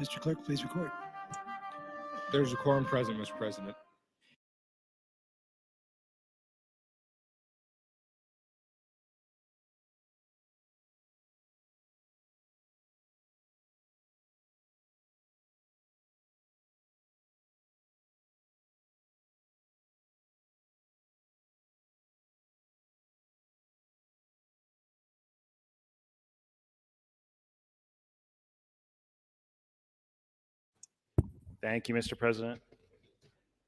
Mr. Clerk, please record. There's a quorum present, Mr. President. Thank you, Mr. President.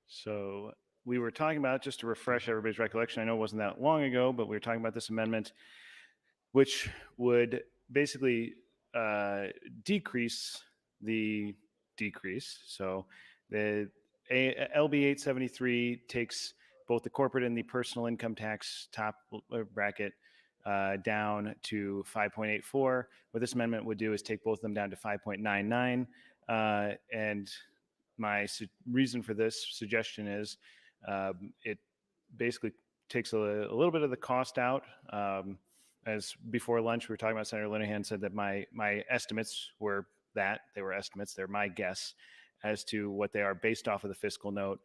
So we were talking about, just to refresh everybody's recollection, I know it wasn't that long ago, but we were talking about this amendment, which would basically decrease the decrease. So the LB 873 takes both the corporate and the personal income tax top bracket down to 5.84. What this amendment would do is take both of them down to 5.99. And my reason for this suggestion is it basically takes a little bit of the cost out. As before lunch, we were talking about, Senator Linehan said that my estimates were that. They were estimates. They're my guess as to what they are based off of the fiscal note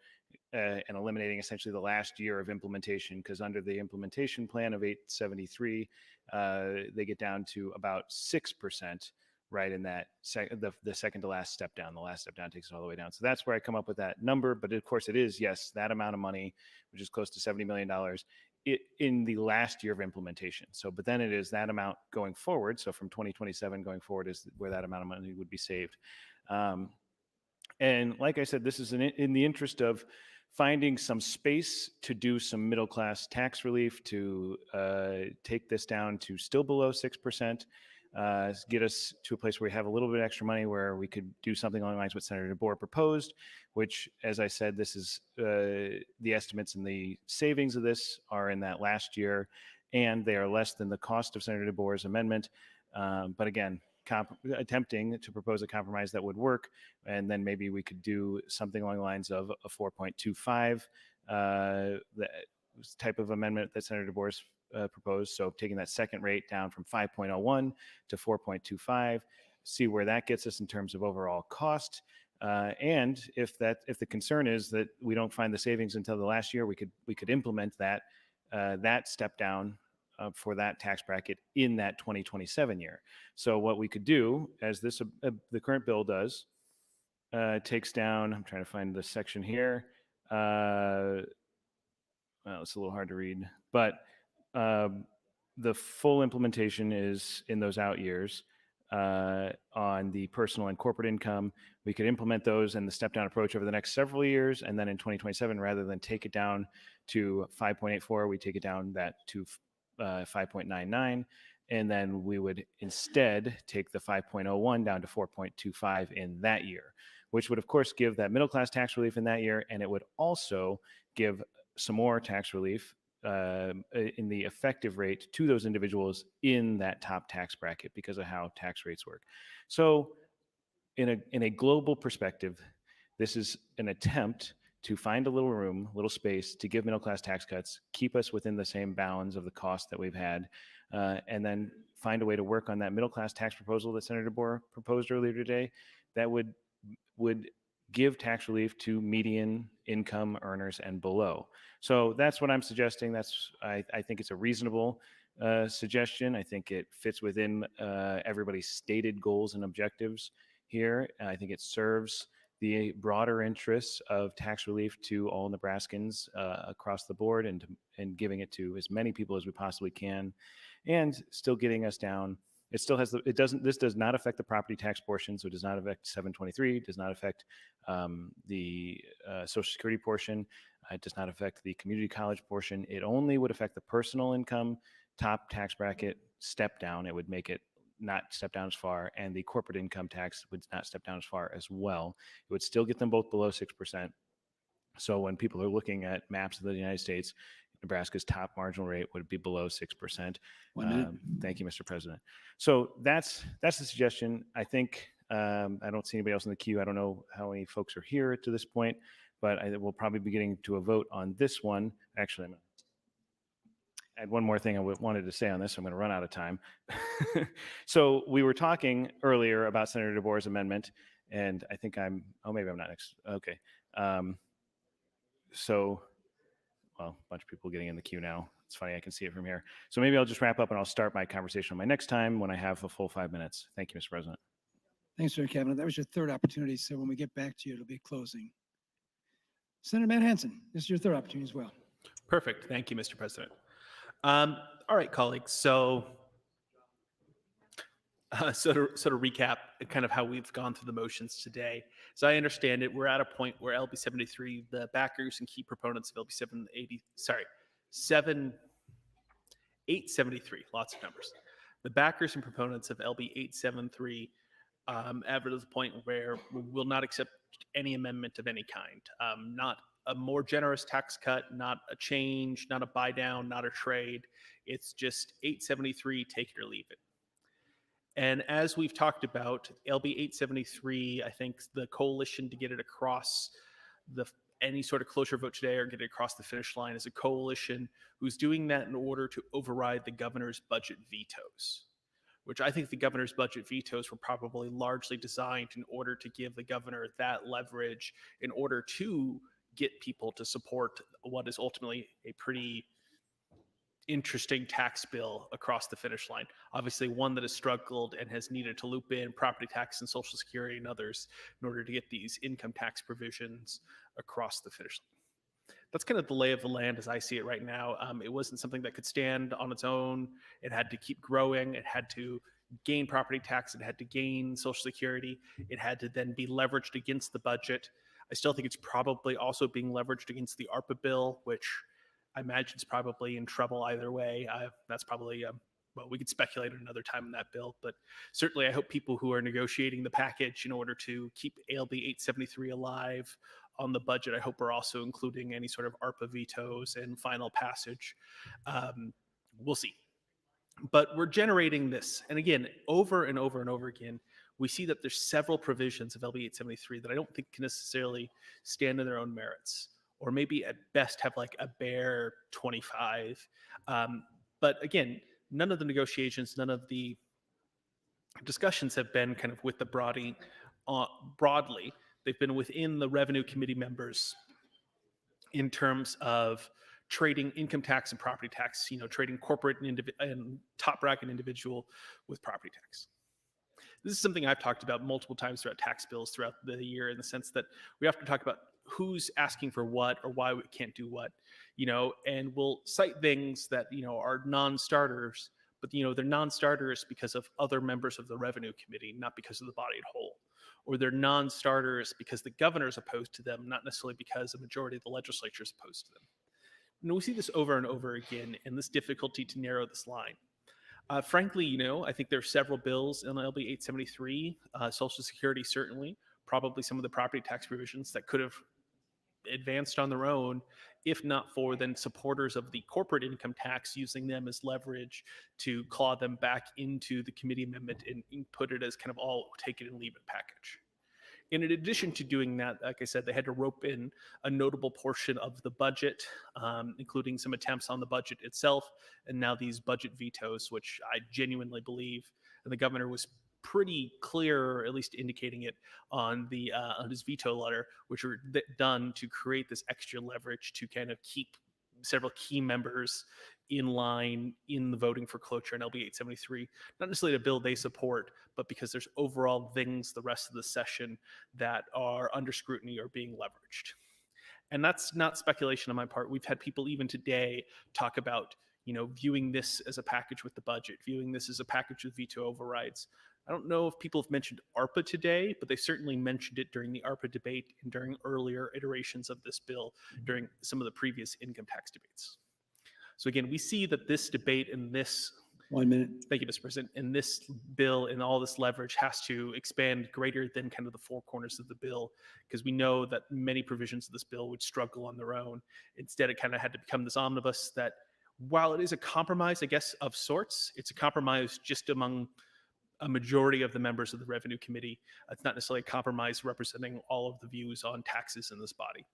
and eliminating essentially the last year of implementation, because under the implementation plan of 873, they get down to about 6%. Right in that the second to last step down. The last step down takes it all the way down. So that's where I come up with that number. But of course, it is, yes, that amount of money, which is close to $70 million in the last year of implementation. So, but then it is that amount going forward. So from 2027 going forward is where that amount of money would be saved. And like I said, this is in the interest of finding some space to do some middle class tax relief, to take this down to still below 6%. Get us to a place where we have a little bit extra money where we could do something along the lines of what Senator DeBoer proposed, which, as I said, this is the estimates and the savings of this are in that last year, and they are less than the cost of Senator DeBoer's amendment. But again, attempting to propose a compromise that would work, and then maybe we could do something along the lines of a 4.25 type of amendment that Senator DeBoer's proposed. So taking that second rate down from 5.01 to 4.25, see where that gets us in terms of overall cost. And if the concern is that we don't find the savings until the last year, we could implement that step down for that tax bracket in that 2027 year. So what we could do, as this the current bill does, takes down, I'm trying to find the section here. Well, it's a little hard to read, but the full implementation is in those out years on the personal and corporate income. We could implement those and the step down approach over the next several years. And then in 2027, rather than take it down to 5.84, we take it down to 5.99. And then we would instead take the 5.01 down to 4.25 in that year, which would, of course, give that middle class tax relief in that year. And it would also give some more tax relief in the effective rate to those individuals in that top tax bracket because of how tax rates work. So in a global perspective, this is an attempt to find a little room, a little space to give middle class tax cuts, keep us within the same bounds of the cost that we've had, and then find a way to work on that middle class tax proposal that Senator DeBoer proposed earlier today that would give tax relief to median income earners and below. So that's what I'm suggesting. I think it's a reasonable suggestion. I think it fits within everybody's stated goals and objectives here. I think it serves the broader interests of tax relief to all Nebraskans across the board, and giving it to as many people as we possibly can, and still getting us down. It still has this does not affect the property tax portion, so it does not affect 723, does not affect the Social Security portion, it does not affect the community college portion. It only would affect the personal income top tax bracket step down. It would make it not step down as far, and the corporate income tax would not step down as far as well. It would still get them both below 6%. So when people are looking at maps of the United States, Nebraska's top marginal rate would be below 6%. 1 minute. Thank you, Mr. President. So that's the suggestion. I think I don't see anybody else in the queue. I don't know how many folks are here to this point, but we'll probably be getting to a vote on this one. Actually, I had one more thing I wanted to say on this. I'm going to run out of time. So we were talking earlier about Senator DeBoer's amendment, and I think maybe I'm not next. Okay. Well, a bunch of people getting in the queue now. It's funny, I can see it from here. So maybe I'll just wrap up and I'll start my conversation on my next time when I have a full 5 minutes. Thank you, Mr. President. Thanks, Senator Kavanagh. That was your third opportunity. So when we get back to you, it'll be closing. Senator Matt Hansen, this is your third opportunity as well. Perfect. Thank you, Mr. President. All right, colleagues. So to recap kind of how we've gone through the motions today. So I understand it, we're at a point where LB 73, the backers and key proponents of LB 873, lots of numbers. The backers and proponents of LB 873 ever to the point where we will not accept any amendment of any kind. Not a more generous tax cut, not a change, not a buy down, not a trade. It's just 873, take it or leave it. And as we've talked about, LB 873, I think the coalition to get it across any sort of cloture vote today or get it across the finish line is a coalition who's doing that in order to override the governor's budget vetoes, which I think the governor's budget vetoes were probably largely designed in order to give the governor that leverage in order to get people to support what is ultimately a pretty interesting tax bill across the finish line. Obviously one that has struggled and has needed to loop in property tax and Social Security and others in order to get these income tax provisions across the finish line. That's kind of the lay of the land as I see it right now. It wasn't something that could stand on its own. It had to keep growing. It had to gain property tax. It had to gain Social Security. It had to then be leveraged against the budget. I still think it's probably also being leveraged against the ARPA bill, which I imagine it's probably in trouble either way. That's probably, well, we could speculate at another time on that bill, but certainly I hope people who are negotiating the package in order to keep ALB 873 alive on the budget, I hope are also including any sort of ARPA vetoes and final passage. We'll see. But we're generating this. And again, over and over and over again, we see that there's several provisions of LB 873 that I don't think can necessarily stand on their own merits, or maybe at best have like a bare 25. But again, none of the negotiations, none of the discussions have been kind of with the broadly. They've been within the revenue committee members in terms of trading income tax and property tax, trading corporate and top bracket individual with property tax. This is something I've talked about multiple times throughout tax bills throughout the year, in the sense that we have to talk about who's asking for what or why we can't do what, and we'll cite things that, are non-starters, but, they're non-starters because of other members of the revenue committee, not because of the body at whole. Or they're non-starters because the governor's opposed to them, not necessarily because a majority of the legislature is opposed to them. And we see this over and over again in this difficulty to narrow this line. Frankly, I think there are several bills in LB 873, Social Security certainly, probably some of the property tax provisions that could have advanced on their own if not for then supporters of the corporate income tax using them as leverage to claw them back into the committee amendment and put it as kind of all take it and leave it package. And in addition to doing that, like I said, they had to rope in a notable portion of the budget, including some attempts on the budget itself, and now these budget vetoes, which I genuinely believe, and the governor was pretty clear, or at least indicating it on his veto letter, which were done to create this extra leverage to kind of keep several key members in line in the voting for cloture in LB 873, not necessarily a bill they support, but because there's overall things the rest of the session that are under scrutiny or being leveraged. And that's not speculation on my part. We've had people even today talk about, viewing this as a package with the budget, viewing this as a package with veto overrides. I don't know if people have mentioned ARPA today, but they certainly mentioned it during the ARPA debate and during earlier iterations of this bill during some of the previous income tax debates. So again, we see that this debate and this 1 minute. Thank you, Mr. President. And this bill and all this leverage has to expand greater than kind of the four corners of the bill, because we know that many provisions of this bill would struggle on their own. Instead, it kind of had to become this omnibus that, while it is a compromise, I guess, of sorts, it's a compromise just among a majority of the members of the Revenue Committee. It's not necessarily a compromise representing all of the views on taxes in this body.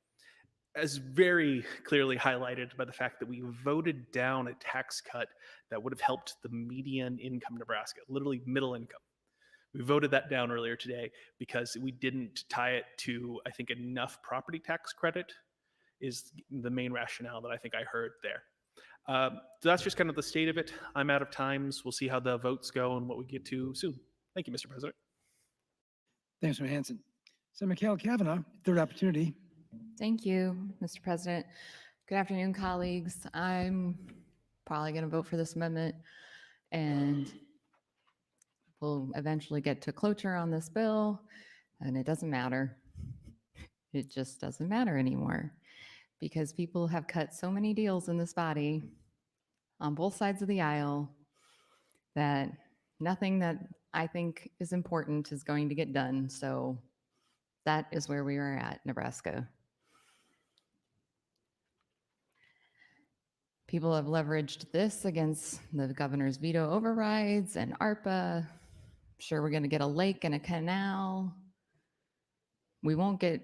As very clearly highlighted by the fact that we voted down a tax cut that would have helped the median income Nebraska, literally middle income. We voted that down earlier today because we didn't tie it to, I think, enough property tax credit is the main rationale that I think I heard there. So that's just kind of the state of it. I'm out of times. We'll see how the votes go and what we get to soon. Thank you, Mr. President. Thanks, Mr. Hansen. Sen Mikal Kavanagh, third opportunity. Thank you, Mr. President. Good afternoon, colleagues. I'm probably going to vote for this amendment, and we'll eventually get to cloture on this bill, and it doesn't matter. It just doesn't matter anymore, because people have cut so many deals in this body on both sides of the aisle that nothing that I think is important is going to get done. So that is where we are at, Nebraska. People have leveraged this against the governor's veto overrides and ARPA. I'm sure we're going to get a lake and a canal. We won't get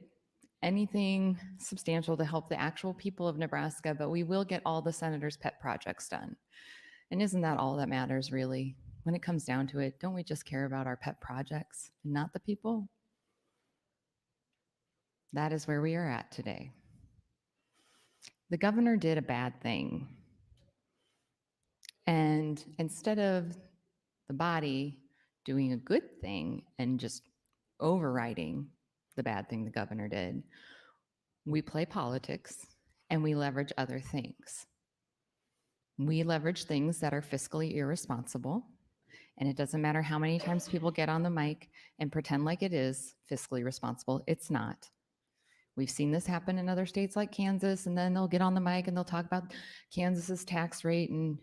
anything substantial to help the actual people of Nebraska, but we will get all the senators' pet projects done. And isn't that all that matters, really? When it comes down to it, don't we just care about our pet projects and not the people? That is where we are at today. The governor did a bad thing. And instead of the body doing a good thing and just overriding the bad thing the governor did, we play politics and we leverage other things. We leverage things that are fiscally irresponsible. And it doesn't matter how many times people get on the mic and pretend like it is fiscally responsible. It's not. We've seen this happen in other states like Kansas, and then they'll get on the mic and they'll talk about Kansas's tax rate and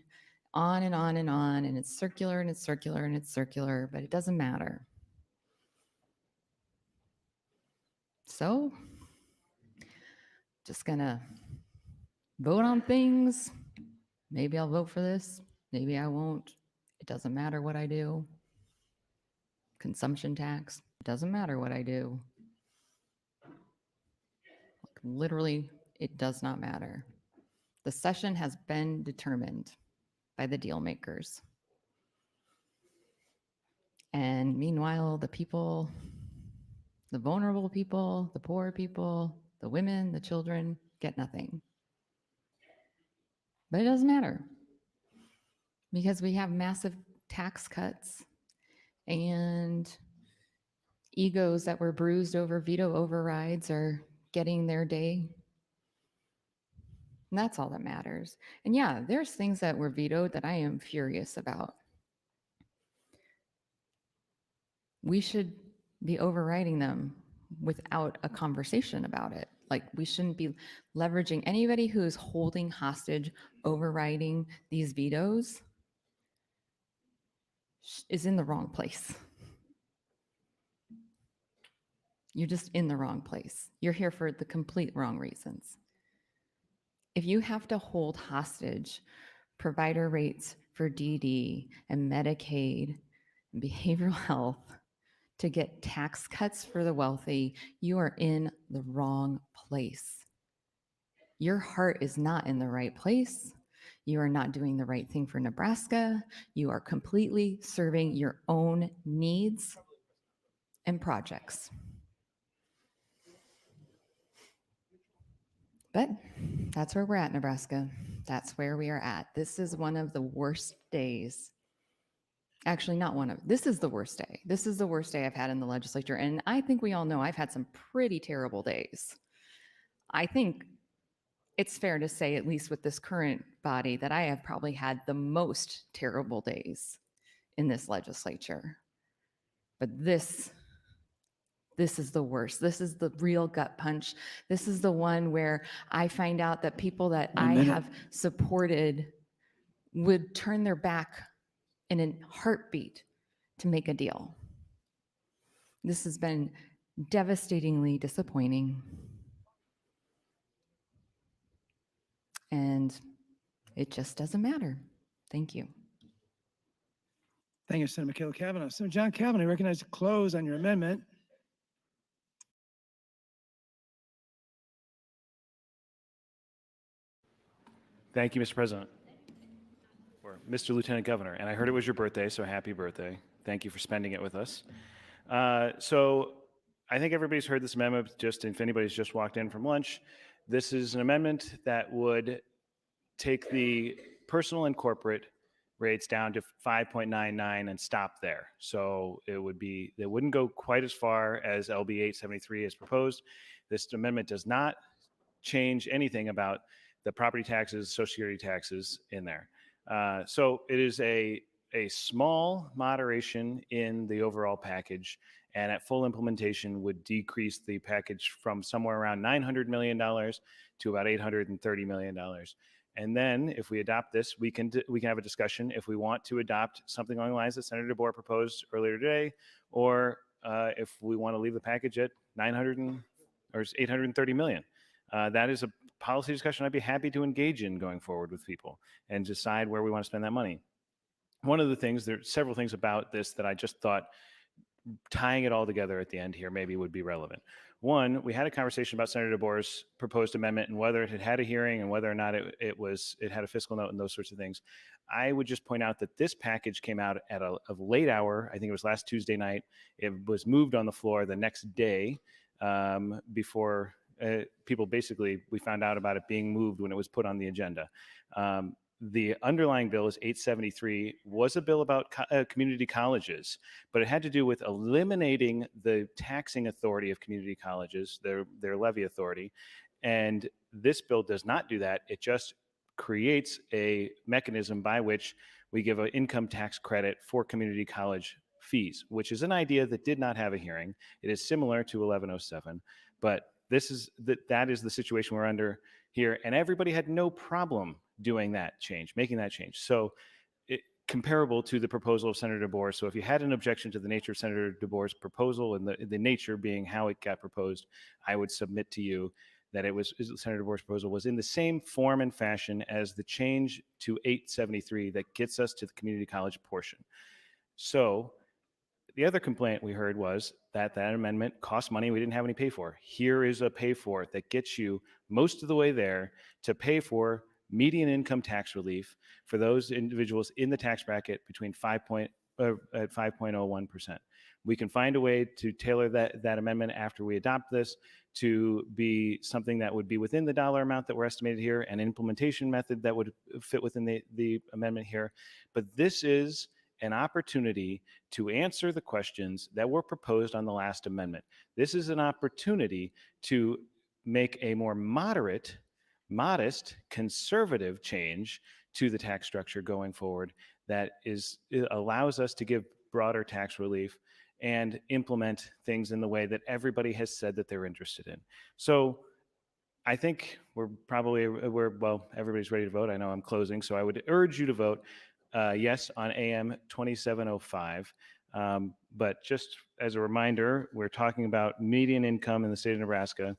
on and on and on, and it's circular and it's circular and it's circular, but it doesn't matter. So, just gonna vote on things. Maybe I'll vote for this, maybe I won't. It doesn't matter what I do. Consumption tax, it doesn't matter what I do. Literally, it does not matter. The session has been determined by the deal makers. And meanwhile, the people, the vulnerable people, the poor people, the women, the children get nothing. But it doesn't matter, because we have massive tax cuts and egos that were bruised over veto overrides are getting their day. And that's all that matters. And yeah, there's things that were vetoed that I am furious about. We should be overriding them without a conversation about it. Like, we shouldn't be leveraging anybody who is holding hostage, overriding these vetoes is in the wrong place. You're just in the wrong place. You're here for the complete wrong reasons. If you have to hold hostage provider rates for DD and Medicaid and behavioral health to get tax cuts for the wealthy, you are in the wrong place. Your heart is not in the right place. You are not doing the right thing for Nebraska. You are completely serving your own needs and projects. But that's where we're at, Nebraska. That's where we are at. This is one of the worst days. Actually, not one of, this is the worst day. This is the worst day I've had in the legislature. And I think we all know I've had some pretty terrible days. I think it's fair to say, at least with this current body, that I have probably had the most terrible days in this legislature. But this is the worst. This is the real gut punch. This is the one where I find out that people that I have supported would turn their back in a heartbeat to make a deal. This has been devastatingly disappointing. And it just doesn't matter. Thank you. Thank you, Sen Mikal Kavanagh. Sen John Kavanagh, I recognize to close on your amendment. Thank you, Mr. President. Or Mr. Lieutenant Governor. And I heard it was your birthday, so happy birthday. Thank you for spending it with us. So I think everybody's heard this amendment, just if anybody's just walked in from lunch. This is an amendment that would take the personal and corporate rates down to 5.99 and stop there. So it wouldn't go quite as far as LB 873 is proposed. This amendment does not change anything about the property taxes, Social Security taxes in there. So it is a small moderation in the overall package, and at full implementation would decrease the package from somewhere around $900 million to about $830 million. And then if we adopt this, we can have a discussion if we want to adopt something along the lines that Senator DeBoer proposed earlier today, or if we want to leave the package at $830 million. That is a policy discussion I'd be happy to engage in going forward with people and decide where we want to spend that money. One of the things, there's several things about this that I just thought tying it all together at the end here maybe would be relevant. One, we had a conversation about Senator DeBoer's proposed amendment and whether it had a hearing and whether or not it had a fiscal note and those sorts of things. I would just point out that this package came out at a late hour. I think it was last Tuesday night. It was moved on the floor the next day before people basically, we found out about it being moved when it was put on the agenda. The underlying bill is 873, was a bill about community colleges, but it had to do with eliminating the taxing authority of community colleges, their levy authority. And this bill does not do that. It just creates a mechanism by which we give an income tax credit for community college fees, which is an idea that did not have a hearing. It is similar to 1107, but that is the situation we're under here, and everybody had no problem doing that change, making that change. So comparable to the proposal of Senator DeBoer. So if you had an objection to the nature of Senator DeBoer's proposal and the nature being how it got proposed, I would submit to you that Senator DeBoer's proposal was in the same form and fashion as the change to 873 that gets us to the community college portion. So the other complaint we heard was that amendment cost money we didn't have any pay for. Here is a pay for it that gets you most of the way there to pay for median income tax relief for those individuals in the tax bracket between 5.01%. We can find a way to tailor that amendment after we adopt this to be something that would be within the dollar amount that we're estimated here, an implementation method that would fit within the amendment here. But this is an opportunity to answer the questions that were proposed on the last amendment. This is an opportunity to make a more modest, conservative change to the tax structure going forward that allows us to give broader tax relief and implement things in the way that everybody has said that they're interested in. So I think everybody's ready to vote. I know I'm closing, so I would urge you to vote yes on AM 2705. But just as a reminder, we're talking about median income in the state of Nebraska,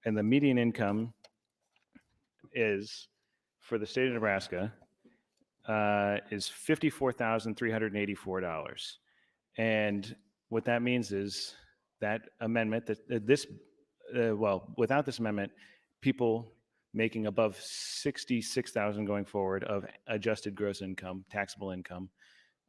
and the median income is for the state of Nebraska is $54,384. And what that means is that amendment, without this amendment, people making above 66,000 going forward of adjusted gross income, taxable income,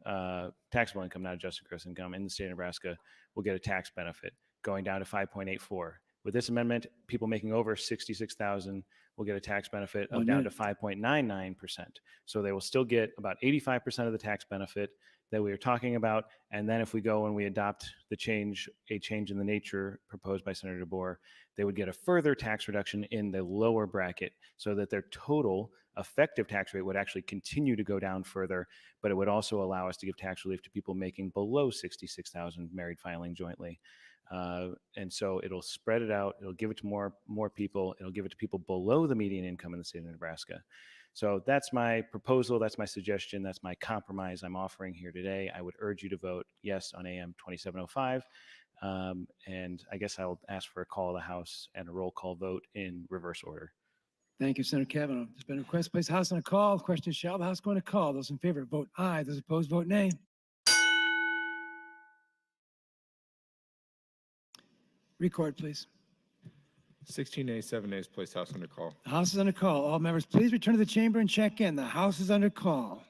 not adjusted gross income in the state of Nebraska will get a tax benefit going down to 5.84. With this amendment, people making over 66,000 will get a tax benefit of down to 5.99%. So they will still get about 85% of the tax benefit that we are talking about. And then if we go and we adopt a change in the nature proposed by Senator DeBoer, they would get a further tax reduction in the lower bracket so that their total effective tax rate would actually continue to go down further, but it would also allow us to give tax relief to people making below 66,000 married filing jointly. And so it'll spread it out. It'll give it to more people. It'll give it to people below the median income in the state of Nebraska. So that's my proposal. That's my suggestion. That's my compromise I'm offering here today. I would urge you to vote yes on AM 2705. And I guess I'll ask for a call of the House and a roll call vote in reverse order. Thank you, Senator Kavanagh. There's been a request to place the House on a call. The question is, shall the House go on a call? Those in favor vote aye. Those opposed vote nay. Record, please. 16 ayes, 7 nays, place House under call. The House is under call. All members, please return to the chamber and check in. The House is under call.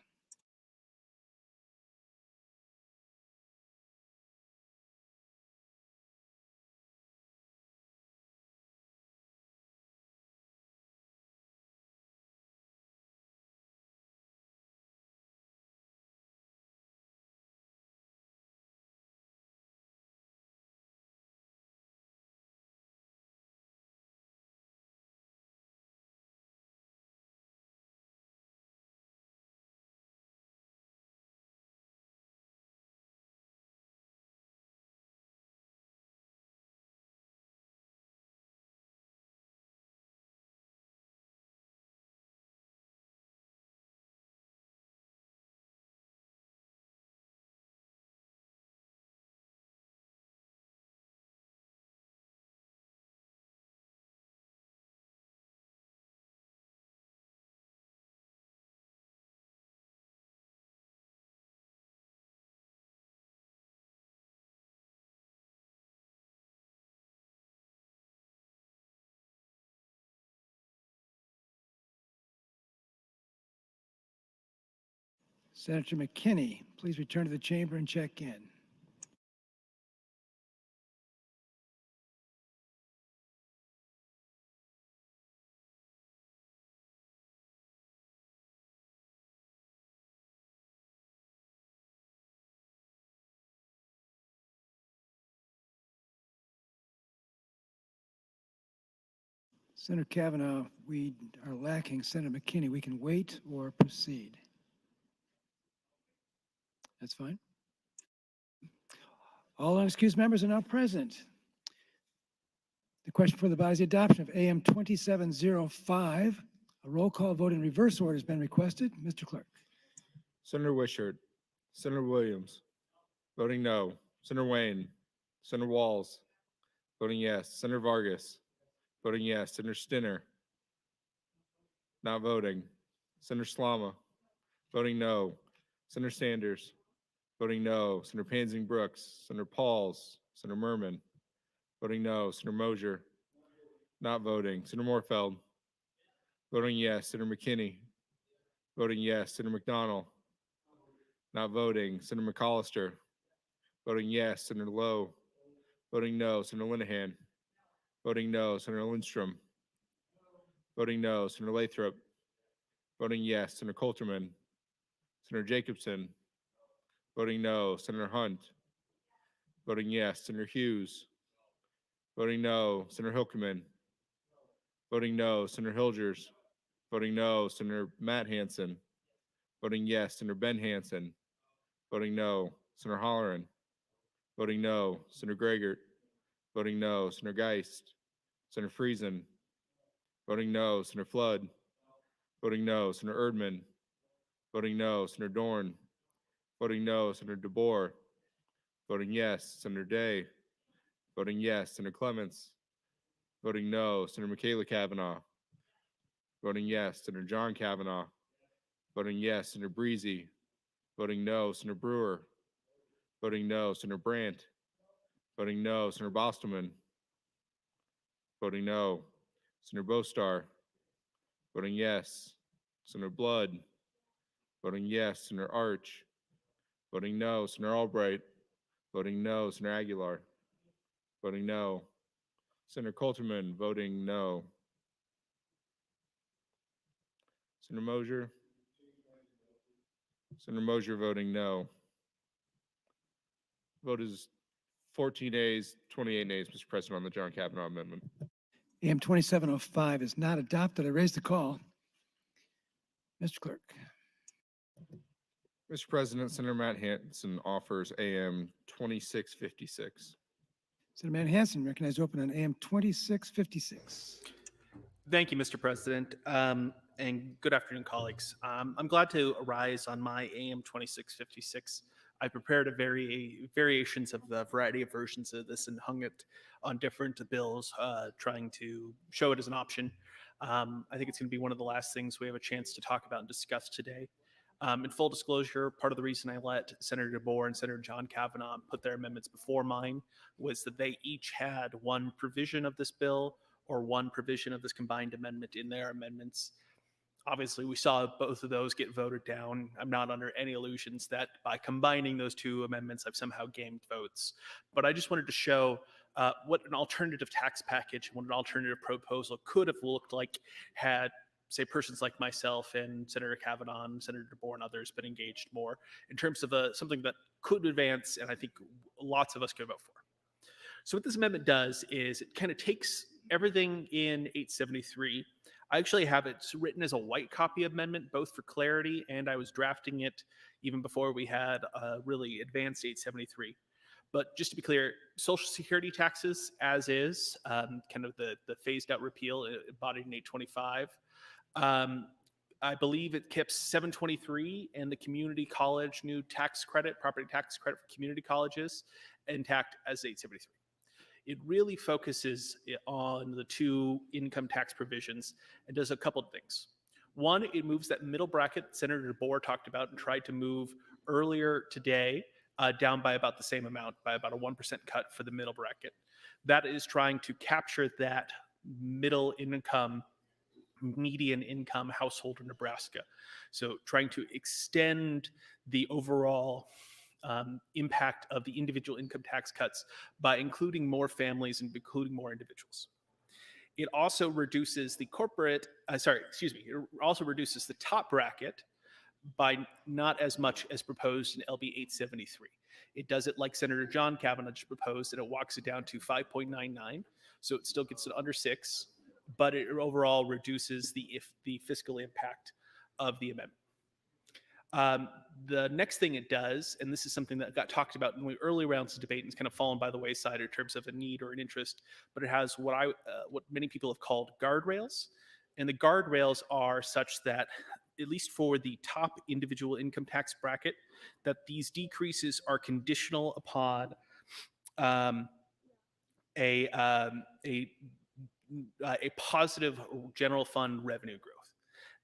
Senator McKinney, please return to the chamber and check in. Senator Kavanagh, we are lacking Senator McKinney. We can wait or proceed. That's fine. All unexcused members are now present. The question for the body is the adoption of AM 2705. A roll call vote in reverse order has been requested. Mr. Clerk. Senator Wishart, Senator Williams, voting no. Senator Wayne, Senator Walls, voting yes. Senator Vargas, voting yes. Senator Stinner, not voting. Senator Slama, voting no. Senator Sanders, voting no. Senator Pansing Brooks, Senator Pauls, Senator Merman, voting no. Senator Mosier, not voting. Senator Moorfeld, voting yes. Senator McKinney, voting yes. Senator McDonald, not voting. Senator McAllister, voting yes. Senator Lowe, voting no. Senator Linehan, voting no. Senator Lindstrom, voting no. Senator Lathrop, voting yes. Senator Coulterman, Senator Jacobson, voting no. Senator Hunt, voting yes. Senator Hughes, voting no. Senator Hilkeman, voting no. Senator Hilgers, voting no. Senator Matt Hansen, voting yes. Senator Ben Hansen, voting no. Senator Holleran, voting no. Senator Gregert, voting no. Senator Geist, Senator Friesen, voting no. Senator Flood, voting no. Senator Erdman, voting no. Senator Dorn, voting no. Senator DeBoer, voting yes. Senator Day, voting yes. Senator Clements, voting no. Senator Mikal Kavanagh, Voting yes, Senator John Kavanagh. Voting yes, Senator Breezy. Voting no, Senator Brewer. Voting no, Senator Brandt. Voting no, Senator Bostelman. Voting no, Senator Bostar. Voting yes, Senator Blood. Voting yes, Senator Arch. Voting no, Senator Albright. Voting no, Senator Aguilar. Voting no, Senator Coulterman. Voting no. Senator Mosier. Senator Mosier voting no. Vote is 14 ayes, 28 nays, Mr. President, on the John Kavanagh amendment. AM 2705 is not adopted. I raise the call. Mr. Clerk. Mr. President, Senator Matt Hansen offers AM 2656. Senator Matt Hansen, recognized open on AM 2656. Thank you, Mr. President, and good afternoon, colleagues. I'm glad to arise on my AM 2656. I prepared variations of the variety of versions of this and hung it on different bills, trying to show it as an option. I think it's going to be one of the last things we have a chance to talk about and discuss today. In full disclosure, part of the reason I let Senator DeBoer and Senator John Kavanagh put their amendments before mine was that they each had one provision of this bill or one provision of this combined amendment in their amendments. Obviously, we saw both of those get voted down. I'm not under any illusions that by combining those two amendments, I've somehow gamed votes. But I just wanted to show what an alternative tax package, what an alternative proposal could have looked like had, say, persons like myself and Senator Kavanagh and Senator DeBoer and others been engaged more in terms of something that could advance, and I think lots of us could vote for. So what this amendment does is it kind of takes everything in 873. I actually have it written as a white copy amendment, both for clarity, and I was drafting it even before we had really advanced 873. But just to be clear, Social Security taxes as is, kind of the phased out repeal embodied in 825. I believe it keeps 723 and the community college new tax credit, property tax credit for community colleges, intact as 873. It really focuses on the two income tax provisions and does a couple of things. One, it moves that middle bracket Senator DeBoer talked about and tried to move earlier today down by about the same amount, by about a 1% cut for the middle bracket. That is trying to capture that middle income, median income household in Nebraska. So trying to extend the overall impact of the individual income tax cuts by including more families and including more individuals. It also reduces the it also reduces the top bracket by not as much as proposed in LB 873. It does it like Senator John Kavanagh proposed, and it walks it down to 5.99. So it still gets it under 6, but it overall reduces the fiscal impact of the amendment. The next thing it does, and this is something that got talked about in the early rounds of debate and it's kind of fallen by the wayside in terms of a need or an interest, but it has what many people have called guardrails. And the guardrails are such that, at least for the top individual income tax bracket, that these decreases are conditional upon a positive general fund revenue growth.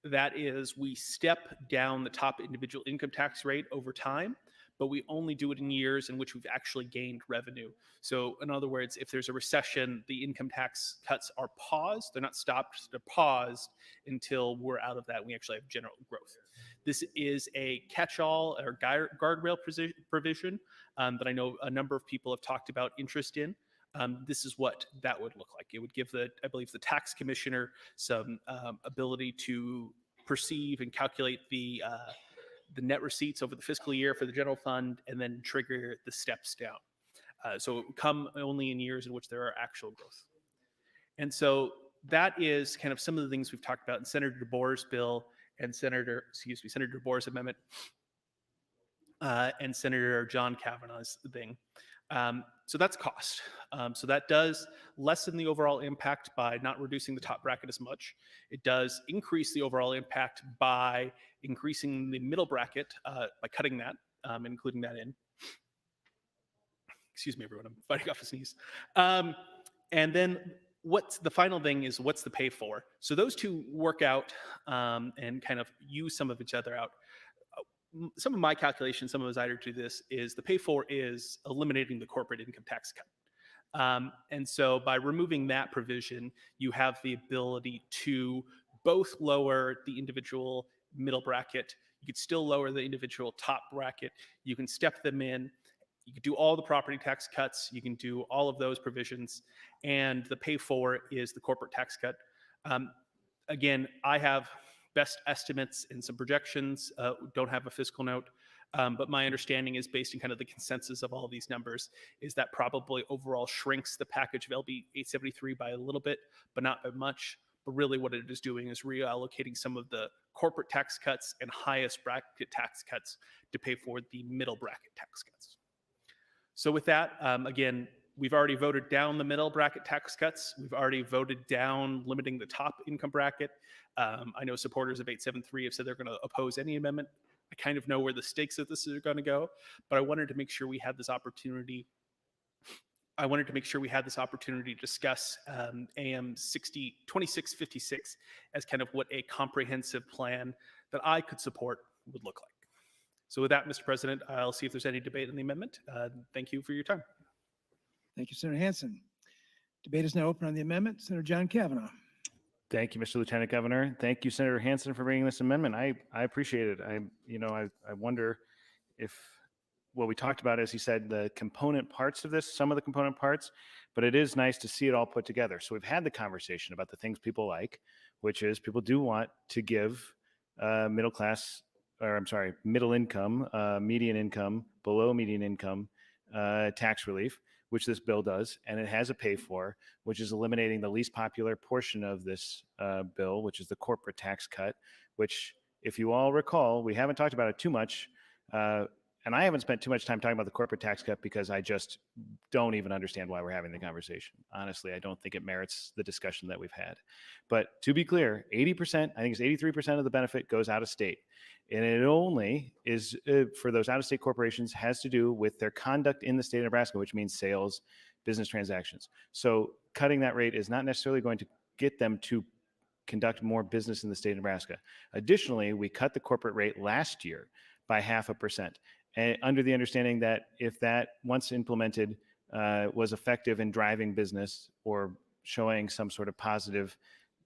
That is, we step down the top individual income tax rate over time, but we only do it in years in which we've actually gained revenue. So in other words, if there's a recession, the income tax cuts are paused. They're not stopped, they're paused until we're out of that and we actually have general growth. This is a catch-all or guardrail provision that I know a number of people have talked about interest in. This is what that would look like. It would give I believe, the tax commissioner some ability to perceive and calculate the net receipts over the fiscal year for the general fund, and then trigger the steps down. So it would come only in years in which there are actual growth. And so that is kind of some of the things we've talked about in Senator DeBoer's bill and Senator DeBoer's amendment and Senator John Kavanagh's thing. So that's cost. So that does lessen the overall impact by not reducing the top bracket as much. It does increase the overall impact by increasing the middle bracket by cutting that, including that in. Excuse me, everyone, I'm fighting off a sneeze. And then what's the final thing is what's the pay for? So those two work out and kind of use some of each other out. Some of my calculations, some of us I do this, is the pay for is eliminating the corporate income tax cut. And so by removing that provision, you have the ability to both lower the individual middle bracket. You could still lower the individual top bracket. You can step them in. You can do all the property tax cuts. You can do all of those provisions. And the pay for is the corporate tax cut. Again, I have best estimates and some projections, don't have a fiscal note. But my understanding is based on kind of the consensus of all of these numbers is that probably overall shrinks the package of LB 873 by a little bit, but not by much. But really what it is doing is reallocating some of the corporate tax cuts and highest bracket tax cuts to pay for the middle bracket tax cuts. So with that, again, we've already voted down the middle bracket tax cuts. We've already voted down limiting the top income bracket. I know supporters of 873 have said they're going to oppose any amendment. I kind of know where the stakes of this are going to go, but I wanted to make sure we had this opportunity. I wanted to make sure we had this opportunity to discuss AM 2656 as kind of what a comprehensive plan that I could support would look like. So with that, Mr. President, I'll see if there's any debate on the amendment. Thank you for your time. Thank you, Senator Hansen. Debate is now open on the amendment. Senator John Kavanagh. Thank you, Mr. Lieutenant Governor. Thank you, Senator Hansen, for bringing this amendment. I appreciate it. I wonder if what we talked about, as he said, the component parts of this, some of the component parts, but it is nice to see it all put together. So we've had the conversation about the things people like, which is people do want to give middle income, median income, below median income tax relief, which this bill does, and it has a pay for, which is eliminating the least popular portion of this bill, which is the corporate tax cut, which, if you all recall, we haven't talked about it too much, and I haven't spent too much time talking about the corporate tax cut because I just don't even understand why we're having the conversation. Honestly, I don't think it merits the discussion that we've had. But to be clear, 80%, I think it's 83% of the benefit goes out of state. And it only is for those out-of-state corporations has to do with their conduct in the state of Nebraska, which means sales, business transactions. So cutting that rate is not necessarily going to get them to conduct more business in the state of Nebraska. Additionally, we cut the corporate rate last year by 0.5%, and under the understanding that if that, once implemented, was effective in driving business or showing some sort of positive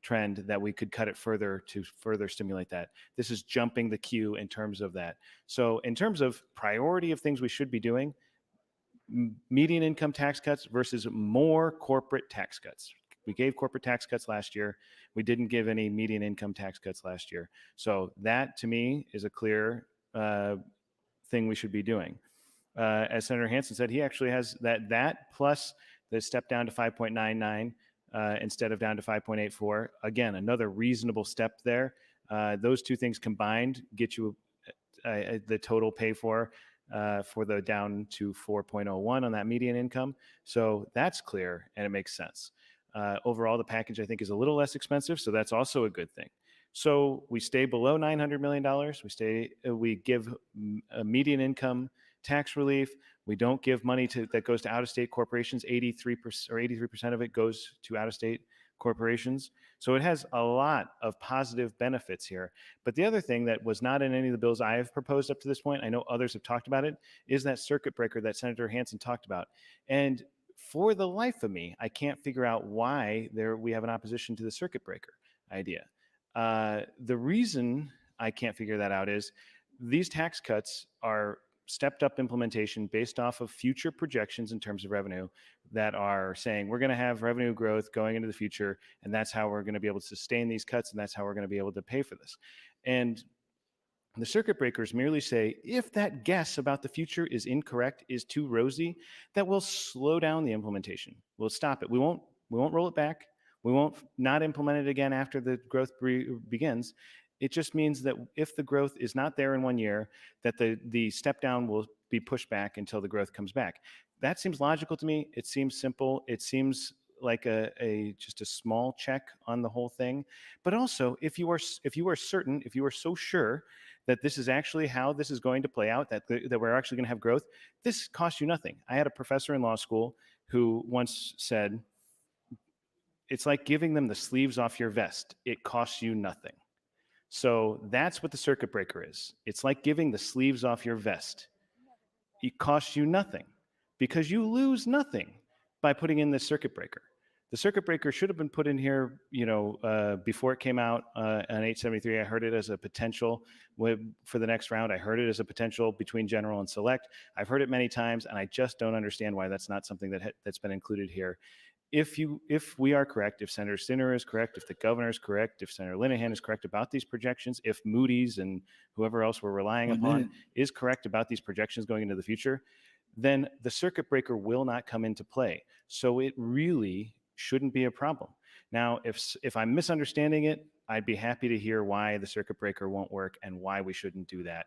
trend, that we could cut it further to further stimulate that. This is jumping the queue in terms of that. So in terms of priority of things we should be doing, median income tax cuts versus more corporate tax cuts. We gave corporate tax cuts last year. We didn't give any median income tax cuts last year. So that, to me, is a clear thing we should be doing. As Senator Hansen said, he actually has that plus the step down to 5.99 instead of down to 5.84. Again, another reasonable step there. Those two things combined get you the total pay for the down to 4.01 on that median income. So that's clear and it makes sense. Overall, the package, I think, is a little less expensive, so that's also a good thing. So we stay below $900 million. We give a median income tax relief. We don't give money that goes to out-of-state corporations. 83% of it goes to out-of-state corporations. So it has a lot of positive benefits here. But the other thing that was not in any of the bills I have proposed up to this point, I know others have talked about it, is that circuit breaker that Senator Hansen talked about. And for the life of me, I can't figure out why we have an opposition to the circuit breaker idea. The reason I can't figure that out is these tax cuts are stepped up implementation based off of future projections in terms of revenue that are saying we're going to have revenue growth going into the future, and that's how we're going to be able to sustain these cuts, and that's how we're going to be able to pay for this. And the circuit breakers merely say, if that guess about the future is incorrect, is too rosy, that will slow down the implementation. We'll stop it. We won't roll it back. We won't not implement it again after the growth begins. It just means that if the growth is not there in 1 year, that the step down will be pushed back until the growth comes back. That seems logical to me. It seems simple. It seems like just a small check on the whole thing. But also, if you are so sure that this is actually how this is going to play out, that we're actually going to have growth, this costs you nothing. I had a professor in law school who once said, it's like giving them the sleeves off your vest. It costs you nothing. So that's what the circuit breaker is. It's like giving the sleeves off your vest. It costs you nothing because you lose nothing by putting in this circuit breaker. The circuit breaker should have been put in here, before it came out on 873. I heard it as a potential for the next round. I heard it as a potential between general and select. I've heard it many times, and I just don't understand why that's not something that's been included here. If we are correct, if Senator Stinner is correct, if the governor is correct, if Senator Linehan is correct about these projections, if Moody's and whoever else we're relying upon is correct about these projections going into the future, then the circuit breaker will not come into play. So it really shouldn't be a problem. Now, if I'm misunderstanding it, I'd be happy to hear why the circuit breaker won't work and why we shouldn't do that.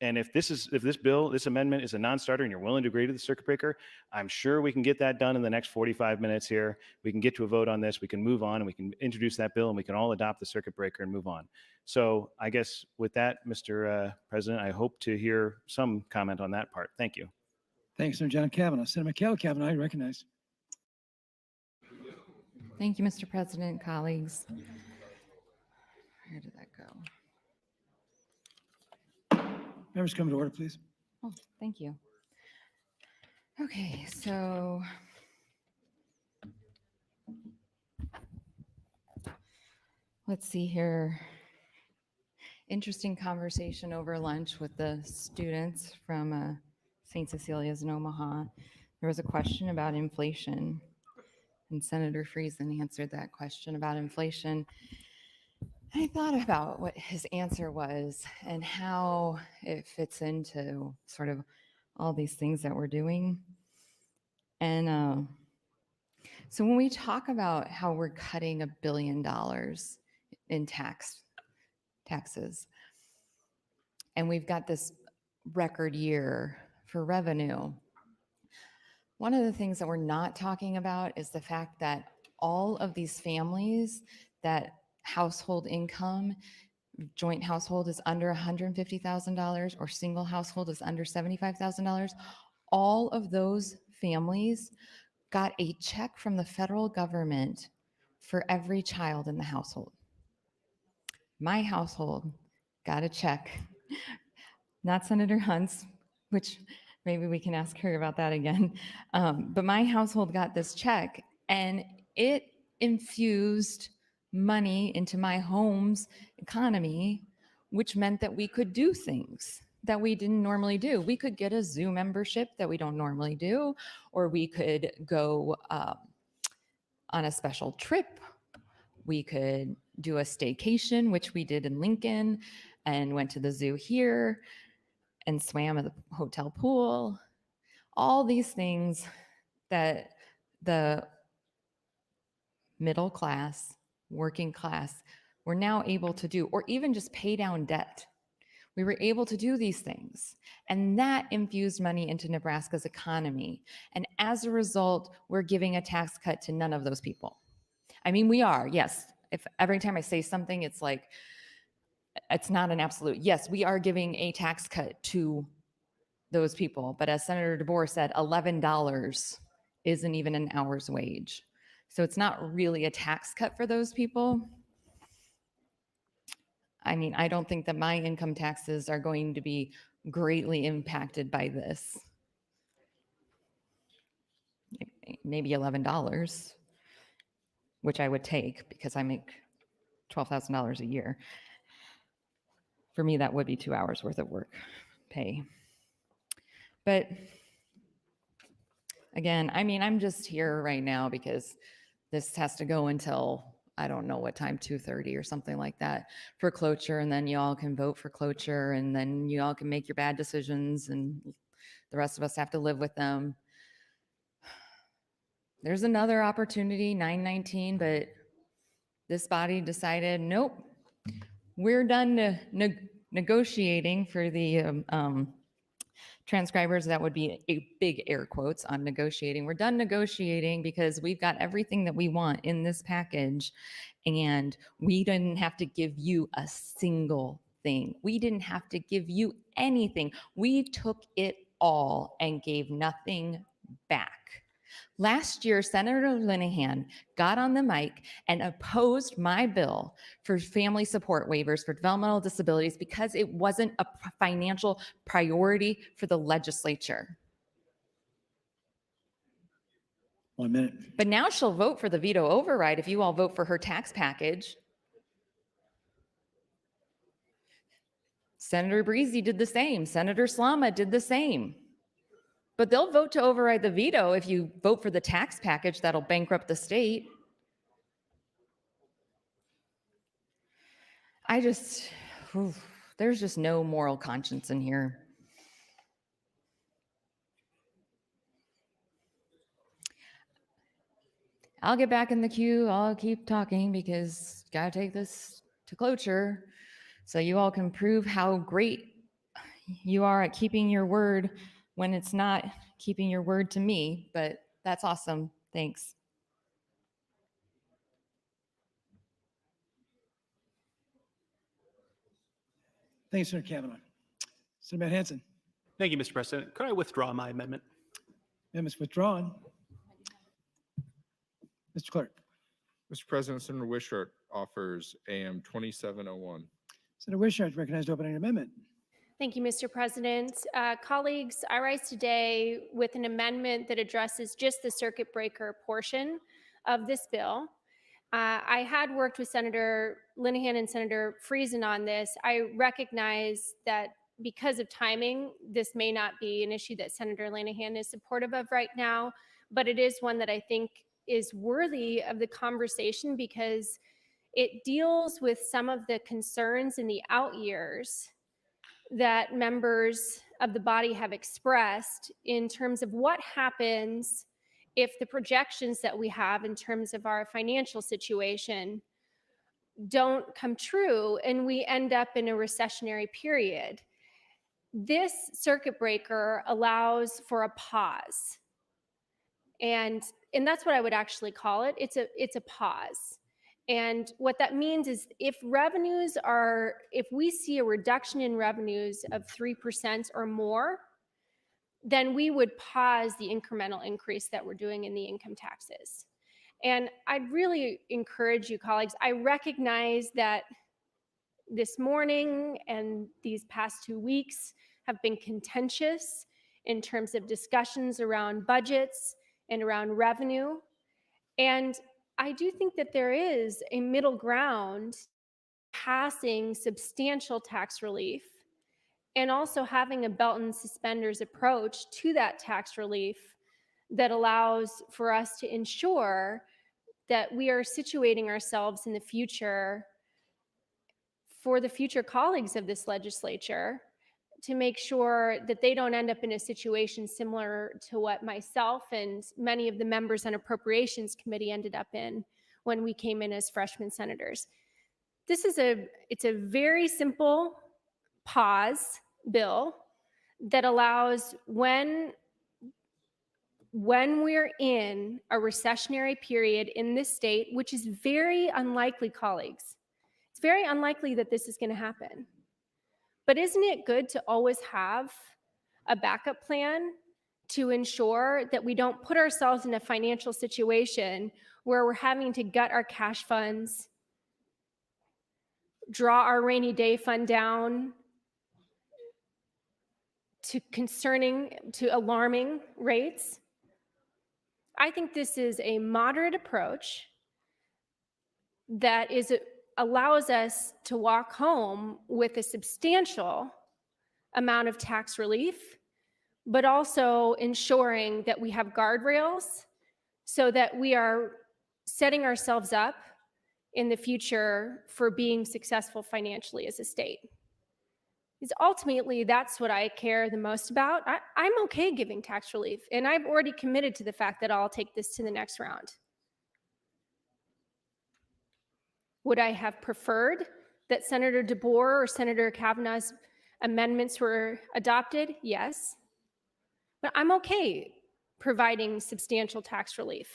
And if this amendment is a non-starter and you're willing to agree to the circuit breaker, I'm sure we can get that done in the next 45 minutes here. We can get to a vote on this. We can move on and we can introduce that bill and we can all adopt the circuit breaker and move on. So I guess with that, Mr. President, I hope to hear some comment on that part. Thank you. Thanks, Senator John Kavanagh. Senator Mikal Kavanagh, I recognize. Thank you, Mr. President, colleagues. Where did that go? Members come to order, please. Oh, thank you. Okay, so let's see here. Interesting conversation over lunch with the students from St. Cecilia's in Omaha. There was a question about inflation, and Senator Friesen answered that question about inflation. I thought about what his answer was and how it fits into sort of all these things that we're doing. And so when we talk about how we're cutting $1 billion in taxes, and we've got this record year for revenue, one of the things that we're not talking about is the fact that all of these families that household income, joint household is under $150,000 or single household is under $75,000, all of those families got a check from the federal government for every child in the household. My household got a check, not Senator Hunt's, which maybe we can ask her about that again, but my household got this check and it infused money into my home's economy, which meant that we could do things that we didn't normally do. We could get a zoo membership that we don't normally do, or we could go on a special trip. We could do a staycation, which we did in Lincoln, and went to the zoo here and swam at the hotel pool. All these things that the middle class, working class, were now able to do, or even just pay down debt. We were able to do these things, and that infused money into Nebraska's economy. And as a result, we're giving a tax cut to none of those people. I mean, we are, yes. If every time I say something, it's like, it's not an absolute. Yes, we are giving a tax cut to those people. But as Senator DeBoer said, $11 isn't even an hour's wage. So it's not really a tax cut for those people. I mean, I don't think that my income taxes are going to be greatly impacted by this. Maybe $11, which I would take because I make $12,000 a year. For me, that would be 2 hours worth of work pay. But again, I mean, I'm just here right now because this has to go until, I don't know what time, 2:30 or something like that for cloture. And then you all can vote for cloture and then you all can make your bad decisions and the rest of us have to live with them. There's another opportunity, 919, but this body decided, nope, we're done negotiating for the transcribers. That would be a big air quotes on negotiating. We're done negotiating because we've got everything that we want in this package and we didn't have to give you a single thing. We didn't have to give you anything. We took it all and gave nothing back. Last year, Senator Linehan got on the mic and opposed my bill for family support waivers for developmental disabilities because it wasn't a financial priority for the legislature. 1 minute. But now she'll vote for the veto override if you all vote for her tax package. Senator Breezy did the same. Senator Slama did the same. But they'll vote to override the veto if you vote for the tax package that'll bankrupt the state. There's just no moral conscience in here. I'll get back in the queue. I'll keep talking because gotta take this to cloture so you all can prove how great you are at keeping your word when it's not keeping your word to me, but that's awesome. Thanks. Thanks, Senator Kavanaugh. Sen Matt Hansen. Thank you, Mr. President. Could I withdraw my amendment? Amendment's withdrawn. Mr. Clerk. Mr. President, Senator Wishart offers AM 2701. Senator Wishart recognized to open an amendment. Thank you, Mr. President. Colleagues, I rise today with an amendment that addresses just the circuit breaker portion of this bill. I had worked with Senator Linehan and Senator Friesen on this. I recognize that because of timing, this may not be an issue that Senator Linehan is supportive of right now, but it is one that I think is worthy of the conversation because it deals with some of the concerns in the out years that members of the body have expressed in terms of what happens if the projections that we have in terms of our financial situation don't come true and we end up in a recessionary period. This circuit breaker allows for a pause. And that's what I would actually call it. It's a pause. And what that means is if we see a reduction in revenues of 3% or more, then we would pause the incremental increase that we're doing in the income taxes. And I'd really encourage you, colleagues, I recognize that this morning and these past 2 weeks have been contentious in terms of discussions around budgets and around revenue. And I do think that there is a middle ground passing substantial tax relief and also having a belt and suspenders approach to that tax relief that allows for us to ensure that we are situating ourselves in the future for the future colleagues of this legislature to make sure that they don't end up in a situation similar to what myself and many of the members on Appropriations Committee ended up in when we came in as freshman senators. It's a very simple pause bill that allows when we're in a recessionary period in this state, which is very unlikely, colleagues. It's very unlikely that this is going to happen. But isn't it good to always have a backup plan to ensure that we don't put ourselves in a financial situation where we're having to gut our cash funds, draw our rainy day fund down to alarming rates? I think this is a moderate approach that allows us to walk home with a substantial amount of tax relief, but also ensuring that we have guardrails so that we are setting ourselves up in the future for being successful financially as a state. Because ultimately, that's what I care the most about. I'm okay giving tax relief, and I've already committed to the fact that I'll take this to the next round. Would I have preferred that Senator DeBoer or Senator Kavanagh's amendments were adopted? Yes. But I'm okay providing substantial tax relief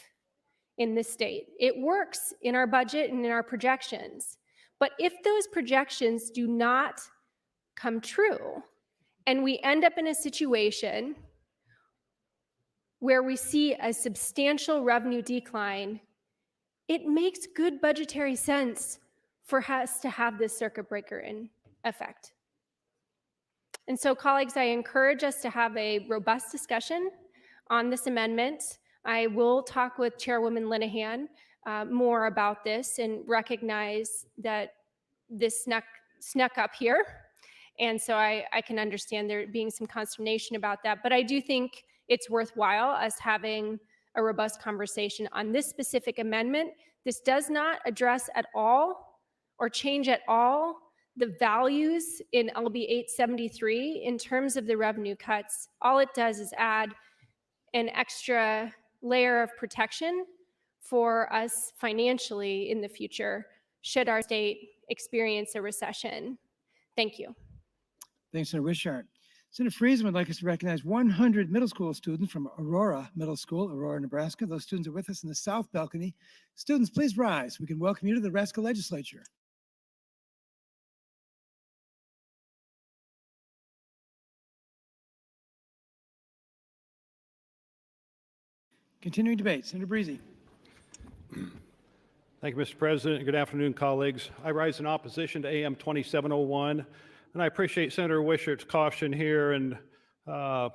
in this state. It works in our budget and in our projections. But if those projections do not come true and we end up in a situation where we see a substantial revenue decline, it makes good budgetary sense for us to have this circuit breaker in effect. And so, colleagues, I encourage us to have a robust discussion on this amendment. I will talk with Chairwoman Linehan more about this and recognize that this snuck up here. And so I can understand there being some consternation about that. But I do think it's worthwhile us having a robust conversation on this specific amendment. This does not address at all or change at all the values in LB 873 in terms of the revenue cuts. All it does is add an extra layer of protection for us financially in the future should our state experience a recession. Thank you. Thanks, Senator Wishart. Senator Friesen would like us to recognize 100 middle school students from Aurora Middle School, Aurora, Nebraska. Those students are with us in the south balcony. Students, please rise. We can welcome you to the Nebraska Legislature. Continuing debate, Senator Breezy. Thank you, Mr. President. Good afternoon, colleagues. I rise in opposition to AM 2701, and I appreciate Senator Wishart's caution here. And I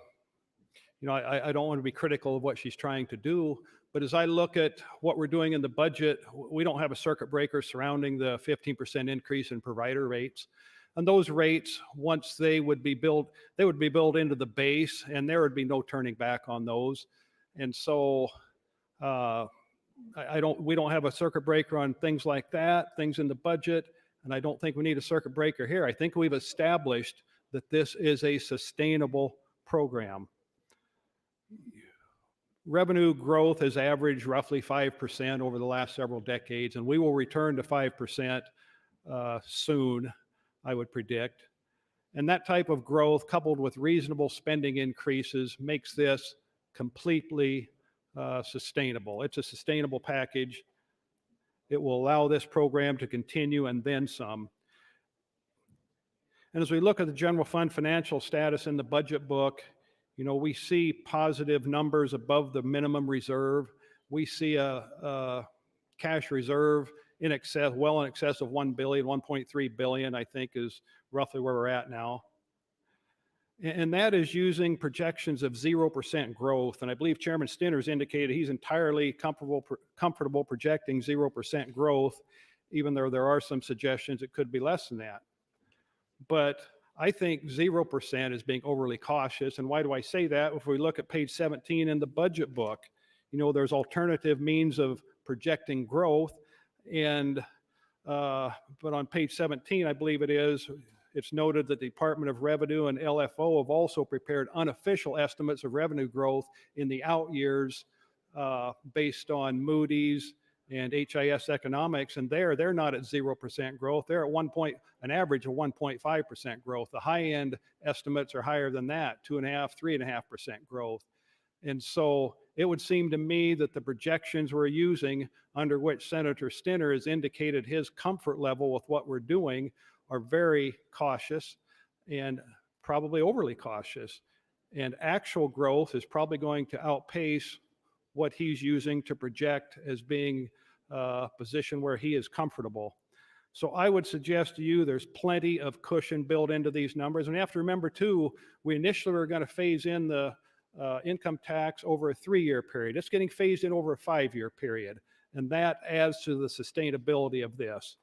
don't want to be critical of what she's trying to do, but as I look at what we're doing in the budget, we don't have a circuit breaker surrounding the 15% increase in provider rates. And those rates, once they would be built into the base, and there would be no turning back on those. And so we don't have a circuit breaker on things like that, things in the budget, and I don't think we need a circuit breaker here. I think we've established that this is a sustainable program. Revenue growth has averaged roughly 5% over the last several decades, and we will return to 5% soon, I would predict. And that type of growth, coupled with reasonable spending increases, makes this completely sustainable. It's a sustainable package. It will allow this program to continue and then some. And as we look at the general fund financial status in the budget book, we see positive numbers above the minimum reserve. We see a cash reserve well in excess of $1 billion, $1.3 billion, I think is roughly where we're at now. And that is using projections of 0% growth. And I believe Chairman Stinner's indicated he's entirely comfortable projecting 0% growth, even though there are some suggestions it could be less than that. But I think 0% is being overly cautious. And why do I say that? If we look at page 17 in the budget book, there's alternative means of projecting growth. And but on page 17, I believe it's noted that the Department of Revenue and LFO have also prepared unofficial estimates of revenue growth in the out years based on Moody's and HIS Economics, and they're not at 0% growth. They're at an average of 1.5% growth. The high-end estimates are higher than that, 2.5%, 3.5% growth. And so it would seem to me that the projections we're using, under which Senator Stinner has indicated his comfort level with what we're doing, are very cautious and probably overly cautious. And actual growth is probably going to outpace what he's using to project as being a position where he is comfortable. So I would suggest to you there's plenty of cushion built into these numbers. And you have to remember too, we initially were going to phase in the income tax over a 3-year period. It's getting phased in over a 5-year period. And that adds to the sustainability of this.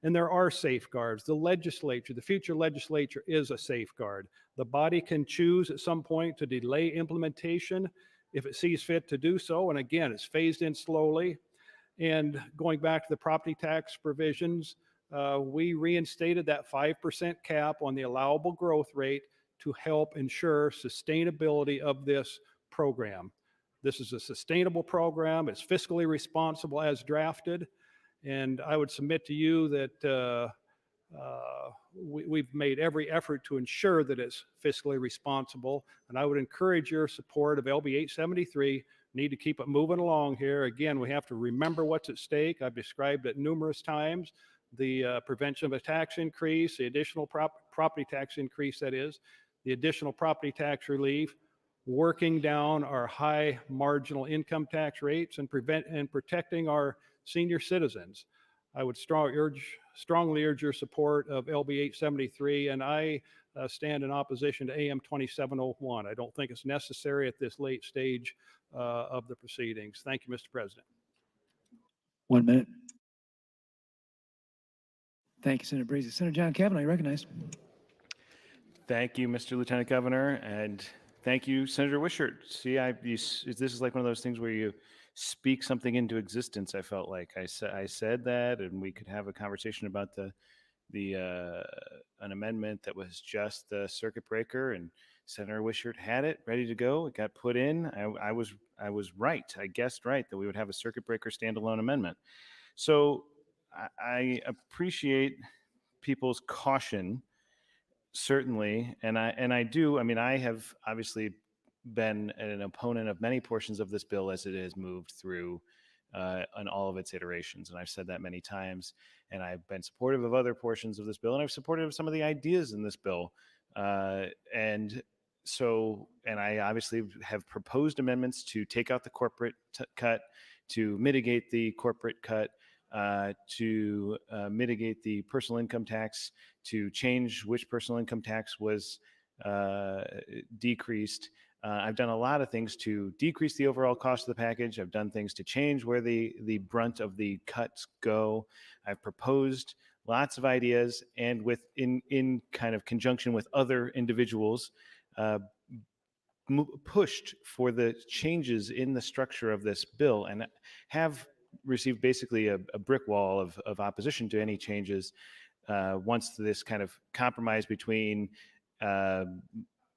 And there are safeguards. The future legislature is a safeguard. The body can choose at some point to delay implementation if it sees fit to do so. And again, it's phased in slowly. And going back to the property tax provisions, we reinstated that 5% cap on the allowable growth rate to help ensure sustainability of this program. This is a sustainable program. It's fiscally responsible as drafted. And I would submit to you that we've made every effort to ensure that it's fiscally responsible. And I would encourage your support of LB 873. Need to keep it moving along here. Again, we have to remember what's at stake. I've described it numerous times. The prevention of a tax increase, the additional property tax increase, that is, the additional property tax relief, working down our high marginal income tax rates and protecting our senior citizens. I would strongly urge your support of LB 873, and I stand in opposition to AM 2701. I don't think it's necessary at this late stage of the proceedings. Thank you, Mr. President. 1 minute. Thank you, Senator Breezy. Senator John Kavanagh, you recognized. Thank you, Mr. Lieutenant Governor, and thank you, Senator Wishart. See, this is like one of those things where you speak something into existence. I felt like I said that, and we could have a conversation about an amendment that was just the circuit breaker, and Senator Wishart had it ready to go. It got put in. I was right. I guessed right that we would have a circuit breaker standalone amendment. So I appreciate people's caution, certainly, and I do. I mean, I have obviously been an opponent of many portions of this bill as it has moved through on all of its iterations, and I've said that many times. And I've been supportive of other portions of this bill, and I've supported some of the ideas in this bill. And I obviously have proposed amendments to take out the corporate cut, to mitigate the corporate cut, to mitigate the personal income tax, to change which personal income tax was decreased. I've done a lot of things to decrease the overall cost of the package. I've done things to change where the brunt of the cuts go. I've proposed lots of ideas, and in kind of conjunction with other individuals, pushed for the changes in the structure of this bill, and have received basically a brick wall of opposition to any changes once this kind of compromise between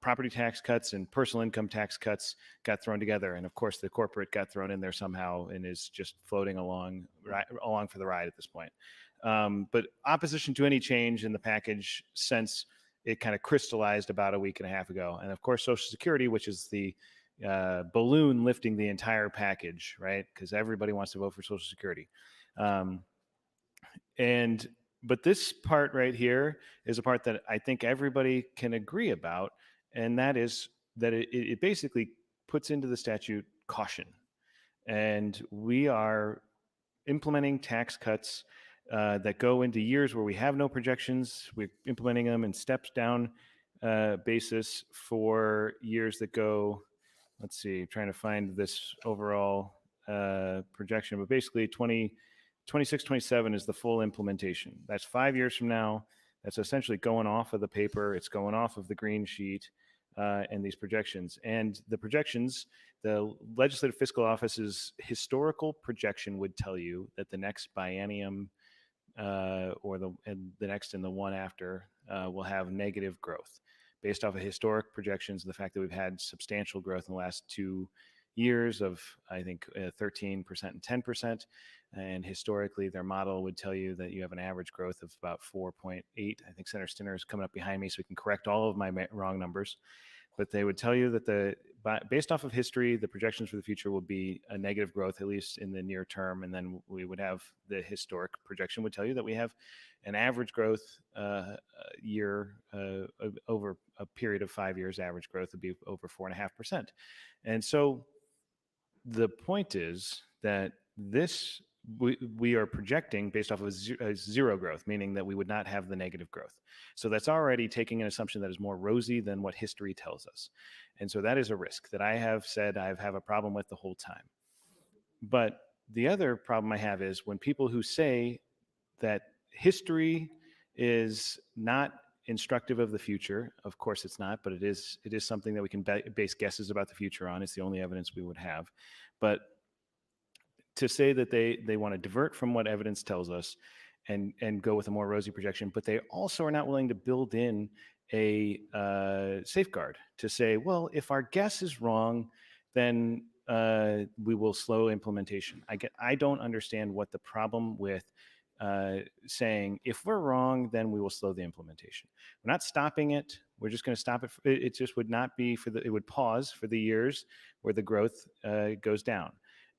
property tax cuts and personal income tax cuts got thrown together. And of course, the corporate got thrown in there somehow and is just floating along for the ride at this point. But opposition to any change in the package since it kind of crystallized about a week and a half ago. And of course, Social Security, which is the balloon lifting the entire package, right? Because everybody wants to vote for Social Security. But this part right here is a part that I think everybody can agree about, and that is that it basically puts into the statute caution. And we are implementing tax cuts that go into years where we have no projections. We're implementing them in steps down basis for years that go, let's see, trying to find this overall projection, but basically 26, 27 is the full implementation. That's 5 years from now. That's essentially going off of the paper. It's going off of the green sheet and these projections. And the projections, the Legislative Fiscal Office's historical projection would tell you that the next biennium or the next and the one after will have negative growth based off of historic projections, the fact that we've had substantial growth in the last 2 years of, I think, 13% and 10%. And historically, their model would tell you that you have an average growth of about 4.8. I think Senator Stinner is coming up behind me, so we can correct all of my wrong numbers. But they would tell you that based off of history, the projections for the future will be a negative growth, at least in the near term. And then we would have the historic projection would tell you that we have an average growth year over a period of 5 years. Average growth would be over 4.5%. And so the point is that we are projecting based off of zero growth, meaning that we would not have the negative growth. So that's already taking an assumption that is more rosy than what history tells us. And so that is a risk that I have said I have a problem with the whole time. But the other problem I have is when people who say that history is not instructive of the future. Of course it's not, but it is something that we can base guesses about the future on. It's the only evidence we would have. But to say that they want to divert from what evidence tells us and go with a more rosy projection, but they also are not willing to build in a safeguard to say, well, if our guess is wrong, then we will slow implementation. I don't understand what the problem with saying if we're wrong, then we will slow the implementation. We're not stopping it. We're just going to stop it. It just would not be it would pause for the years where the growth goes down.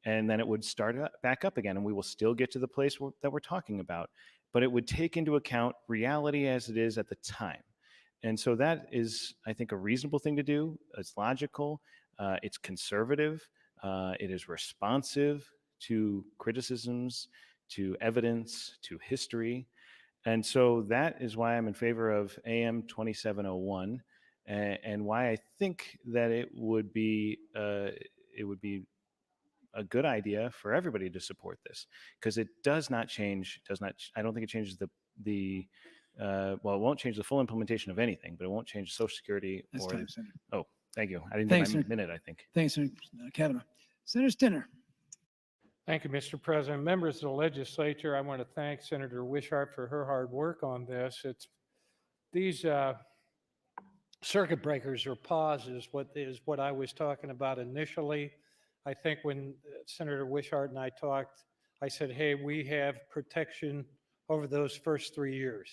And then it would start back up again, and we will still get to the place that we're talking about. But it would take into account reality as it is at the time. And so that is, I think, a reasonable thing to do. It's logical. It's conservative. It is responsive to criticisms, to evidence, to history. And so that is why I'm in favor of AM 2701, and why I think that it would be a good idea for everybody to support this, because it does not change. I don't think it changes well, it won't change the full implementation of anything, but it won't change Social Security That's or. time, Senator. Oh, thank you. I didn't Thanks, get my sir. minute, I think. Thanks, Senator Kavanaugh. Senator Stinner. Thank you, Mr. President. Members of the legislature, I want to thank Senator Wishart for her hard work on this. These circuit breakers or pauses, what I was talking about initially. I think when Senator Wishart and I talked, I said, hey, we have protection over those first 3 years,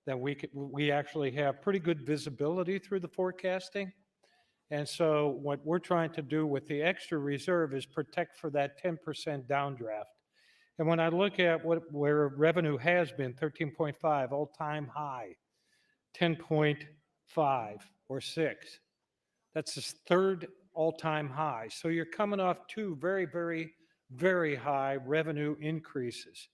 that we actually have pretty good visibility through the forecasting. And so what we're trying to do with the extra reserve is protect for that 10% downdraft. And when I look at where revenue has been, 13.5, all-time high, 10.5 or 6, that's the third all-time high. So you're coming off two very, very, very high revenue increases.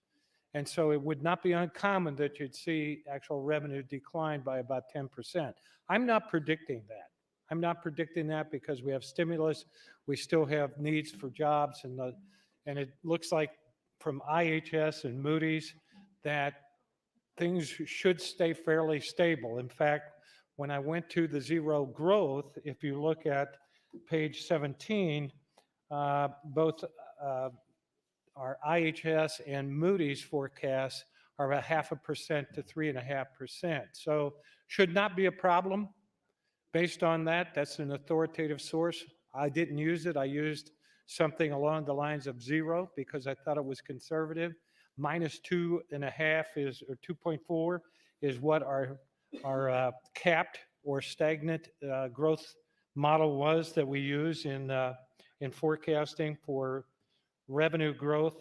And so it would not be uncommon that you'd see actual revenue decline by about 10%. I'm not predicting that. I'm not predicting that because we have stimulus. We still have needs for jobs, and it looks like from IHS and Moody's that things should stay fairly stable. In fact, when I went to the zero growth, if you look at page 17, both our IHS and Moody's forecasts are a 0.5% to 3.5%. So should not be a problem. Based on that, that's an authoritative source. I didn't use it. I used something along the lines of 0 because I thought it was conservative. -2.5 is, or 2.4 is what our capped or stagnant growth model was that we use in forecasting for revenue growth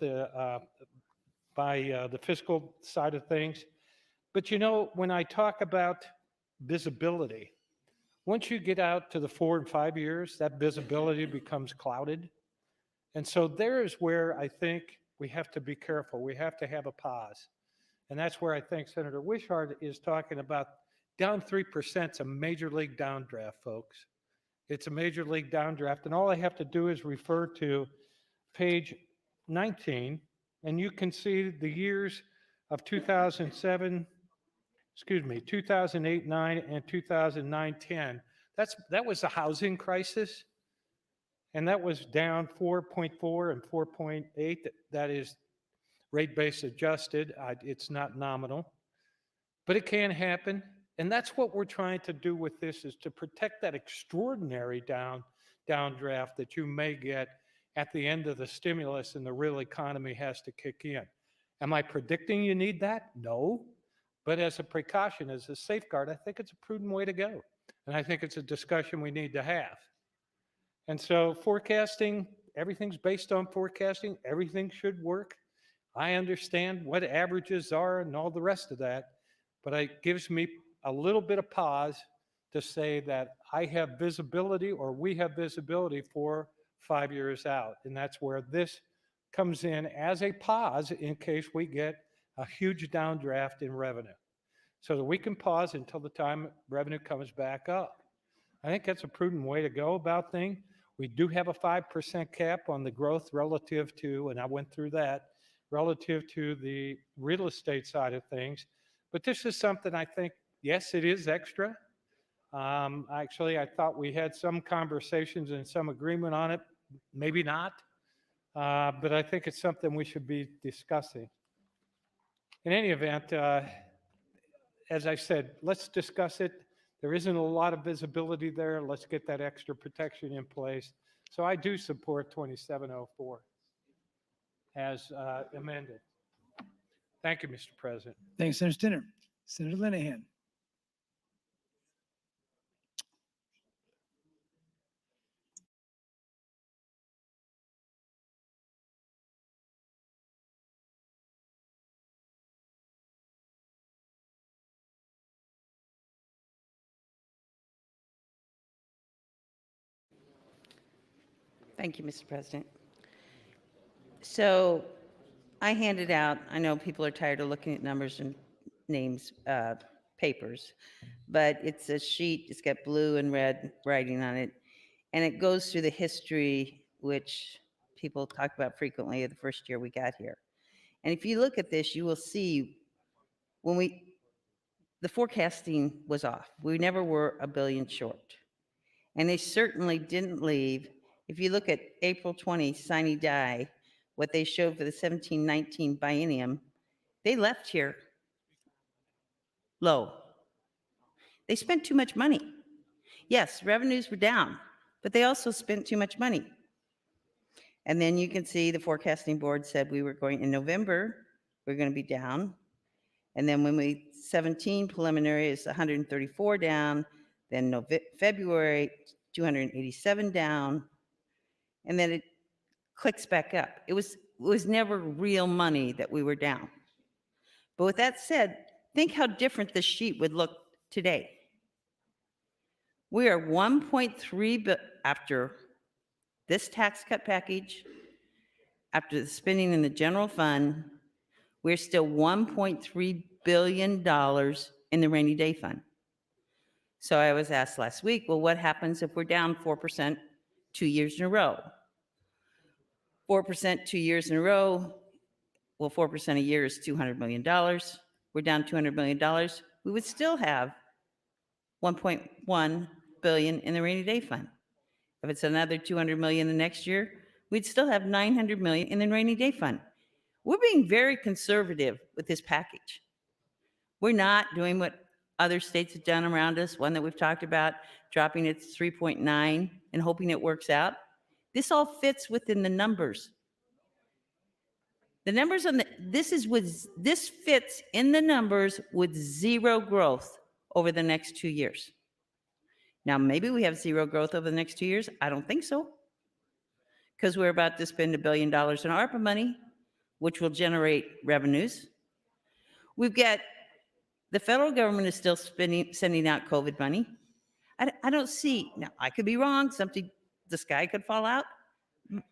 by the fiscal side of things. But you know, when I talk about visibility, once you get out to the 4 and 5 years, that visibility becomes clouded. And so there is where I think we have to be careful. We have to have a pause. And that's where I think Senator Wishart is talking about down 3% is a major league downdraft, folks. It's a major league downdraft. And all I have to do is refer to page 19, and you can see the years of 2007, 2008, 9, and 2009, 10. That was the housing crisis, and that was down 4.4 and 4.8. That is rate base adjusted. It's not nominal, but it can happen. And that's what we're trying to do with this, is to protect that extraordinary downdraft that you may get at the end of the stimulus and the real economy has to kick in. Am I predicting you need that? No. But as a precaution, as a safeguard, I think it's a prudent way to go. And I think it's a discussion we need to have. And so forecasting, everything's based on forecasting. Everything should work. I understand what averages are and all the rest of that, but it gives me a little bit of pause to say that I have visibility, or we have visibility for 5 years out. And that's where this comes in as a pause in case we get a huge downdraft in revenue, so that we can pause until the time revenue comes back up. I think that's a prudent way to go about things. We do have a 5% cap on the growth relative to, and I went through that, relative to the real estate side of things. But this is something I think, yes, it is extra. Actually, I thought we had some conversations and some agreement on it. Maybe not. But I think it's something we should be discussing. In any event, as I said, let's discuss it. There isn't a lot of visibility there. Let's get that extra protection in place. So I do support 2704 as amended. Thank you, Mr. President. Thanks, Senator Stinner. Senator Linehan. Thank you, Mr. President. So I handed out, I know people are tired of looking at numbers and names, papers, but it's a sheet, it's got blue and red writing on it, and it goes through the history, which people talk about frequently of the first year we got here. And if you look at this, you will see when the forecasting was off. We never were $1 billion short. And they certainly didn't leave. If you look at April 20, sine die, what they showed for the 17-19 biennium, they left here low. They spent too much money. Yes, revenues were down, but they also spent too much money. And then you can see the forecasting board said we were going, in November, we're going to be down. And then when 17 preliminary is 134 down, then February, 287 down, and then it clicks back up. It was never real money that we were down. But with that said, think how different this sheet would look today. We are 1.3 billion after this tax cut package, after the spending in the general fund, we're still $1.3 billion in the rainy day fund. So I was asked last week, well, what happens if we're down 4% 2 years in a row? 4% 2 years in a row, well, 4% a year is $200 million. We're down $200 million. We would still have 1.1 billion in the rainy day fund. If it's another 200 million the next year, we'd still have 900 million in the rainy day fund. We're being very conservative with this package. We're not doing what other states have done around us, one that we've talked about, dropping it to 3.9 and hoping it works out. This all fits within the numbers. The numbers on this fits in the numbers with zero growth over the next 2 years. Now, maybe we have zero growth over the next 2 years. I don't think so, because we're about to spend $1 billion in ARPA money, which will generate revenues. We've got the federal government is still sending out COVID money. I don't see, now I could be wrong, the sky could fall out,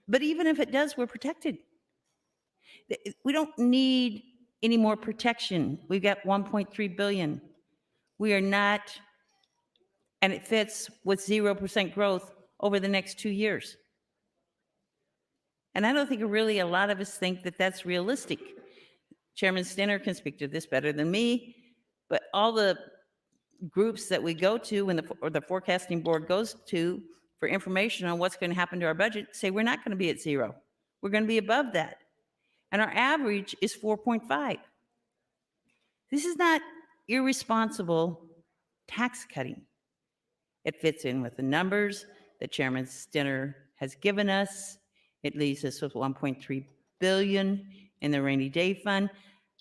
but even if it does, we're protected. We don't need any more protection. We've got 1.3 billion. We are not, and it fits with 0% growth over the next 2 years. And I don't think really a lot of us think that that's realistic. Chairman Stinner can speak to this better than me, but all the groups that we go to or the forecasting board goes to for information on what's going to happen to our budget say we're not going to be at zero. We're going to be above that. And our average is 4.5. This is not irresponsible tax cutting. It fits in with the numbers that Chairman Stinner has given us. It leaves us with 1.3 billion in the rainy day fund.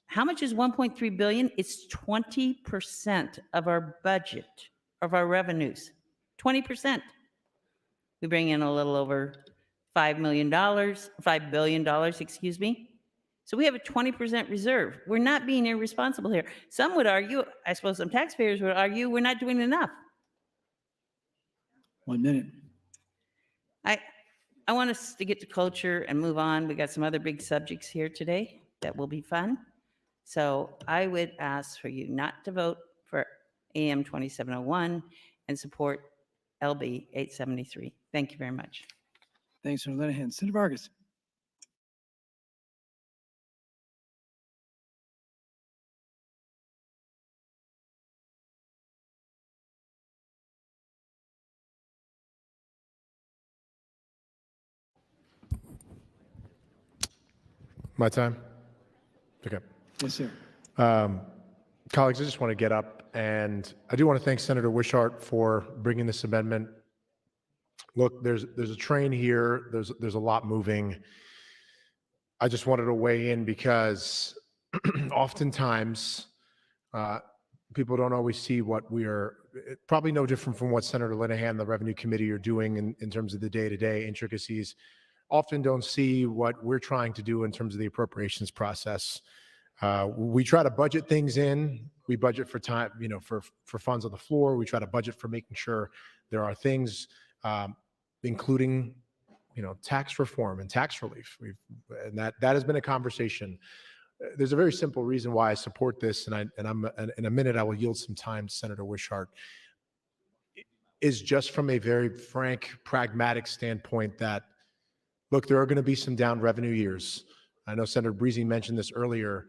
How much is 1.3 billion? It's 20% of our budget, of our revenues, 20%. We bring in a little over $5 billion, excuse me. So we have a 20% reserve. We're not being irresponsible here. Some would argue, I suppose some taxpayers would argue, we're not doing enough. 1 minute. I want us to get to culture and move on. We got some other big subjects here today that will be fun. So I would ask for you not to vote for AM 2701 and support LB 873. Thank you very much. Thanks, Senator Linehan. Senator Vargas. My time? Okay. Yes, sir. Colleagues, I just want to get up, and I do want to thank Senator Wishart for bringing this amendment. Look, there's a train here. There's a lot moving. I just wanted to weigh in because oftentimes people don't always see what we are, probably no different from what Senator Linehan, the Revenue Committee, are doing in terms of the day-to-day intricacies. Often don't see what we're trying to do in terms of the appropriations process. We try to budget things in. We budget for time, for funds on the floor. We try to budget for making sure there are things, including tax reform and tax relief. And that has been a conversation. There's a very simple reason why I support this, and in a minute I will yield some time to Senator Wishart. Is just from a very frank, pragmatic standpoint that, look, there are going to be some down revenue years. I know Senator Breezy mentioned this earlier.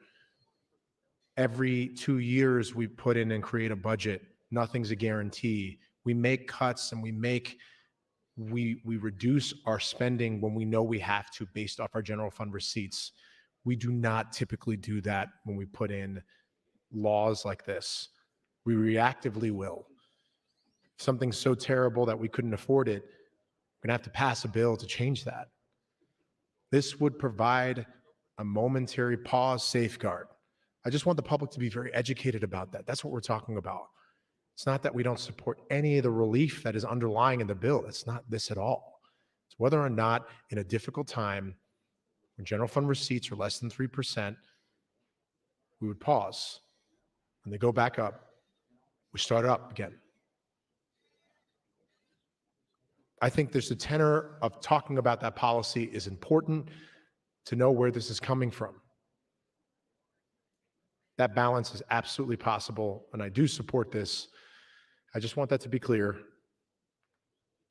Every 2 years we put in and create a budget. Nothing's a guarantee. We make cuts and we reduce our spending when we know we have to based off our general fund receipts. We do not typically do that when we put in laws like this. We reactively will. If something's so terrible that we couldn't afford it, we're going to have to pass a bill to change that. This would provide a momentary pause safeguard. I just want the public to be very educated about that. That's what we're talking about. It's not that we don't support any of the relief that is underlying in the bill. It's not this at all. It's whether or not in a difficult time when general fund receipts are less than 3%, we would pause. When they go back up, we start up again. I think there's the tenor of talking about that policy is important to know where this is coming from. That balance is absolutely possible, and I do support this. I just want that to be clear.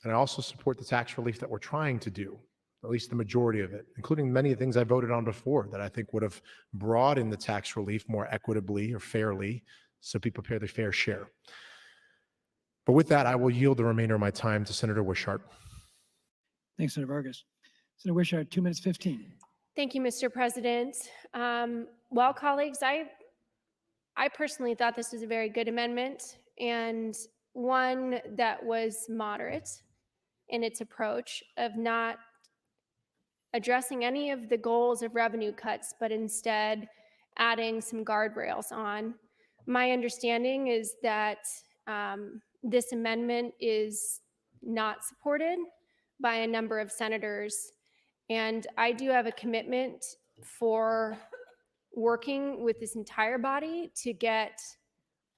And I also support the tax relief that we're trying to do, at least the majority of it, including many of the things I voted on before that I think would have broadened the tax relief more equitably or fairly so people pay their fair share. But with that, I will yield the remainder of my time to Senator Wishart. Thanks, Senator Vargas. Senator Wishart, 2 minutes 15. Thank you, Mr. President. Well, colleagues, I personally thought this was a very good amendment and one that was moderate in its approach of not addressing any of the goals of revenue cuts, but instead adding some guardrails on. My understanding is that this amendment is not supported by a number of senators, and I do have a commitment for working with this entire body to get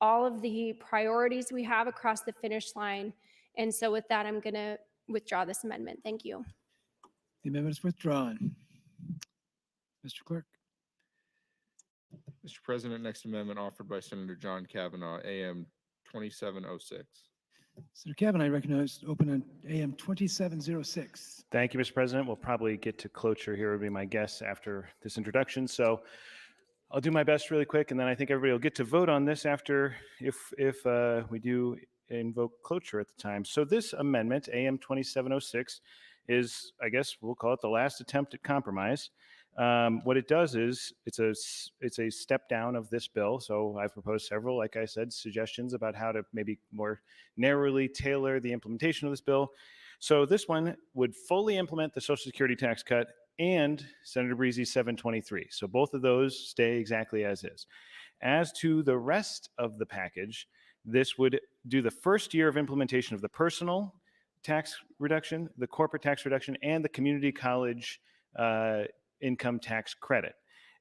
all of the priorities we have across the finish line. And so with that, I'm going to withdraw this amendment. Thank you. The amendment is withdrawn. Mr. Clerk. Mr. President, next amendment offered by Senator John Kavanagh, AM 2706. Senator Kavanagh, I recognize open on AM 2706. Thank you, Mr. President. We'll probably get to cloture here would be my guess after this introduction. So I'll do my best really quick, and then I think everybody will get to vote on this after if we do invoke cloture at the time. So this amendment, AM 2706, is, I guess we'll call it the last attempt at compromise. What it does is it's a step down of this bill. So I've proposed several, like I said, suggestions about how to maybe more narrowly tailor the implementation of this bill. So this one would fully implement the Social Security tax cut and Senator Breezy's 723. So both of those stay exactly as is. As to the rest of the package, this would do the first year of implementation of the personal tax reduction, the corporate tax reduction, and the community college income tax credit.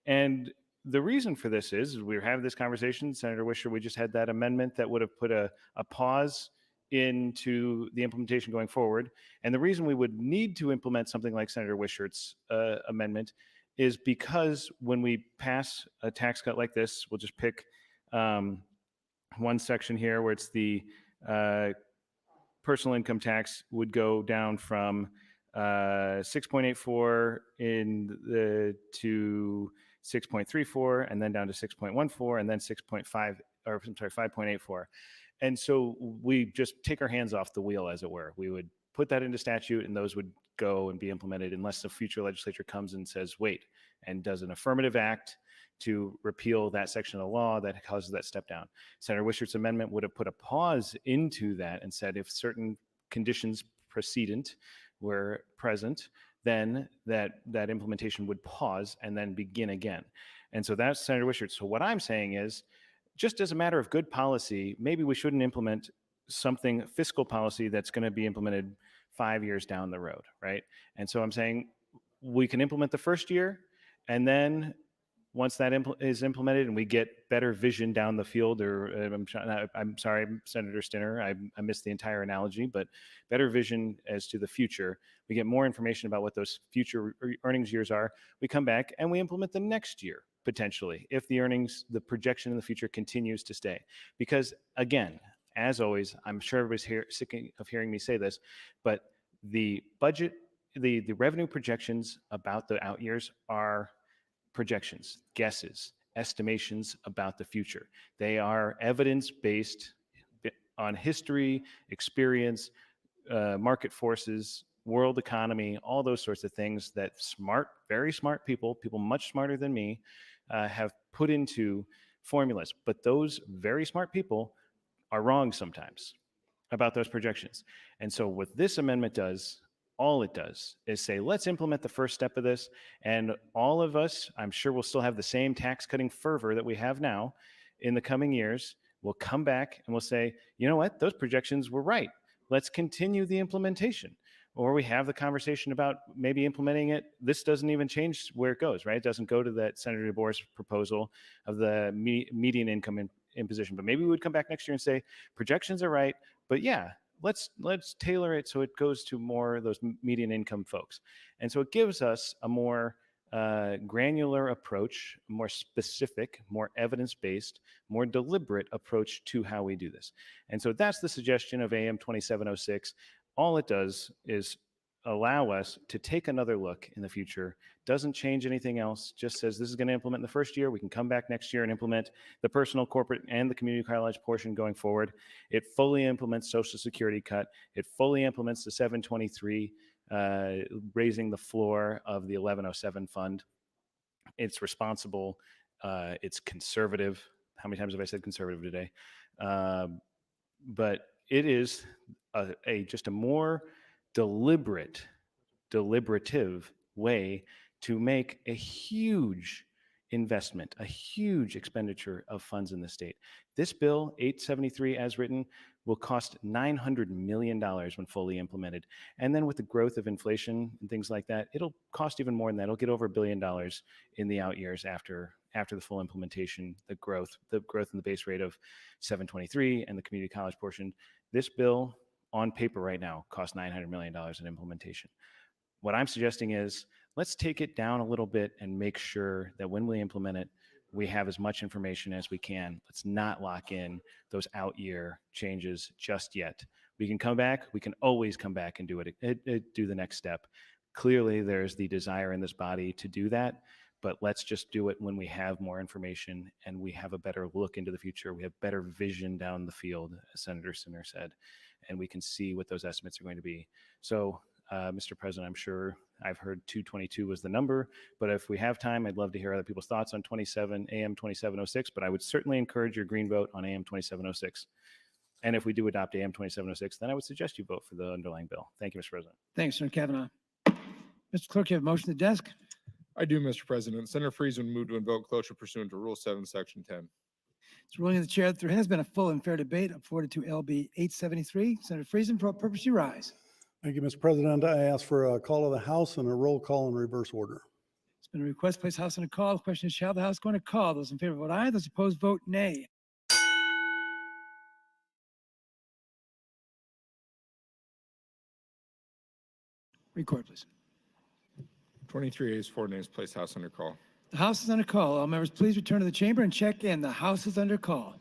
And the reason for this is we were having this conversation, Senator Wishart, we just had that amendment that would have put a pause into the implementation going forward. And the reason we would need to implement something like Senator Wishart's amendment is because when we pass a tax cut like this, we'll just pick one section here where it's the personal income tax would go down from 6.84 to 6.34, and then down to 6.14, and then 5.84. And so we just take our hands off the wheel, as it were. We would put that into statute, and those would go and be implemented unless the future legislature comes and says, wait, and does an affirmative act to repeal that section of the law that causes that step down. Senator Wishart's amendment would have put a pause into that and said if certain conditions precedent were present, then that implementation would pause and then begin again. And so that's Senator Wishart. So what I'm saying is, just as a matter of good policy, maybe we shouldn't implement something fiscal policy that's going to be implemented 5 years down the road, right? And so I'm saying we can implement the first year, and then once that is implemented and we get better vision down the field, or I'm sorry, Senator Stinner, I missed the entire analogy, but better vision as to the future, we get more information about what those future earnings years are, we come back and we implement the next year, potentially, if the projection in the future continues to stay. Because again, as always, I'm sure everybody's sick of hearing me say this, but the budget, the revenue projections about the out years are projections, guesses, estimations about the future. They are evidence-based on history, experience, market forces, world economy, all those sorts of things that very smart people much smarter than me, have put into formulas. But those very smart people are wrong sometimes about those projections. And so what this amendment does, all it does is say, let's implement the first step of this. And all of us, I'm sure we'll still have the same tax cutting fervor that we have now in the coming years. We'll come back and we'll say, you know what, those projections were right. Let's continue the implementation. Or we have the conversation about maybe implementing it. This doesn't even change where it goes, right? It doesn't go to that Senator DeBoer's proposal of the median income imposition. But maybe we would come back next year and say, projections are right, but yeah, let's tailor it so it goes to more of those median income folks. And so it gives us a more granular approach, more specific, more evidence-based, more deliberate approach to how we do this. And so that's the suggestion of AM 2706. All it does is allow us to take another look in the future. Doesn't change anything else, just says this is going to implement in the first year. We can come back next year and implement the personal, corporate, and the community college portion going forward. It fully implements Social Security cut. It fully implements the 723, raising the floor of the 1107 fund. It's responsible. It's conservative. How many times have I said conservative today? But it is just a more deliberative way to make a huge investment, a huge expenditure of funds in the state. This bill, 873 as written, will cost $900 million when fully implemented. And then with the growth of inflation and things like that, it'll cost even more than that. It'll get over $1 billion in the out years after the full implementation, the growth in the base rate of 723 and the community college portion. This bill on paper right now costs $900 million in implementation. What I'm suggesting is let's take it down a little bit and make sure that when we implement it, we have as much information as we can. Let's not lock in those out year changes just yet. We can come back. We can always come back and do the next step. Clearly, there's the desire in this body to do that, but let's just do it when we have more information and we have a better look into the future. We have better vision down the field, as Senator Sinner said, and we can see what those estimates are going to be. So, Mr. President, I'm sure I've heard 222 was the number, but if we have time, I'd love to hear other people's thoughts on AM 2706, but I would certainly encourage your green vote on AM 2706. And if we do adopt AM 2706, then I would suggest you vote for the underlying bill. Thank you, Mr. President. Thanks, Senator Kavanaugh. Mr. Clerk, you have a motion to the desk? I do, Mr. President. Senator Friesman moved to invoke cloture pursuant to Rule 7, Section 10. It's ruling of the chair that there has been a full and fair debate afforded to LB 873. Senator Friesman, for what purpose you rise? Thank you, Mr. President. I ask for a call of the House and a roll call in reverse order. It's been a request to place House on a call. The question is, shall the House go on a call? Those in favor vote aye. Those opposed vote nay. Record, please. 23 ayes, 4 nays, place House under call. The House is under call. All members, please return to the chamber and check in. The House is under call.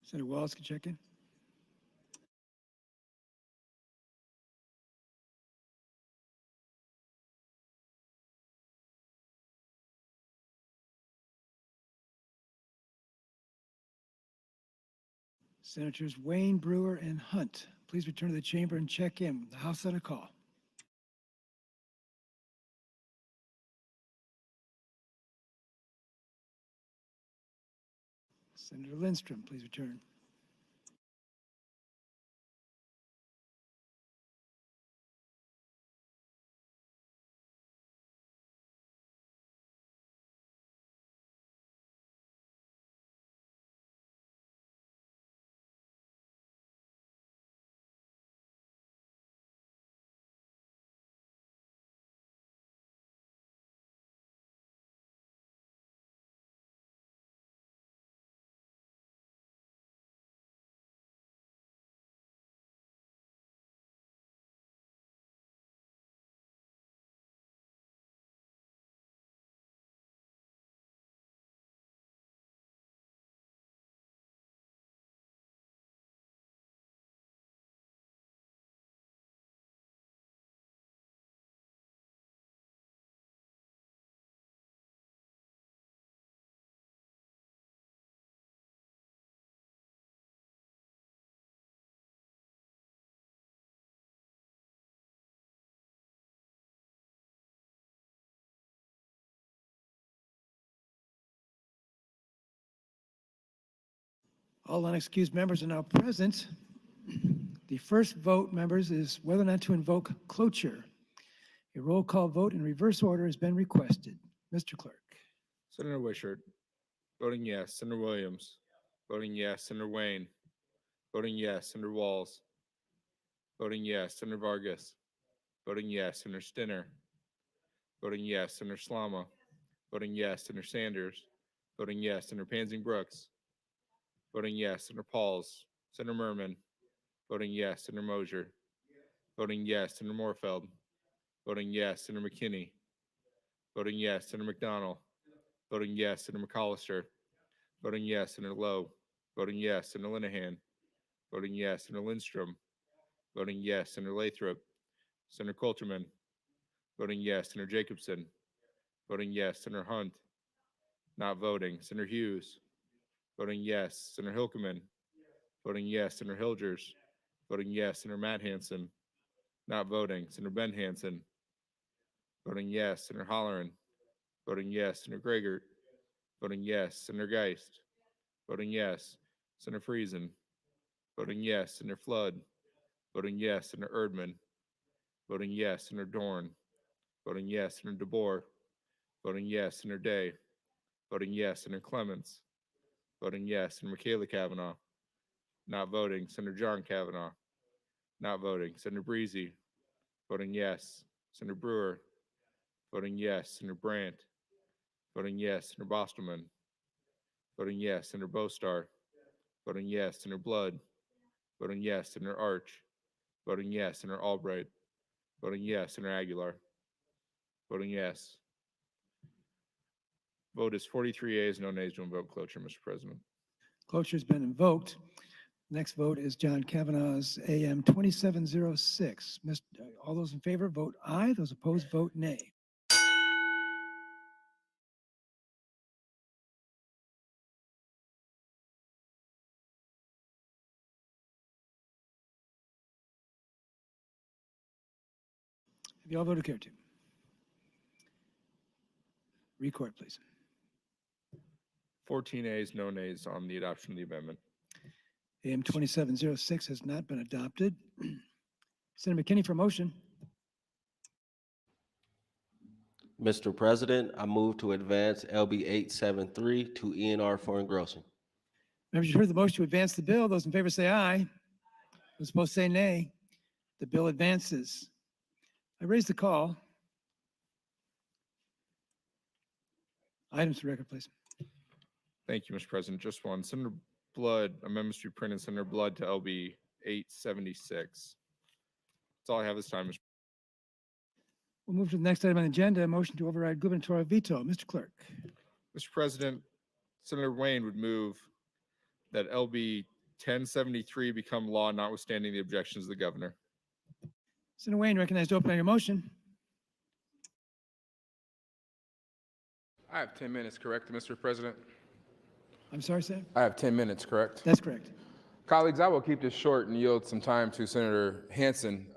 Senator Wallace can check in. Senators Wayne, Brewer, and Hunt, please return to the chamber and check in. The House is on a call. Senator Lindstrom, please return. All unexcused members are now present. The first vote, members, is whether or not to invoke cloture. A roll call vote in reverse order has been requested. Mr. Clerk. Senator Wishart. Voting yes. Senator Williams. Voting yes. Senator Wayne. Voting yes. Senator Walls. Voting yes. Senator Vargas. Voting yes. Senator Stinner. Voting yes. Senator Slama. Voting yes. Senator Sanders. Voting yes. Senator Pansing Brooks. Voting yes. Senator Pauls. Senator Merman. Voting yes. Senator Mosier. Voting yes. Senator Moorfeld. Voting yes. Senator McKinney. Voting yes. Senator McDonald. Voting yes. Senator McCollister. Voting yes. Senator Lowe. Voting yes. Senator Linehan. Voting yes. Senator Lindstrom. Voting yes. Senator Lathrop. Senator Coulterman. Voting yes. Senator Jacobson. Voting yes. Senator Hunt. Not voting. Senator Hughes. Voting yes. Senator Hilkeman. Voting yes. Senator Hilgers. Voting yes. Senator Matt Hansen. Not voting. Senator Ben Hansen. Voting yes. Senator Holleran. Voting yes. Senator Gregor. Voting yes. Senator Geist. Voting yes. Senator Friesen. Voting yes. Senator Flood. Voting yes. Senator Erdman. Voting yes. Senator Dorn. Voting yes. Senator DeBoer. Voting yes. Senator Day. Voting yes. Senator Clements. Voting yes. Senator Mikal Kavanagh. Not voting. Senator John Kavanagh. Not voting. Senator Breezy. Voting yes. Senator Brewer. Voting yes. Senator Brandt. Voting yes. Senator Bostelman. Voting yes. Senator Bostar. Voting yes. Senator Blood. Voting yes. Senator Arch. Voting yes. Senator Albright. Voting yes. Senator Aguilar. Voting yes. Vote is 43 yeas, no nays to invoke cloture, Mr. President. Cloture has been invoked. Next vote is John Kavanagh's AM 2706. All those in favor vote aye. Those opposed vote nay. Have you all voted care to? Record, please. 14 yeas, no nays on the adoption of the amendment. AM 2706 has not been adopted. Senator McKinney for motion. Mr. President, I move to advance LB 873 to ENR for engrossing. Members, you heard the motion to advance the bill. Those in favor say aye. Those opposed say nay. The bill advances. I raise the call. Items to record, please. Thank you, Mr. President. Just one. Senator Blood, amendments to be printed. Senator Blood to LB 876. That's all I have this time, Mr. We'll move to the next item on the agenda, a motion to override gubernatorial veto. Mr. Clerk. Mr. President, Senator Wayne would move that LB 1073 become law, notwithstanding the objections of the governor. Senator Wayne, recognized to open on your motion. I have 10 minutes, correct, Mr. President? I'm sorry, sir? I have 10 minutes, correct? That's correct. Colleagues, I will keep this short and yield some time to Senator Hansen.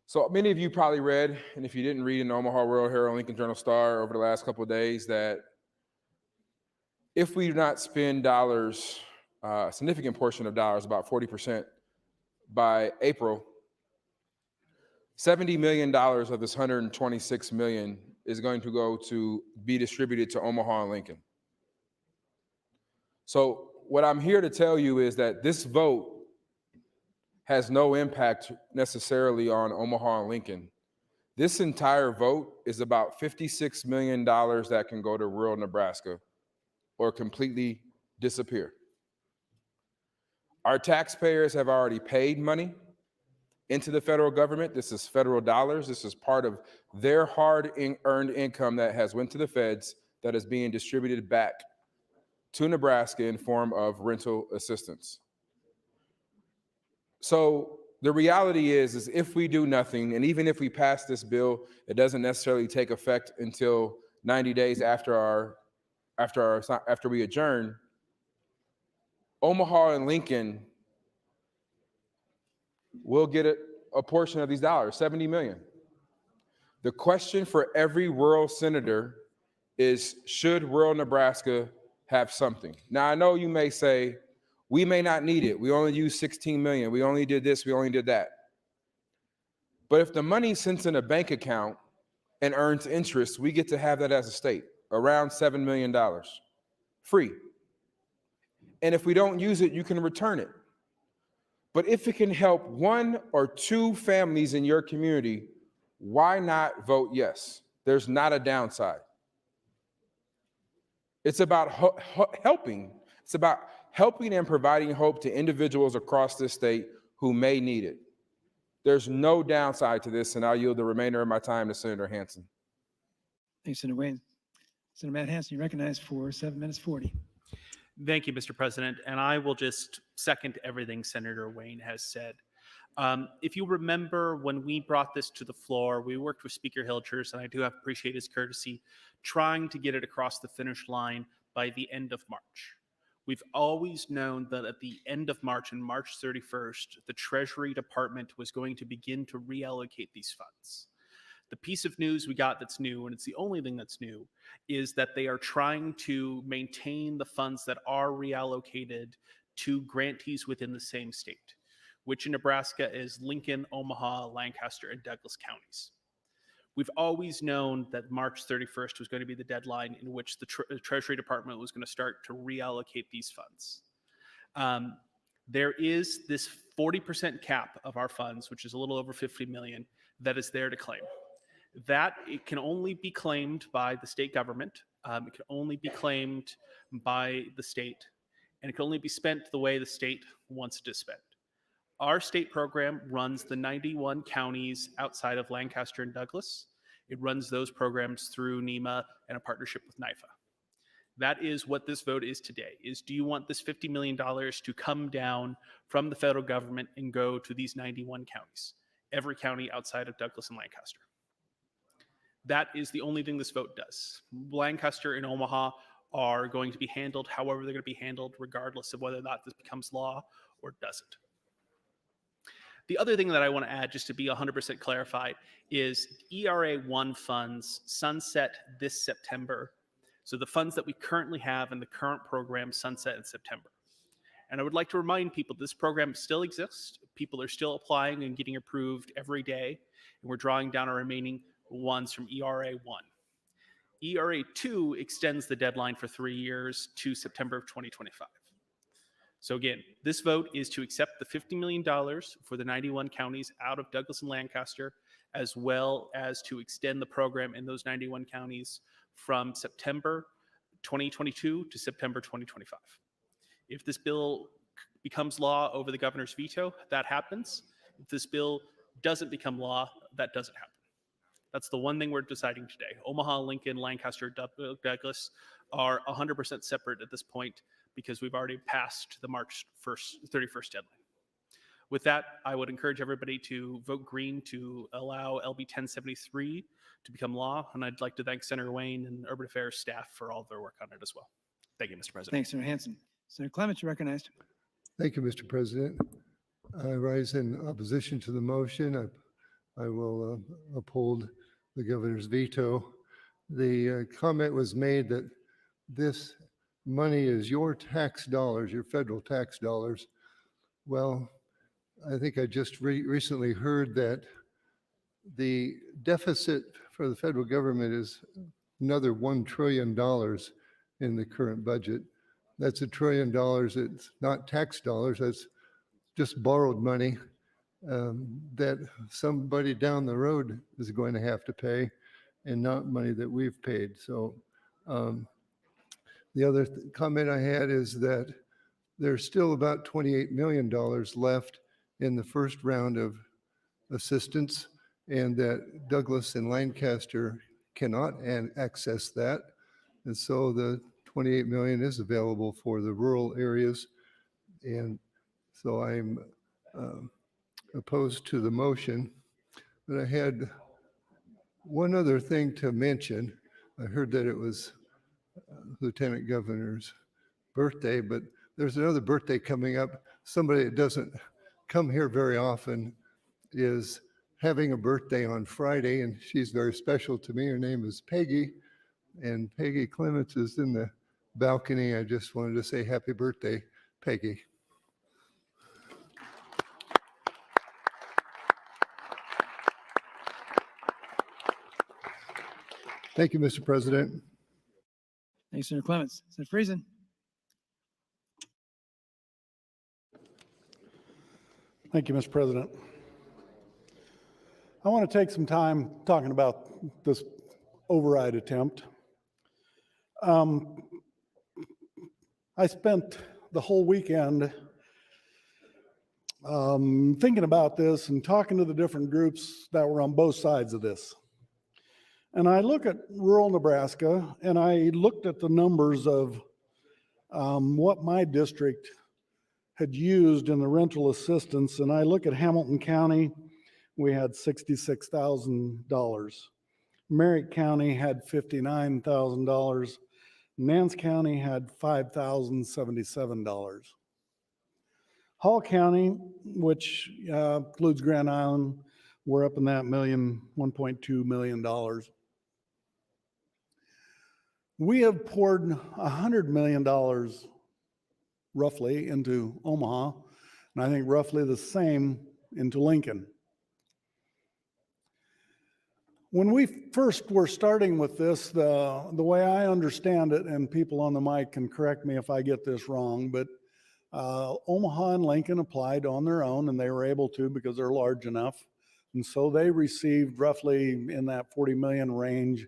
So many of you probably read, and if you didn't read in the Omaha World Herald, Lincoln Journal Star over the last couple of days, that if we do not spend dollars, a significant portion of dollars, about 40% by April, $70 million of this $126 million is going to go to be distributed to Omaha and Lincoln. So what I'm here to tell you is that this vote has no impact necessarily on Omaha and Lincoln. This entire vote is about $56 million that can go to rural Nebraska or completely disappear. Our taxpayers have already paid money into the federal government. This is federal dollars. This is part of their hard-earned income that has went to the feds that is being distributed back to Nebraska in form of rental assistance. So the reality is if we do nothing, and even if we pass this bill, it doesn't necessarily take effect until 90 days after we adjourn. Omaha and Lincoln will get a portion of these dollars, $70 million. The question for every rural senator is, should rural Nebraska have something? Now, I know you may say, we may not need it. We only use 16 million. We only did this. We only did that. But if the money sits in a bank account and earns interest, we get to have that as a state, around $7 million, free. And if we don't use it, you can return it. But if it can help one or two families in your community, why not vote yes? There's not a downside. It's about helping. It's about helping and providing hope to individuals across this state who may need it. There's no downside to this, and I'll yield the remainder of my time to Senator Hansen. Thanks, Senator Wayne. Senator Matt Hansen, you recognized for 7 minutes 40. Thank you, Mr. President. And I will just second everything Senator Wayne has said. If you remember when we brought this to the floor, we worked with Speaker Hilchers, and I do appreciate his courtesy, trying to get it across the finish line by the end of March. We've always known that at the end of March, on March 31st, the Treasury Department was going to begin to reallocate these funds. The piece of news we got that's new, and it's the only thing that's new, is that they are trying to maintain the funds that are reallocated to grantees within the same state, which in Nebraska is Lincoln, Omaha, Lancaster, and Douglas counties. We've always known that March 31st was going to be the deadline in which the Treasury Department was going to start to reallocate these funds. There is this 40% cap of our funds, which is a little over 50 million, that is there to claim. That it can only be claimed by the state government. It can only be claimed by the state, and it can only be spent the way the state wants it to spend. Our state program runs the 91 counties outside of Lancaster and Douglas. It runs those programs through NEMA and a partnership with NIFA. That is what this vote is today, is do you want this $50 million to come down from the federal government and go to these 91 counties, every county outside of Douglas and Lancaster? That is the only thing this vote does. Lancaster and Omaha are going to be handled however they're going to be handled, regardless of whether or not this becomes law or doesn't. The other thing that I want to add, just to be 100% clarified, is ERA 1 funds sunset this September. So the funds that we currently have in the current program sunset in September. And I would like to remind people this program still exists. People are still applying and getting approved every day. And we're drawing down our remaining ones from ERA 1. ERA 2 extends the deadline for 3 years to September of 2025. So again, this vote is to accept the $50 million for the 91 counties out of Douglas and Lancaster, as well as to extend the program in those 91 counties from September 2022 to September 2025. If this bill becomes law over the governor's veto, that happens. If this bill doesn't become law, that doesn't happen. That's the one thing we're deciding today. Omaha, Lincoln, Lancaster, Douglas are 100% separate at this point because we've already passed the March 31st deadline. With that, I would encourage everybody to vote green to allow LB 1073 to become law. And I'd like to thank Senator Wayne and Urban Affairs staff for all of their work on it as well. Thank you, Mr. President. Thanks, Senator Hansen. Senator Clement, you're recognized. Thank you, Mr. President. I rise in opposition to the motion. I will uphold the governor's veto. The comment was made that this money is your tax dollars, your federal tax dollars. Well, I think I just recently heard that the deficit for the federal government is another $1 trillion in the current budget. That's $1 trillion. It's not tax dollars. That's just borrowed money that somebody down the road is going to have to pay, and not money that we've paid. So the other comment I had is that there's still about $28 million left in the first round of assistance, and that Douglas and Lancaster cannot access that. And so the 28 million is available for the rural areas. And so I'm opposed to the motion. But I had one other thing to mention. I heard that it was Lieutenant Governor's birthday, but there's another birthday coming up. Somebody that doesn't come here very often is having a birthday on Friday, and she's very special to me. Her name is Peggy, and Peggy Clements is in the balcony. I just wanted to say happy birthday, Peggy. Thank you, Mr. President. Thanks, Senator Clements. Senator Friesen. Thank you, Mr. President. I want to take some time talking about this override attempt. I spent the whole weekend thinking about this and talking to the different groups that were on both sides of this. And I look at rural Nebraska, and I looked at the numbers of what my district had used in the rental assistance, and I look at Hamilton County, we had $66,000. Merritt County had $59,000. Nance County had $5,077. Hall County, which includes Grand Island, we're up in that $1.2 million. We have poured $100 million roughly into Omaha, and I think roughly the same into Lincoln. When we first were starting with this, the way I understand it, and people on the mic can correct me if I get this wrong, but Omaha and Lincoln applied on their own, and they were able to because they're large enough. And so they received roughly in that 40 million range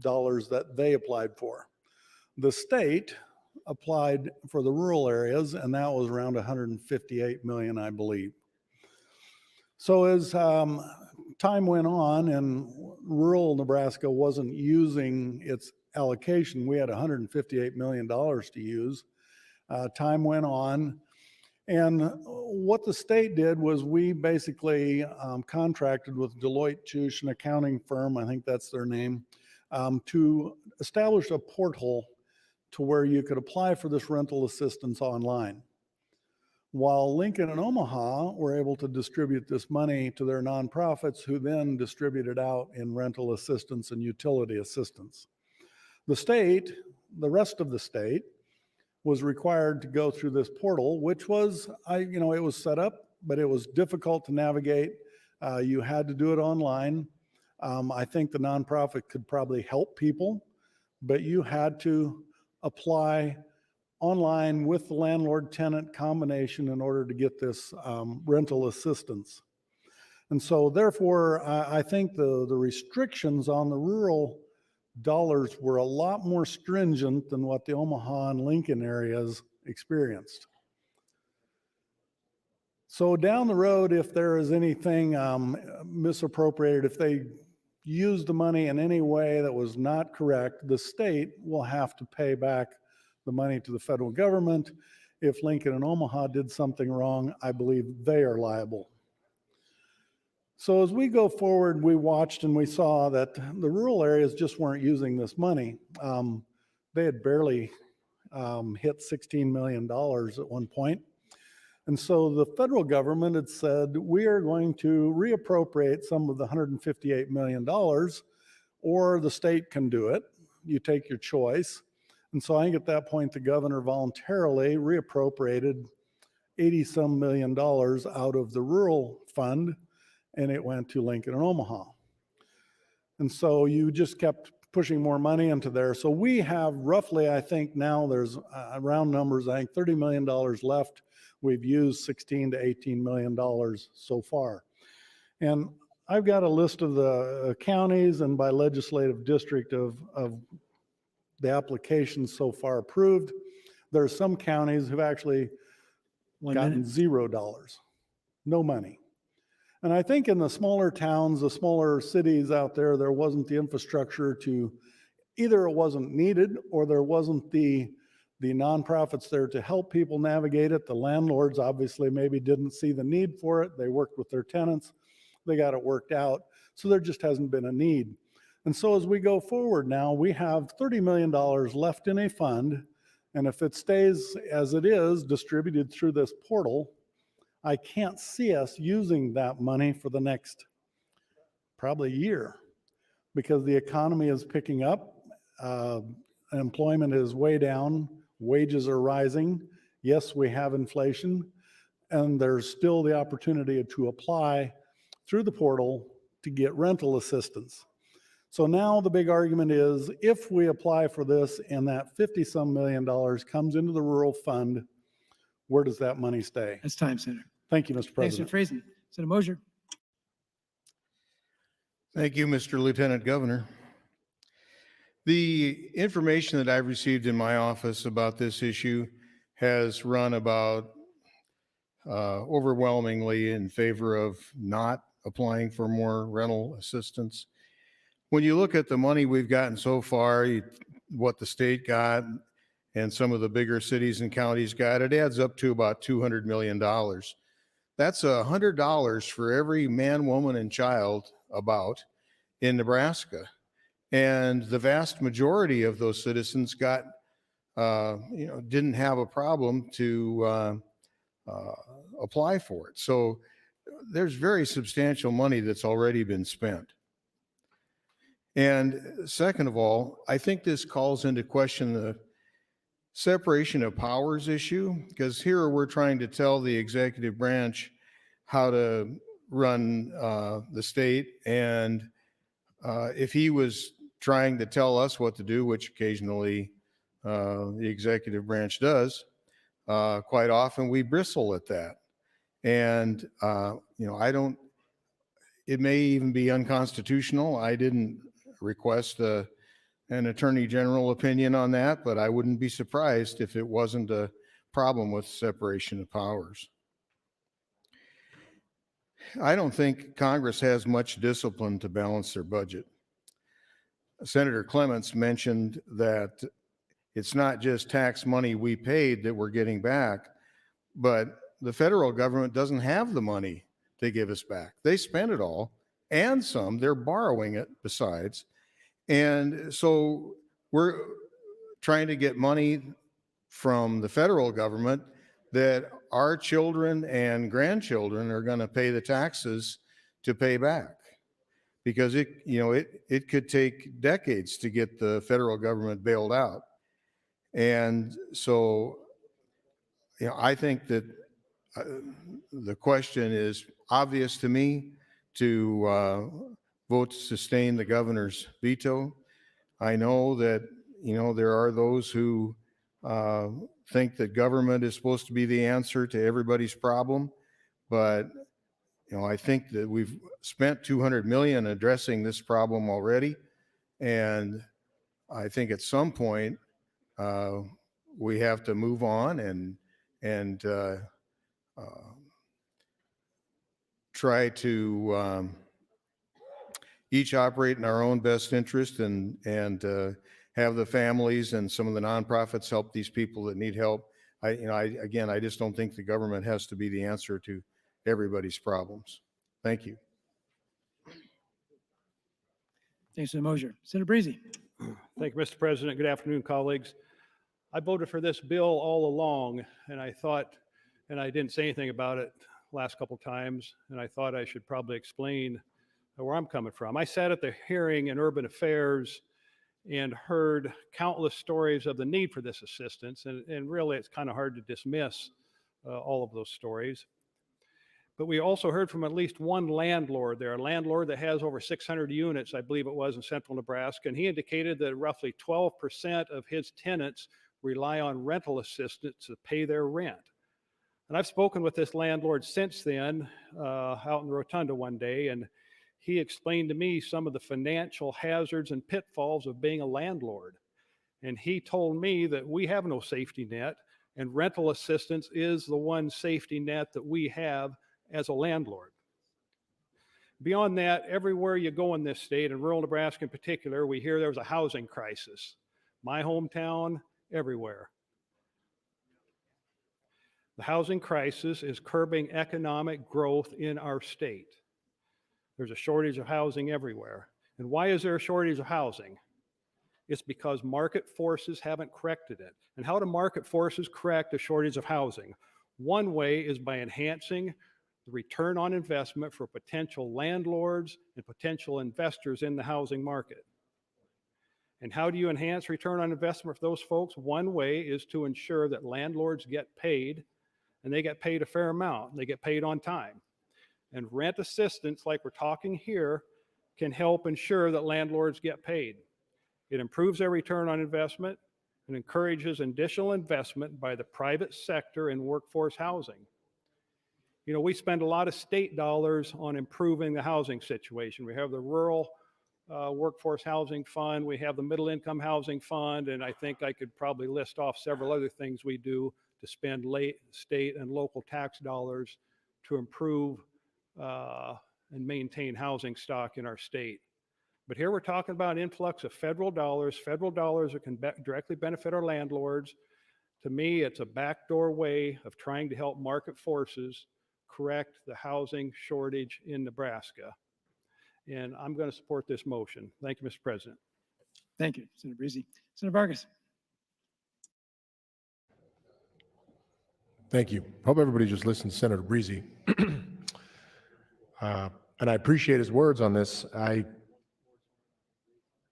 dollars that they applied for. The state applied for the rural areas, and that was around 158 million, I believe. So as time went on and rural Nebraska wasn't using its allocation, we had $158 million to use. Time went on, and what the state did was we basically contracted with Deloitte Touche, an accounting firm, I think that's their name, to establish a portal to where you could apply for this rental assistance online. While Lincoln and Omaha were able to distribute this money to their nonprofits, who then distributed out in rental assistance and utility assistance. The state, the rest of the state, was required to go through this portal, which was, it was set up, but it was difficult to navigate. You had to do it online. I think the nonprofit could probably help people, but you had to apply online with the landlord-tenant combination in order to get this rental assistance. And so therefore, I think the restrictions on the rural dollars were a lot more stringent than what the Omaha and Lincoln areas experienced. So down the road, if there is anything misappropriated, if they use the money in any way that was not correct, the state will have to pay back the money to the federal government. If Lincoln and Omaha did something wrong, I believe they are liable. So as we go forward, we watched and we saw that the rural areas just weren't using this money. They had barely hit $16 million at one point. And so the federal government had said, we are going to reappropriate some of the $158 million, or the state can do it. You take your choice. And so I think at that point, the governor voluntarily reappropriated 80-some million dollars out of the rural fund, and it went to Lincoln and Omaha. And so you just kept pushing more money into there. So we have roughly, I think now there's round numbers, I think $30 million left. We've used $16 to $18 million so far. And I've got a list of the counties and by legislative district of the applications so far approved. There are some counties who've actually gotten $0, no money. And I think in the smaller towns, the smaller cities out there, there wasn't the infrastructure to, either it wasn't needed or there wasn't the nonprofits there to help people navigate it. The landlords obviously maybe didn't see the need for it. They worked with their tenants. They got it worked out. So there just hasn't been a need. And so as we go forward now, we have $30 million left in a fund. And if it stays as it is, distributed through this portal, I can't see us using that money for the next probably year because the economy is picking up. Employment is way down. Wages are rising. Yes, we have inflation. And there's still the opportunity to apply through the portal to get rental assistance. So now the big argument is if we apply for this and that 50-some million dollars comes into the rural fund, where does that money stay? That's time, Senator. Thank you, Mr. Thanks, President. Senator Friesen. Senator Mosier. Thank you, Mr. Lieutenant Governor. The information that I've received in my office about this issue has run about overwhelmingly in favor of not applying for more rental assistance. When you look at the money we've gotten so far, what the state got and some of the bigger cities and counties got, it adds up to about $200 million. That's $100 for every man, woman, and child about in Nebraska. And the vast majority of those citizens got, didn't have a problem to apply for it. So there's very substantial money that's already been spent. And second of all, I think this calls into question the separation of powers issue, because here we're trying to tell the executive branch how to run the state. And if he was trying to tell us what to do, which occasionally the executive branch does, quite often we bristle at that. And, it may even be unconstitutional. I didn't request an attorney general opinion on that, but I wouldn't be surprised if it wasn't a problem with separation of powers. I don't think Congress has much discipline to balance their budget. Senator Clements mentioned that it's not just tax money we paid that we're getting back, but the federal government doesn't have the money to give us back. They spent it all and some. They're borrowing it besides. And so we're trying to get money from the federal government that our children and grandchildren are going to pay the taxes to pay back, because it could take decades to get the federal government bailed out. And so, I think that the question is obvious to me to vote to sustain the governor's veto. I know that, there are those who think that government is supposed to be the answer to everybody's problem. But, I think that we've spent $200 million addressing this problem already. And I think at some point we have to move on and try to each operate in our own best interest and have the families and some of the nonprofits help these people that need help. I just don't think the government has to be the answer to everybody's problems. Thank you. Thanks, Senator Mosier. Senator Breezy. Thank you, Mr. President. Good afternoon, colleagues. I voted for this bill all along, and I thought, and I didn't say anything about it last couple times, and I thought I should probably explain where I'm coming from. I sat at the hearing in Urban Affairs, and heard countless stories of the need for this assistance. And really, it's kind of hard to dismiss all of those stories. But we also heard from at least one landlord there, a landlord that has over 600 units, I believe it was, in central Nebraska. And he indicated that roughly 12% of his tenants rely on rental assistance to pay their rent. And I've spoken with this landlord since then out in the rotunda one day, and he explained to me some of the financial hazards and pitfalls of being a landlord. And he told me that we have no safety net, and rental assistance is the one safety net that we have as a landlord. Beyond that, everywhere you go in this state, and rural Nebraska in particular, we hear there was a housing crisis. My hometown, everywhere. The housing crisis is curbing economic growth in our state. There's a shortage of housing everywhere. And why is there a shortage of housing? It's because market forces haven't corrected it. And how do market forces correct a shortage of housing? One way is by enhancing the return on investment for potential landlords and potential investors in the housing market. And how do you enhance return on investment for those folks? One way is to ensure that landlords get paid, and they get paid a fair amount. They get paid on time. And rent assistance, like we're talking here, can help ensure that landlords get paid. It improves their return on investment and encourages additional investment by the private sector in workforce housing. You know, we spend a lot of state dollars on improving the housing situation. We have the Rural Workforce Housing Fund, we have the Middle Income Housing Fund, and I think I could probably list off several other things we do to spend state and local tax dollars to improve and maintain housing stock in our state. But here we're talking about an influx of federal dollars that can directly benefit our landlords. To me, it's a backdoor way of trying to help market forces correct the housing shortage in Nebraska. And I'm going to support this motion. Thank you, Mr. President. Thank you, Senator Breezy. Senator Vargas. Thank you. Hope everybody just listened to Senator Breezy. And I appreciate his words on this. I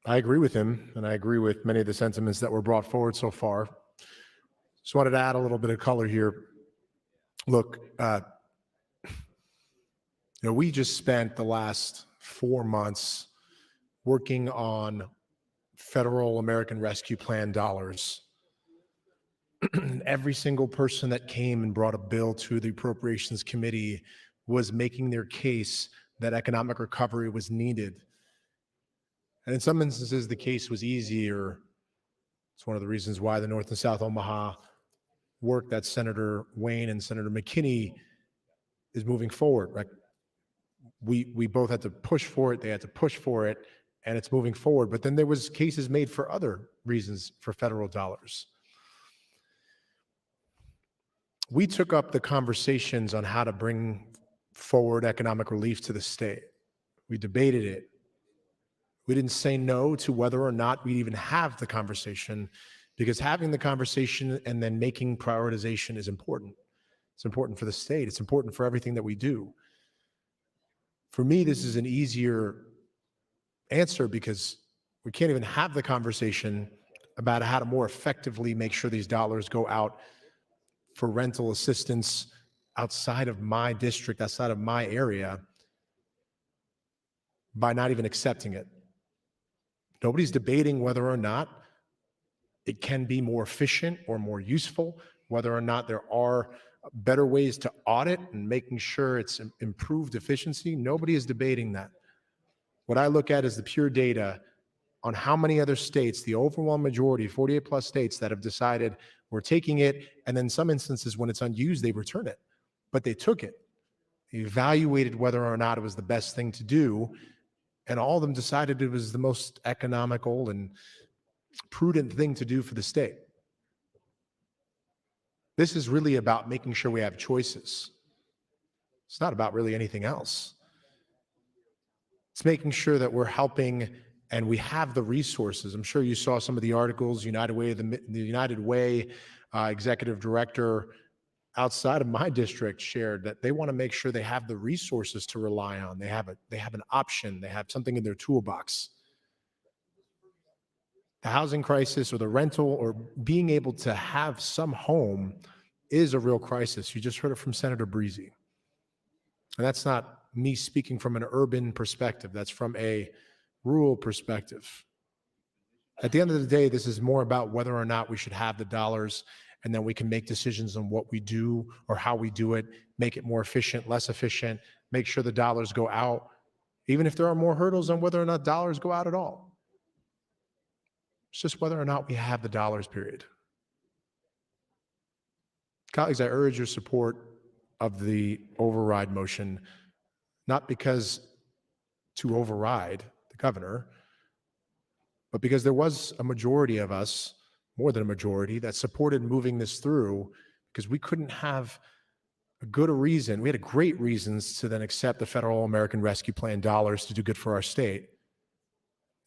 agree with him, and I agree with many of the sentiments that were brought forward so far. Just wanted to add a little bit of color here. Look, we just spent the last 4 months working on federal American Rescue Plan dollars. Every single person that came and brought a bill to the Appropriations Committee was making their case that economic recovery was needed. And in some instances, the case was easier. It's one of the reasons why the North and South Omaha work that Senator Wayne and Senator McKinney is moving forward, right? We both had to push for it, they had to push for it, and it's moving forward. But then there was cases made for other reasons for federal dollars. We took up the conversations on how to bring forward economic relief to the state. We debated it. We didn't say no to whether or not we'd even have the conversation, because having the conversation and then making prioritization is important. It's important for the state. It's important for everything that we do. For me, this is an easier answer because we can't even have the conversation about how to more effectively make sure these dollars go out for rental assistance outside of my district, outside of my area, by not even accepting it. Nobody's debating whether or not it can be more efficient or more useful, whether or not there are better ways to audit and making sure it's improved efficiency. Nobody is debating that. What I look at is the pure data on how many other states, the overwhelming majority, 48 plus states, that have decided we're taking it, and then some instances when it's unused, they return it. But they took it. They evaluated whether or not it was the best thing to do, and all of them decided it was the most economical and prudent thing to do for the state. This is really about making sure we have choices. It's not about really anything else. It's making sure that we're helping and we have the resources. I'm sure you saw some of the articles. United Way, the United Way executive director outside of my district shared that they want to make sure they have the resources to rely on. They have an option. They have something in their toolbox. The housing crisis or the rental or being able to have some home is a real crisis. You just heard it from Senator Breezy. And that's not me speaking from an urban perspective. That's from a rural perspective. At the end of the day, this is more about whether or not we should have the dollars, and then we can make decisions on what we do or how we do it, make it more efficient, less efficient, make sure the dollars go out, even if there are more hurdles on whether or not dollars go out at all. It's just whether or not we have the dollars, period. Colleagues, I urge your support of the override motion, not because to override the governor, but because there was a majority of us, more than a majority, that supported moving this through, because we couldn't have a good reason. We had great reasons to then accept the Federal American Rescue Plan dollars to do good for our state,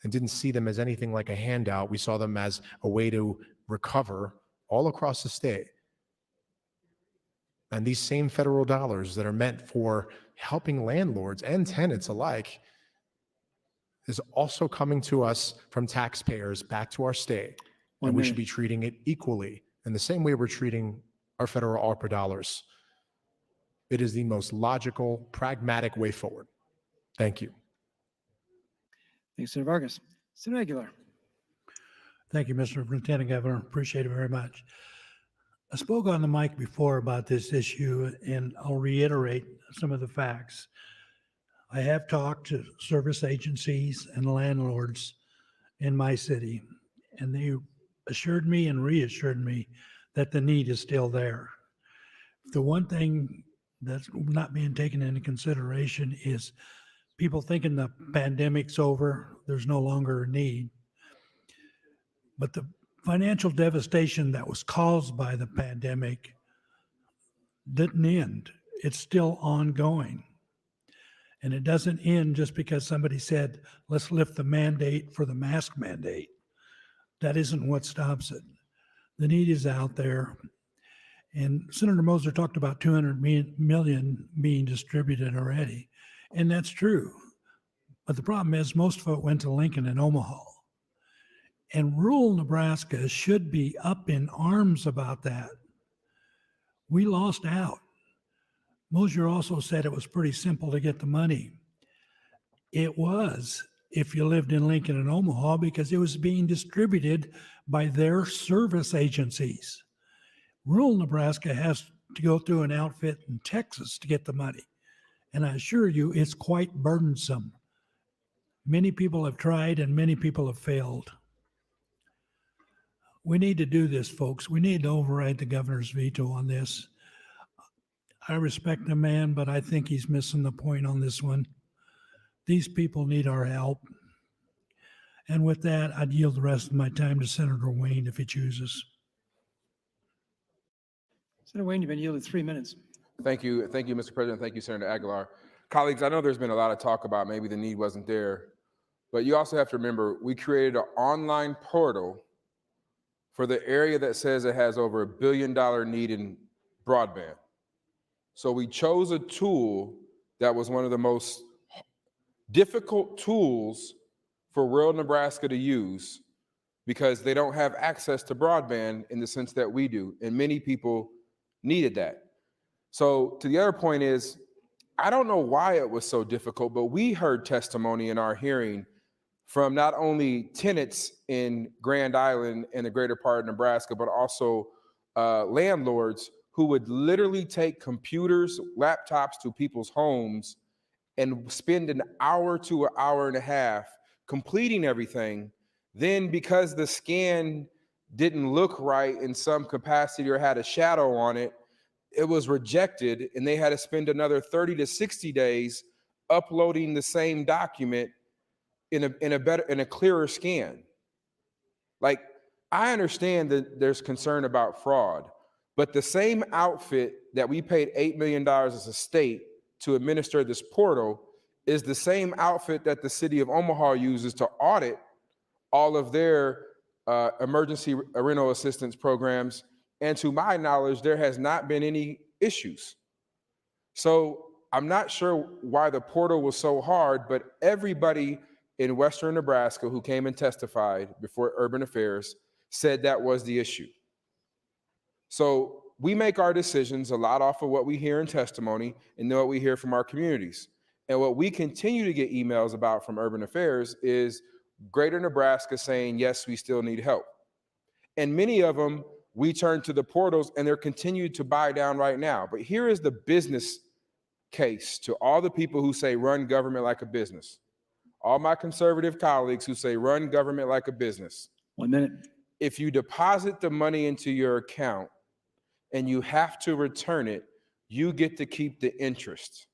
and didn't see them as anything like a handout. We saw them as a way to recover all across the state. And these same federal dollars that are meant for helping landlords and tenants alike is also coming to us from taxpayers back to our state. And we should be treating it equally in the same way we're treating our federal ARPA dollars. It is the most logical, pragmatic way forward. Thank you. Thanks, Senator Vargas. Senator Aguilar. Thank you, Mr. Lieutenant Governor. Appreciate it very much. I spoke on the mic before about this issue, and I'll reiterate some of the facts. I have talked to service agencies and landlords in my city, and they assured me and reassured me that the need is still there. The one thing that's not being taken into consideration is people thinking the pandemic's over, there's no longer a need. But the financial devastation that was caused by the pandemic didn't end. It's still ongoing. And it doesn't end just because somebody said, let's lift the mandate for the mask mandate. That isn't what stops it. The need is out there. And Senator Moser talked about 200 million being distributed already. And that's true. But the problem is most of it went to Lincoln and Omaha. And rural Nebraska should be up in arms about that. We lost out. Mosier also said it was pretty simple to get the money. It was, if you lived in Lincoln and Omaha, because it was being distributed by their service agencies. Rural Nebraska has to go through an outfit in Texas to get the money. And I assure you, it's quite burdensome. Many people have tried and many people have failed. We need to do this, folks. We need to override the governor's veto on this. I respect the man, but I think he's missing the point on this one. These people need our help. And with that, I'd yield the rest of my time to Senator Wayne if he chooses. Senator Wayne, you've been yielded 3 minutes. Thank you, Mr. President. Thank you, Senator Aguilar. Colleagues, I know there's been a lot of talk about maybe the need wasn't there, but you also have to remember we created an online portal for the area that says it has over $1 billion need in broadband. So we chose a tool that was one of the most difficult tools for rural Nebraska to use because they don't have access to broadband in the sense that we do, and many people needed that. So to the other point is, I don't know why it was so difficult, but we heard testimony in our hearing from not only tenants in Grand Island and the greater part of Nebraska, but also landlords who would literally take computers, laptops to people's homes and spend an hour to an hour and a half completing everything. Then because the scan didn't look right in some capacity or had a shadow on it, it was rejected, and they had to spend another 30 to 60 days uploading the same document in a clearer scan. Like, I understand that there's concern about fraud, but the same outfit that we paid $8 million as a state to administer this portal is the same outfit that the city of Omaha uses to audit all of their emergency rental assistance programs. And to my knowledge, there has not been any issues. So I'm not sure why the portal was so hard, but everybody in Western Nebraska who came and testified before Urban Affairs said that was the issue. So we make our decisions a lot off of what we hear in testimony and then what we hear from our communities. And what we continue to get emails about from Urban Affairs is Greater Nebraska saying, yes, we still need help. And many of them, we turn to the portals and they're continued to buy down right now. But here is the business case to all the people who say run government like a business. All my conservative colleagues who say run government like a business. 1 minute. If you deposit the money into your account and you have to return it, you get to keep the interest.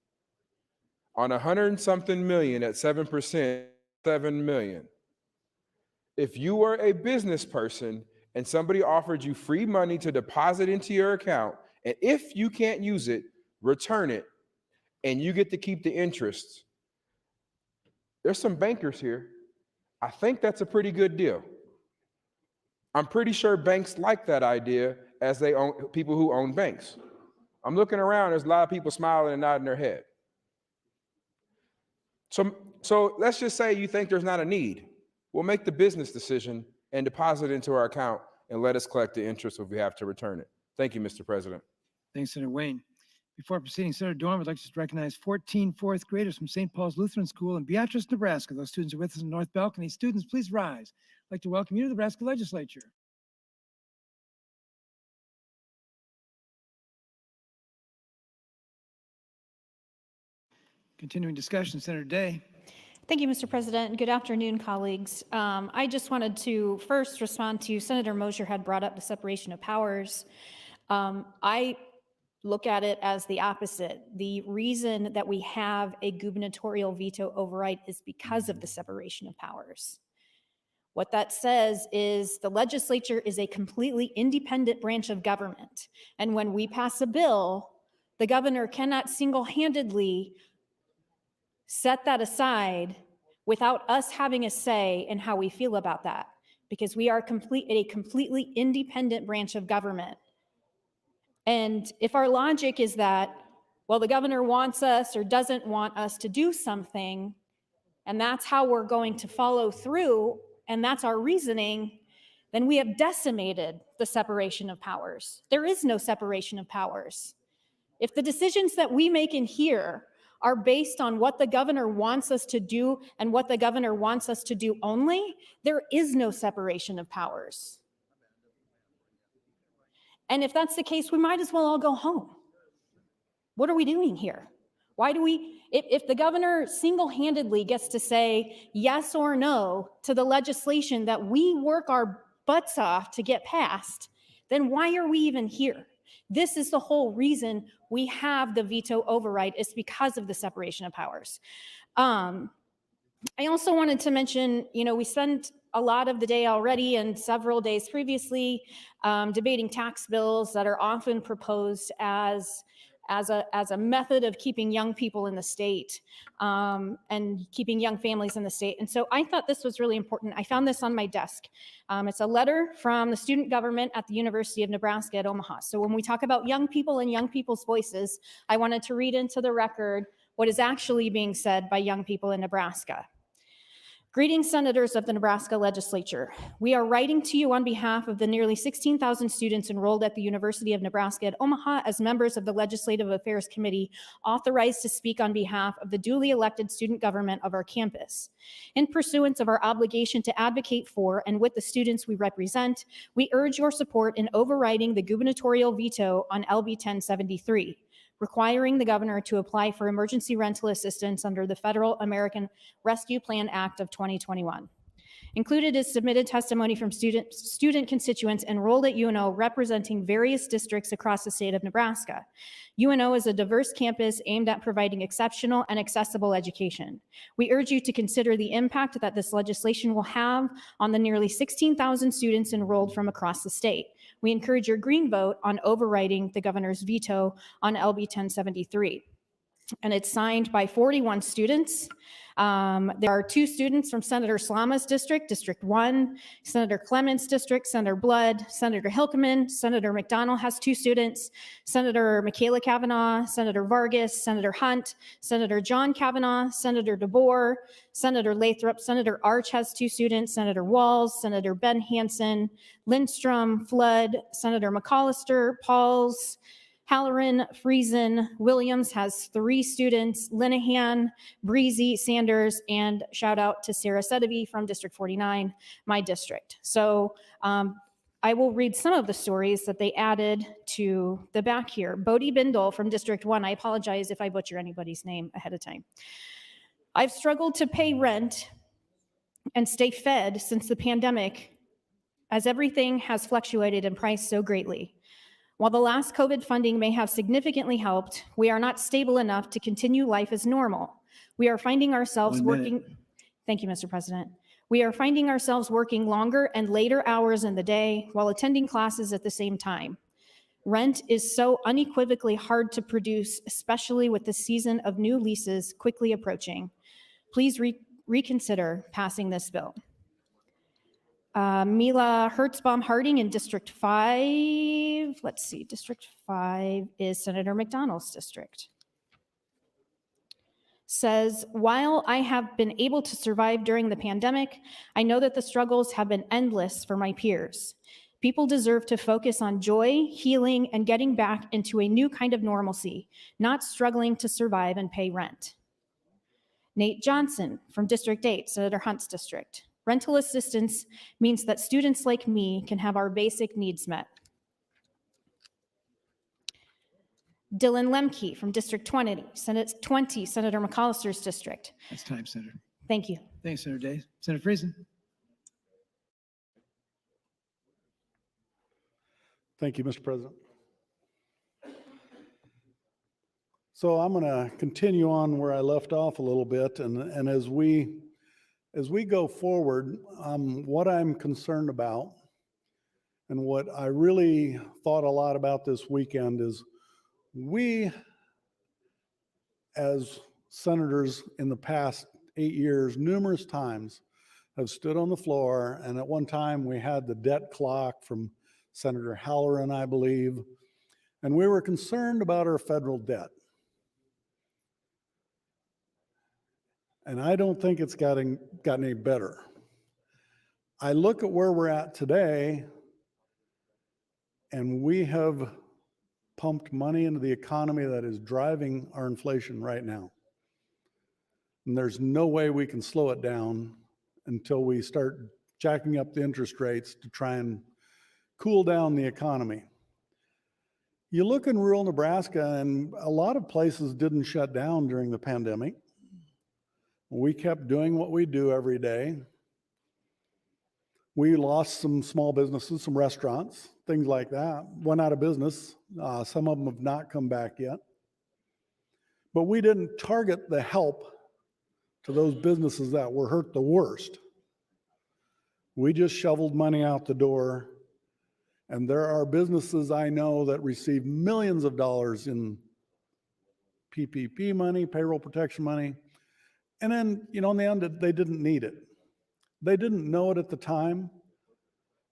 On 100 and something million at 7%, 7 million. If you were a business person and somebody offered you free money to deposit into your account, and if you can't use it, return it, and you get to keep the interest, there's some bankers here. I think that's a pretty good deal. I'm pretty sure banks like that idea as they own people who own banks. I'm looking around, there's a lot of people smiling and nodding their head. So let's just say you think there's not a need. We'll make the business decision and deposit into our account and let us collect the interest if we have to return it. Thank you, Mr. President. Thanks, Senator Wayne. Before proceeding, Senator Dorn would like to recognize 14 fourth graders from St. Paul's Lutheran School in Beatrice, Nebraska. Those students are with us in the North Balcony. Students, please rise. I'd like to welcome you to the Nebraska Legislature. Continuing discussion, Senator Day. Thank you, Mr. President. Good afternoon, colleagues. I just wanted to first respond to Senator Mosher had brought up the separation of powers. I look at it as the opposite. The reason that we have a gubernatorial veto override is because of the separation of powers. What that says is the legislature is a completely independent branch of government. And when we pass a bill, the governor cannot single-handedly set that aside without us having a say in how we feel about that, because we are a completely independent branch of government. And if our logic is that, well, the governor wants us or doesn't want us to do something, and that's how we're going to follow through, and that's our reasoning, then we have decimated the separation of powers. There is no separation of powers. If the decisions that we make in here are based on what the governor wants us to do and what the governor wants us to do only, there is no separation of powers. And if that's the case, we might as well all go home. What are we doing here? Why do we, if the governor single-handedly gets to say yes or no to the legislation that we work our butts off to get passed, then why are we even here? This is the whole reason we have the veto override. It's because of the separation of powers. I also wanted to mention, we spent a lot of the day already and several days previously debating tax bills that are often proposed as a method of keeping young people in the state and keeping young families in the state. And so I thought this was really important. I found this on my desk. It's a letter from the student government at the University of Nebraska at Omaha. So when we talk about young people and young people's voices, I wanted to read into the record what is actually being said by young people in Nebraska. Greetings, senators of the Nebraska Legislature. We are writing to you on behalf of the nearly 16,000 students enrolled at the University of Nebraska at Omaha as members of the Legislative Affairs Committee authorized to speak on behalf of the duly elected student government of our campus. In pursuance of our obligation to advocate for and with the students we represent, we urge your support in overriding the gubernatorial veto on LB 1073. Requiring the governor to apply for emergency rental assistance under the Federal American Rescue Plan Act of 2021. Included is submitted testimony from student constituents enrolled at UNO representing various districts across the state of Nebraska. UNO is a diverse campus aimed at providing exceptional and accessible education. We urge you to consider the impact that this legislation will have on the nearly 16,000 students enrolled from across the state. We encourage your green vote on overriding the governor's veto on LB 1073. and it's signed by 41 students. There are 2 students from Senator Slama's district, District 1, Senator Clements' district, Senator Blood, Senator Hilkeman, Senator McDonald has 2 students, Senator Mikal Kavanagh, Senator Vargas, Senator Hunt, Senator John Kavanagh, Senator DeBoer, Senator Lathrop, Senator Arch has 2 students, Senator Walls, Senator Ben Hansen, Lindstrom, Flood, Senator McCollister, Pauls, Halloran, Friesen, Williams has 3 students, Linehan, Breezy, Sanders, and shout out to Sarah Sedeby from District 49, my district. So I will read some of the stories that they added to the back here. Bodie Bindle from District 1, I apologize if I butcher anybody's name ahead of time. I've struggled to pay rent and stay fed since the pandemic, as everything has fluctuated in price so greatly. While the last COVID funding may have significantly helped, we are not stable enough to continue life as normal. We are finding ourselves working. Thank you, Mr. President. We are finding ourselves working longer and later hours in the day while attending classes at the same time. Rent is so unequivocally hard to produce, especially with the season of new leases quickly approaching. Please reconsider passing this bill. Mila Hertzbaum Harding in District 5. Let's see, District 5 is Senator McDonald's district. Says, while I have been able to survive during the pandemic, I know that the struggles have been endless for my peers. People deserve to focus on joy, healing, and getting back into a new kind of normalcy, not struggling to survive and pay rent. Nate Johnson from District 8, Senator Hunt's district. Rental assistance means that students like me can have our basic needs met. Dylan Lemke from District 20, Senator McCollister's district. That's time, Senator. Thank you. Thanks, Senator Day. Senator Friesen. Thank you, Mr. President. So I'm going to continue on where I left off a little bit, and as we go forward, what I'm concerned about and what I really thought a lot about this weekend is we, as senators in the past 8 years, numerous times have stood on the floor, and at one time we had the debt clock from Senator Halloran, I believe, and we were concerned about our federal debt. And I don't think it's gotten any better. I look at where we're at today, and we have pumped money into the economy that is driving our inflation right now. And there's no way we can slow it down until we start jacking up the interest rates to try and cool down the economy. You look in rural Nebraska, and a lot of places didn't shut down during the pandemic. We kept doing what we do every day. We lost some small businesses, some restaurants, things like that, went out of business. Some of them have not come back yet. But we didn't target the help to those businesses that were hurt the worst. We just shoveled money out the door. And there are businesses I know that receive millions of dollars in PPP money, payroll protection money. And then, in the end, they didn't need it. They didn't know it at the time.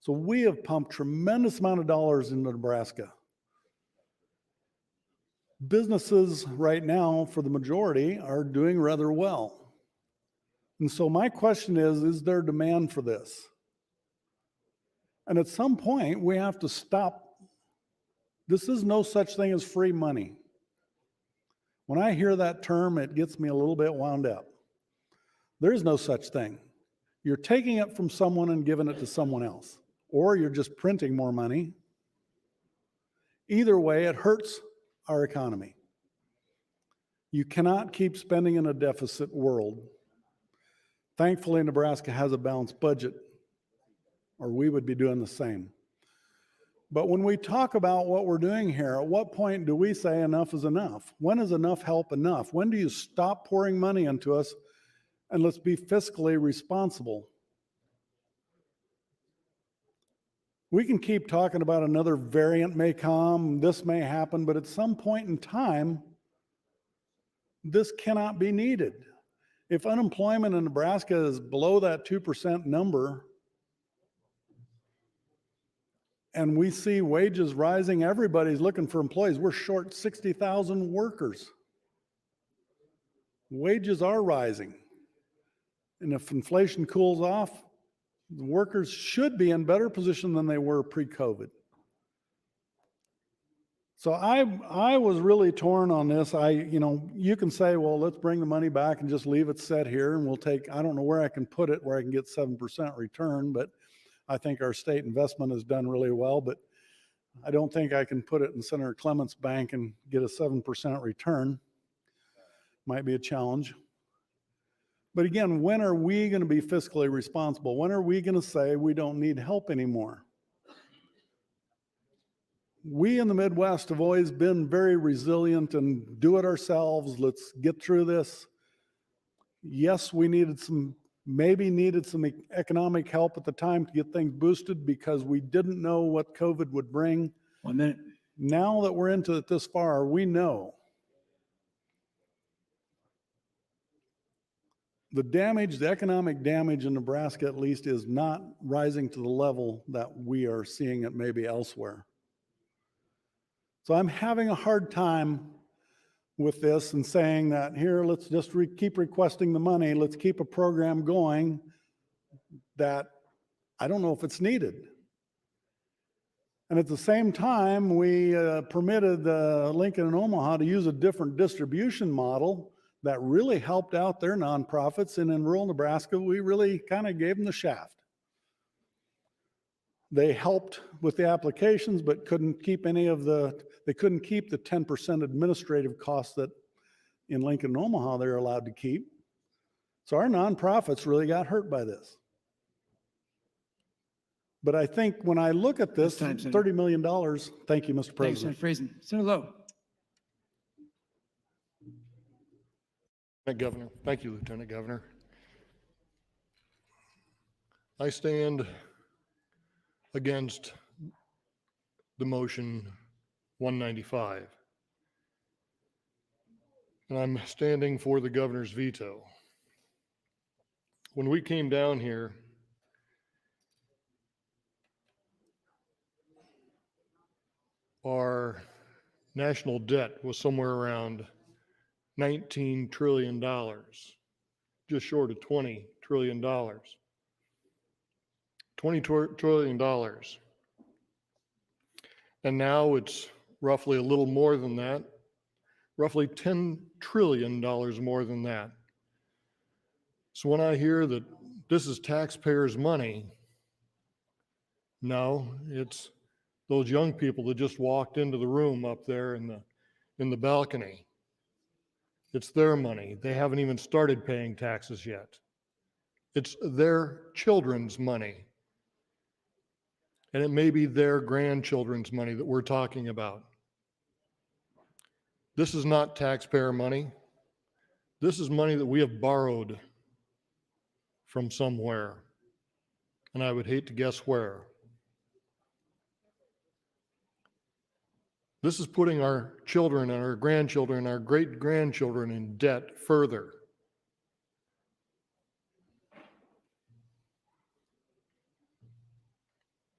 So we have pumped tremendous amount of dollars into Nebraska. Businesses right now, for the majority, are doing rather well. And so my question is there demand for this? And at some point, we have to stop. This is no such thing as free money. When I hear that term, it gets me a little bit wound up. There is no such thing. You're taking it from someone and giving it to someone else, or you're just printing more money. Either way, it hurts our economy. You cannot keep spending in a deficit world. Thankfully, Nebraska has a balanced budget, or we would be doing the same. But when we talk about what we're doing here, at what point do we say enough is enough? When is enough help enough? When do you stop pouring money into us and let's be fiscally responsible? We can keep talking about another variant may come, this may happen, but at some point in time, this cannot be needed. If unemployment in Nebraska is below that 2% number, and we see wages rising, everybody's looking for employees. We're short 60,000 workers. Wages are rising. And if inflation cools off, the workers should be in better position than they were pre-COVID. So I was really torn on this. You can say, well, let's bring the money back and just leave it set here, and we'll take, I don't know where I can put it where I can get 7% return, but I think our state investment has done really well, but I don't think I can put it in Senator Clement's bank and get a 7% return. Might be a challenge. But again, when are we going to be fiscally responsible? When are we going to say we don't need help anymore? We in the Midwest have always been very resilient and do it ourselves. Let's get through this. Yes, we maybe needed some economic help at the time to get things boosted because we didn't know what COVID would bring. 1 minute. Now that we're into it this far, we know the economic damage in Nebraska at least is not rising to the level that we are seeing it maybe elsewhere. So I'm having a hard time with this and saying that here, let's just keep requesting the money. Let's keep a program going that I don't know if it's needed. And at the same time, we permitted Lincoln and Omaha to use a different distribution model that really helped out their nonprofits. And in rural Nebraska, we really kind of gave them the shaft. They helped with the applications, but couldn't keep they couldn't keep the 10% administrative costs that in Lincoln and Omaha they're allowed to keep. So our nonprofits really got hurt by this. But I think when I look at this, $30 million, thank you, Mr. President. Thanks, Senator Friesen. Senator Lowe. Governor. Thank you, Lieutenant Governor. I stand against the motion 195. And I'm standing for the governor's veto. When we came down here, our national debt was somewhere around $19 trillion, just short of $20 trillion. $20 trillion. And now it's roughly a little more than that, roughly $10 trillion more than that. So when I hear that this is taxpayers' money, no, it's those young people that just walked into the room up there in the balcony. It's their money. They haven't even started paying taxes yet. It's their children's money. And it may be their grandchildren's money that we're talking about. This is not taxpayer money. This is money that we have borrowed from somewhere. And I would hate to guess where. This is putting our children and our grandchildren and our great-grandchildren in debt further.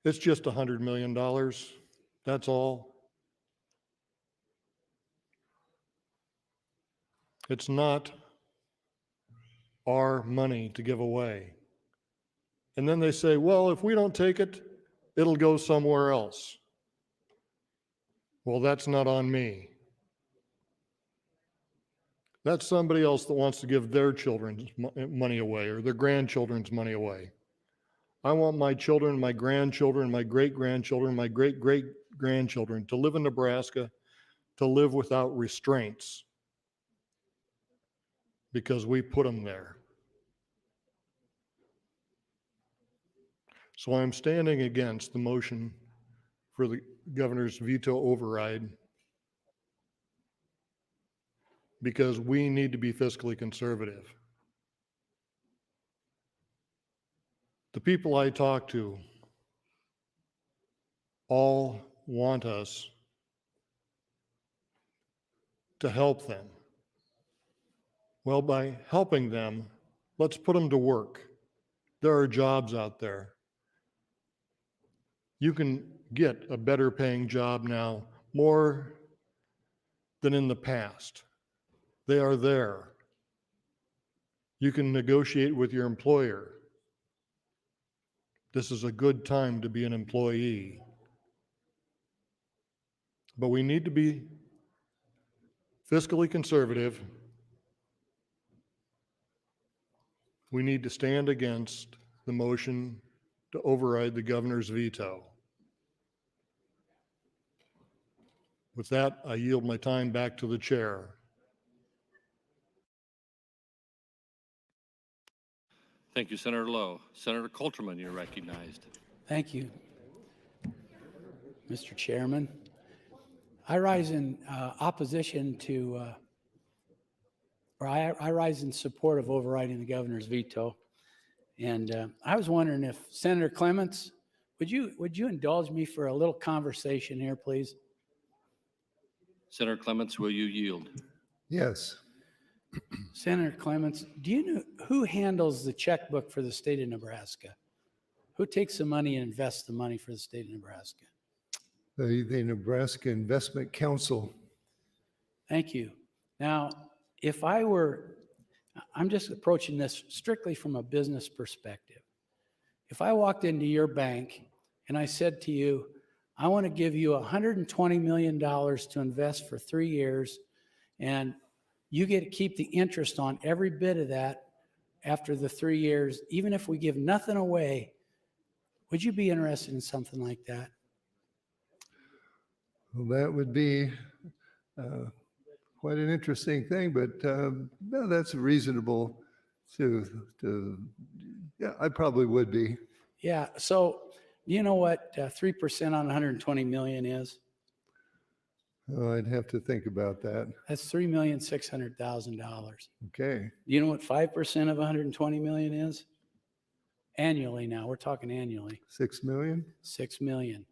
It's just $100 million. That's all. It's not our money to give away. And then they say, well, if we don't take it, it'll go somewhere else. Well, that's not on me. That's somebody else that wants to give their children's money away or their grandchildren's money away. I want my children, my grandchildren, my great-grandchildren, my great-great-grandchildren to live in Nebraska, to live without restraints because we put them there. So I'm standing against the motion for the governor's veto override because we need to be fiscally conservative. The people I talk to all want us to help them. Well, by helping them, let's put them to work. There are jobs out there. You can get a better paying job now, more than in the past. They are there. You can negotiate with your employer. This is a good time to be an employee. But we need to be fiscally conservative. We need to stand against the motion to override the governor's veto. With that, I yield my time back to the chair. Thank you, Senator Lowe. Senator Coulterman, you're recognized. Thank you, Mr. Chairman. I rise in opposition to, I rise in support of overriding the governor's veto. And I was wondering if Senator Clements, would you indulge me for a little conversation here, please? Senator Clements, will you yield? Yes. Senator Clements, do you know who handles the checkbook for the state of Nebraska? Who takes the money and invests the money for the state of Nebraska? The Nebraska Investment Council. Thank you. Now, I'm just approaching this strictly from a business perspective. If I walked into your bank and I said to you, I want to give you $120 million to invest for 3 years, and you get to keep the interest on every bit of that after the 3 years, even if we give nothing away, would you be interested in something like that? Well, that would be quite an interesting thing, but no, that's reasonable yeah, I probably would be. Yeah, so you know what 3% on 120 million is? Oh, I'd have to think about that. That's $3,600,000. Okay. You know what 5% of 120 million is? Annually now, we're talking annually. 6 million? 6 million.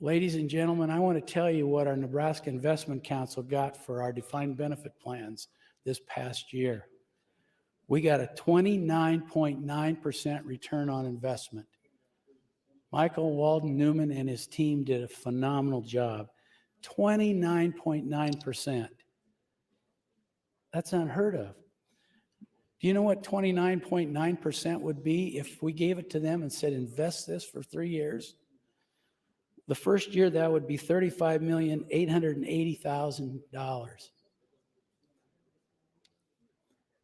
Ladies and gentlemen, I want to tell you what our Nebraska Investment Council got for our defined benefit plans this past year. We got a 29.9% return on investment. Michael Walden Newman and his team did a phenomenal job. 29.9%. That's unheard of. Do you know what 29.9% would be if we gave it to them and said, invest this for 3 years? The first year, that would be $35,880,000.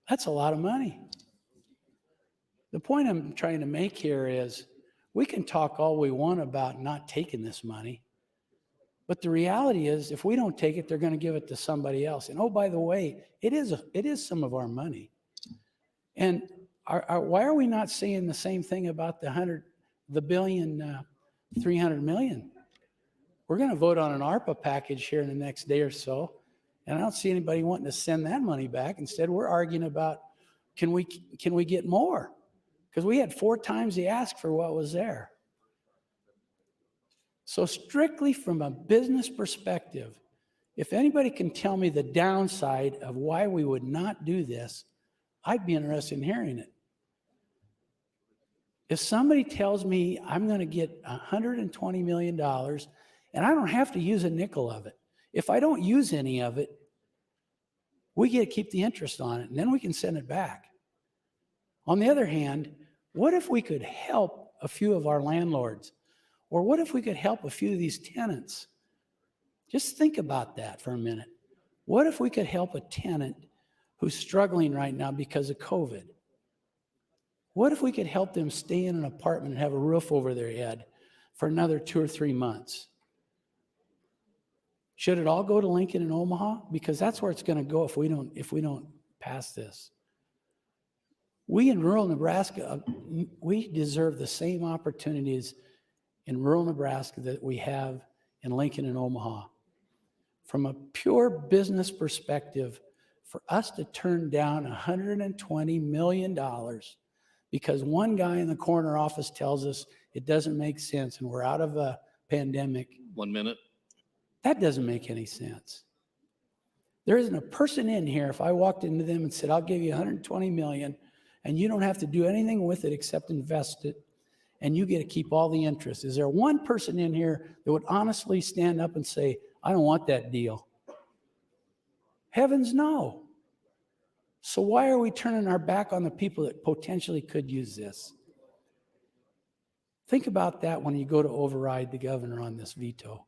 That's a lot of money. The point I'm trying to make here is we can talk all we want about not taking this money, but the reality is if we don't take it, they're going to give it to somebody else. And oh, by the way, it is some of our money. And why are we not saying the same thing about the billion, 300 million? We're going to vote on an ARPA package here in the next day or so, and I don't see anybody wanting to send that money back. Instead, we're arguing about can we get more? Because we had 4 times the ask for what was there. So strictly from a business perspective, if anybody can tell me the downside of why we would not do this, I'd be interested in hearing it. If somebody tells me I'm going to get $120 million and I don't have to use a nickel of it, if I don't use any of it, we get to keep the interest on it and then we can send it back. On the other hand, what if we could help a few of our landlords? Or what if we could help a few of these tenants? Just think about that for a minute. What if we could help a tenant who's struggling right now because of COVID? What if we could help them stay in an apartment and have a roof over their head for another 2 or 3 months? Should it all go to Lincoln and Omaha? Because that's where it's going to go if we don't pass this. We in rural Nebraska, we deserve the same opportunities in rural Nebraska that we have in Lincoln and Omaha. From a pure business perspective, for us to turn down $120 million because one guy in the corner office tells us it doesn't make sense and we're out of a pandemic. 1 minute. That doesn't make any sense. There isn't a person in here, if I walked into them and said, I'll give you 120 million and you don't have to do anything with it except invest it, and you get to keep all the interest. Is there one person in here that would honestly stand up and say, I don't want that deal? Heavens no. So why are we turning our back on the people that potentially could use this? Think about that when you go to override the governor on this veto.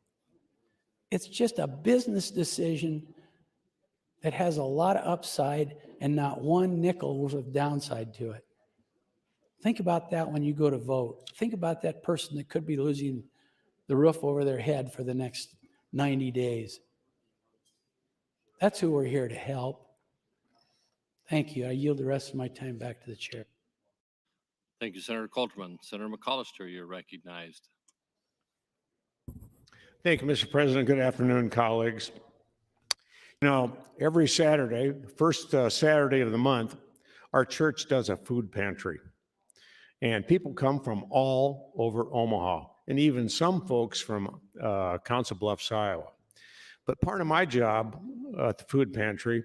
It's just a business decision that has a lot of upside and not one nickel worth of downside to it. Think about that when you go to vote. Think about that person that could be losing the roof over their head for the next 90 days. That's who we're here to help. Thank you. I yield the rest of my time back to the chair. Thank you, Senator Coulterman. Senator McCollister, you're recognized. Thank you, Mr. President. Good afternoon, colleagues. You know, every Saturday, first Saturday of the month, our church does a food pantry. And people come from all over Omaha, and even some folks from Council Bluffs, Iowa. But part of my job at the food pantry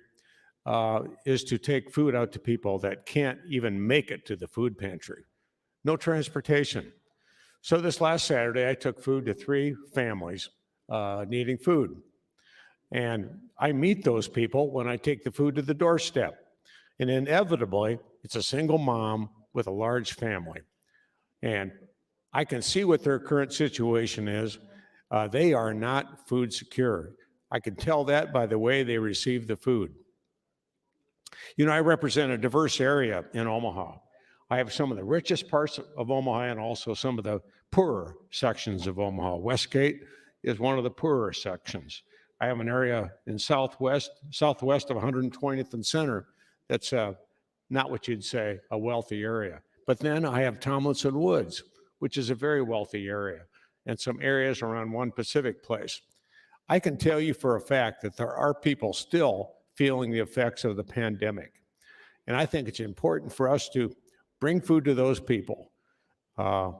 is to take food out to people that can't even make it to the food pantry. No transportation. So this last Saturday, I took food to 3 families needing food. And I meet those people when I take the food to the doorstep. And inevitably, it's a single mom with a large family. And I can see what their current situation is. They are not food secure. I can tell that by the way they receive the food. You know, I represent a diverse area in Omaha. I have some of the richest parts of Omaha and also some of the poorer sections of Omaha. Westgate is one of the poorer sections. I have an area in southwest of 120th and Center that's not what you'd say a wealthy area. But then I have Tomlinson Woods, which is a very wealthy area, and some areas around One Pacific Place. I can tell you for a fact that there are people still feeling the effects of the pandemic. And I think it's important for us to bring food to those people. I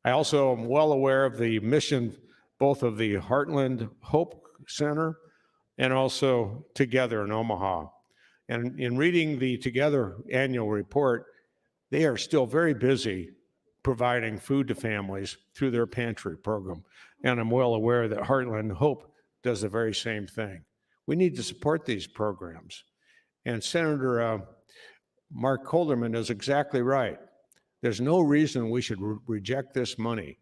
also am well aware of the mission, both of the Heartland Hope Center and also Together in Omaha. And in reading the Together annual report, they are still very busy providing food to families through their pantry program. And I'm well aware that Heartland Hope does the very same thing. We need to support these programs. And Senator Mark Coulterman is exactly right. There's no reason we should reject this money.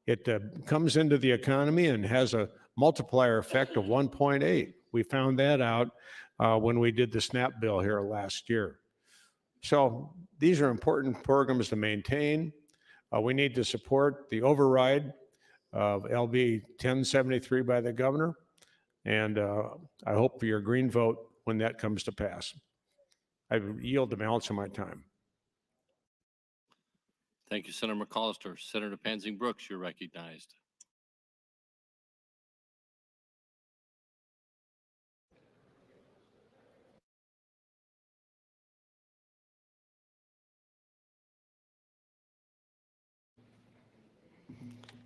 It comes into the economy and has a multiplier effect of 1.8. We found that out when we did the SNAP bill here last year. So these are important programs to maintain. We need to support the override of LB 1073 by the governor. And I hope for your green vote when that comes to pass. I yield the balance of my time. Thank you, Senator McCollister. Senator Pansing Brooks, you're recognized.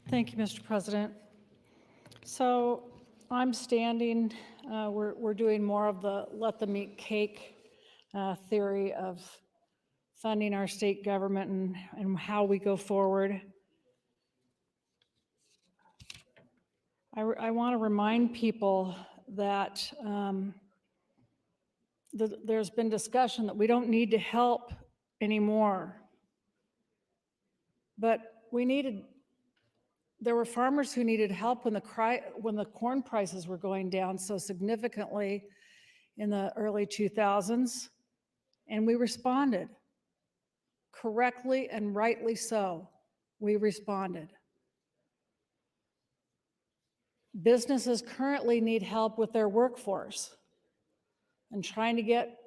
Thank you, Mr. President. So I'm standing, we're doing more of the let them eat cake theory of funding our state government and how we go forward. I want to remind people that there's been discussion that we don't need to help anymore. But there were farmers who needed help when the corn prices were going down so significantly in the early 2000s, and we responded correctly and rightly so. We responded. Businesses currently need help with their workforce and trying to get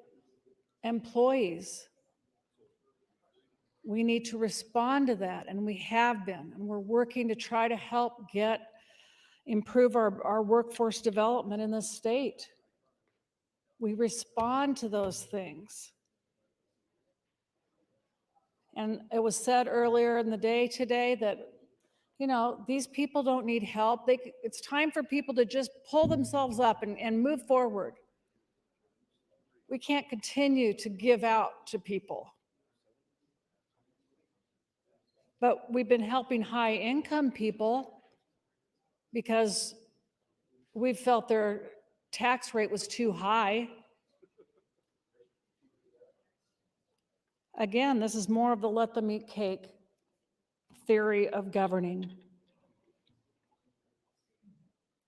employees. We need to respond to that, and we have been, and we're working to try to help improve our workforce development in this state. We respond to those things. And it was said earlier in the day today that, you know, these people don't need help. It's time for people to just pull themselves up and move forward. We can't continue to give out to people. But we've been helping high income people because we felt their tax rate was too high. Again, this is more of the let them eat cake theory of governing.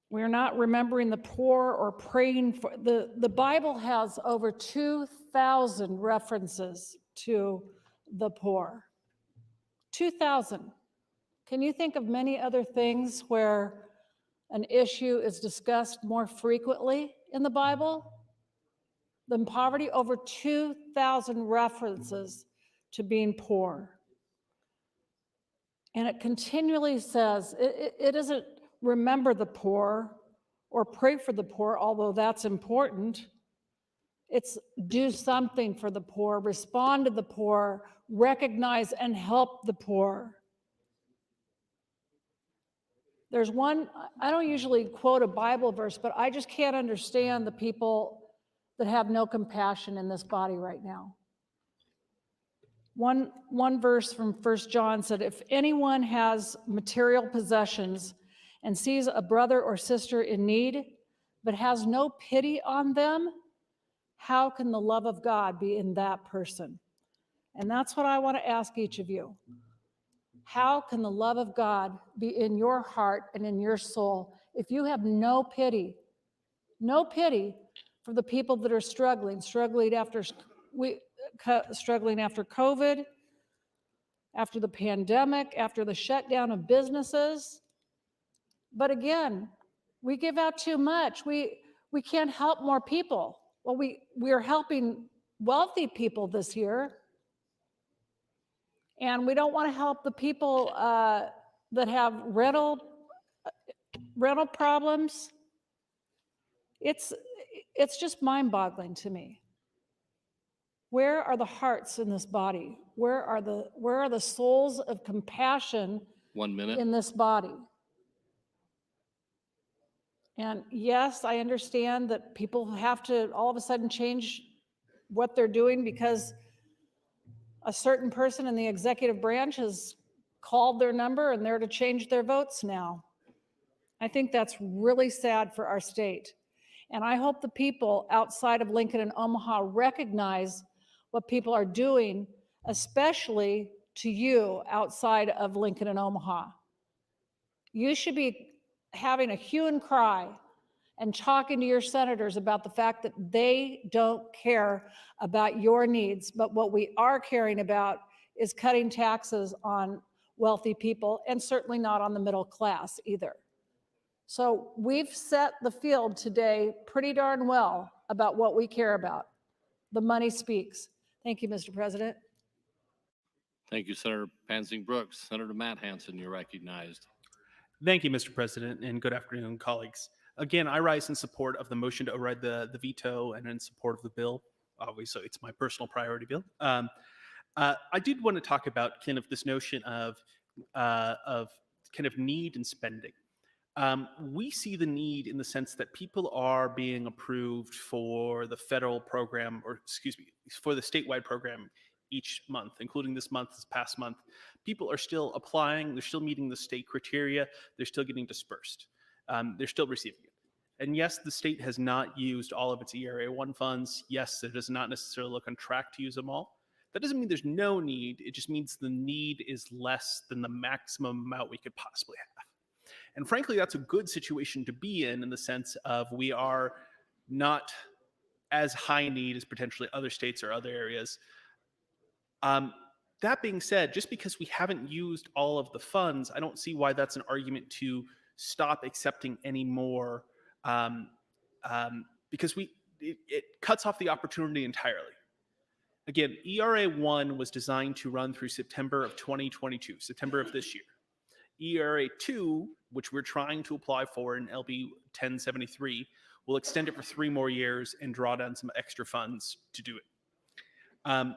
We're not remembering the poor or praying for, the Bible has over 2,000 references to the poor. 2,000. Can you think of many other things where an issue is discussed more frequently in the Bible than poverty? Over 2,000 references to being poor. And it continually says, it doesn't remember the poor or pray for the poor, although that's important. It's do something for the poor, respond to the poor, recognize and help the poor. There's one, I don't usually quote a Bible verse, but I just can't understand the people that have no compassion in this body right now. One verse from 1 John said, if anyone has material possessions and sees a brother or sister in need, but has no pity on them, how can the love of God be in that person? And that's what I want to ask each of you. How can the love of God be in your heart and in your soul if you have no pity for the people that are struggling after COVID, after the pandemic, after the shutdown of businesses? But again, we give out too much. We can't help more people. Well, we are helping wealthy people this year. And we don't want to help the people that have rental problems. It's just mind-boggling to me. Where are the hearts in this body? Where are the souls of compassion 1 minute. in this body? And yes, I understand that people have to all of a sudden change what they're doing because a certain person in the executive branch has called their number and they're to change their votes now. I think that's really sad for our state. And I hope the people outside of Lincoln and Omaha recognize what people are doing, especially to you outside of Lincoln and Omaha. You should be having a hue and cry and talking to your senators about the fact that they don't care about your needs, but what we are caring about is cutting taxes on wealthy people and certainly not on the middle class either. So we've set the field today pretty darn well about what we care about. The money speaks. Thank you, Mr. President. Thank you, Senator Pansing Brooks. Senator Matt Hansen, you're recognized. Thank you, Mr. President, and good afternoon, colleagues. Again, I rise in support of the motion to override the veto and in support of the bill. Obviously, it's my personal priority bill. I did want to talk about kind of this notion of kind of need and spending. We see the need in the sense that people are being approved for the federal program, or excuse me, for the statewide program each month, including this past month. People are still applying, they're still meeting the state criteria, they're still getting dispersed. They're still receiving it. And yes, the state has not used all of its ERA 1 funds. Yes, it does not necessarily look on track to use them all. That doesn't mean there's no need, it just means the need is less than the maximum amount we could possibly have. And frankly, that's a good situation to be in the sense of we are not as high need as potentially other states or other areas. That being said, just because we haven't used all of the funds, I don't see why that's an argument to stop accepting any more, because it cuts off the opportunity entirely. Again, ERA 1 was designed to run through September of 2022, September of this year. ERA 2, which we're trying to apply for in LB 1073, will extend it for 3 more years and draw down some extra funds to do it.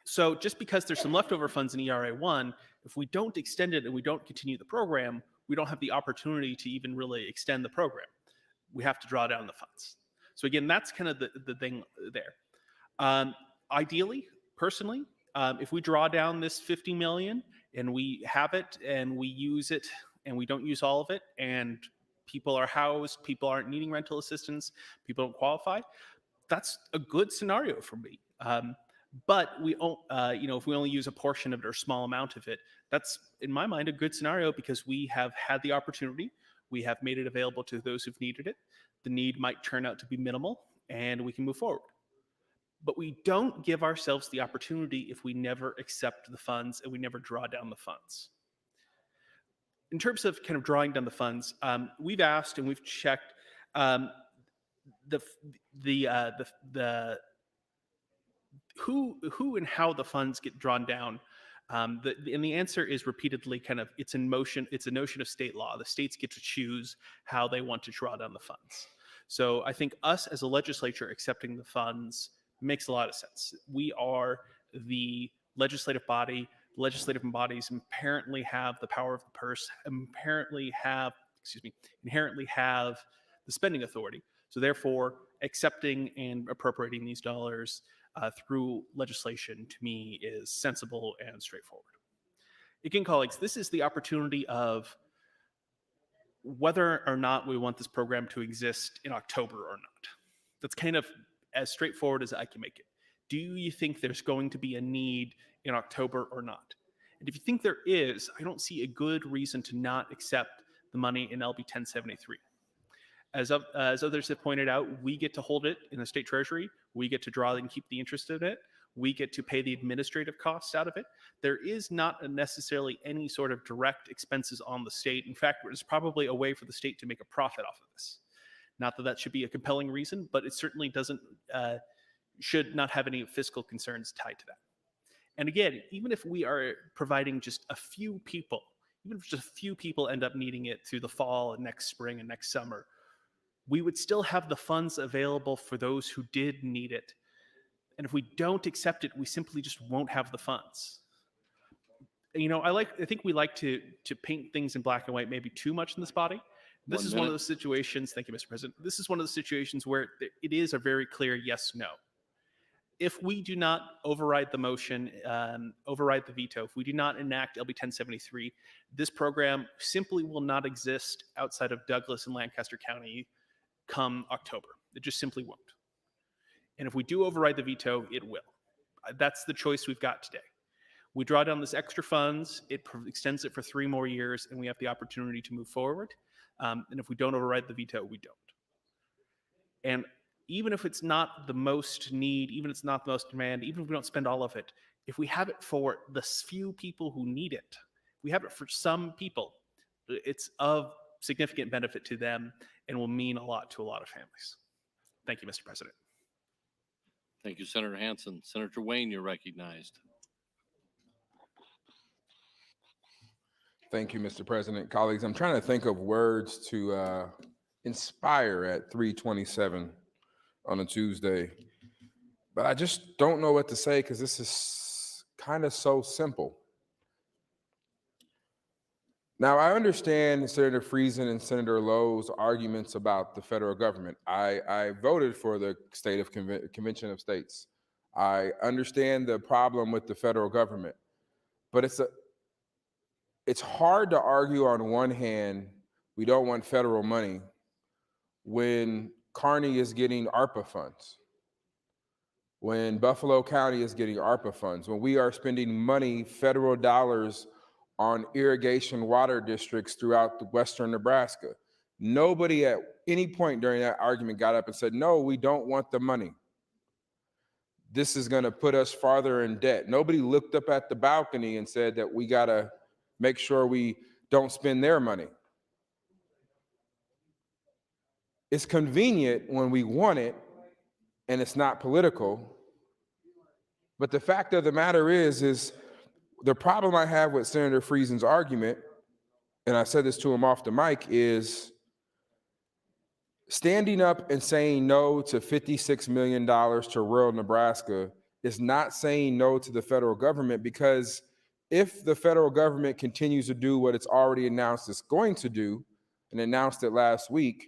So just because there's some leftover funds in ERA 1, if we don't extend it and we don't continue the program, we don't have the opportunity to even really extend the program. We have to draw down the funds. So again, that's kind of the thing there. Ideally, personally, if we draw down this 50 million and we have it and we use it and we don't use all of it and people are housed, people aren't needing rental assistance, people don't qualify, that's a good scenario for me. But if we only use a portion of it or a small amount of it, that's in my mind a good scenario because we have had the opportunity, we have made it available to those who've needed it. The need might turn out to be minimal and we can move forward. But we don't give ourselves the opportunity if we never accept the funds and we never draw down the funds. In terms of kind of drawing down the funds, we've asked and we've checked who and how the funds get drawn down. And the answer is repeatedly kind of it's in motion. It's a notion of state law. The states get to choose how they want to draw down the funds. So I think us as a legislature accepting the funds makes a lot of sense. We are the legislative body. Legislative bodies inherently have the power of the purse, inherently have the spending authority. So therefore, accepting and appropriating these dollars through legislation to me is sensible and straightforward. Again, colleagues, this is the opportunity of whether or not we want this program to exist in October or not. That's kind of as straightforward as I can make it. Do you think there's going to be a need in October or not? And if you think there is, I don't see a good reason to not accept the money in LB 1073. As others have pointed out, we get to hold it in the state treasury. We get to draw and keep the interest in it. We get to pay the administrative costs out of it. There is not necessarily any sort of direct expenses on the state. In fact, it's probably a way for the state to make a profit off of this. Not that that should be a compelling reason, but it certainly should not have any fiscal concerns tied to that. And again, even if we are providing just a few people, even if just a few people end up needing it through the fall and next spring and next summer, we would still have the funds available for those who did need it. And if we don't accept it, we simply just won't have the funds. I think we like to paint things in black and white maybe too much in this body. This is one of those situations, thank you, Mr. President. This is one of the situations where it is a very clear yes, no. If we do not override the motion, override the veto, if we do not enact LB 1073, this program simply will not exist outside of Douglas and Lancaster County come October. It just simply won't. And if we do override the veto, it will. That's the choice we've got today. We draw down this extra funds, it extends it for 3 more years, and we have the opportunity to move forward. And if we don't override the veto, we don't. And even if it's not the most need, even if it's not the most demand, even if we don't spend all of it, if we have it for the few people who need it, we have it for some people, it's of significant benefit to them and will mean a lot to a lot of families. Thank you, Mr. President. Thank you, Senator Hansen. Senator Wayne, you're recognized. Thank you, Mr. President. Colleagues, I'm trying to think of words to inspire at 3:27 on a Tuesday, but I just don't know what to say because this is kind of so simple. Now, I understand Senator Friesen and Senator Lowe's arguments about the federal government. I voted for the State of Convention of States. I understand the problem with the federal government, but it's hard to argue on one hand, we don't want federal money when Kearney is getting ARPA funds, when Buffalo County is getting ARPA funds, when we are spending money, federal dollars on irrigation water districts throughout the western Nebraska. Nobody at any point during that argument got up and said, no, we don't want the money. This is going to put us farther in debt. Nobody looked up at the balcony and said that we got to make sure we don't spend their money. It's convenient when we want it and it's not political. But the fact of the matter is the problem I have with Senator Friesen's argument, and I said this to him off the mic, is standing up and saying no to $56 million to rural Nebraska is not saying no to the federal government, because if the federal government continues to do what it's already announced it's going to do, and announced it last week,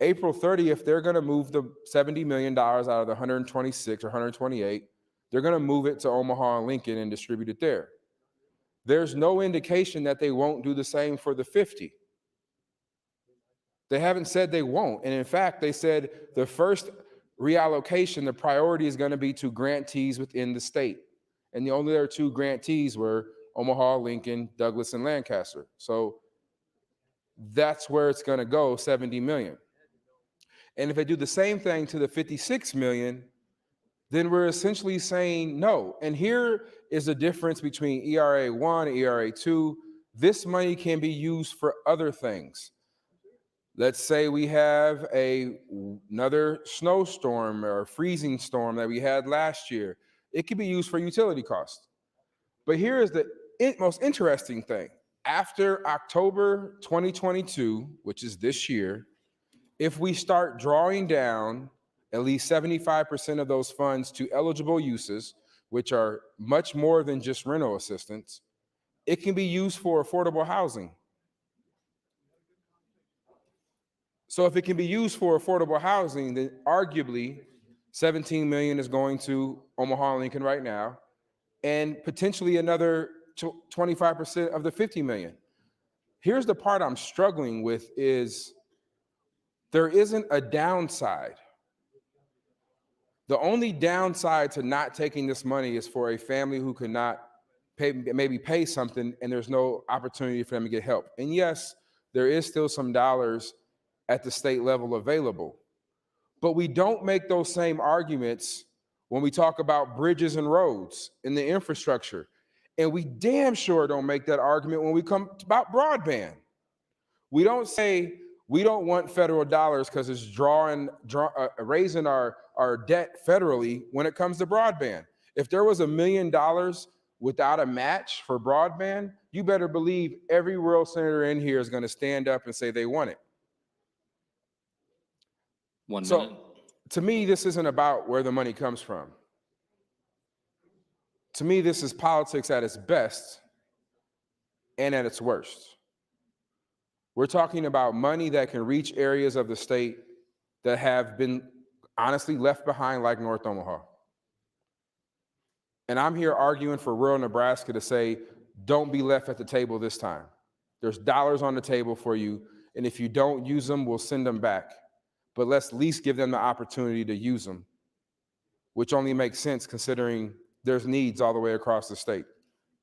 April 30th, they're going to move the $70 million out of the 126 or 128. They're going to move it to Omaha and Lincoln and distribute it there. There's no indication that they won't do the same for the 50. They haven't said they won't. And in fact, they said the first reallocation, the priority is going to be to grantees within the state. And the only other two grantees were Omaha, Lincoln, Douglas, and Lancaster. So that's where it's going to go, 70 million. And if they do the same thing to the 56 million, then we're essentially saying no. And here is the difference between ERA 1 and ERA 2. This money can be used for other things. Let's say we have another snowstorm or freezing storm that we had last year. It could be used for utility costs. But here is the most interesting thing. After October 2022, which is this year, if we start drawing down at least 75% of those funds to eligible uses, which are much more than just rental assistance, it can be used for affordable housing. So if it can be used for affordable housing, then arguably 17 million is going to Omaha and Lincoln right now, and potentially another 25% of the 50 million. Here's the part I'm struggling with is there isn't a downside. The only downside to not taking this money is for a family who cannot maybe pay something and there's no opportunity for them to get help. And yes, there is still some dollars at the state level available. But we don't make those same arguments when we talk about bridges and roads and the infrastructure. And we damn sure don't make that argument when we come about broadband. We don't say we don't want federal dollars because it's raising our debt federally when it comes to broadband. If there was $1 million without a match for broadband, you better believe every rural senator in here is going to stand up and say they want it. 1 minute. So to me, this isn't about where the money comes from. To me, this is politics at its best and at its worst. We're talking about money that can reach areas of the state that have been honestly left behind, like North Omaha. And I'm here arguing for rural Nebraska to say, don't be left at the table this time. There's dollars on the table for you, and if you don't use them, we'll send them back. But let's at least give them the opportunity to use them, which only makes sense considering there's needs all the way across the state.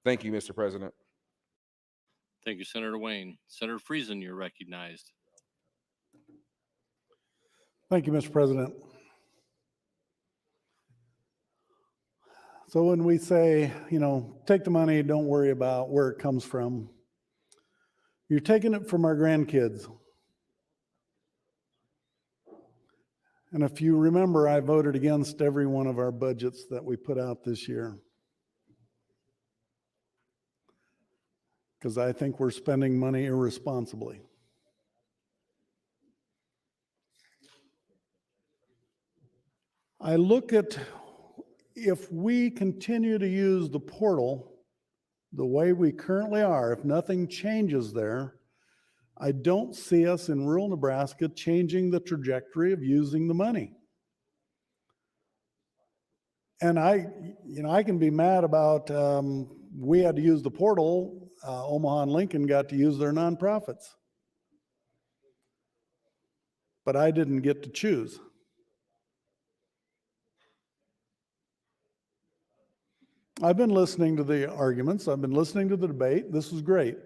Thank you, Mr. President. Thank you, Senator Wayne. Senator Friesen, you're recognized. Thank you, Mr. President. So when we say, take the money, don't worry about where it comes from, you're taking it from our grandkids. And if you remember, I voted against every one of our budgets that we put out this year, because I think we're spending money irresponsibly. I look at if we continue to use the portal the way we currently are, if nothing changes there, I don't see us in rural Nebraska changing the trajectory of using the money. And I can be mad about we had to use the portal. Omaha and Lincoln got to use their nonprofits, but I didn't get to choose. I've been listening to the arguments. I've been listening to the debate. This is great.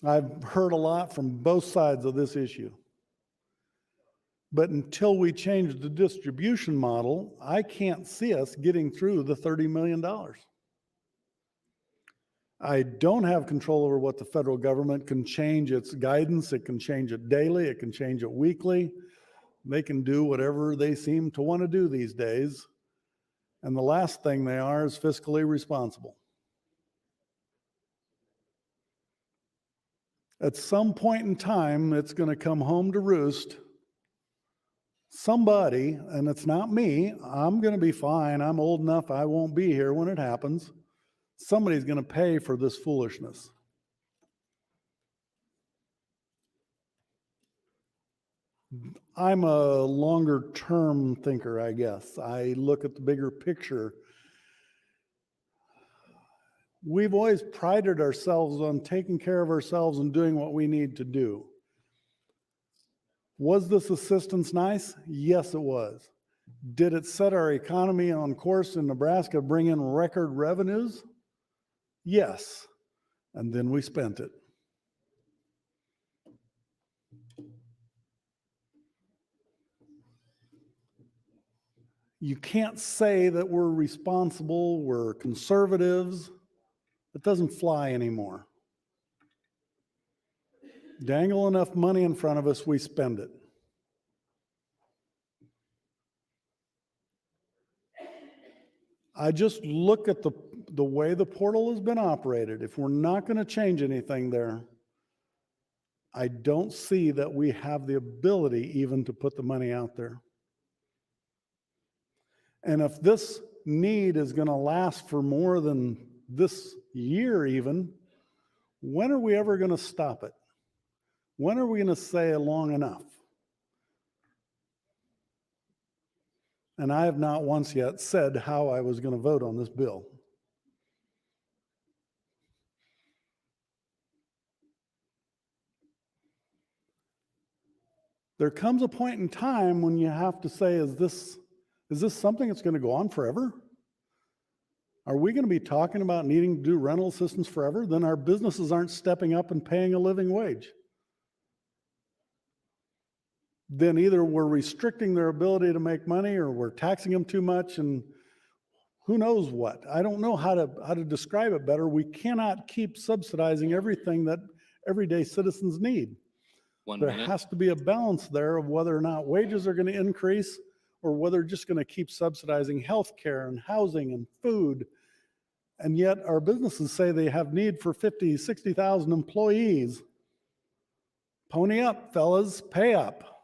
I've heard a lot from both sides of this issue. But until we change the distribution model, I can't see us getting through the $30 million. I don't have control over what the federal government can change its guidance. It can change it daily. It can change it weekly. They can do whatever they seem to want to do these days. And the last thing they are is fiscally responsible. At some point in time, it's going to come home to roost. Somebody, and it's not me, I'm going to be fine. I'm old enough, I won't be here when it happens. Somebody's going to pay for this foolishness. I'm a longer term thinker, I guess. I look at the bigger picture. We've always prided ourselves on taking care of ourselves and doing what we need to do. Was this assistance nice? Yes, it was. Did it set our economy on course in Nebraska, bring in record revenues? Yes. And then we spent it. You can't say that we're responsible, we're conservatives. It doesn't fly anymore. Dangle enough money in front of us, we spend it. I just look at the way the portal has been operated. If we're not going to change anything there, I don't see that we have the ability even to put the money out there. And if this need is going to last for more than this year even, when are we ever going to stop it? When are we going to say long enough? And I have not once yet said how I was going to vote on this bill. There comes a point in time when you have to say, is this something that's going to go on forever? Are we going to be talking about needing to do rental assistance forever? Then our businesses aren't stepping up and paying a living wage. Then either we're restricting their ability to make money or we're taxing them too much, and who knows what. I don't know how to describe it better. We cannot keep subsidizing everything that everyday citizens need. There has to be a balance there of whether or not wages are going to increase or whether they're just going to keep subsidizing healthcare and housing and food. And yet our businesses say they have need for 50, 60,000 employees. Pony up, fellas, pay up.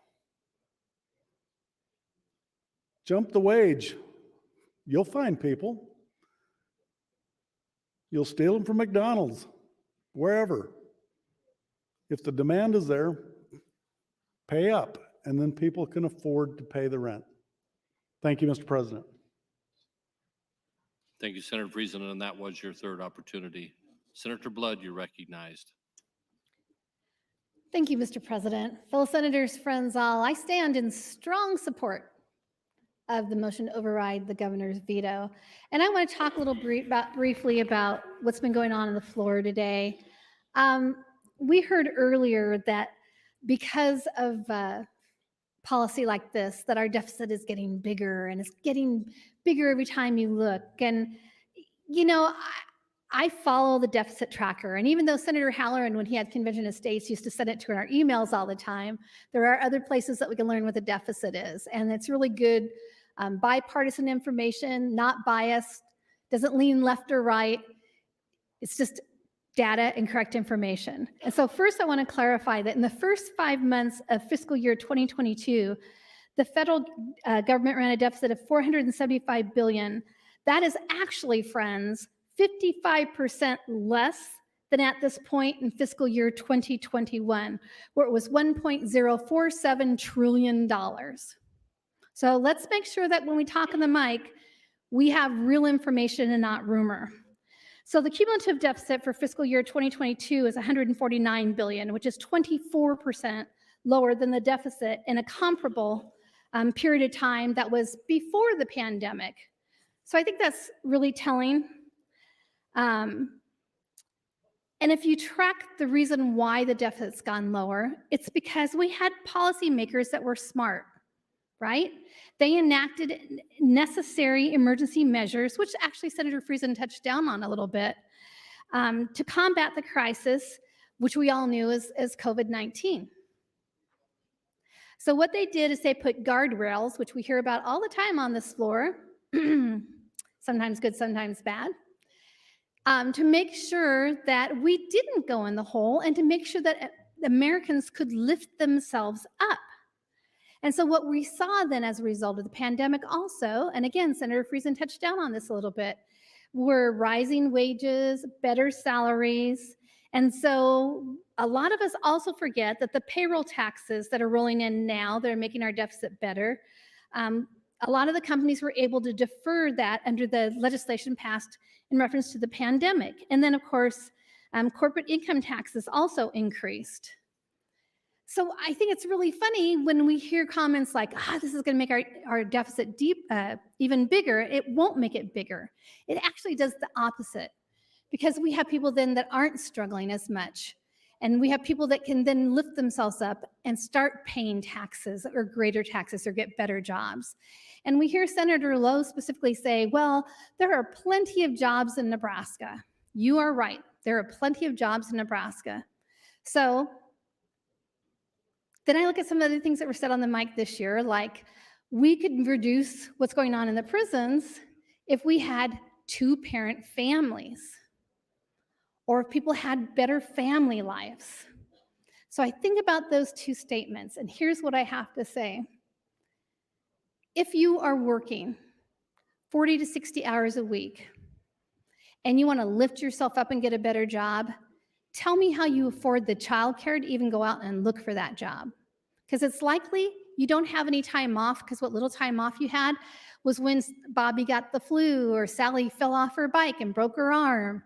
Jump the wage. You'll find people. You'll steal them from McDonald's, wherever. If the demand is there, pay up, and then people can afford to pay the rent. Thank you, Mr. President. Thank you, Senator Friesen, and that was your third opportunity. Senator Blood, you're recognized. Thank you, Mr. President. Fellow senators, friends all, I stand in strong support of the motion to override the governor's veto. And I want to talk a little briefly about what's been going on the floor today. We heard earlier that because of policy like this, that our deficit is getting bigger, and it's getting bigger every time you look. And, you know, I follow the deficit tracker. And even though Senator Halloran, when he had Convention of States, used to send it to our emails all the time, there are other places that we can learn what the deficit is. And it's really good bipartisan information, not biased, doesn't lean left or right. It's just data and correct information. And so first I want to clarify that in the first 5 months of fiscal year 2022, the federal government ran a deficit of $475 billion. That is actually, friends, 55% less than at this point in fiscal year 2021, where it was $1.047 trillion. So let's make sure that when we talk on the mic, we have real information and not rumor. So the cumulative deficit for fiscal year 2022 is $149 billion, which is 24% lower than the deficit in a comparable period of time that was before the pandemic. So I think that's really telling. And if you track the reason why the deficit's gone lower, it's because we had policymakers that were smart, right? They enacted necessary emergency measures, which actually Senator Friesen touched down on a little bit, to combat the crisis, which we all knew as COVID-19. So what they did is they put guardrails, which we hear about all the time on this floor, sometimes good, sometimes bad, to make sure that we didn't go in the hole and to make sure that Americans could lift themselves up. And so what we saw then as a result of the pandemic also, and again, Senator Friesen touched down on this a little bit, were rising wages, better salaries. And so a lot of us also forget that the payroll taxes that are rolling in now that are making our deficit better, a lot of the companies were able to defer that under the legislation passed in reference to the pandemic. And then, of course, corporate income taxes also increased. So I think it's really funny when we hear comments like, this is going to make our deficit even bigger. It won't make it bigger. It actually does the opposite, because we have people then that aren't struggling as much. And we have people that can then lift themselves up and start paying taxes or greater taxes or get better jobs. And we hear Senator Lowe specifically say, well, there are plenty of jobs in Nebraska. You are right. There are plenty of jobs in Nebraska. So then I look at some of the things that were said on the mic this year, like we could reduce what's going on in the prisons if we had 2-parent families, or if people had better family lives. So I think about those two statements, and here's what I have to say. If you are working 40 to 60 hours a week, and you want to lift yourself up and get a better job, tell me how you afford the childcare to even go out and look for that job. Because it's likely you don't have any time off, because what little time off you had was when Bobby got the flu or Sally fell off her bike and broke her arm.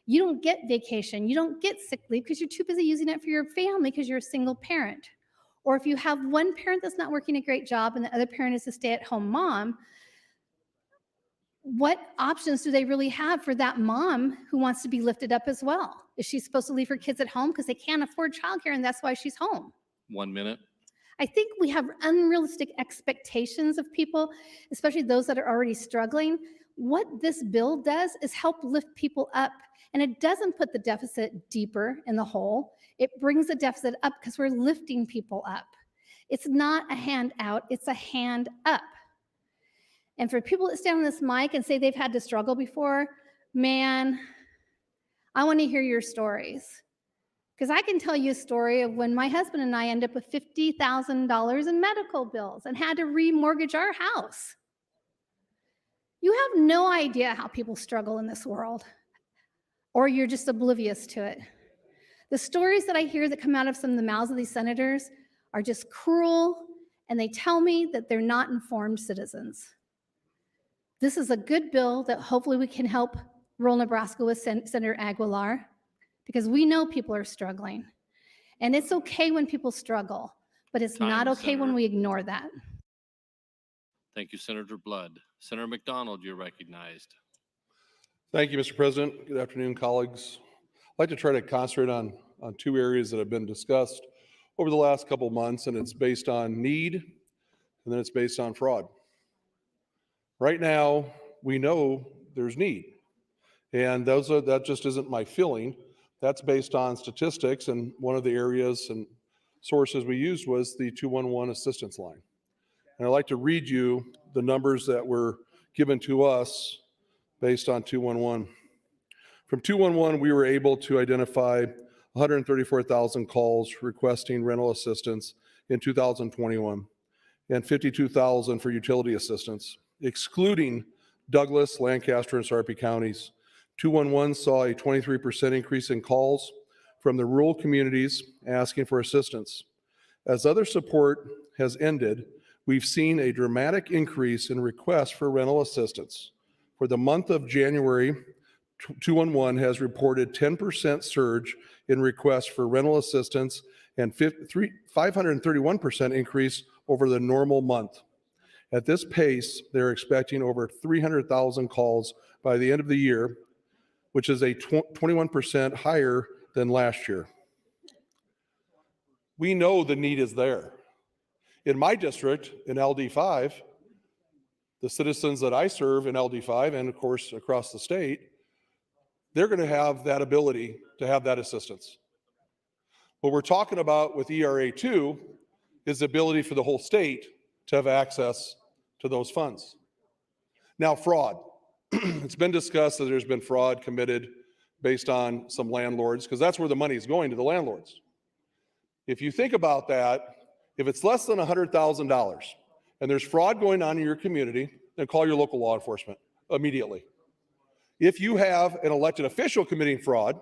You don't get vacation. You don't get sick leave because you're too busy using it for your family because you're a single parent. Or if you have one parent that's not working a great job and the other parent is a stay-at-home mom, what options do they really have for that mom who wants to be lifted up as well? Is she supposed to leave her kids at home because they can't afford childcare and that's why she's home? 1 minute. I think we have unrealistic expectations of people, especially those that are already struggling. What this bill does is help lift people up, and it doesn't put the deficit deeper in the hole. It brings the deficit up because we're lifting people up. It's not a handout, it's a hand up. And for people that stand on this mic and say they've had to struggle before, man, I want to hear your stories. Because I can tell you a story of when my husband and I ended up with $50,000 in medical bills and had to remortgage our house. You have no idea how people struggle in this world, or you're just oblivious to it. The stories that I hear that come out of some of the mouths of these senators are just cruel, and they tell me that they're not informed citizens. This is a good bill that hopefully we can help rural Nebraska with Senator Aguilar, because we know people are struggling. And it's okay when people struggle, but it's not okay when we ignore that. Thank you, Senator Blood. Senator McDonald, you're recognized. Thank you, Mr. President. Good afternoon, colleagues. I'd like to try to concentrate on two areas that have been discussed over the last couple of months, and it's based on need, and then it's based on fraud. Right now, we know there's need, and that just isn't my feeling. That's based on statistics, and one of the areas and sources we used was the 211 assistance line. And I'd like to read you the numbers that were given to us based on 211. From 211, we were able to identify 134,000 calls requesting rental assistance in 2021 and 52,000 for utility assistance, excluding Douglas, Lancaster, and Sarpy counties. 211 saw a 23% increase in calls from the rural communities asking for assistance. As other support has ended, we've seen a dramatic increase in requests for rental assistance. For the month of January, 211 has reported 10% surge in requests for rental assistance and 531% increase over the normal month. At this pace, they're expecting over 300,000 calls by the end of the year, which is a 21% higher than last year. We know the need is there. In my district, in LD5, the citizens that I serve in LD5 and of course across the state, they're going to have that ability to have that assistance. What we're talking about with ERA2 is the ability for the whole state to have access to those funds. Now, fraud. It's been discussed that there's been fraud committed based on some landlords, because that's where the money is going, to the landlords. If you think about that, if it's less than $100,000 and there's fraud going on in your community, then call your local law enforcement immediately. If you have an elected official committing fraud,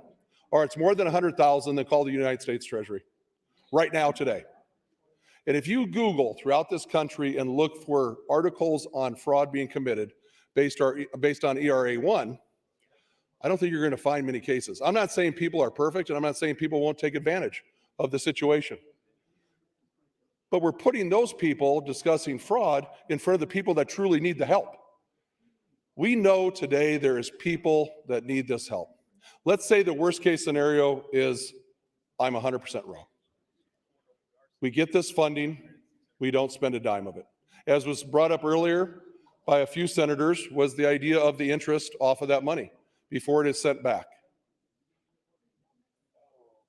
or it's more than 100,000, then call the United States Treasury right now today. And if you Google throughout this country and look for articles on fraud being committed based on ERA 1, I don't think you're going to find many cases. I'm not saying people are perfect, and I'm not saying people won't take advantage of the situation. But we're putting those people discussing fraud in front of the people that truly need the help. We know today there is people that need this help. Let's say the worst case scenario is I'm 100% wrong. We get this funding, we don't spend a dime of it. As was brought up earlier by a few senators, was the idea of the interest off of that money before it is sent back.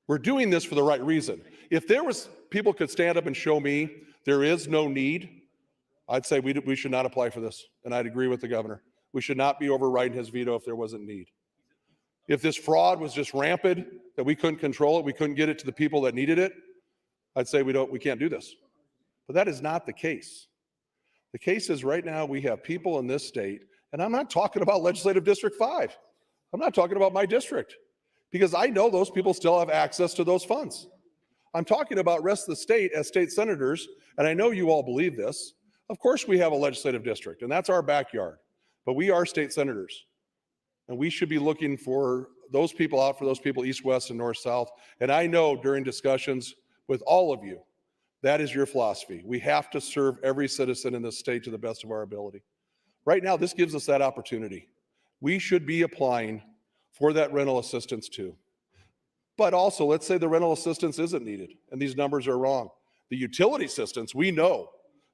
We're doing this for the right reason. If there was, people could stand up and show me there is no need, I'd say we should not apply for this. And I'd agree with the governor. We should not be overriding his veto if there wasn't need. If this fraud was just rampant, that we couldn't control it, we couldn't get it to the people that needed it, I'd say we can't do this. But that is not the case. The case is right now we have people in this state, and I'm not talking about Legislative District 5. I'm not talking about my district, because I know those people still have access to those funds. I'm talking about rest of the state as state senators, and I know you all believe this. Of course we have a legislative district, and that's our backyard, but we are state senators, and we should be looking for those people out for those people east, west, and north, south. And I know during discussions with all of you, that is your philosophy. We have to serve every citizen in this state to the best of our ability. Right now, this gives us that opportunity. We should be applying for that rental assistance too. But also, let's say the rental assistance isn't needed and these numbers are wrong. The utility assistance, we know,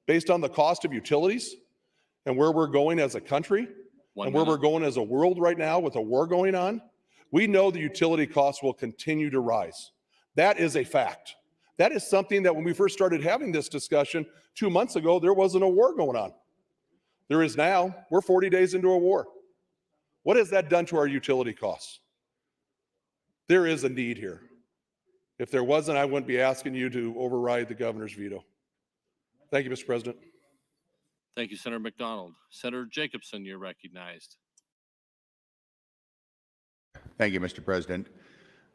based on the cost of utilities and where we're going as a country and where we're going as a world right now with a war going on, we know the utility costs will continue to rise. That is a fact. That is something that when we first started having this discussion 2 months ago, there wasn't a war going on. There is now. We're 40 days into a war. What has that done to our utility costs? There is a need here. If there wasn't, I wouldn't be asking you to override the governor's veto. Thank you, Mr. President. Thank you, Senator McDonald. Senator Jacobson, you're recognized. Thank you, Mr. President.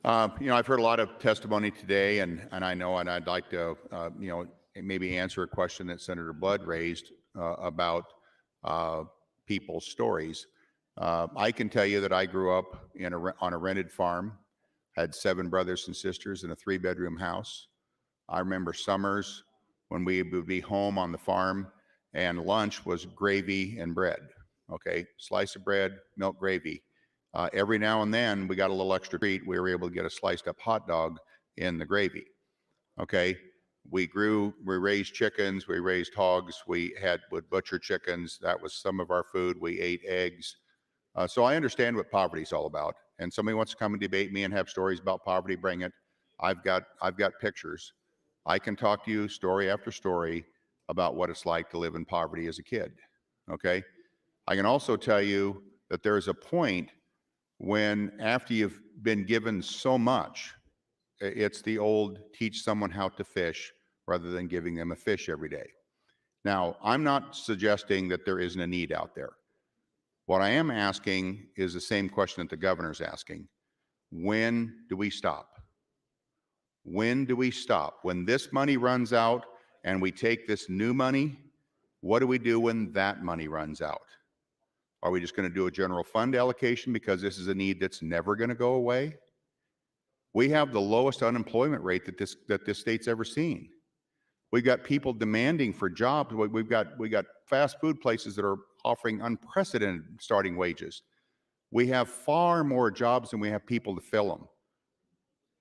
I've heard a lot of testimony today, and I know, and I'd like to, maybe answer a question that Senator Blood raised about people's stories. I can tell you that I grew up on a rented farm, had 7 brothers and sisters in a 3-bedroom house. I remember summers when we would be home on the farm and lunch was gravy and bread, okay? Slice of bread, milk gravy. Every now and then we got a little extra treat. We were able to get a sliced up hot dog in the gravy, okay? We raised chickens, we raised hogs, would butcher chickens. That was some of our food. We ate eggs. So I understand what poverty is all about. And somebody wants to come and debate me and have stories about poverty, bring it. I've got pictures. I can talk to you story after story about what it's like to live in poverty as a kid, okay? I can also tell you that there is a point when, after you've been given so much, it's the old teach someone how to fish rather than giving them a fish every day. Now, I'm not suggesting that there isn't a need out there. What I am asking is the same question that the governor's asking. When do we stop? When do we stop? When this money runs out and we take this new money, what do we do when that money runs out? Are we just going to do a general fund allocation because this is a need that's never going to go away? We have the lowest unemployment rate that this state's ever seen. We've got people demanding for jobs. We've got fast food places that are offering unprecedented starting wages. We have far more jobs than we have people to fill them.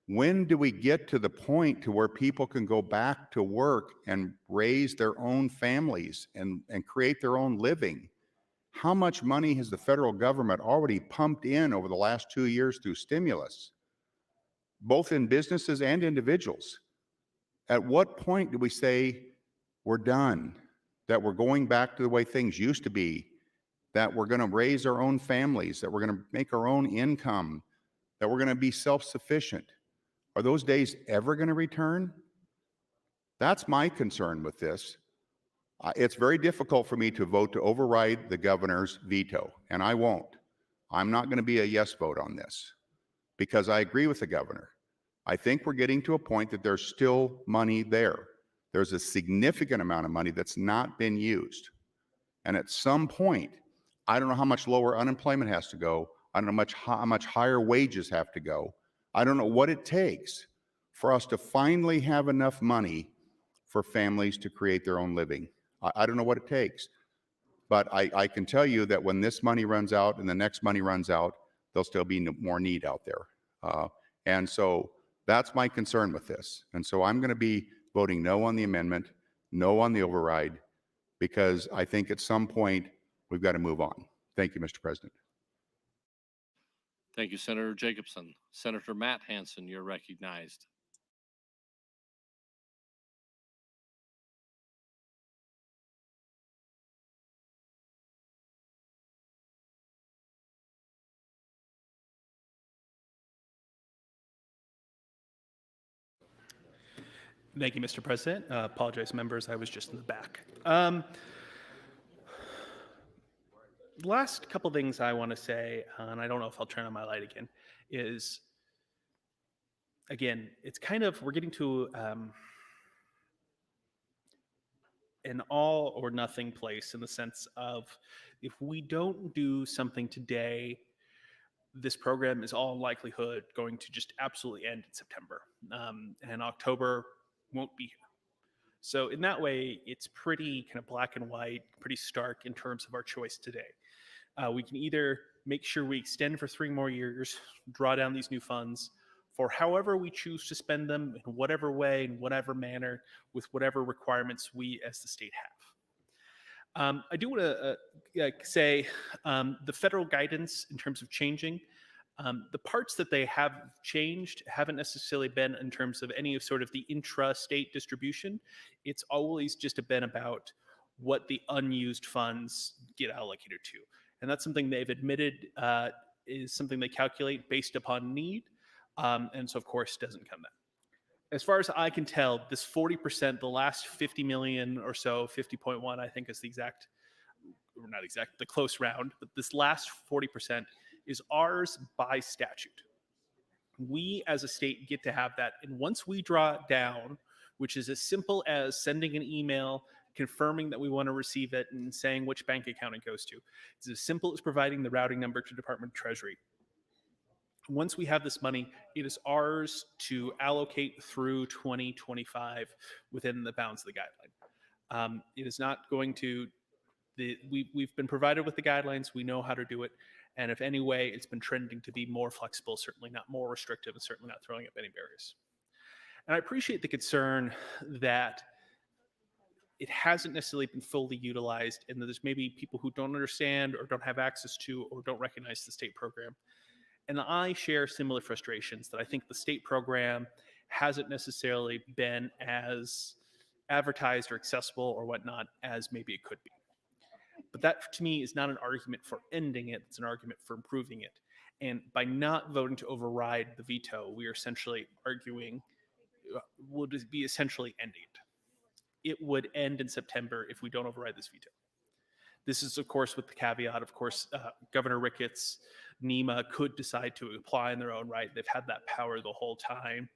When do we get to the point to where people can go back to work and raise their own families and create their own living? How much money has the federal government already pumped in over the last 2 years through stimulus, both in businesses and individuals? At what point do we say we're done, that we're going back to the way things used to be, that we're going to raise our own families, that we're going to make our own income, that we're going to be self-sufficient? Are those days ever going to return? That's my concern with this. It's very difficult for me to vote to override the governor's veto, and I won't. I'm not going to be a yes vote on this because I agree with the governor. I think we're getting to a point that there's still money there. There's a significant amount of money that's not been used. And at some point, I don't know how much lower unemployment has to go. I don't know how much higher wages have to go. I don't know what it takes for us to finally have enough money for families to create their own living. I don't know what it takes. But I can tell you that when this money runs out and the next money runs out, there'll still be more need out there. And so that's my concern with this. And so I'm going to be voting no on the amendment, no on the override, because I think at some point we've got to move on. Thank you, Mr. President. Thank you, Senator Jacobson. Senator Matt Hansen, you're recognized. Thank you, Mr. President. Apologize, members. I was just in the back. Last couple things I want to say, and I don't know if I'll turn on my light again, is, again, it's kind of, we're getting to an all or nothing place in the sense of if we don't do something today, this program is all likelihood going to just absolutely end in September, and October won't be here. So in that way, it's pretty kind of black and white, pretty stark in terms of our choice today. We can either make sure we extend for 3 more years, draw down these new funds for however we choose to spend them, in whatever way, in whatever manner, with whatever requirements we as the state have. I do want to say the federal guidance in terms of changing, the parts that they have changed haven't necessarily been in terms of any of sort of the intra-state distribution. It's always just been about what the unused funds get allocated to. And that's something they've admitted is something they calculate based upon need. And so, of course, doesn't come back. As far as I can tell, this 40%, the last 50 million or so, 50.1, I think is the exact, or not exact, the close round, but this last 40% is ours by statute. We as a state get to have that. And once we draw it down, which is as simple as sending an email confirming that we want to receive it and saying which bank account it goes to. It's as simple as providing the routing number to Department of Treasury. Once we have this money, it is ours to allocate through 2025 within the bounds of the guideline. It is not going to, we've been provided with the guidelines, we know how to do it, and if any way it's been trending to be more flexible, certainly not more restrictive, and certainly not throwing up any barriers. And I appreciate the concern that it hasn't necessarily been fully utilized, and that there's maybe people who don't understand or don't have access to or don't recognize the state program. And I share similar frustrations that I think the state program hasn't necessarily been as advertised or accessible or whatnot as maybe it could be. But that, to me, is not an argument for ending it. It's an argument for improving it. And by not voting to override the veto, we are essentially arguing, will be essentially ending it. It would end in September if we don't override this veto. This is, of course, with the caveat, of course, Governor Ricketts, NEMA could decide to apply in their own right. They've had that power the whole time.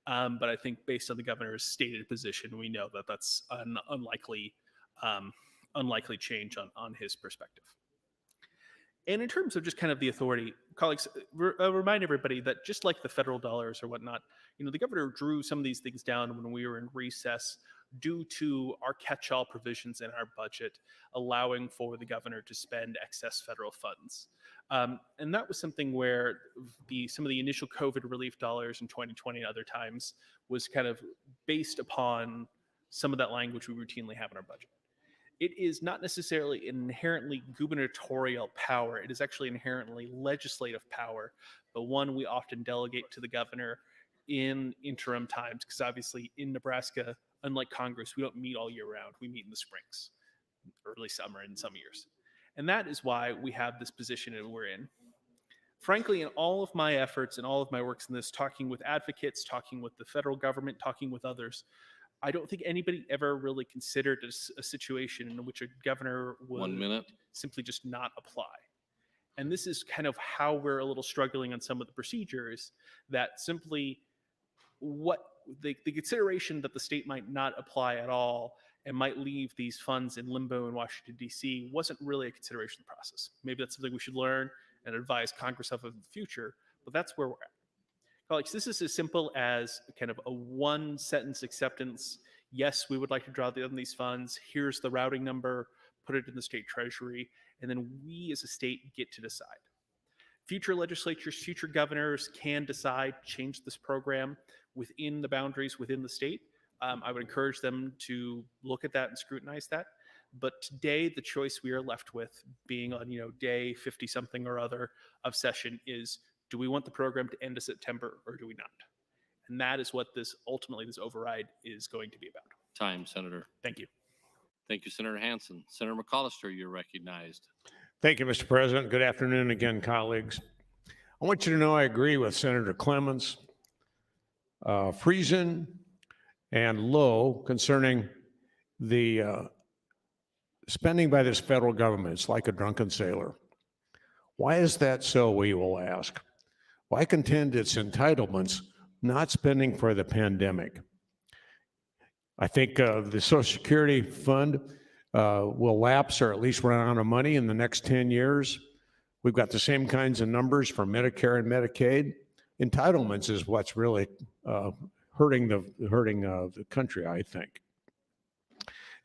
But I think based on the governor's stated position, we know that that's an unlikely change on his perspective. And in terms of just kind of the authority, colleagues, remind everybody that just like the federal dollars or whatnot, the governor drew some of these things down when we were in recess due to our catch-all provisions in our budget, allowing for the governor to spend excess federal funds. And that was something where some of the initial COVID relief dollars in 2020 and other times was kind of based upon some of that language we routinely have in our budget. It is not necessarily an inherently gubernatorial power. It is actually inherently legislative power, but one we often delegate to the governor in interim times, because obviously in Nebraska, unlike Congress, we don't meet all year round. We meet in the springs, early summer in some years. And that is why we have this position that we're in. Frankly, in all of my efforts and all of my works in this, talking with advocates, talking with the federal government, talking with others, I don't think anybody ever really considered a situation in which a governor would simply just not apply. And this is kind of how we're a little struggling on some of the procedures, that simply what the consideration that the state might not apply at all and might leave these funds in limbo in Washington, D.C. wasn't really a consideration of the process. Maybe that's something we should learn and advise Congress of in the future, but that's where we're at. Colleagues, this is as simple as kind of a one sentence acceptance. Yes, we would like to draw down these funds. Here's the routing number, put it in the state treasury, and then we as a state get to decide. Future legislatures, future governors can decide, change this program within the boundaries within the state. I would encourage them to look at that and scrutinize that. But today, the choice we are left with, being on day 50 something or other of session, is do we want the program to end in September or do we not? And that is what this override is going to be about. Time, Senator. Thank you. Thank you, Senator Hansen. Senator McCollister, you're recognized. Thank you, Mr. President. Good afternoon again, colleagues. I want you to know I agree with Senator Clements, Friesen, and Lowe concerning the spending by this federal government. It's like a drunken sailor. Why is that so, we will ask? Well, I contend it's entitlements, not spending for the pandemic. I think the Social Security fund will lapse or at least run out of money in the next 10 years. We've got the same kinds of numbers for Medicare and Medicaid. Entitlements is what's really hurting the country, I think.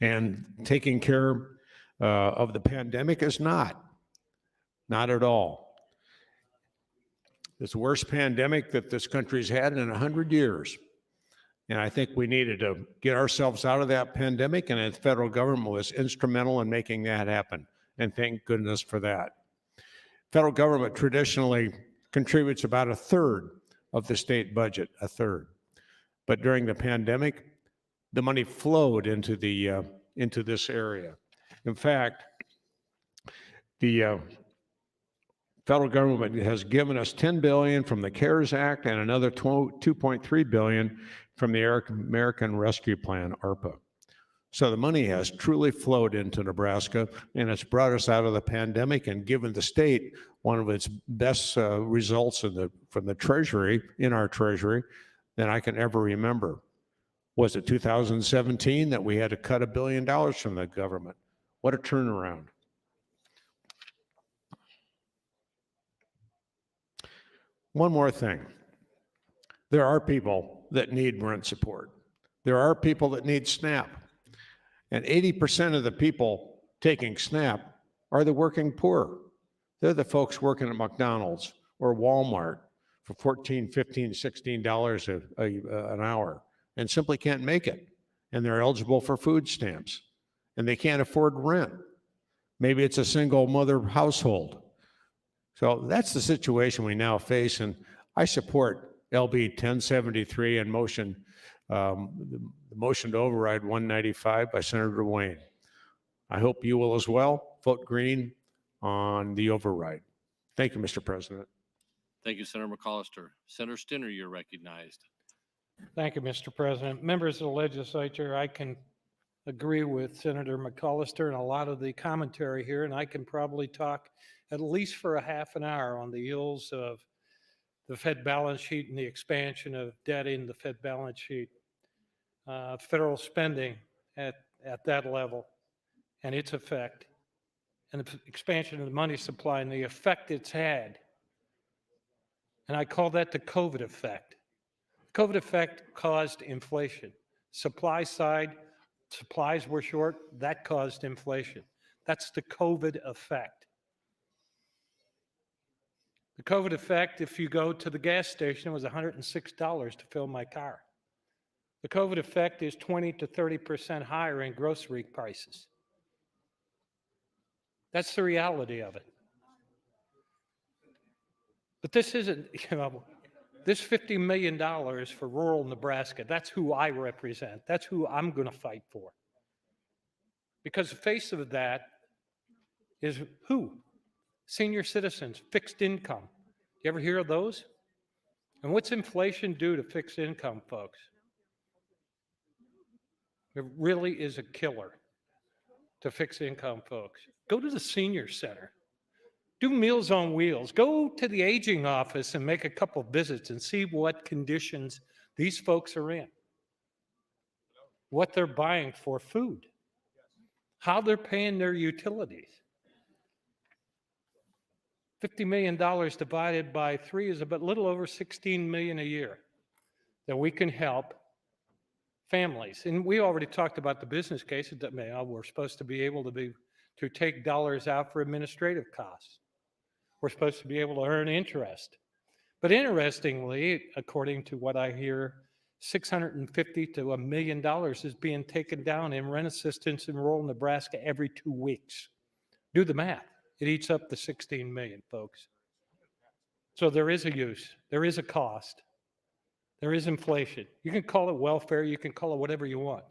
And taking care of the pandemic is not at all. It's the worst pandemic that this country's had in 100 years. And I think we needed to get ourselves out of that pandemic, and the federal government was instrumental in making that happen. And thank goodness for that. Federal government traditionally contributes about a third of the state budget, a third. But during the pandemic, the money flowed into this area. In fact, the federal government has given us $10 billion from the CARES Act and another $2.3 billion from the American Rescue Plan, ARPA. So the money has truly flowed into Nebraska, and it's brought us out of the pandemic and given the state one of its best results from the Treasury, in our Treasury, than I can ever remember. Was it 2017 that we had to cut $1 billion from the government? What a turnaround. One more thing. There are people that need rent support. There are people that need SNAP. And 80% of the people taking SNAP are the working poor. They're the folks working at McDonald's or Walmart for $14, $15, $16 an hour and simply can't make it. And they're eligible for food stamps and they can't afford rent. Maybe it's a single mother household. So that's the situation we now face. And I support LB 1073 and the motion to override 195 by Senator Wayne. I hope you will as well. Vote green on the override. Thank you, Mr. President. Thank you, Senator McCollister. Senator Stinner, you're recognized. Thank you, Mr. President. Members of the legislature, I can agree with Senator McCollister and a lot of the commentary here, and I can probably talk at least for a half an hour on the heels of the Fed balance sheet and the expansion of debt in the Fed balance sheet, federal spending at that level and its effect, and the expansion of the money supply and the effect it's had. And I call that the COVID effect. The COVID effect caused inflation. Supply side, supplies were short, that caused inflation. That's the COVID effect. The COVID effect, if you go to the gas station, it was $106 to fill my car. The COVID effect is 20 to 30% higher in grocery prices. That's the reality of it. But this isn't, this $50 million for rural Nebraska, that's who I represent. That's who I'm going to fight for. Because the face of that is who? Senior citizens, fixed income. You ever hear of those? And what's inflation do to fixed income, folks? It really is a killer to fixed income folks. Go to the senior center. Do Meals on Wheels. Go to the aging office and make a couple visits and see what conditions these folks are in, what they're buying for food, how they're paying their utilities. $50 million divided by 3 is about a little over $16 million a year that we can help families. And we already talked about the business cases that we're supposed to be able to take dollars out for administrative costs. We're supposed to be able to earn interest. But interestingly, according to what I hear, $650 to $1 million is being taken down in rent assistance in rural Nebraska every 2 weeks. Do the math. It eats up the 16 million, folks. So there is a use. There is a cost. There is inflation. You can call it welfare. You can call it whatever you want.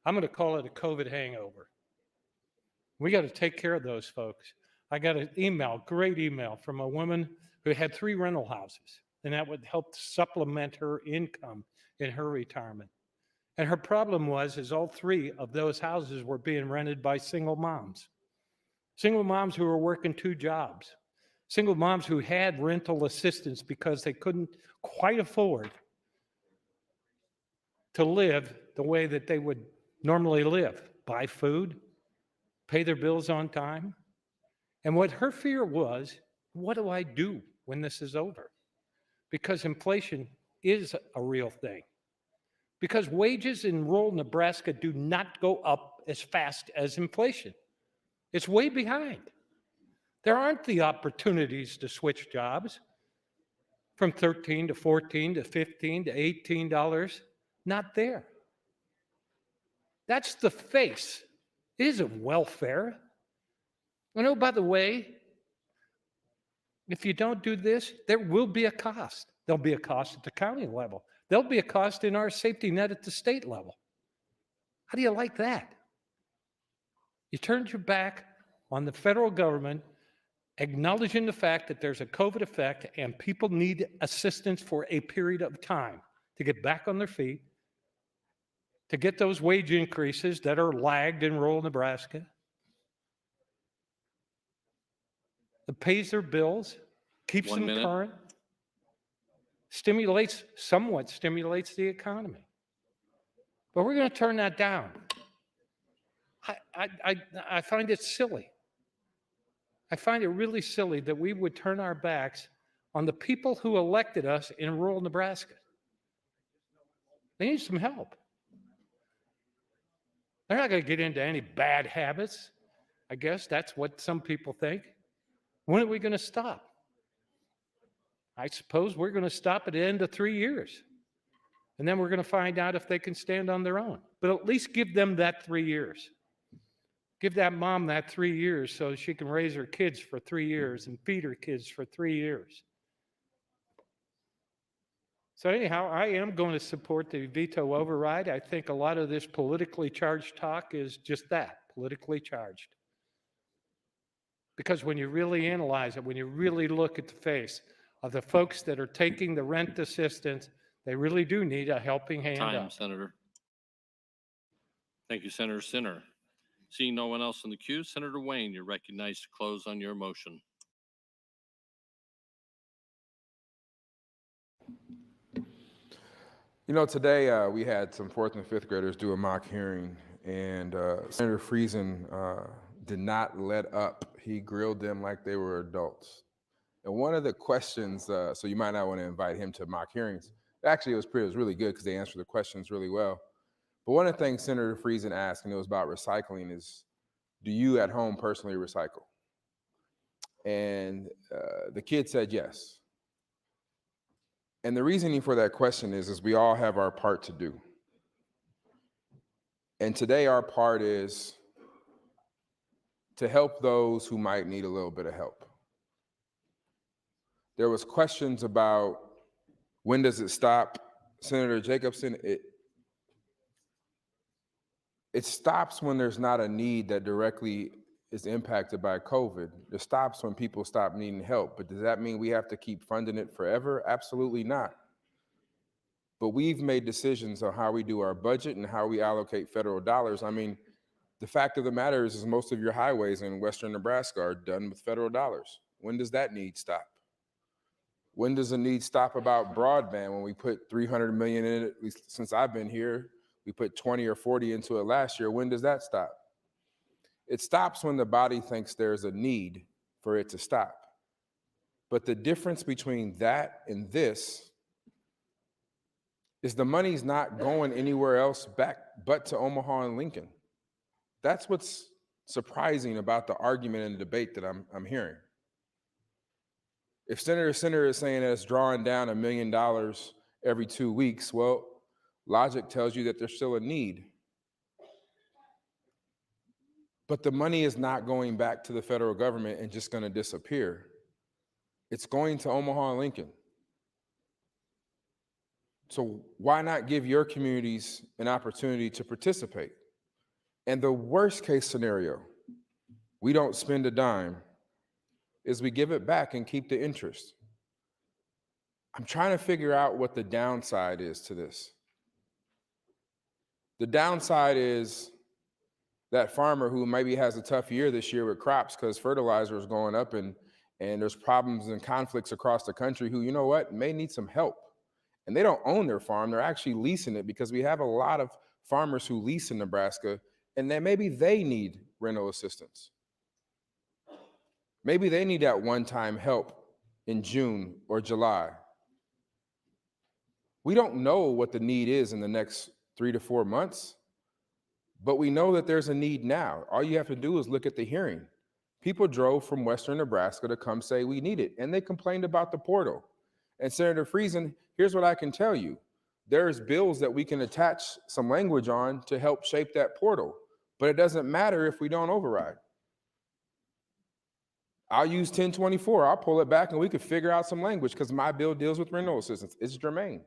I'm going to call it a COVID hangover. We got to take care of those folks. I got an email, great email from a woman who had 3 rental houses, and that would help supplement her income in her retirement. And her problem is all 3 of those houses were being rented by single moms who were working 2 jobs, single moms who had rental assistance because they couldn't quite afford to live the way that they would normally live, buy food, pay their bills on time. And what her fear was, what do I do when this is over? Because inflation is a real thing. Because wages in rural Nebraska do not go up as fast as inflation. It's way behind. There aren't the opportunities to switch jobs from $13 to $14 to $15 to $18. Not there. That's the face. It isn't welfare. And oh, by the way, if you don't do this, there will be a cost. There'll be a cost at the county level. There'll be a cost in our safety net at the state level. How do you like that? You turned your back on the federal government, acknowledging the fact that there's a COVID effect and people need assistance for a period of time to get back on their feet, to get those wage increases that are lagged in rural Nebraska. It pays their bills, keeps them current, somewhat stimulates the economy. But we're going to turn that down. I find it silly. I find it really silly that we would turn our backs on the people who elected us in rural Nebraska. They need some help. They're not going to get into any bad habits. I guess that's what some people think. When are we going to stop? I suppose we're going to stop at the end of 3 years. And then we're going to find out if they can stand on their own. But at least give them that 3 years. Give that mom that 3 years so she can raise her kids for 3 years and feed her kids for 3 years. So anyhow, I am going to support the veto override. I think a lot of this politically charged talk is just that, politically charged. Because when you really analyze it, when you really look at the face of the folks that are taking the rent assistance, they really do need a helping hand up. Senator. Thank you, Senator Sinner. Seeing no one else in the queue, Senator Wayne, you're recognized to close on your motion. You know, today we had some 4th and 5th graders do a mock hearing, and Senator Friesen did not let up. He grilled them like they were adults. And one of the questions, so you might not want to invite him to mock hearings. Actually, it was really good because they answered the questions really well. But one of the things Senator Friesen asked, and it was about recycling, is do you at home personally recycle? And the kid said yes. And the reasoning for that question is we all have our part to do. And today our part is to help those who might need a little bit of help. There was questions about when does it stop? Senator Jacobson, it stops when there's not a need that directly is impacted by COVID. It stops when people stop needing help. But does that mean we have to keep funding it forever? Absolutely not. But we've made decisions on how we do our budget and how we allocate federal dollars. I mean, The fact of the matter is most of your highways in Western Nebraska are done with federal dollars. When does that need stop? When does the need stop about broadband when we put 300 million in it, at least since I've been here, we put 20 or 40 into it last year. When does that stop? It stops when the body thinks there's a need for it to stop. But the difference between that and this is the money's not going anywhere else back but to Omaha and Lincoln. That's what's surprising about the argument and the debate that I'm hearing. If Senator Center is saying that it's drawing down $1 million every 2 weeks, well, logic tells you that there's still a need. But the money is not going back to the federal government and just going to disappear. It's going to Omaha and Lincoln. So why not give your communities an opportunity to participate? And the worst case scenario, we don't spend a dime, is we give it back and keep the interest. I'm trying to figure out what the downside is to this. The downside is that farmer who maybe has a tough year this year with crops because fertilizer is going up and there's problems and conflicts across the country, who, you know what, may need some help. And they don't own their farm, they're actually leasing it, because we have a lot of farmers who lease in Nebraska, and then maybe they need rental assistance. Maybe they need that one-time help in June or July. We don't know what the need is in the next 3 to 4 months, but we know that there's a need now. All you have to do is look at the hearing. People drove from Western Nebraska to come say we need it, and they complained about the portal. And Senator Friesen, here's what I can tell you. There's bills that we can attach some language on to help shape that portal, but it doesn't matter if we don't override. I'll use 1024, I'll pull it back and we could figure out some language, because my bill deals with rental assistance. It's germane.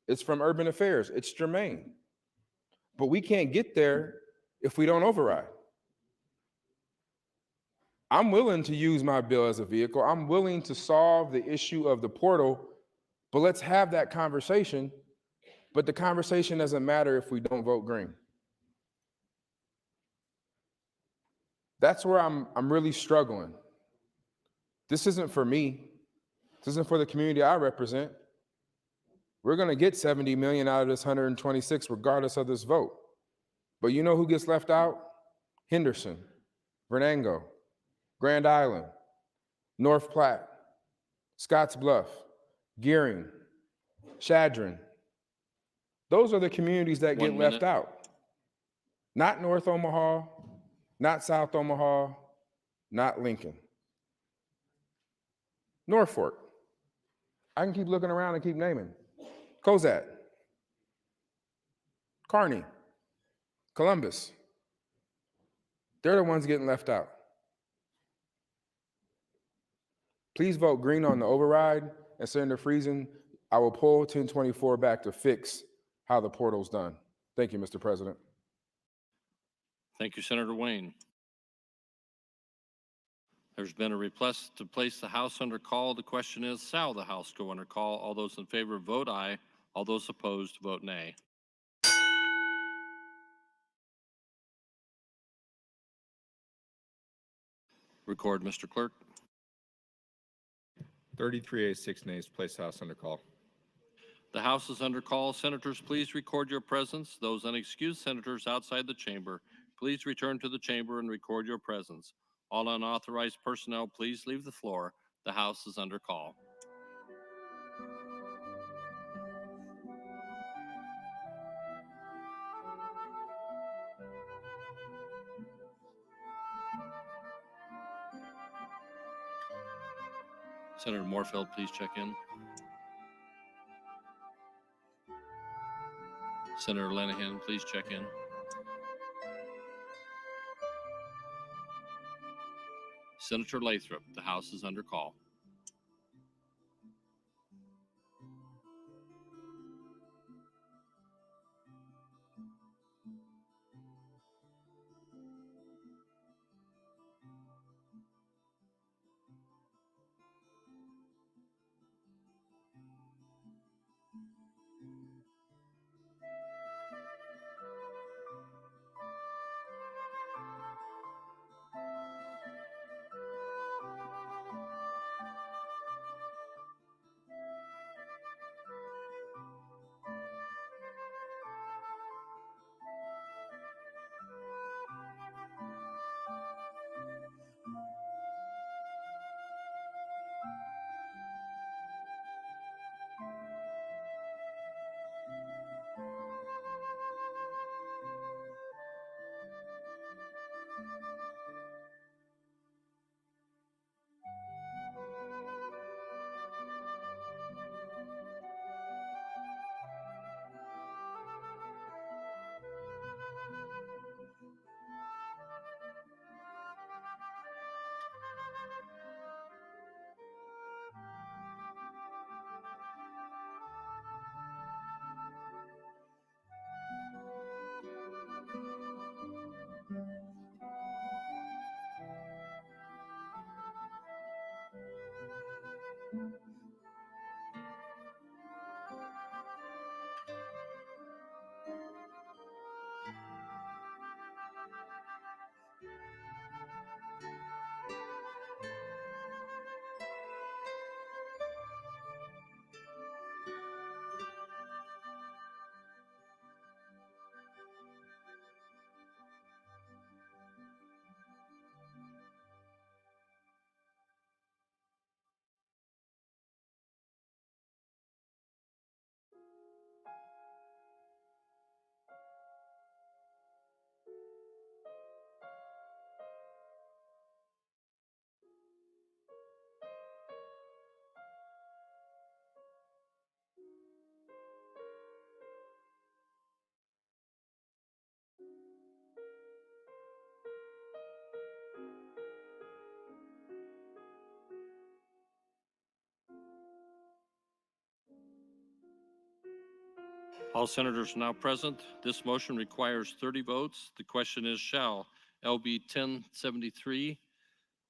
It's from Urban Affairs, it's germane. But we can't get there if we don't override. I'm willing to use my bill as a vehicle. I'm willing to solve the issue of the portal, but let's have that conversation. But the conversation doesn't matter if we don't vote green. That's where I'm really struggling. This isn't for me. This isn't for the community I represent. We're going to get 70 million out of this 126 regardless of this vote. But you know who gets left out? Henderson, Venango, Grand Island, North Platte, Scotts Bluff, Gearing, Chadron. Those are the communities that get left out. Not North Omaha, not South Omaha, not Lincoln. Norfolk. I can keep looking around and keep naming. Cozad, Kearney, Columbus. They're the ones getting left out. Please vote green on the override, and Senator Friesen, I will pull 1024 back to fix how the portal's done. Thank you, Mr. President. Thank you, Senator Wayne. There's been a request to place the House under call. The question is, shall the House go under call? All those in favor vote aye. All those opposed vote nay. Record, Mr. Clerk. 33 ayes, 6 nays. Place the House under call. The House is under call. Senators, please record your presence. Those unexcused senators outside the chamber, please return to the chamber and record your presence. All unauthorized personnel, please leave the floor. The House is under call. Senator Moorfield, please check in. Senator Lenahan, please check in. Senator Lathrop, the House is under call. All senators are now present. This motion requires 30 votes. The question is, shall LB 1073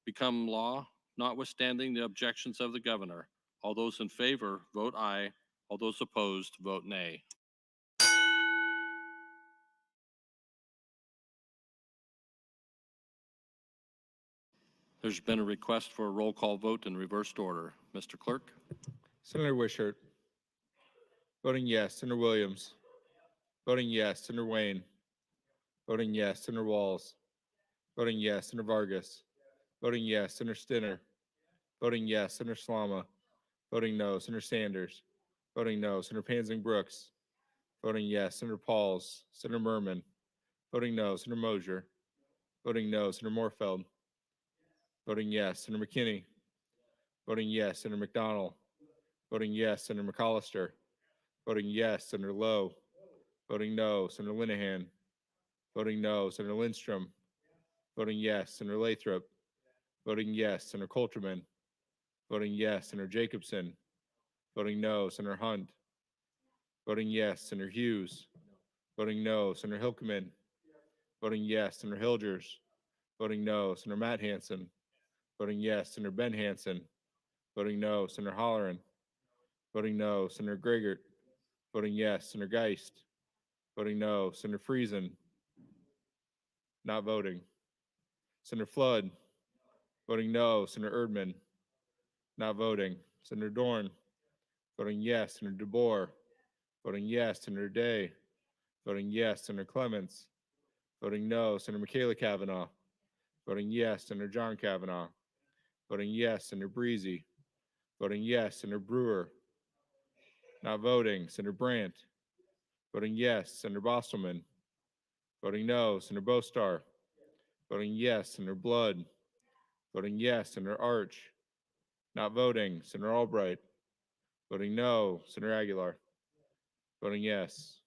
become law, notwithstanding the objections of the governor? All those in favor, vote aye. All those opposed, vote nay. There's been a request for a roll call vote in reversed order. Mr. Clerk? Senator Wishart. Voting yes. Senator Williams. Voting yes. Senator Wayne. Voting yes. Senator Walls. Voting yes. Senator Vargas. Voting yes. Senator Stinner. Voting yes. Senator Slama. Voting no. Senator Sanders. Voting no. Senator Pansing Brooks. Voting yes. Senator Pauls. Senator Merman. Voting no. Senator Mosier. Voting no. Senator Morfeld. Voting yes. Senator McKinney. Voting yes. Senator McDonald. Voting yes. Senator McAllister. Voting yes. Senator Lowe. Voting no. Senator Linehan. Voting no. Senator Lindstrom. Voting yes. Senator Lathrop. Voting yes. Senator Coulterman. Voting yes. Senator Jacobson. Voting no. Senator Hunt. Voting yes. Senator Hughes. Voting no. Senator Hilkeman. Voting yes. Senator Hilgers. Voting no. Senator Matt Hansen. Voting yes. Senator Ben Hansen. Voting no. Senator Holleran. Voting no. Senator Gregert. Voting yes. Senator Geist. Voting no. Senator Friesen. Not voting. Senator Flood. Voting no. Senator Erdman. Not voting. Senator Dorn. Voting yes. Senator DeBoer. Voting yes. Senator Day. Voting yes. Senator Clements. Voting no. Senator Mikal Kavanagh. Voting yes. Senator John Kavanagh. Voting yes. Senator Breezy. Voting yes. Senator Brewer. Not voting. Senator Brandt. Voting yes. Senator Bostelman. Voting no. Senator Bostar. Voting yes. Senator Blood. Voting yes. Senator Arch. Not voting. Senator Albright. Voting no. Senator Aguilar. Voting yes.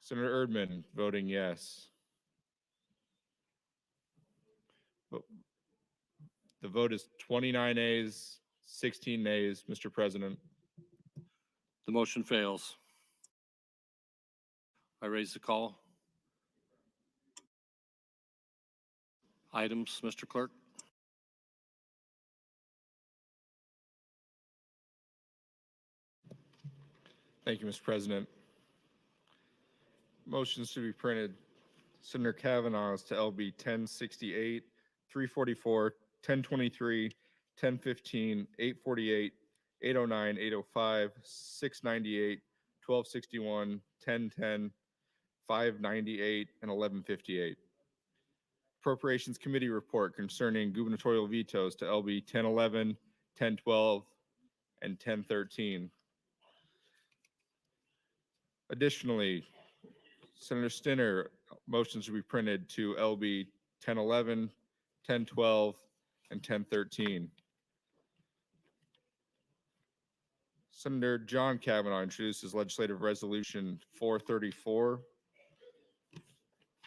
Senator Erdman. Voting yes. The vote is 29 ayes, 16 nays, Mr. President. The motion fails. I raise the call. Items, Mr. Clerk. Thank you, Mr. President. Motions to be printed. Senator Kavanaugh's to LB 1068, 344, 1023, 1015, 848, 809, 805, 698, 1261, 1010, 598, and 1158. Appropriations Committee report concerning gubernatorial vetoes to LB 1011, 1012, and 1013. Additionally, Senator Stinner motions to be printed to LB 1011, 1012, and 1013. Senator John Kavanagh introduces legislative resolution 434.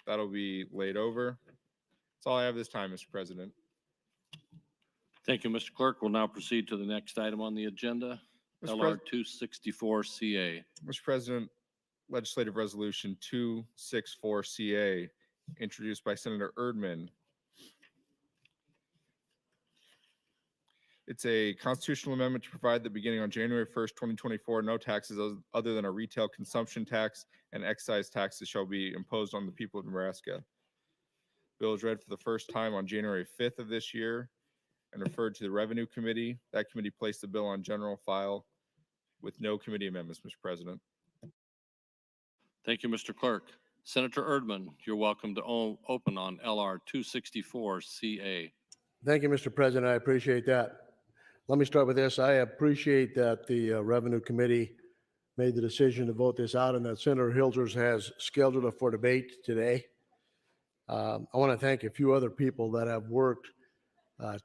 That'll be laid over. That's all I have this time, Mr. President. Thank you, Mr. Clerk. We'll now proceed to the next item on the agenda, LR 264CA. Mr. President, legislative resolution 264CA, introduced by Senator Erdman. It's a constitutional amendment to provide that beginning on January 1st, 2024, no taxes other than a retail consumption tax and excise taxes shall be imposed on the people of Nebraska. Bill is read for the first time on January 5th of this year and referred to the Revenue Committee. That committee placed the bill on general file with no committee amendments, Mr. President. Thank you, Mr. Clerk. Senator Erdman, you're welcome to open on LR 264CA. Thank you, Mr. President. I appreciate that. Let me start with this. I appreciate that the Revenue Committee made the decision to vote this out and that Senator Hilgers has scheduled it for debate today. I want to thank a few other people that have worked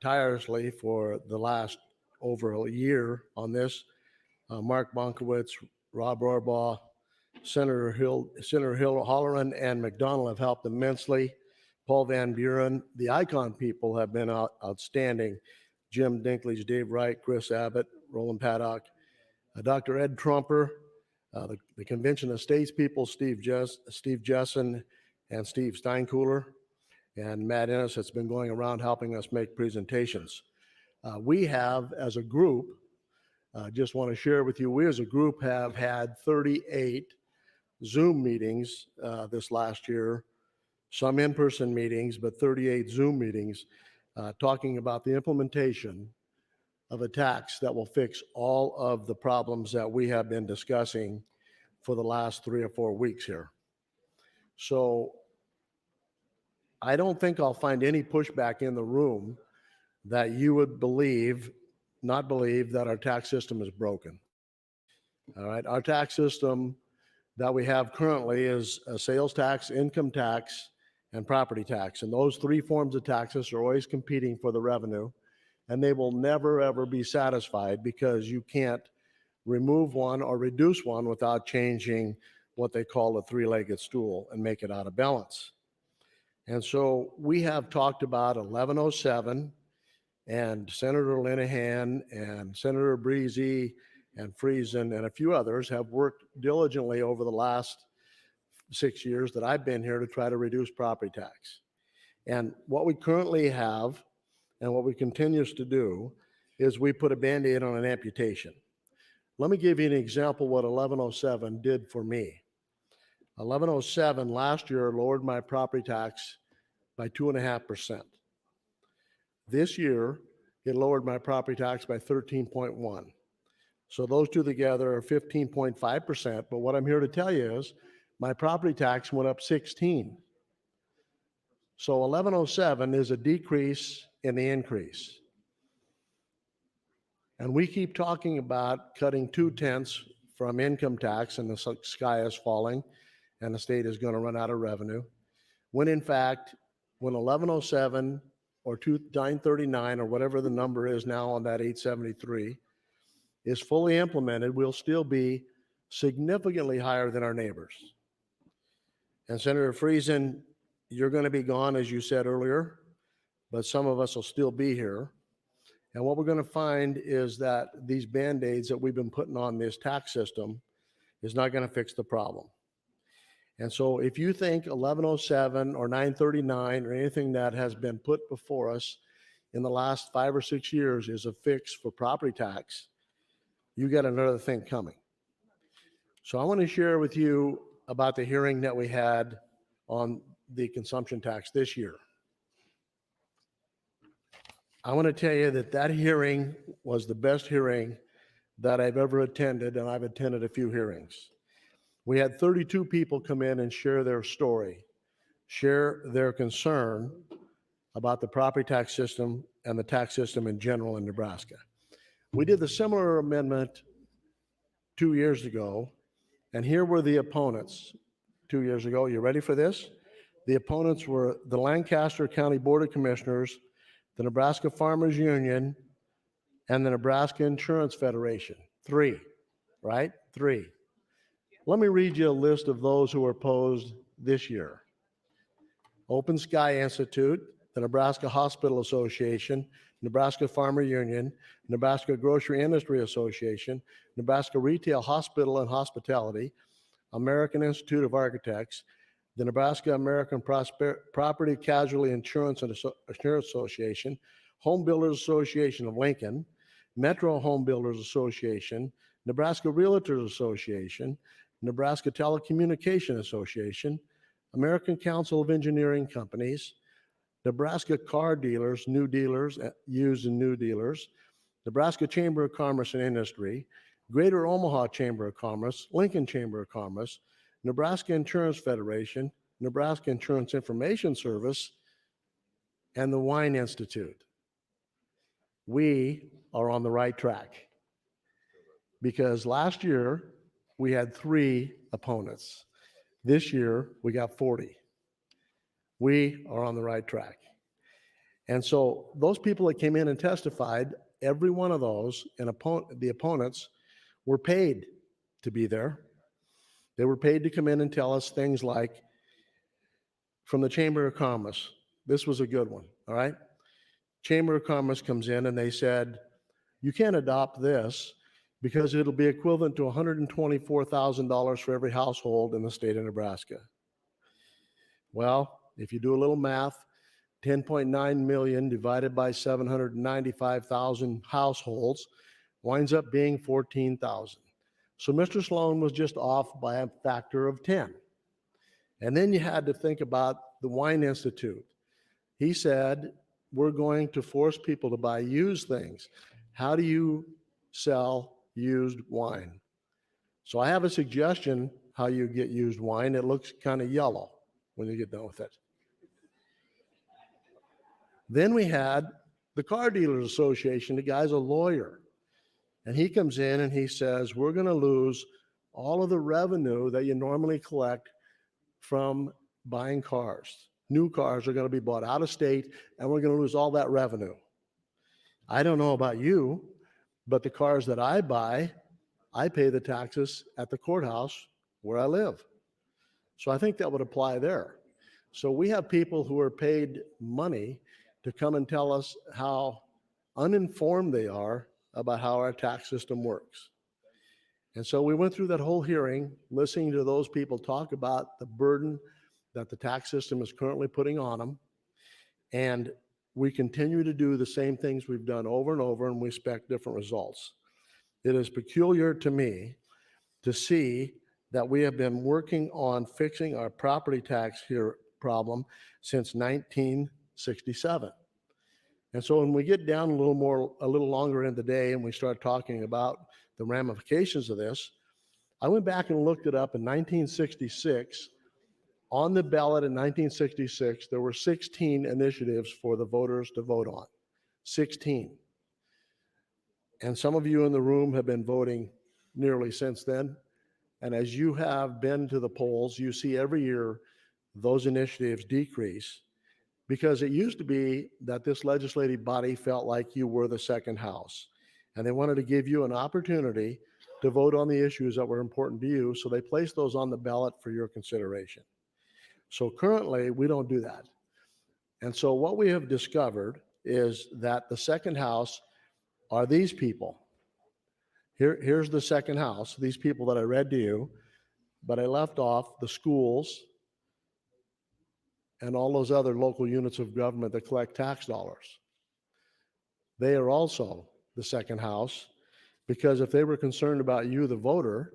tirelessly for the last over a year on this. Mark Bonkowitz, Rob Rohrbaugh, Senator Holleran, and McDonald have helped immensely. Paul Van Buren, the Icon people have been outstanding. Jim Dinklage, Dave Wright, Chris Abbott, Roland Paddock. Dr. Ed Trumper, the Convention of Statespeople, Steve Jessen, and Steve Steinkühler, and Matt Ennis that's been going around helping us make presentations. We have, as a group, just want to share with you, we as a group have had 38 Zoom meetings this last year, some in-person meetings, but 38 Zoom meetings talking about the implementation of a tax that will fix all of the problems that we have been discussing for the last 3 or 4 weeks here. So I don't think I'll find any pushback in the room that you would not believe that our tax system is broken. All right, our tax system that we have currently is a sales tax, income tax, and property tax. And those 3 forms of taxes are always competing for the revenue, and they will never, ever be satisfied because you can't remove one or reduce one without changing what they call a 3-legged stool and make it out of balance. And so we have talked about 1107, and Senator Linehan and Senator Breezy and Friesen and a few others have worked diligently over the last 6 years that I've been here to try to reduce property tax. And what we currently have and what we continue to do is we put a Band-Aid on an amputation. Let me give you an example what 1107 did for me. 1107 last year lowered my property tax by 2.5%. This year, it lowered my property tax by 13.1. So those two together are 15.5%. But what I'm here to tell you is my property tax went up 16. So 1107 is a decrease in the increase. And we keep talking about cutting 2/10 from income tax, and the sky is falling, and the state is going to run out of revenue. When in fact, when 1107 or 939 or whatever the number is now on that 873 is fully implemented, we'll still be significantly higher than our neighbors. And Senator Friesen, you're going to be gone, as you said earlier, but some of us will still be here. And what we're going to find is that these Band-Aids that we've been putting on this tax system is not going to fix the problem. And so if you think 1107 or 939 or anything that has been put before us in the last 5 or 6 years is a fix for property tax, you got another thing coming. So I want to share with you about the hearing that we had on the consumption tax this year. I want to tell you that that hearing was the best hearing that I've ever attended, and I've attended a few hearings. We had 32 people come in and share their story, share their concern about the property tax system and the tax system in general in Nebraska. We did the similar amendment 2 years ago, and here were the opponents 2 years ago. You ready for this? The opponents were the Lancaster County Board of Commissioners, the Nebraska Farmers Union, and the Nebraska Insurance Federation. 3, right? 3. Let me read you a list of those who were opposed this year. Open Sky Institute, the Nebraska Hospital Association, Nebraska Farmer Union, Nebraska Grocery Industry Association, Nebraska Retail Hospital and Hospitality, American Institute of Architects, the Nebraska American Property Casualty Insurance and Assurance Association, Home Builders Association of Lincoln, Metro Home Builders Association, Nebraska Realtors Association, Nebraska Telecommunication Association, American Council of Engineering Companies, Nebraska Car Dealers, New Dealers, Used and New Dealers, Nebraska Chamber of Commerce and Industry, Greater Omaha Chamber of Commerce, Lincoln Chamber of Commerce, Nebraska Insurance Federation, Nebraska Insurance Information Service, and the Wine Institute. We are on the right track because last year we had 3 opponents. This year we got 40. We are on the right track. And so those people that came in and testified, every one of those and the opponents were paid to be there. They were paid to come in and tell us things like, from the Chamber of Commerce, this was a good one, all right? Chamber of Commerce comes in and they said, you can't adopt this because it'll be equivalent to $124,000 for every household in the state of Nebraska. Well, if you do a little math, 10.9 million divided by 795,000 households winds up being 14,000. So Mr. Sloan was just off by a factor of 10. And then you had to think about the Wine Institute. He said, we're going to force people to buy used things. How do you sell used wine? So I have a suggestion how you get used wine. It looks kind of yellow when you get done with it. Then we had the Car Dealers Association. The guy's a lawyer. And he comes in and he says, we're going to lose all of the revenue that you normally collect from buying cars. New cars are going to be bought out of state, and we're going to lose all that revenue. I don't know about you, but the cars that I buy, I pay the taxes at the courthouse where I live. So I think that would apply there. So we have people who are paid money to come and tell us how uninformed they are about how our tax system works. And so we went through that whole hearing, listening to those people talk about the burden that the tax system is currently putting on them. And we continue to do the same things we've done over and over, and we expect different results. It is peculiar to me to see that we have been working on fixing our property tax here problem since 1967. And so when we get down a little longer in the day and we start talking about the ramifications of this, I went back and looked it up in 1966. On the ballot in 1966, there were 16 initiatives for the voters to vote on. 16. And some of you in the room have been voting nearly since then. And as you have been to the polls, you see every year those initiatives decrease, because it used to be that this legislative body felt like you were the second house, and they wanted to give you an opportunity to vote on the issues that were important to you, so they placed those on the ballot for your consideration. So currently, we don't do that. And so what we have discovered is that the second house are these people. Here's the second house, these people that I read to you, but I left off the schools and all those other local units of government that collect tax dollars. They are also the second house, because if they were concerned about you, the voter,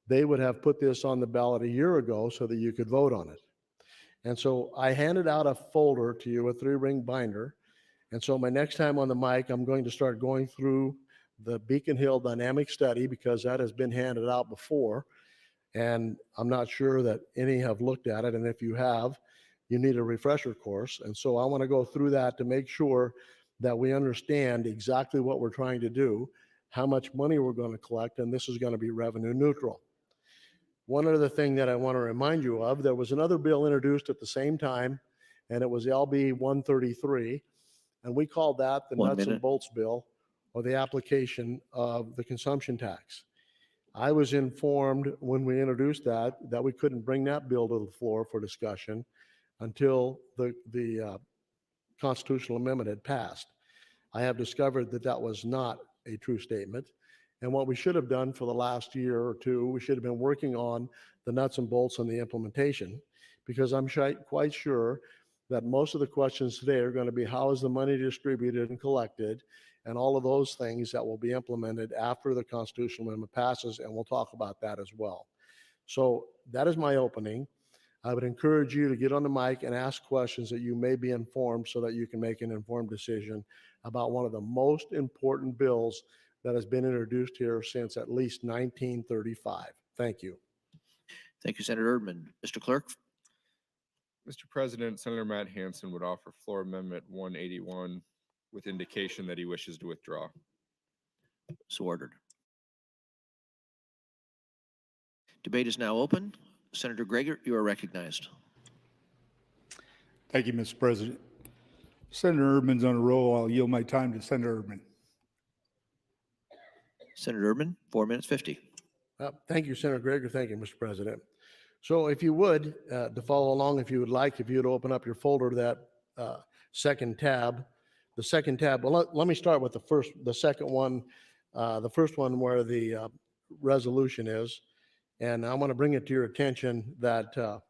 they would have put this on the ballot a year ago so that you could vote on it. And so I handed out a folder to you, a 3-ring binder. And so my next time on the mic, I'm going to start going through the Beacon Hill dynamic study, because that has been handed out before. And I'm not sure that any have looked at it. And if you have, you need a refresher course. And so I want to go through that to make sure that we understand exactly what we're trying to do, how much money we're going to collect, and this is going to be revenue neutral. One other thing that I want to remind you of, there was another bill introduced at the same time, and it was LB 133, and we called that the nuts and bolts bill, or the application of the consumption tax. I was informed when we introduced that we couldn't bring that bill to the floor for discussion until the constitutional amendment had passed. I have discovered that that was not a true statement. And what we should have done for the last year or two, we should have been working on the nuts and bolts and the implementation, because I'm quite sure that most of the questions today are going to be, how is the money distributed and collected, and all of those things that will be implemented after the constitutional amendment passes, and we'll talk about that as well. So that is my opening. I would encourage you to get on the mic and ask questions that you may be informed, so that you can make an informed decision about one of the most important bills that has been introduced here since at least 1935. Thank you. Thank you, Senator Erdman. Mr. Clerk. Mr. President, Senator Matt Hansen would offer floor amendment 181 with indication that he wishes to withdraw. So ordered. Debate is now open. Senator Greger, you are recognized. Thank you, Mr. President. Senator Erdman's on a roll. I'll yield my time to Senator Erdman. Senator Erdman, 4 minutes 50. Thank you, Senator Greger. Thank you, Mr. President. So if you would, to follow along, if you would like, if you would open up your folder, that second tab, the second tab. Well, let me start with the second one The first one where the resolution is, and I want to bring it to your attention that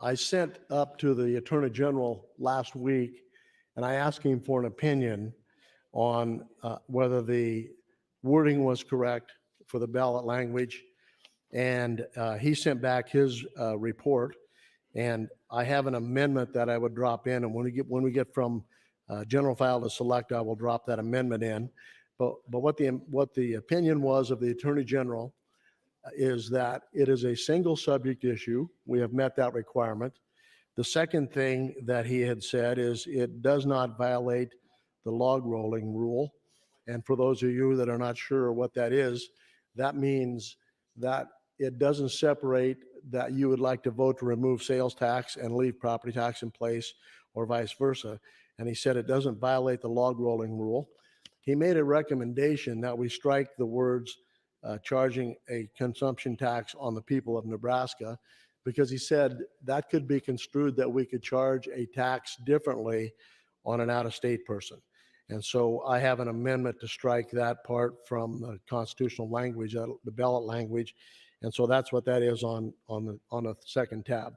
I sent up to the Attorney General last week, and I asked him for an opinion on whether the wording was correct for the ballot language. And he sent back his report, and I have an amendment that I would drop in. And when we get from general file to select, I will drop that amendment in. But what the opinion was of the Attorney General is that it is a single subject issue. We have met that requirement. The second thing that he had said is it does not violate the log rolling rule. And for those of you that are not sure what that is, that means that it doesn't separate that you would like to vote to remove sales tax and leave property tax in place or vice versa. And he said it doesn't violate the log rolling rule. He made a recommendation that we strike the words charging a consumption tax on the people of Nebraska, because he said that could be construed that we could charge a tax differently on an out-of-state person. And so I have an amendment to strike that part from the constitutional language, the ballot language. And so that's what that is on the second tab.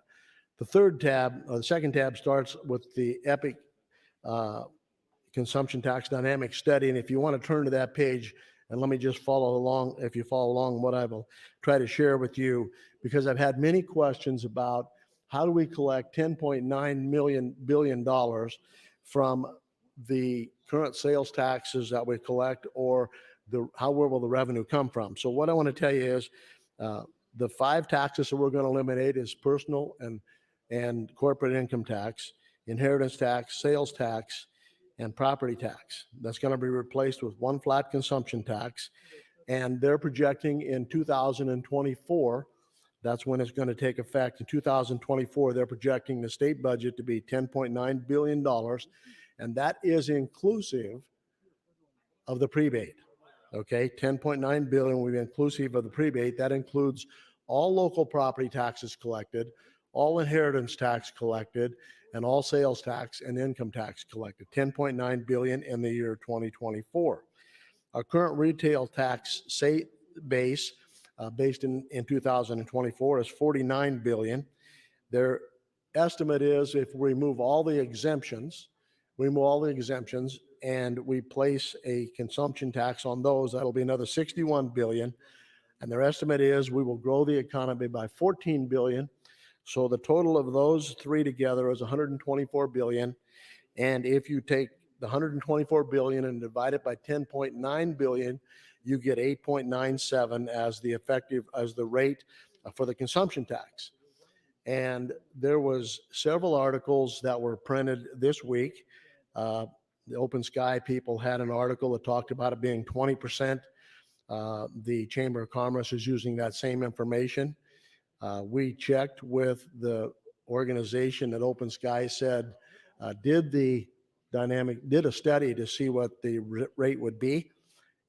The third tab, the second tab starts with the EPIC consumption tax dynamic study. And if you want to turn to that page, and let me just follow along, if you follow along what I will try to share with you, because I've had many questions about how do we collect $10.9 billion from the current sales taxes that we collect, or where will the revenue come from? So what I want to tell you is the 5 taxes that we're going to eliminate is personal and corporate income tax, inheritance tax, sales tax, and property tax. That's going to be replaced with one flat consumption tax. And they're projecting in 2024, that's when it's going to take effect. In 2024, they're projecting the state budget to be $10.9 billion. And that is inclusive of the prebate. Okay, 10.9 billion will be inclusive of the prebate. That includes all local property taxes collected, all inheritance tax collected, and all sales tax and income tax collected. 10.9 billion in the year 2024. Our current retail tax base, based in 2024, is 49 billion. Their estimate is if we remove all the exemptions, and we place a consumption tax on those, that'll be another 61 billion. And their estimate is we will grow the economy by 14 billion. So the total of those three together is 124 billion. And if you take the 124 billion and divide it by 10.9 billion, you get 8.97 as the rate for the consumption tax. And there was several articles that were printed this week. The Open Sky people had an article that talked about it being 20%. The Chamber of Commerce is using that same information. We checked with the organization that Open Sky said did a study to see what the rate would be.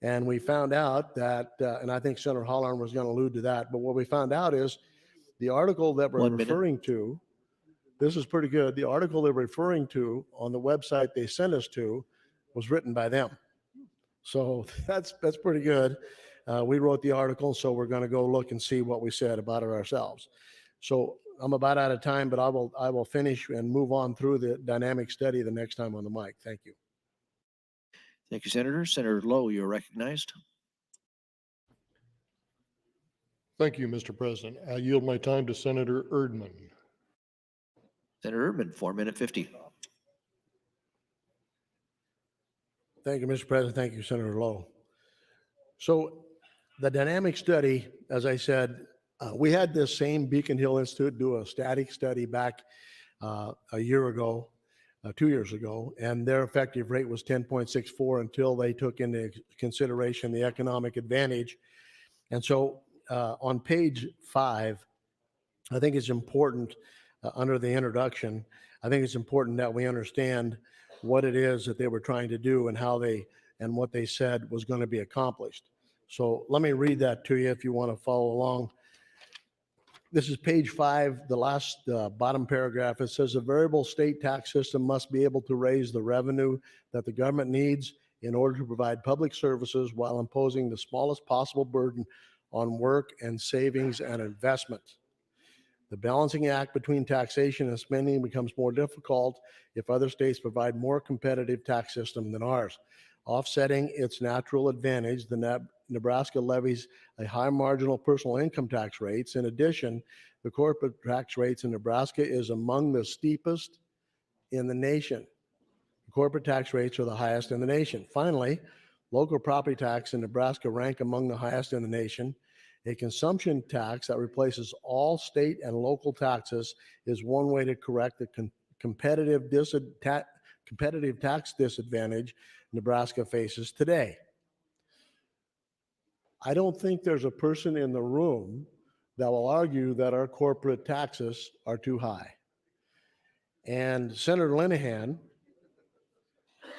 And we found out that, and I think Senator Holland was going to allude to that, but what we found out is the article that we're referring to, this is pretty good. The article they're referring to on the website they sent us to was written by them. So that's pretty good. We wrote the article, so we're going to go look and see what we said about it ourselves. So I'm about out of time, but I will finish and move on through the dynamic study the next time on the mic. Thank you. Thank you, Senator. Senator Lowe, you're recognized. Thank you, Mr. President. I yield my time to Senator Erdman. Senator Erdman, 4 minute 50. Thank you, Mr. President. Thank you, Senator Lowe. So the dynamic study, as I said, we had this same Beacon Hill Institute do a static study back a year ago, 2 years ago, and their effective rate was 10.64 until they took into consideration the economic advantage. And so on page 5, I think it's important under the introduction, I think it's important that we understand what it is that they were trying to do and what they said was going to be accomplished. So let me read that to you if you want to follow along. This is page 5, the last bottom paragraph. It says a variable state tax system must be able to raise the revenue that the government needs in order to provide public services while imposing the smallest possible burden on work and savings and investment. The balancing act between taxation and spending becomes more difficult if other states provide more competitive tax system than ours. Offsetting its natural advantage, the Nebraska levies a high marginal personal income tax rates. In addition, the corporate tax rates in Nebraska is among the steepest in the nation. The corporate tax rates are the highest in the nation. Finally, local property tax in Nebraska rank among the highest in the nation. A consumption tax that replaces all state and local taxes is one way to correct the competitive tax disadvantage Nebraska faces today. I don't think there's a person in the room that will argue that our corporate taxes are too high. And Senator Linehan,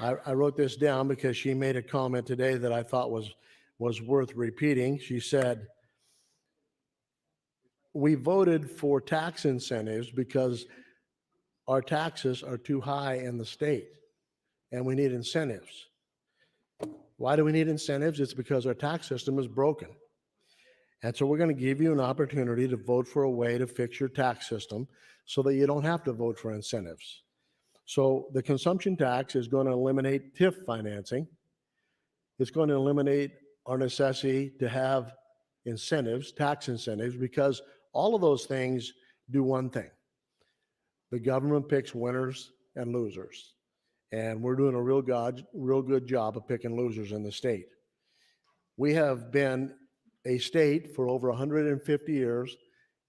I wrote this down because she made a comment today that I thought was worth repeating. She said, we voted for tax incentives because our taxes are too high in the state and we need incentives. Why do we need incentives? It's because our tax system is broken. And so we're going to give you an opportunity to vote for a way to fix your tax system so that you don't have to vote for incentives. So the consumption tax is going to eliminate TIF financing. It's going to eliminate our necessity to have incentives, tax incentives, because all of those things do one thing. The government picks winners and losers. And we're doing a real good job of picking losers in the state. We have been a state for over 150 years,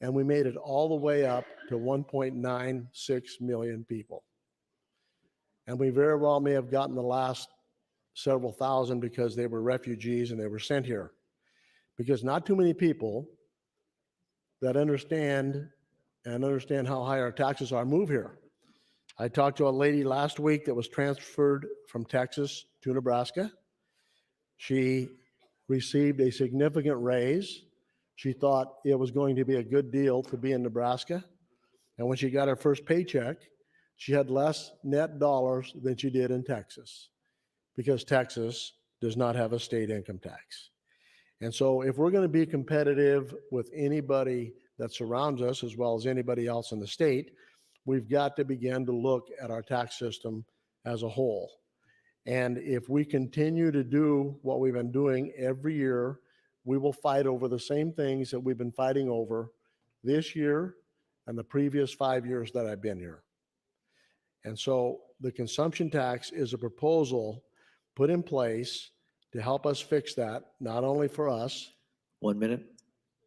and we made it all the way up to 1.96 million people. And we very well may have gotten the last several thousand because they were refugees and they were sent here. Because not too many people that understand how high our taxes are move here. I talked to a lady last week that was transferred from Texas to Nebraska. She received a significant raise. She thought it was going to be a good deal to be in Nebraska. And when she got her first paycheck, she had less net dollars than she did in Texas because Texas does not have a state income tax. And so if we're going to be competitive with anybody that surrounds us, as well as anybody else in the state, we've got to begin to look at our tax system as a whole. And if we continue to do what we've been doing every year, we will fight over the same things that we've been fighting over this year and the previous 5 years that I've been here. And so the consumption tax is a proposal put in place to help us fix that, not only for us. 1 minute.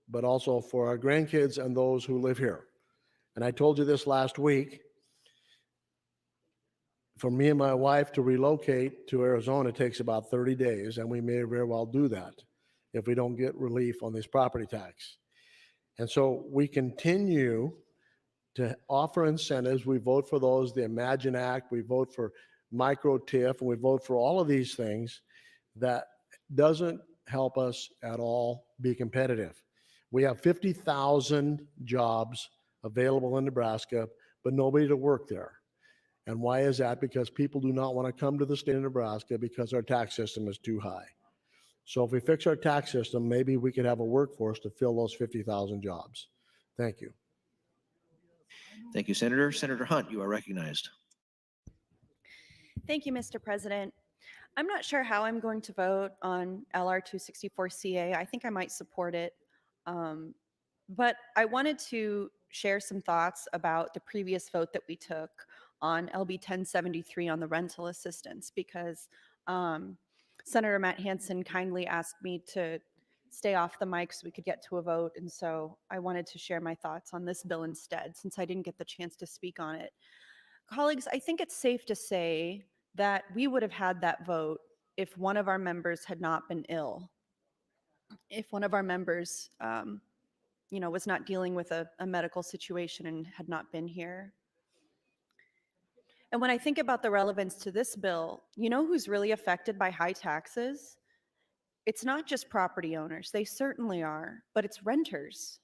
But also for our grandkids and those who live here. And I told you this last week. For me and my wife to relocate to Arizona takes about 30 days, and we may very well do that if we don't get relief on this property tax. And so we continue to offer incentives. We vote for those, the Imagine Act, we vote for micro TIF, and we vote for all of these things that doesn't help us at all be competitive. We have 50,000 jobs available in Nebraska, but nobody to work there. And why is that? Because people do not want to come to the state of Nebraska because our tax system is too high. So if we fix our tax system, maybe we could have a workforce to fill those 50,000 jobs. Thank you. Thank you, Senator. Senator Hunt, you are recognized. Thank you, Mr. President. I'm not sure how I'm going to vote on LR 264CA. I think I might support it. But I wanted to share some thoughts about the previous vote that we took on LB 1073 on the rental assistance, because Senator Matt Hansen kindly asked me to stay off the mic so we could get to a vote. And so I wanted to share my thoughts on this bill instead, since I didn't get the chance to speak on it. Colleagues, I think it's safe to say that we would have had that vote if one of our members had not been ill. If one of our members, was not dealing with a medical situation and had not been here. And when I think about the relevance to this bill, you know who's really affected by high taxes? It's not just property owners. They certainly are, but it's renters.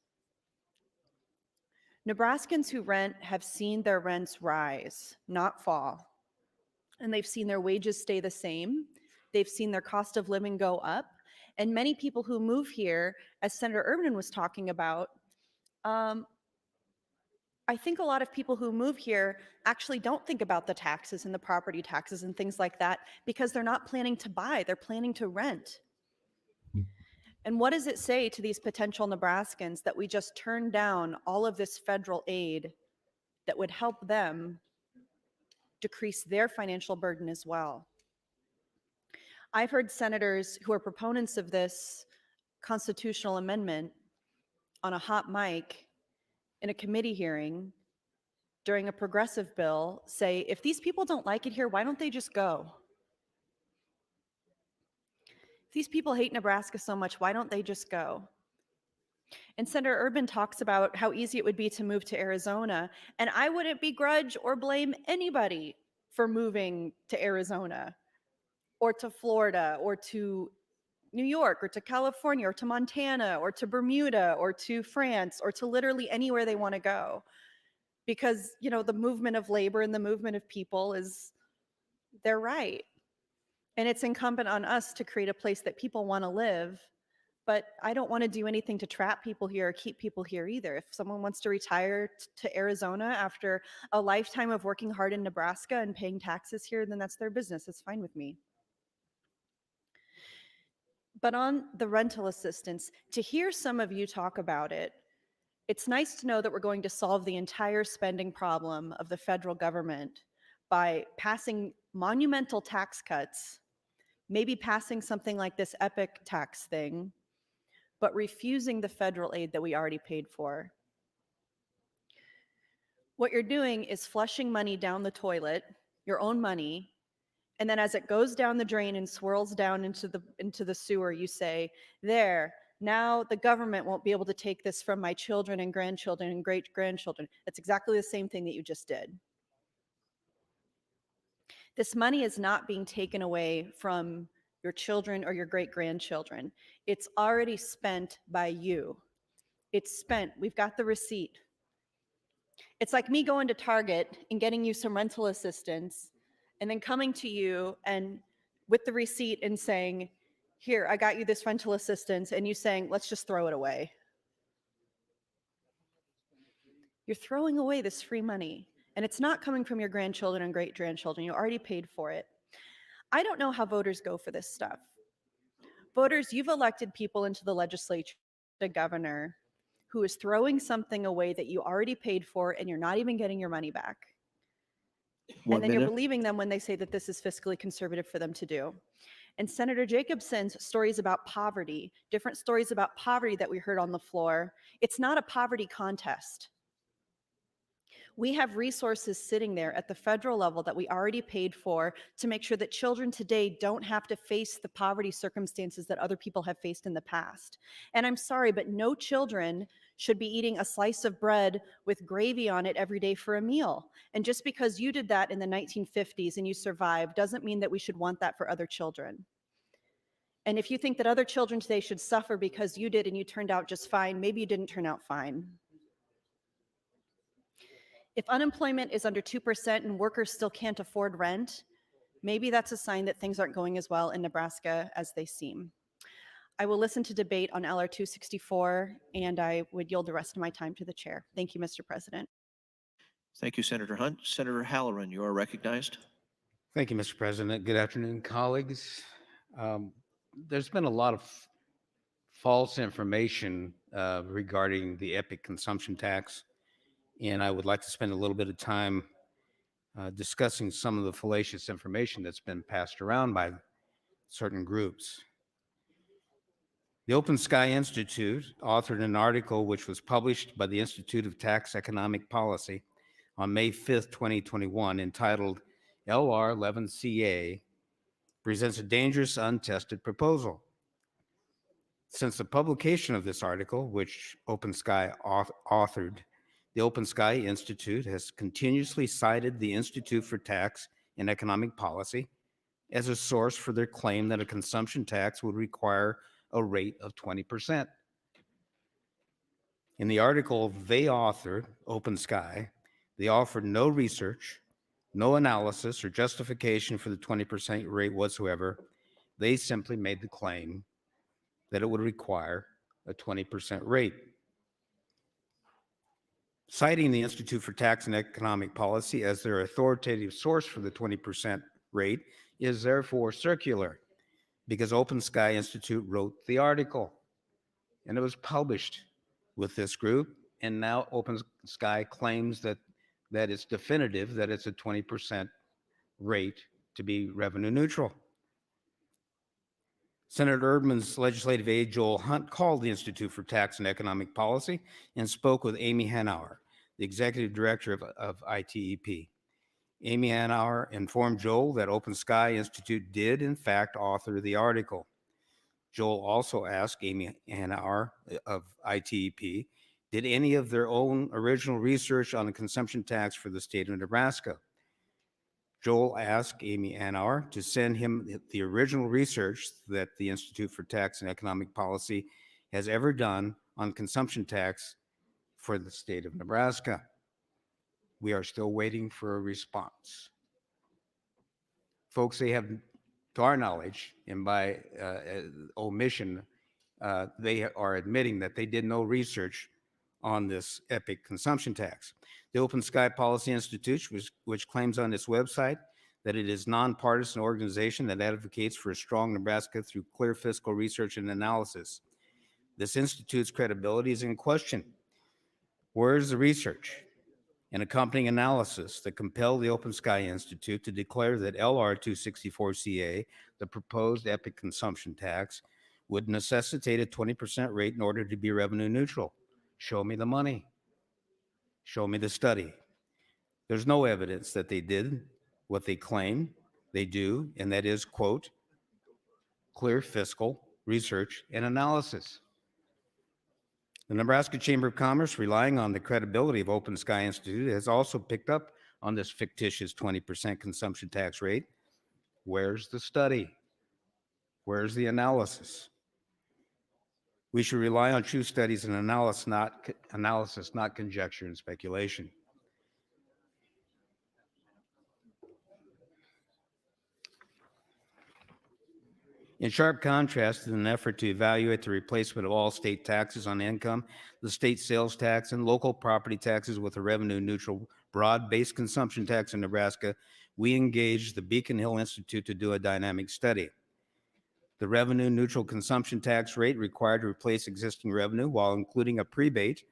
Nebraskans who rent have seen their rents rise, not fall. And they've seen their wages stay the same, They've seen their cost of living go up. And many people who move here, as Senator Urban was talking about, I think a lot of people who move here actually don't think about the taxes and the property taxes and things like that because they're not planning to buy, they're planning to rent. And what does it say to these potential Nebraskans that we just turn down all of this federal aid that would help them decrease their financial burden as well? I've heard senators who are proponents of this constitutional amendment on a hot mic in a committee hearing during a progressive bill say, if these people don't like it here, why don't they just go? If these people hate Nebraska so much, why don't they just go? And Senator Urban talks about how easy it would be to move to Arizona, and I wouldn't begrudge or blame anybody for moving to Arizona or to Florida or to New York or to California or to Montana or to Bermuda or to France or to literally anywhere they want to go. Because, you know, the movement of labor and the movement of people is their right. And it's incumbent on us to create a place that people want to live. But I don't want to do anything to trap people here or keep people here either. If someone wants to retire to Arizona after a lifetime of working hard in Nebraska and paying taxes here, then that's their business. It's fine with me. But on the rental assistance, to hear some of you talk about it, it's nice to know that we're going to solve the entire spending problem of the federal government by passing monumental tax cuts, maybe passing something like this epic tax thing, but refusing the federal aid that we already paid for. What you're doing is flushing money down the toilet, your own money, and then as it goes down the drain and swirls down into the sewer, you say, there, now the government won't be able to take this from my children and grandchildren and great-grandchildren. That's exactly the same thing that you just did. This money is not being taken away from your children or your great-grandchildren. It's already spent by you. It's spent. We've got the receipt. It's like me going to Target and getting you some rental assistance and then coming to you and with the receipt and saying, here, I got you this rental assistance, and you saying, let's just throw it away. You're throwing away this free money, and it's not coming from your grandchildren and great-grandchildren. You already paid for it. I don't know how voters go for this stuff. Voters, you've elected people into the legislature, the governor, who is throwing something away that you already paid for, and you're not even getting your money back. And then you're believing them when they say that this is fiscally conservative for them to do. And Senator Jacobson's stories about poverty, different stories about poverty that we heard on the floor, it's not a poverty contest. We have resources sitting there at the federal level that we already paid for to make sure that children today don't have to face the poverty circumstances that other people have faced in the past. And I'm sorry, but no children should be eating a slice of bread with gravy on it every day for a meal. And just because you did that in the 1950s and you survived doesn't mean that we should want that for other children. And if you think that other children today should suffer because you did and you turned out just fine, maybe you didn't turn out fine. If unemployment is under 2% and workers still can't afford rent, maybe that's a sign that things aren't going as well in Nebraska as they seem. I will listen to debate on LR 264, and I would yield the rest of my time to the chair. Thank you, Mr. President. Thank you, Senator Hunt. Senator Halloran, you are recognized. Thank you, Mr. President. Good afternoon, colleagues. There's been a lot of false information regarding the EPIC consumption tax, and I would like to spend a little bit of time discussing some of the fallacious information that's been passed around by certain groups. The Open Sky Institute authored an article which was published by the Institute of Tax Economic Policy on May 5th, 2021, entitled LR 11CA presents a dangerous, untested proposal. Since the publication of this article, which Open Sky authored, the Open Sky Institute has continuously cited the Institute for Tax and Economic Policy as a source for their claim that a consumption tax would require a rate of 20%. In the article they authored, Open Sky, they offered no research, no analysis or justification for the 20% rate whatsoever, They simply made the claim that it would require a 20% rate. Citing the Institute for Tax and Economic Policy as their authoritative source for the 20% rate is therefore circular, because Open Sky Institute wrote the article, and it was published with this group, and now Open Sky claims that it's definitive, that it's a 20% rate to be revenue neutral. Senator Erdman's legislative aide Joel Hunt called the Institute for Tax and Economic Policy and spoke with Amy Hanauer, the executive director of ITEP. Amy Hanauer informed Joel that Open Sky Institute did, in fact, author the article. Joel also asked Amy Hanauer of ITEP, did any of their own original research on the consumption tax for the state of Nebraska? Joel asked Amy Hanauer to send him the original research that the Institute for Tax and Economic Policy has ever done on consumption tax for the state of Nebraska. We are still waiting for a response. Folks, they have, to our knowledge, and by omission, they are admitting that they did no research on this epic consumption tax. The Open Sky Policy Institute, which claims on its website that it is a nonpartisan organization that advocates for a strong Nebraska through clear fiscal research and analysis. This institute's credibility is in question. Where is the research and accompanying analysis that compelled the Open Sky Institute to declare that LR 264CA, the proposed epic consumption tax, would necessitate a 20% rate in order to be revenue neutral? Show me the money. Show me the study. There's no evidence that they did what they claim they do, and that is, quote, clear fiscal research and analysis. The Nebraska Chamber of Commerce, relying on the credibility of Open Sky Institute, has also picked up on this fictitious 20% consumption tax rate. Where's the study? Where's the analysis? We should rely on true studies and analysis, not conjecture and speculation. In sharp contrast to an effort to evaluate the replacement of all state taxes on income, the state sales tax, and local property taxes with a revenue-neutral, broad-based consumption tax in Nebraska, we engaged the Beacon Hill Institute to do a dynamic study. The revenue-neutral consumption tax rate required to replace existing revenue while including a prebate,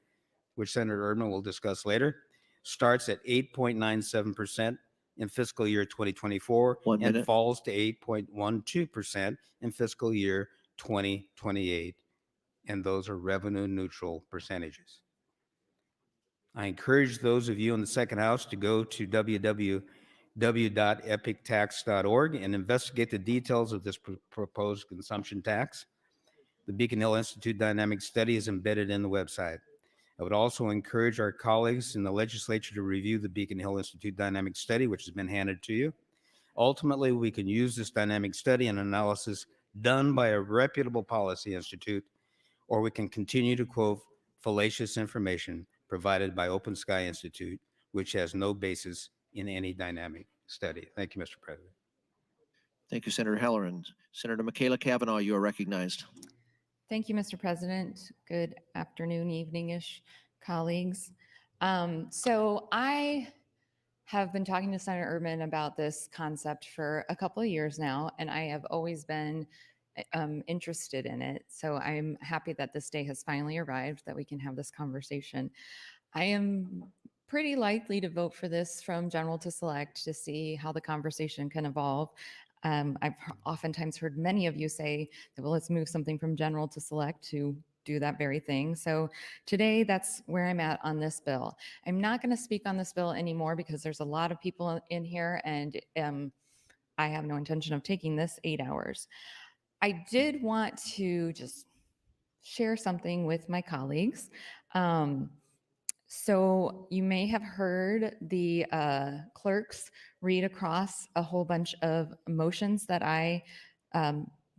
which Senator Erdman will discuss later, starts at 8.97% in fiscal year 2024 and falls to 8.12% in fiscal year 2028. And those are revenue neutral percentages. I encourage those of you in the second house to go to www.epictax.org and investigate the details of this proposed consumption tax. The Beacon Hill Institute Dynamic Study is embedded in the website. I would also encourage our colleagues in the legislature to review the Beacon Hill Institute Dynamic Study, which has been handed to you. Ultimately, we can use this dynamic study and analysis done by a reputable policy institute, or we can continue to quote fallacious information provided by Open Sky Institute, which has no basis in any dynamic study. Thank you, Mr. President. Thank you, Senator Halloran. Senator Mikal Kavanagh, you are recognized. Thank you, Mr. President. Good afternoon, evening-ish, colleagues. So I have been talking to Senator Erdman about this concept for a couple of years now, and I have always been interested in it. So I'm happy that this day has finally arrived, that we can have this conversation. I am pretty likely to vote for this from general to select to see how the conversation can evolve. I've oftentimes heard many of you say that, well, let's move something from general to select to do that very thing. So today, that's where I'm at on this bill. I'm not going to speak on this bill anymore because there's a lot of people in here, and I have no intention of taking this 8 hours. I did want to just share something with my colleagues. So you may have heard the clerks read across a whole bunch of motions that I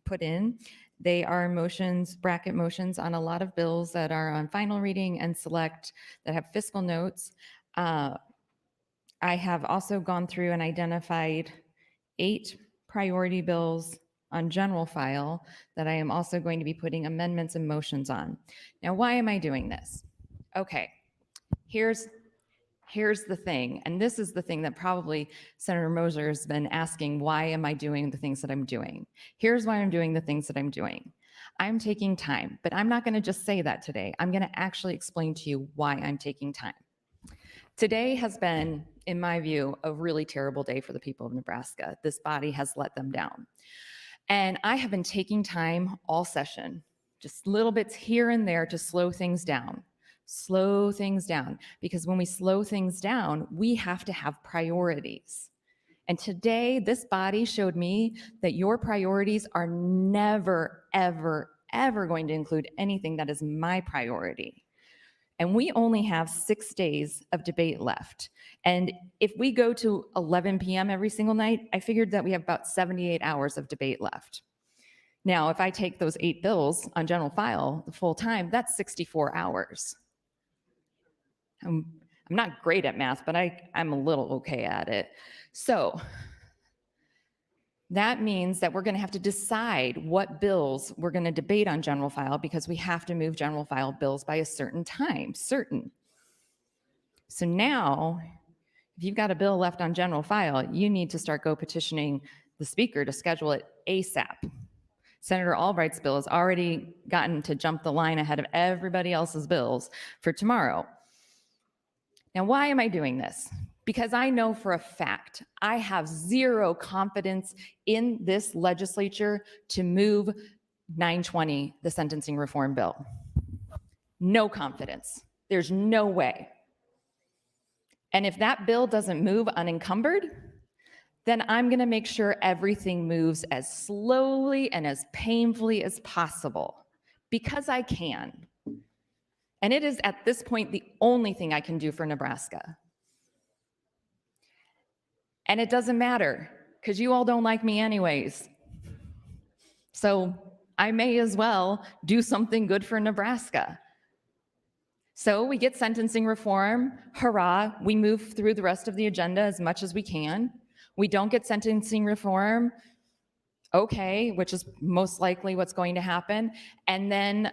put in. They are motions, bracket motions on a lot of bills that are on final reading and select that have fiscal notes. I have also gone through and identified 8 priority bills on general file that I am also going to be putting amendments and motions on. Now, why am I doing this? Okay, here's the thing, and this is the thing that probably Senator Moser has been asking, why am I doing the things that I'm doing? Here's why I'm doing the things that I'm doing. I'm taking time, but I'm not going to just say that today. I'm going to actually explain to you why I'm taking time. Today has been, in my view, a really terrible day for the people of Nebraska. This body has let them down. And I have been taking time all session, just little bits here and there to slow things down. Slow things down, because when we slow things down, we have to have priorities. And today, this body showed me that your priorities are never, ever, ever going to include anything that is my priority. And we only have 6 days of debate left. And if we go to 11 p.m. every single night, I figured that we have about 78 hours of debate left. Now, if I take those 8 bills on general file the full time, that's 64 hours. I'm not great at math, but I'm a little okay at it. So that means that we're going to have to decide what bills we're going to debate on general file, because we have to move general file bills by a certain time, certain. So now, if you've got a bill left on general file, you need to start petitioning the speaker to schedule it ASAP. Senator Albright's bill has already gotten to jump the line ahead of everybody else's bills for tomorrow. Now, why am I doing this? Because I know for a fact I have zero confidence in this legislature to move 920, the sentencing reform bill. No confidence. There's no way. And if that bill doesn't move unencumbered, then I'm going to make sure everything moves as slowly and as painfully as possible, because I can. And it is at this point the only thing I can do for Nebraska. And it doesn't matter, because you all don't like me anyways. So I may as well do something good for Nebraska. So we get sentencing reform, hurrah, we move through the rest of the agenda as much as we can. We don't get sentencing reform, okay, which is most likely what's going to happen. And then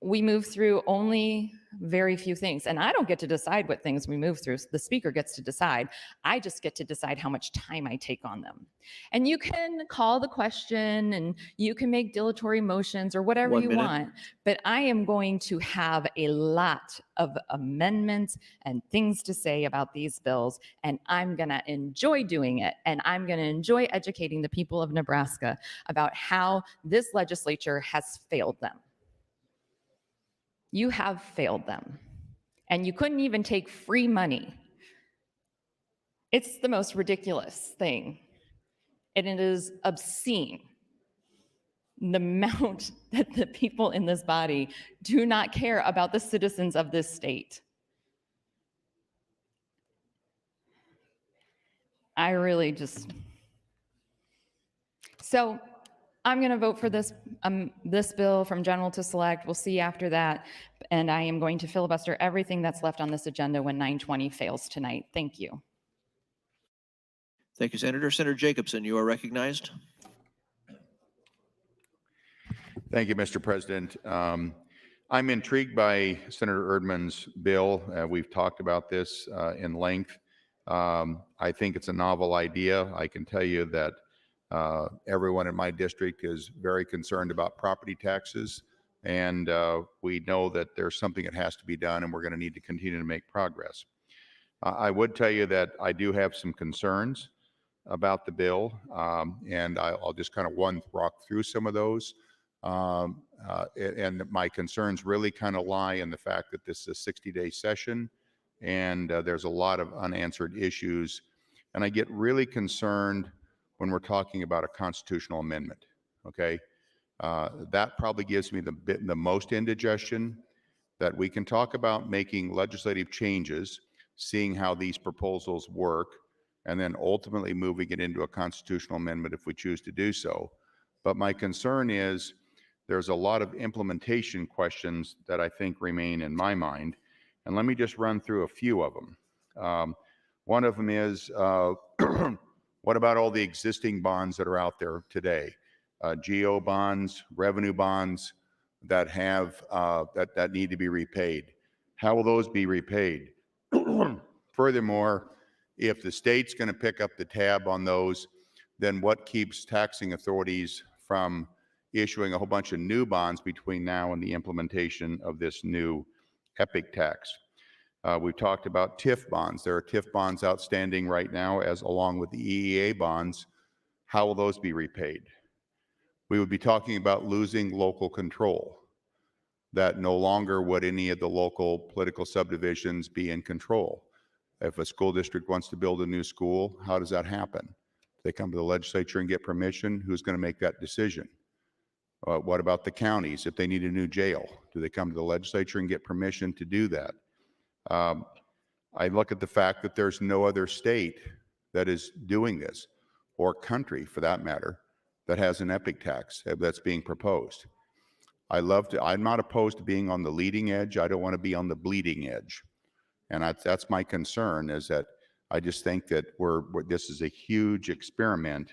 we move through only very few things. And I don't get to decide what things we move through. The speaker gets to decide. I just get to decide how much time I take on them. And you can call the question and you can make dilatory motions or whatever you want, but I am going to have a lot of amendments and things to say about these bills, and I'm gonna enjoy doing it. And I'm gonna enjoy educating the people of Nebraska about how this legislature has failed them. You have failed them. And you couldn't even take free money. It's the most ridiculous thing. And it is obscene. The amount that the people in this body do not care about the citizens of this state. I really just... So I'm going to vote for this bill from general to select. We'll see after that. And I am going to filibuster everything that's left on this agenda when 920 fails tonight. Thank you. Thank you, Senator. Senator Jacobson, you are recognized. Thank you, Mr. President. I'm intrigued by Senator Erdman's bill. We've talked about this in length. I think it's a novel idea. I can tell you that everyone in my district is very concerned about property taxes, and we know that there's something that has to be done, and we're going to need to continue to make progress. I would tell you that I do have some concerns about the bill, and I'll just kind of walk through some of those. And my concerns really kind of lie in the fact that this is a 60-day session, and there's a lot of unanswered issues, and I get really concerned when we're talking about a constitutional amendment, okay? That probably gives me the most indigestion, that we can talk about making legislative changes, seeing how these proposals work, and then ultimately moving it into a constitutional amendment if we choose to do so. But my concern is there's a lot of implementation questions that I think remain in my mind, and let me just run through a few of them. One of them is, what about all the existing bonds that are out there today? GO bonds, revenue bonds that have, that need to be repaid. How will those be repaid? Furthermore, if the state's going to pick up the tab on those, then what keeps taxing authorities from issuing a whole bunch of new bonds between now and the implementation of this new EPIC tax? We've talked about TIF bonds. There are TIF bonds outstanding right now, as along with the EEA bonds. How will those be repaid? We would be talking about losing local control, that no longer would any of the local political subdivisions be in control. If a school district wants to build a new school, how does that happen? They come to the legislature and get permission. Who's going to make that decision? What about the counties? If they need a new jail, do they come to the legislature and get permission to do that? I look at the fact that there's no other state that is doing this, or country for that matter, that has an EPIC tax that's being proposed. I'm not opposed to being on the leading edge. I don't want to be on the bleeding edge. And that's my concern, is that I just think that this is a huge experiment.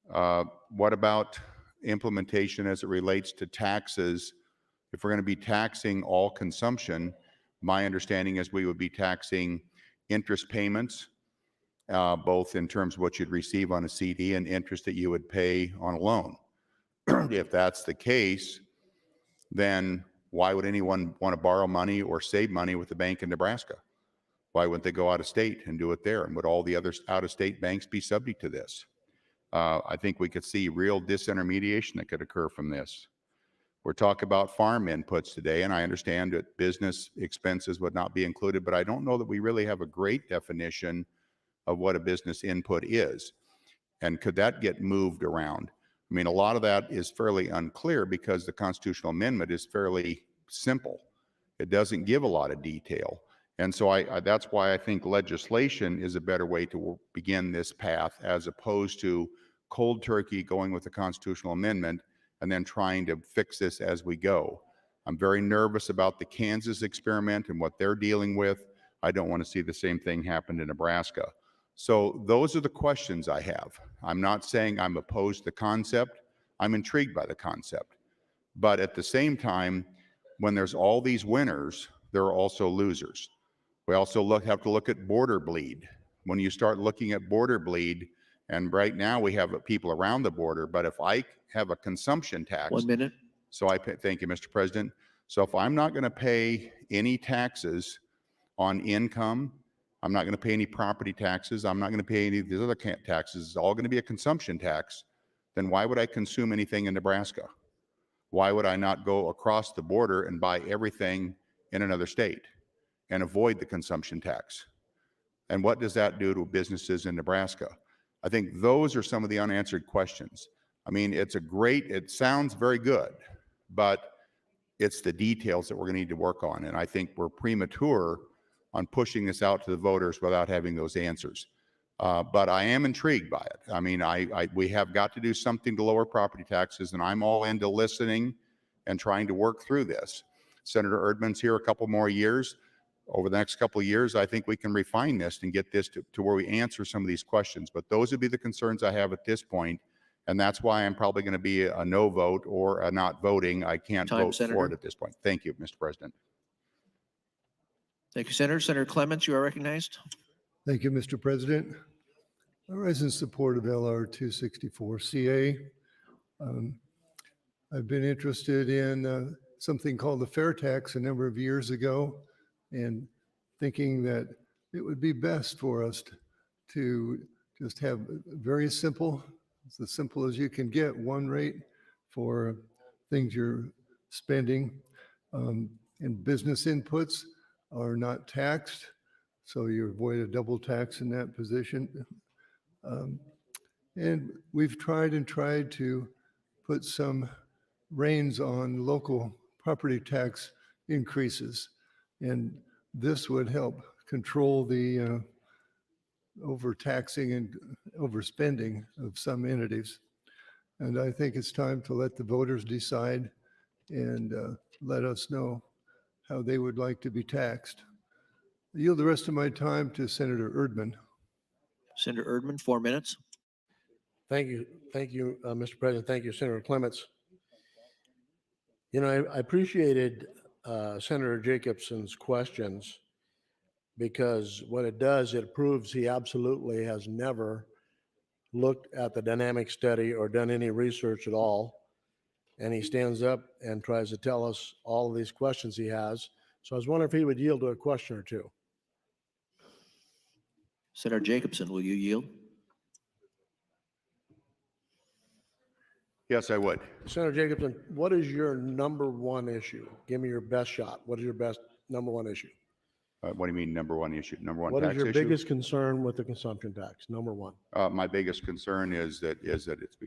What about implementation as it relates to taxes? If we're going to be taxing all consumption, my understanding is we would be taxing interest payments, both in terms of what you'd receive on a CD and interest that you would pay on a loan. If that's the case, then why would anyone want to borrow money or save money with the bank in Nebraska? Why wouldn't they go out of state and do it there? And would all the other out-of-state banks be subject to this? I think we could see real disintermediation that could occur from this. We're talking about farm inputs today, and I understand that business expenses would not be included, but I don't know that we really have a great definition of what a business input is. And could that get moved around? I mean, a lot of that is fairly unclear because the constitutional amendment is fairly simple. It doesn't give a lot of detail. And so that's why I think legislation is a better way to begin this path, as opposed to cold turkey going with the constitutional amendment and then trying to fix this as we go. I'm very nervous about the Kansas experiment and what they're dealing with. I don't want to see the same thing happen in Nebraska. So those are the questions I have. I'm not saying I'm opposed to the concept. I'm intrigued by the concept. But at the same time, when there's all these winners, there are also losers. We also have to look at border bleed. When you start looking at border bleed, and right now we have people around the border, but if I have a consumption tax. 1 minute. So thank you, Mr. President. So if I'm not going to pay any taxes on income, I'm not going to pay any property taxes, I'm not going to pay any of these other taxes, it's all going to be a consumption tax, then why would I consume anything in Nebraska? Why would I not go across the border and buy everything in another state and avoid the consumption tax? And what does that do to businesses in Nebraska? I think those are some of the unanswered questions. I mean, it sounds very good, but it's the details that we're going to need to work on. And I think we're premature on pushing this out to the voters without having those answers. But I am intrigued by it. I mean, we have got to do something to lower property taxes, and I'm all into listening and trying to work through this. Senator Erdman's here a couple more years. Over the next couple of years, I think we can refine this and get this to where we answer some of these questions. But those would be the concerns I have at this point, and that's why I'm probably going to be a no vote or a not voting. I can't vote for it at this point. Thank you, Mr. President. Thank you, Senator. Senator Clements, you are recognized. Thank you, Mr. President. I rise in support of LR 264CA. I've been interested in something called the fair tax a number of years ago, and thinking that it would be best for us to just have very simple, it's as simple as you can get, one rate for things you're spending. And business inputs are not taxed, so you avoid a double tax in that position. And we've tried to put some reins on local property tax increases, and this would help control the overtaxing and overspending of some entities. And I think it's time to let the voters decide and let us know how they would like to be taxed. I yield the rest of my time to Senator Erdman. Senator Erdman, 4 minutes. Thank you. Thank you, Mr. President. Thank you, Senator Clements. You know, I appreciated Senator Jacobson's questions because what it does, it proves he absolutely has never looked at the dynamic study or done any research at all. And he stands up and tries to tell us all of these questions he has. So I was wondering if he would yield to a question or two. Senator Jacobson, will you yield? Yes, I would. Senator Jacobson, what is your number one issue? Give me your best shot. What is your best number one issue? What do you mean, number one issue? Number one What is tax your issue? biggest concern with the consumption tax? Number one. My biggest concern is that it's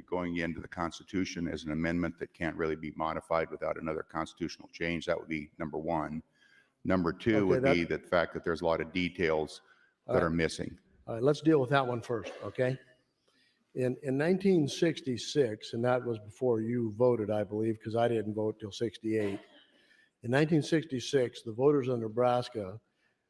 going into the Constitution as an amendment that can't really be modified without another constitutional change. That would be number one. Number two would be the fact that there's a lot of details that are missing. All right, let's deal with that one first, okay? In 1966, and that was before you voted, I believe, because I didn't vote till 68. In 1966, the voters of Nebraska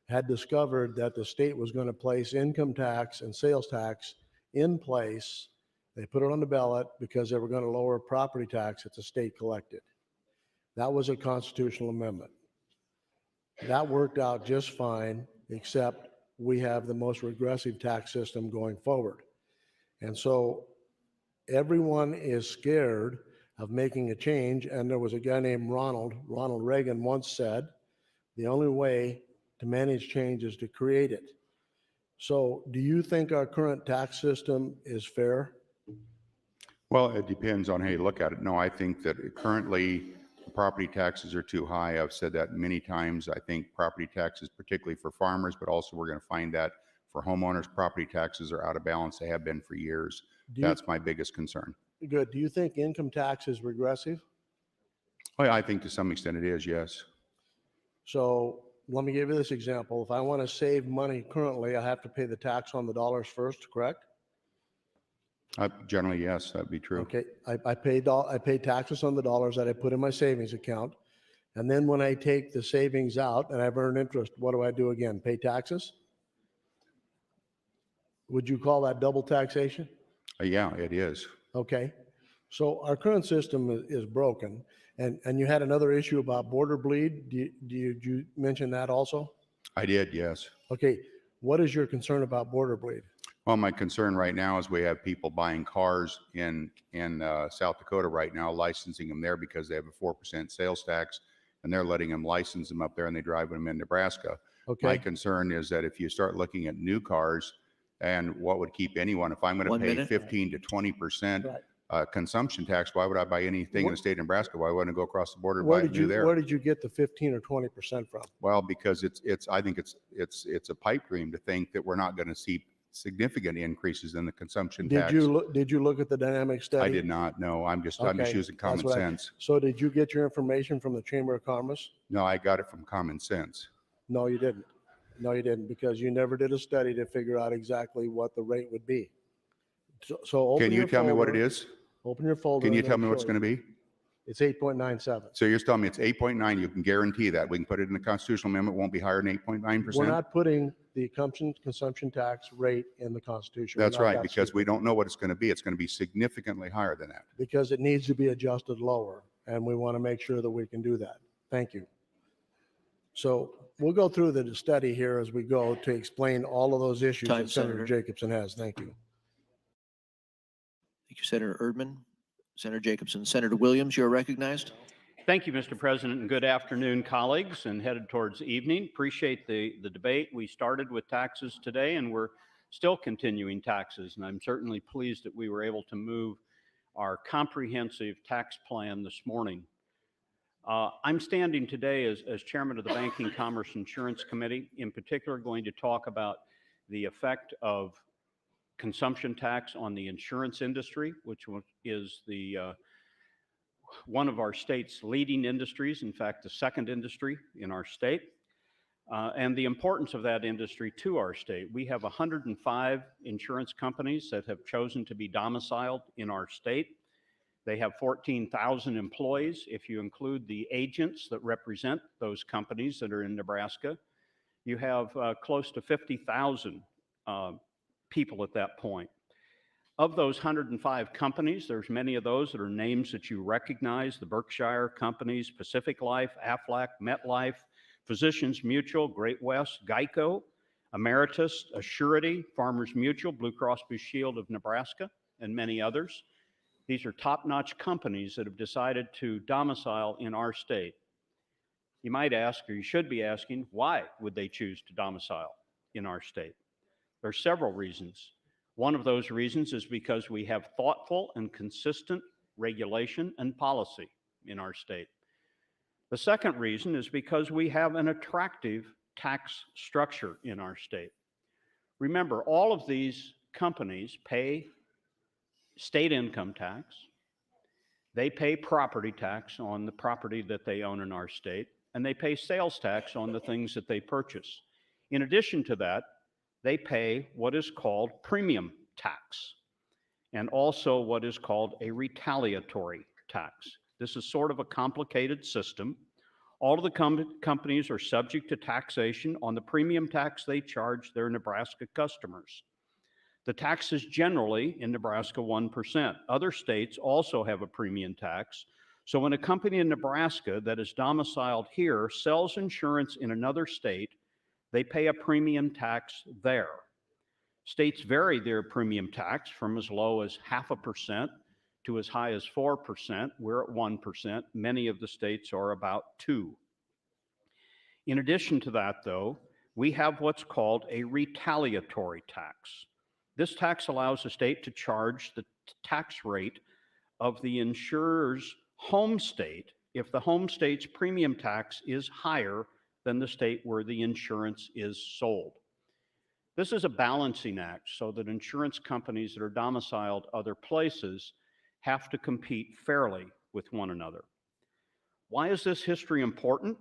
had discovered that the state was going to place income tax and sales tax in place. They put it on the ballot because they were going to lower property tax that the state collected. That was a constitutional amendment. That worked out just fine, except we have the most regressive tax system going forward. And so everyone is scared of making a change. And there was a guy named Ronald Reagan once said, the only way to manage change is to create it. So do you think our current tax system is fair? Well, it depends on how you look at it. No, I think that currently property taxes are too high. I've said that many times. I think property taxes, particularly for farmers, but also we're going to find that for homeowners, property taxes are out of balance. They have been for years. That's my biggest concern. Good. Do you think income tax is regressive? Well, I think to some extent it is, yes. So let me give you this example. If I want to save money currently, I have to pay the tax on the dollars first, correct? Generally, yes, that'd be true. Okay, I pay taxes on the dollars that I put in my savings account. And then when I take the savings out and I've earned interest, what do I do again? Pay taxes? Would you call that double taxation? Yeah, it is. Okay, so our current system is broken. And you had another issue about border bleed. Did you mention that also? I did, yes. Okay, what is your concern about border bleed? Well, my concern right now is we have people buying cars in South Dakota right now, licensing them there because they have a 4% sales tax, and they're letting them license them up there and they drive them in Nebraska. Okay. My concern is that if you start looking at new cars and what would keep anyone, if I'm going to pay 15 to 20% consumption tax, why would I buy anything in the state of Nebraska? Why wouldn't I go across the border and buy it new there? Where did you get the 15 or 20% from? Well, because I think it's a pipe dream to think that we're not going to see significant increases in the consumption tax. Did you look at the dynamic study? I did not. No, I'm just using common sense. So did you get your information from the Chamber of Commerce? No, I got it from common sense. No, you didn't. No, you didn't, because you never did a study to figure out exactly what the rate would be. So open Can you your tell me what it folder. is? Open your folder. Can you and tell it'll me what's show going to you. be? It's 8.97. So you're telling me it's 8.9. You can guarantee that. We can put it in the constitutional amendment. It won't be higher than 8.9%. We're not putting the consumption tax rate in the Constitution. We're That's not right, that because stupid. we don't know what it's going to be. It's going to be significantly higher than that. Because it needs to be adjusted lower, and we want to make sure that we can do that. Thank you. So we'll go through the study here as we go to explain all of those issues Time, that Senator Senator. Jacobson has. Thank you. Thank you, Senator Erdman. Senator Jacobson. Senator Williams, you are recognized. Thank you, Mr. President, and good afternoon, colleagues, and headed towards evening. Appreciate the debate. We started with taxes today, and we're still continuing taxes, and I'm certainly pleased that we were able to move our comprehensive tax plan this morning. I'm standing today as chairman of the Banking, Commerce, Insurance Committee, in particular going to talk about the effect of consumption tax on the insurance industry, which is the one of our state's leading industries, in fact, the second industry in our state, and the importance of that industry to our state. We have 105 insurance companies that have chosen to be domiciled in our state. They have 14,000 employees. If you include the agents that represent those companies that are in Nebraska, you have close to 50,000 people at that point. Of those 105 companies, there's many of those that are names that you recognize: the Berkshire companies, Pacific Life, Aflac, MetLife, Physicians Mutual, Great West, Geico, Emeritus, Assurity, Farmers Mutual, Blue Cross Blue Shield of Nebraska, and many others. These are top-notch companies that have decided to domicile in our state. You might ask, or you should be asking, why would they choose to domicile in our state? There are several reasons. One of those reasons is because we have thoughtful and consistent regulation and policy in our state. The second reason is because we have an attractive tax structure in our state. Remember, all of these companies pay state income tax. They pay property tax on the property that they own in our state, and they pay sales tax on the things that they purchase. In addition to that, they pay what is called premium tax and also what is called a retaliatory tax. This is sort of a complicated system. All of the companies are subject to taxation on the premium tax they charge their Nebraska customers. The tax is generally in Nebraska 1%. Other states also have a premium tax. So when a company in Nebraska that is domiciled here sells insurance in another state, they pay a premium tax there. States vary their premium tax from as low as 0.5% to as high as 4%. We're at 1%. Many of the states are about 2%. In addition to that, though, we have what's called a retaliatory tax. This tax allows the state to charge the tax rate of the insurer's home state if the home state's premium tax is higher than the state where the insurance is sold. This is a balancing act so that insurance companies that are domiciled other places have to compete fairly with one another. Why is this history important?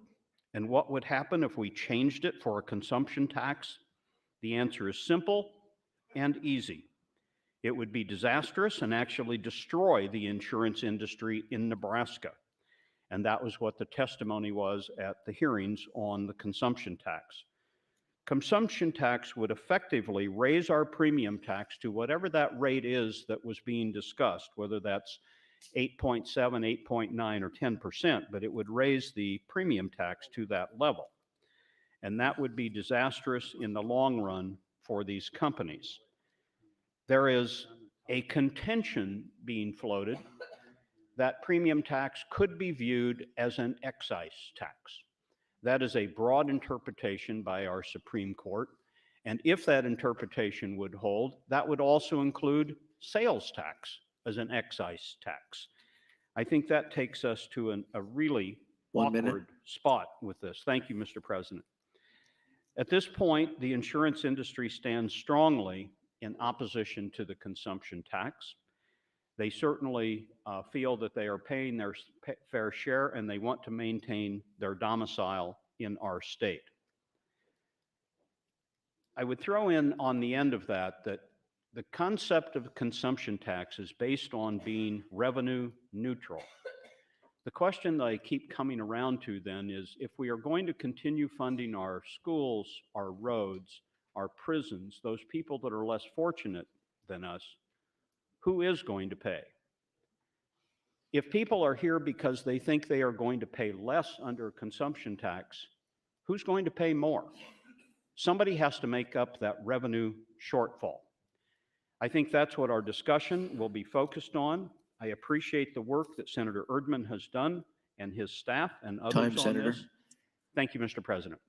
And what would happen if we changed it for a consumption tax? The answer is simple and easy. It would be disastrous and actually destroy the insurance industry in Nebraska. And that was what the testimony was at the hearings on the consumption tax. Consumption tax would effectively raise our premium tax to whatever that rate is that was being discussed, whether that's 8.7, 8.9, or 10%, but it would raise the premium tax to that level. And that would be disastrous in the long run for these companies. There is a contention being floated that premium tax could be viewed as an excise tax. That is a broad interpretation by our Supreme Court. And if that interpretation would hold, that would also include sales tax as an excise tax. I think that takes us to a really awkward spot with this. Thank you, Mr. President. At this point, the insurance industry stands strongly in opposition to the consumption tax. They certainly feel that they are paying their fair share and they want to maintain their domicile in our state. I would throw in on the end of that the concept of consumption tax is based on being revenue neutral. The question that I keep coming around to then is, if we are going to continue funding our schools, our roads, our prisons, those people that are less fortunate than us, who is going to pay? If people are here because they think they are going to pay less under consumption tax, who's going to pay more? Somebody has to make up that revenue shortfall. I think that's what our discussion will be focused on. I appreciate the work that Senator Erdman has done and his staff and others on Senator. this. Thank you, Mr. President.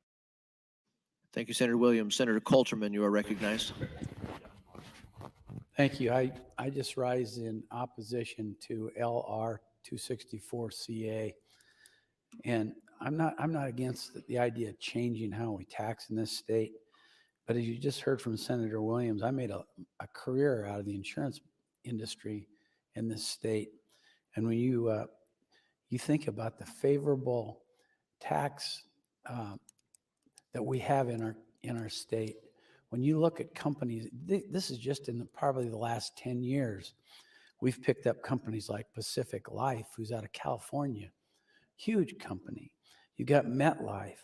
Thank you, Senator Williams. Senator Coulterman, you are recognized. Thank you. I just rise in opposition to LR 264CA. And I'm not against the idea of changing how we tax in this state. But as you just heard from Senator Williams, I made a career out of the insurance industry in this state. And when you think about the favorable tax that we have in our state, when you look at companies, this is just in probably the last 10 years, we've picked up companies like Pacific Life, who's out of California, huge company. You got MetLife,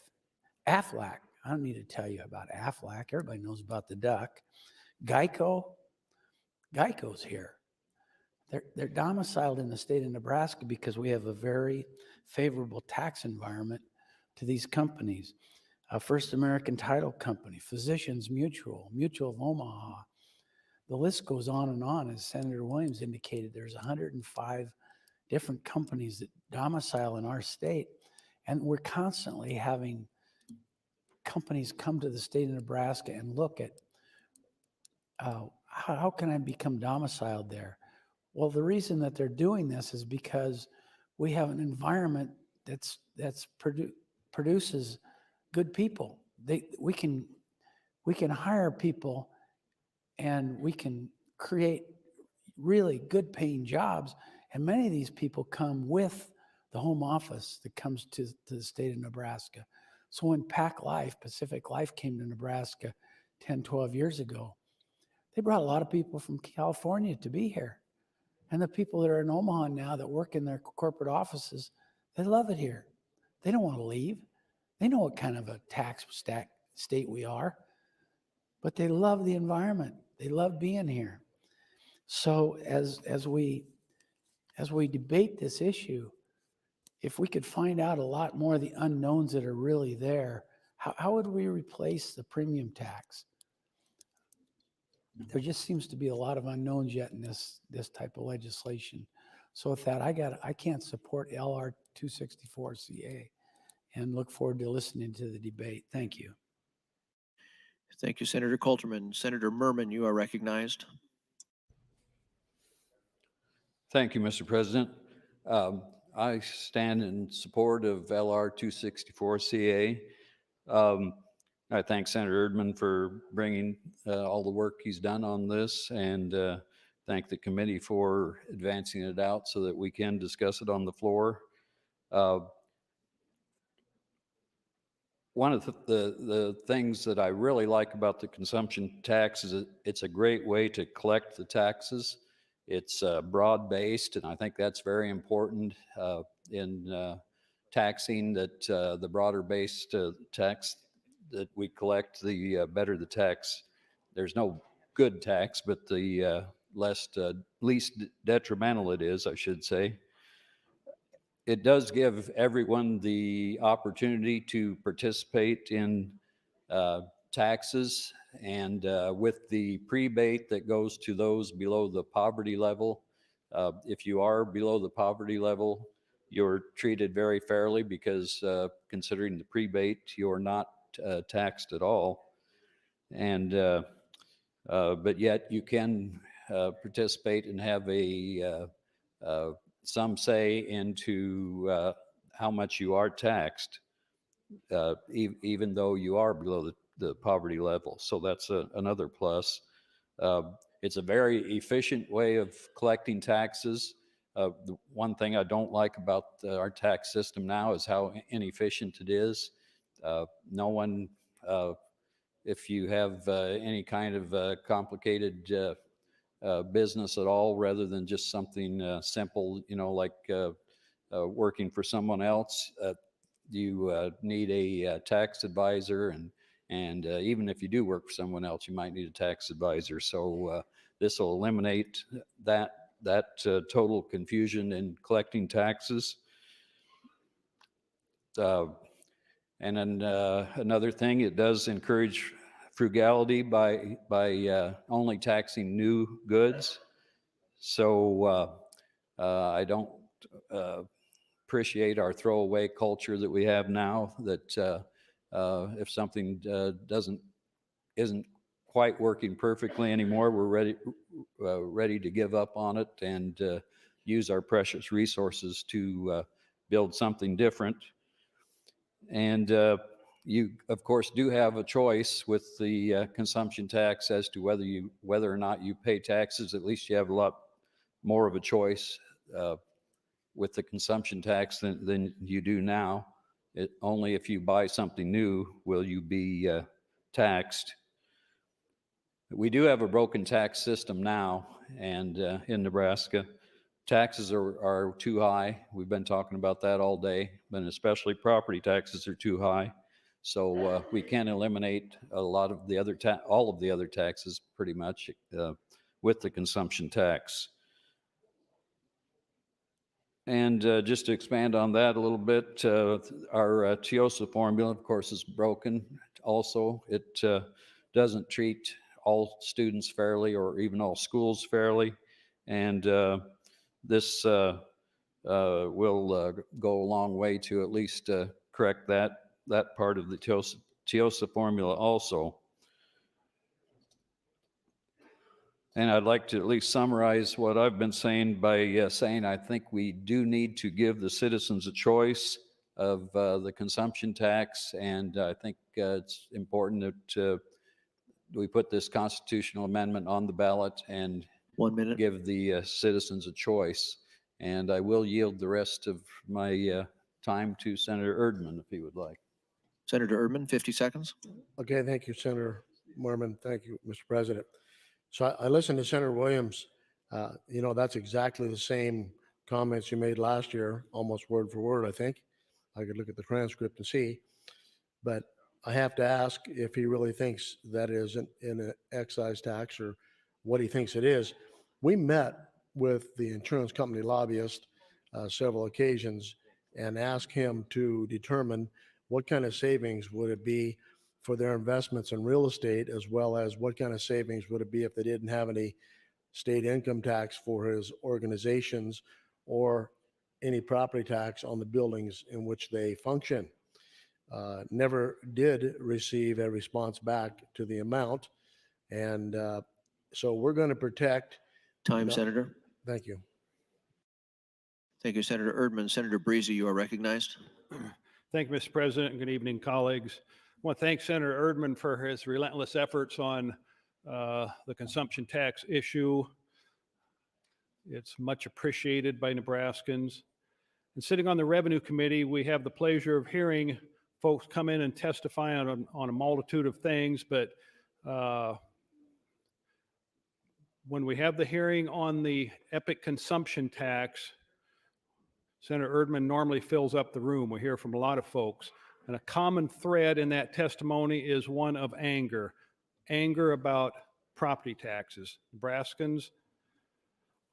Aflac. I don't need to tell you about Aflac. Everybody knows about the duck. Geico. Geico's here. They're domiciled in the state of Nebraska because we have a very favorable tax environment to these companies. First American Title Company, Physicians Mutual, Mutual of Omaha. The list goes on and on. As Senator Williams indicated, there's 105 different companies that domicile in our state. And we're constantly having companies come to the state of Nebraska and look at how can I become domiciled there? Well, the reason that they're doing this is because we have an environment that's produces good people. We can hire people and we can create really good paying jobs. And many of these people come with the home office that comes to the state of Nebraska. So when Pacific Life came to Nebraska 10, 12 years ago, they brought a lot of people from California to be here. And the people that are in Omaha now that work in their corporate offices, they love it here. They don't want to leave. They know what kind of a tax state we are, but they love the environment. They love being here. So as we debate this issue, if we could find out a lot more of the unknowns that are really there, how would we replace the premium tax? There just seems to be a lot of unknowns yet in this type of legislation. So with that, I can't support LR 264CA and look forward to listening to the debate. Thank you. Thank you, Senator Coulterman. Senator Merman, you are recognized. Thank you, Mr. President. I stand in support of LR 264CA. I thank Senator Erdman for bringing all the work he's done on this, and thank the committee for advancing it out so that we can discuss it on the floor. One of the things that I really like about the consumption tax is it's a great way to collect the taxes. It's broad-based, and I think that's very important in taxing, that the broader-based tax that we collect, the better the tax. There's no good tax, but the least detrimental it is, I should say. It does give everyone the opportunity to participate in taxes, and with the prebate that goes to those below the poverty level, if you are below the poverty level, you're treated very fairly because considering the prebate, you're not taxed at all. And but yet you can participate and have some say into how much you are taxed, even though you are below the poverty level. So that's another plus. It's a very efficient way of collecting taxes. The one thing I don't like about our tax system now is how inefficient it is. No one, if you have any kind of complicated business at all, rather than just something simple, like working for someone else, you need a tax advisor, and even if you do work for someone else, you might need a tax advisor. So this will eliminate that total confusion in collecting taxes. And then another thing, it does encourage frugality by only taxing new goods. So I don't appreciate our throwaway culture that we have now, that if something isn't quite working perfectly anymore, we're ready to give up on it and use our precious resources to build something different. And you, of course, do have a choice with the consumption tax as to whether or not you pay taxes. At least you have a lot more of a choice with the consumption tax than you do now. Only if you buy something new will you be taxed. We do have a broken tax system now, and in Nebraska, taxes are too high. We've been talking about that all day, but especially property taxes are too high. So we can eliminate a lot of the other all of the other taxes pretty much, with the consumption tax. And just to expand on that a little bit, our TIOSA formula, of course, is broken. Also, it doesn't treat all students fairly or even all schools fairly. And this will go a long way to at least correct that part of the TIOSA formula also. And I'd like to at least summarize what I've been saying by saying I think we do need to give the citizens a choice of the consumption tax, and I think it's important that we put this constitutional amendment on the ballot and 1 minute. Give the citizens a choice. And I will yield the rest of my time to Senator Erdman if he would like. Senator Erdman, 50 seconds. Okay, thank you, Senator Mormon. Thank you, Mr. President. So I listened to Senator Williams. You know, that's exactly the same comments you made last year, almost word for word, I think. I could look at the transcript and see. But I have to ask if he really thinks that is in an excise tax or what he thinks it is. We met with the insurance company lobbyist several occasions and asked him to determine what kind of savings would it be for their investments in real estate, as well as what kind of savings would it be if they didn't have any state income tax for his organizations or any property tax on the buildings in which they function. Never did receive a response back to the amount. And so we're going to protect. Time, Senator. Thank you. Thank you, Senator Erdman. Senator Breezy, you are recognized. Thank you, Mr. President, and good evening, colleagues. I want to thank Senator Erdman for his relentless efforts on the consumption tax issue. It's much appreciated by Nebraskans. And sitting on the Revenue Committee, we have the pleasure of hearing folks come in and testify on a multitude of things, but when we have the hearing on the epic consumption tax, Senator Erdman normally fills up the room. We hear from a lot of folks. And a common thread in that testimony is one of anger. Anger about property taxes. Nebraskans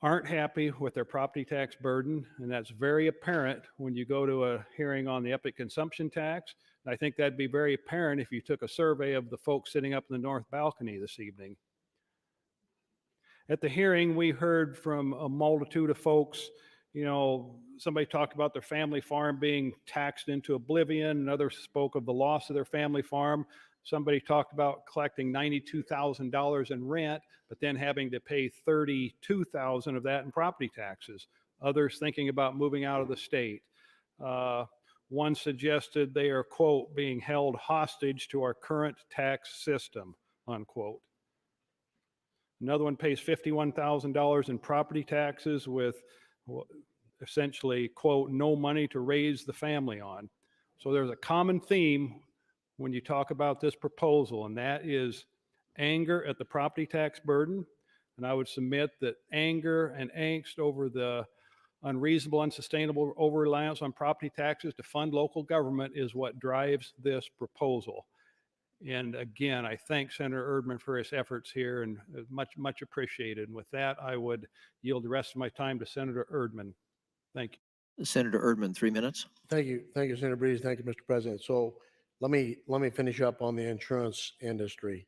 aren't happy with their property tax burden, and that's very apparent when you go to a hearing on the epic consumption tax. And I think that'd be very apparent if you took a survey of the folks sitting up in the north balcony this evening. At the hearing, we heard from a multitude of folks. You know, somebody talked about their family farm being taxed into oblivion, and others spoke of the loss of their family farm. Somebody talked about collecting $92,000 in rent, but then having to pay $32,000 of that in property taxes. Others thinking about moving out of the state. One suggested they are, quote, being held hostage to our current tax system, unquote. Another one pays $51,000 in property taxes with essentially, quote, no money to raise the family on. So there's a common theme when you talk about this proposal, and that is anger at the property tax burden. And I would submit that anger and angst over the unreasonable, unsustainable over-reliance on property taxes to fund local government is what drives this proposal. And again, I thank Senator Erdman for his efforts here, and much appreciated. And with that, I would yield the rest of my time to Senator Erdman. Thank you. Senator Erdman, 3 minutes. Thank you, Senator Breeze. Thank you, Mr. President. So let me finish up on the insurance industry.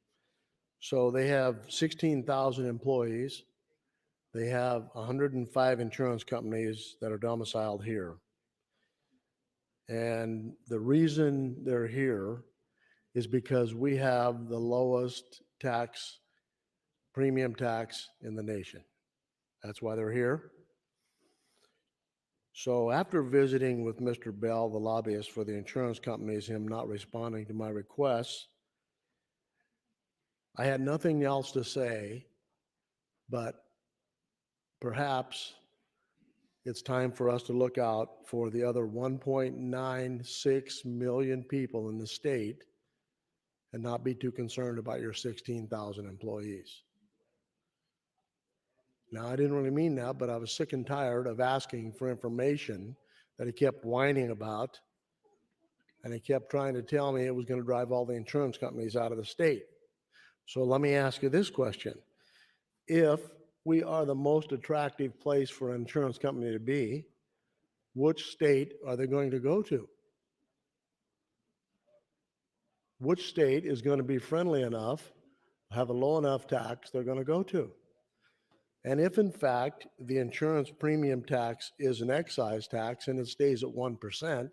So they have 16,000 employees. They have 105 insurance companies that are domiciled here. And the reason they're here is because we have the lowest premium tax in the nation. That's why they're here. So after visiting with Mr. Bell, the lobbyist for the insurance companies, him not responding to my requests, I had nothing else to say, but perhaps it's time for us to look out for the other 1.96 million people in the state and not be too concerned about your 16,000 employees. Now, I didn't really mean that, but I was sick and tired of asking for information that he kept whining about, and he kept trying to tell me it was going to drive all the insurance companies out of the state. So let me ask you this question. if we are the most attractive place for an insurance company to be, which state are they going to go to? Which state is going to be friendly enough, have a low enough tax they're going to go to? And if in fact the insurance premium tax is an excise tax and it stays at 1%,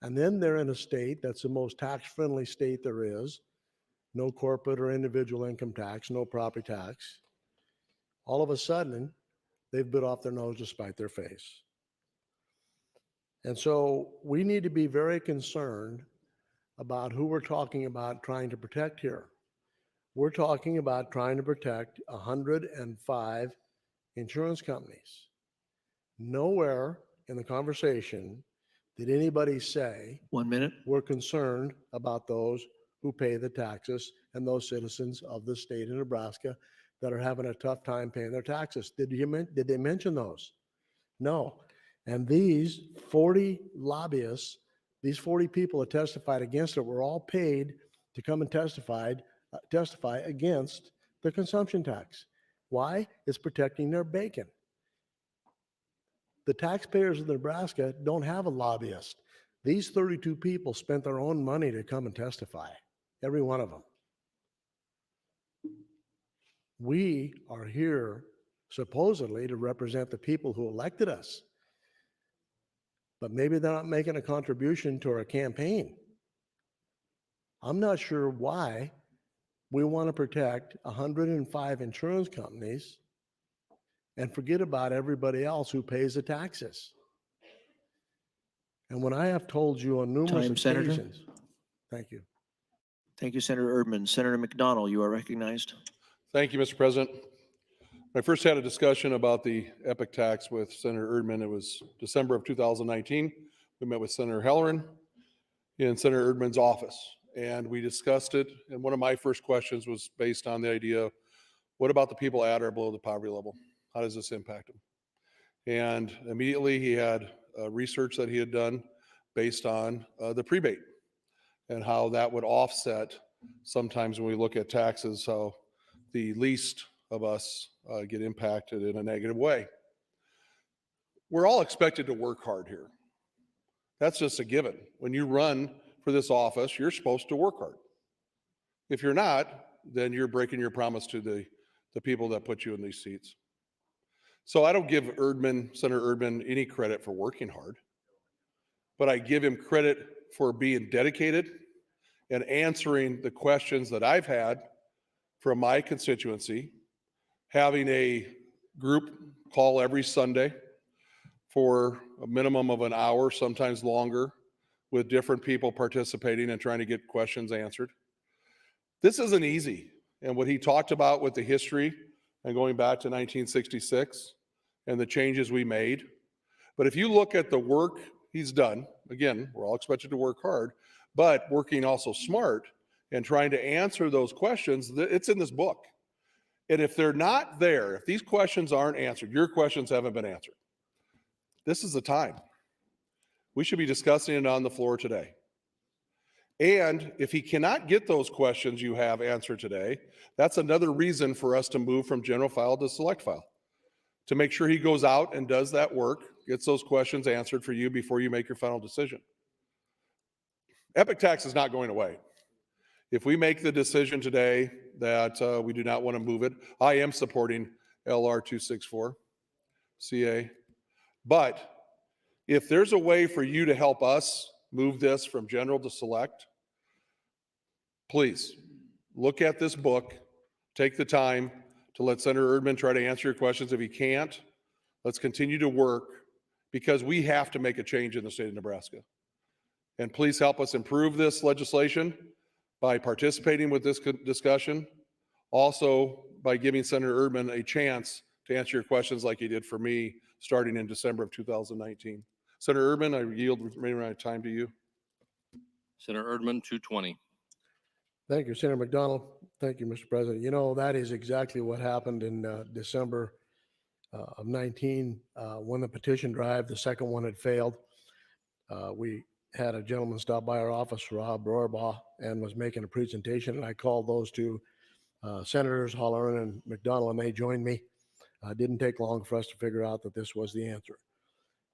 and then they're in a state that's the most tax-friendly state there is, no corporate or individual income tax, no property tax, all of a sudden they've bit off their nose to spite their face. And so we need to be very concerned about who we're talking about trying to protect here. We're talking about trying to protect 105 insurance companies. Nowhere in the conversation did anybody say, 1 minute. we're concerned about those who pay the taxes and those citizens of the state of Nebraska that are having a tough time paying their taxes. Did they mention those? No. And these 40 lobbyists, these 40 people that testified against it were all paid to come and testify against the consumption tax. Why? It's protecting their bacon. The taxpayers of Nebraska don't have a lobbyist. These 32 people spent their own money to come and testify, every one of them. We are here supposedly to represent the people who elected us, but maybe they're not making a contribution to our campaign. I'm not sure why we want to protect 105 insurance companies and forget about everybody else who pays the taxes. And when I have told you on numerous Time, Senator. occasions, thank you. Thank you, Senator Erdman. Senator McDonald, you are recognized. Thank you, Mr. President. When I first had a discussion about the epic tax with Senator Erdman, it was December of 2019. We met with Senator Halloran in Senator Erdman's office, and we discussed it. And one of my first questions was based on the idea, what about the people at or below the poverty level? How does this impact them? And immediately he had research that he had done based on the prebate and how that would offset sometimes when we look at taxes, how the least of us get impacted in a negative way. We're all expected to work hard here. That's just a given. When you run for this office, you're supposed to work hard. If you're not, then you're breaking your promise to the people that put you in these seats. So I don't give Senator Erdman, any credit for working hard, but I give him credit for being dedicated and answering the questions that I've had from my constituency, having a group call every Sunday for a minimum of an hour, sometimes longer, with different people participating and trying to get questions answered. This isn't easy. And what he talked about with the history and going back to 1966 and the changes we made. But if you look at the work he's done, again, we're all expected to work hard, but working also smart and trying to answer those questions, it's in this book. And if they're not there, if these questions aren't answered, your questions haven't been answered, this is the time. We should be discussing it on the floor today. And if he cannot get those questions you have answered today, that's another reason for us to move from general file to select file, to make sure he goes out and does that work, gets those questions answered for you before you make your final decision. Epic tax is not going away. If we make the decision today that we do not want to move it, I am supporting LR 264 CA. But if there's a way for you to help us move this from general to select, please look at this book, take the time to let Senator Erdman try to answer your questions. If he can't, let's continue to work, because we have to make a change in the state of Nebraska. And please help us improve this legislation by participating with this discussion. Also, by giving Senator Erdman a chance to answer your questions like he did for me starting in December of 2019. Senator Erdman, I yield the remaining amount of time to you. Senator Erdman, 220. Thank you, Senator McDonald. Thank you, Mr. President. You know, that is exactly what happened in December of 19 when the petition drive, the second one had failed. We had a gentleman stop by our office, Rob Rohrbaugh, and was making a presentation, and I called those two Senators Halloran and McDonald may join me. Didn't take long for us to figure out that this was the answer.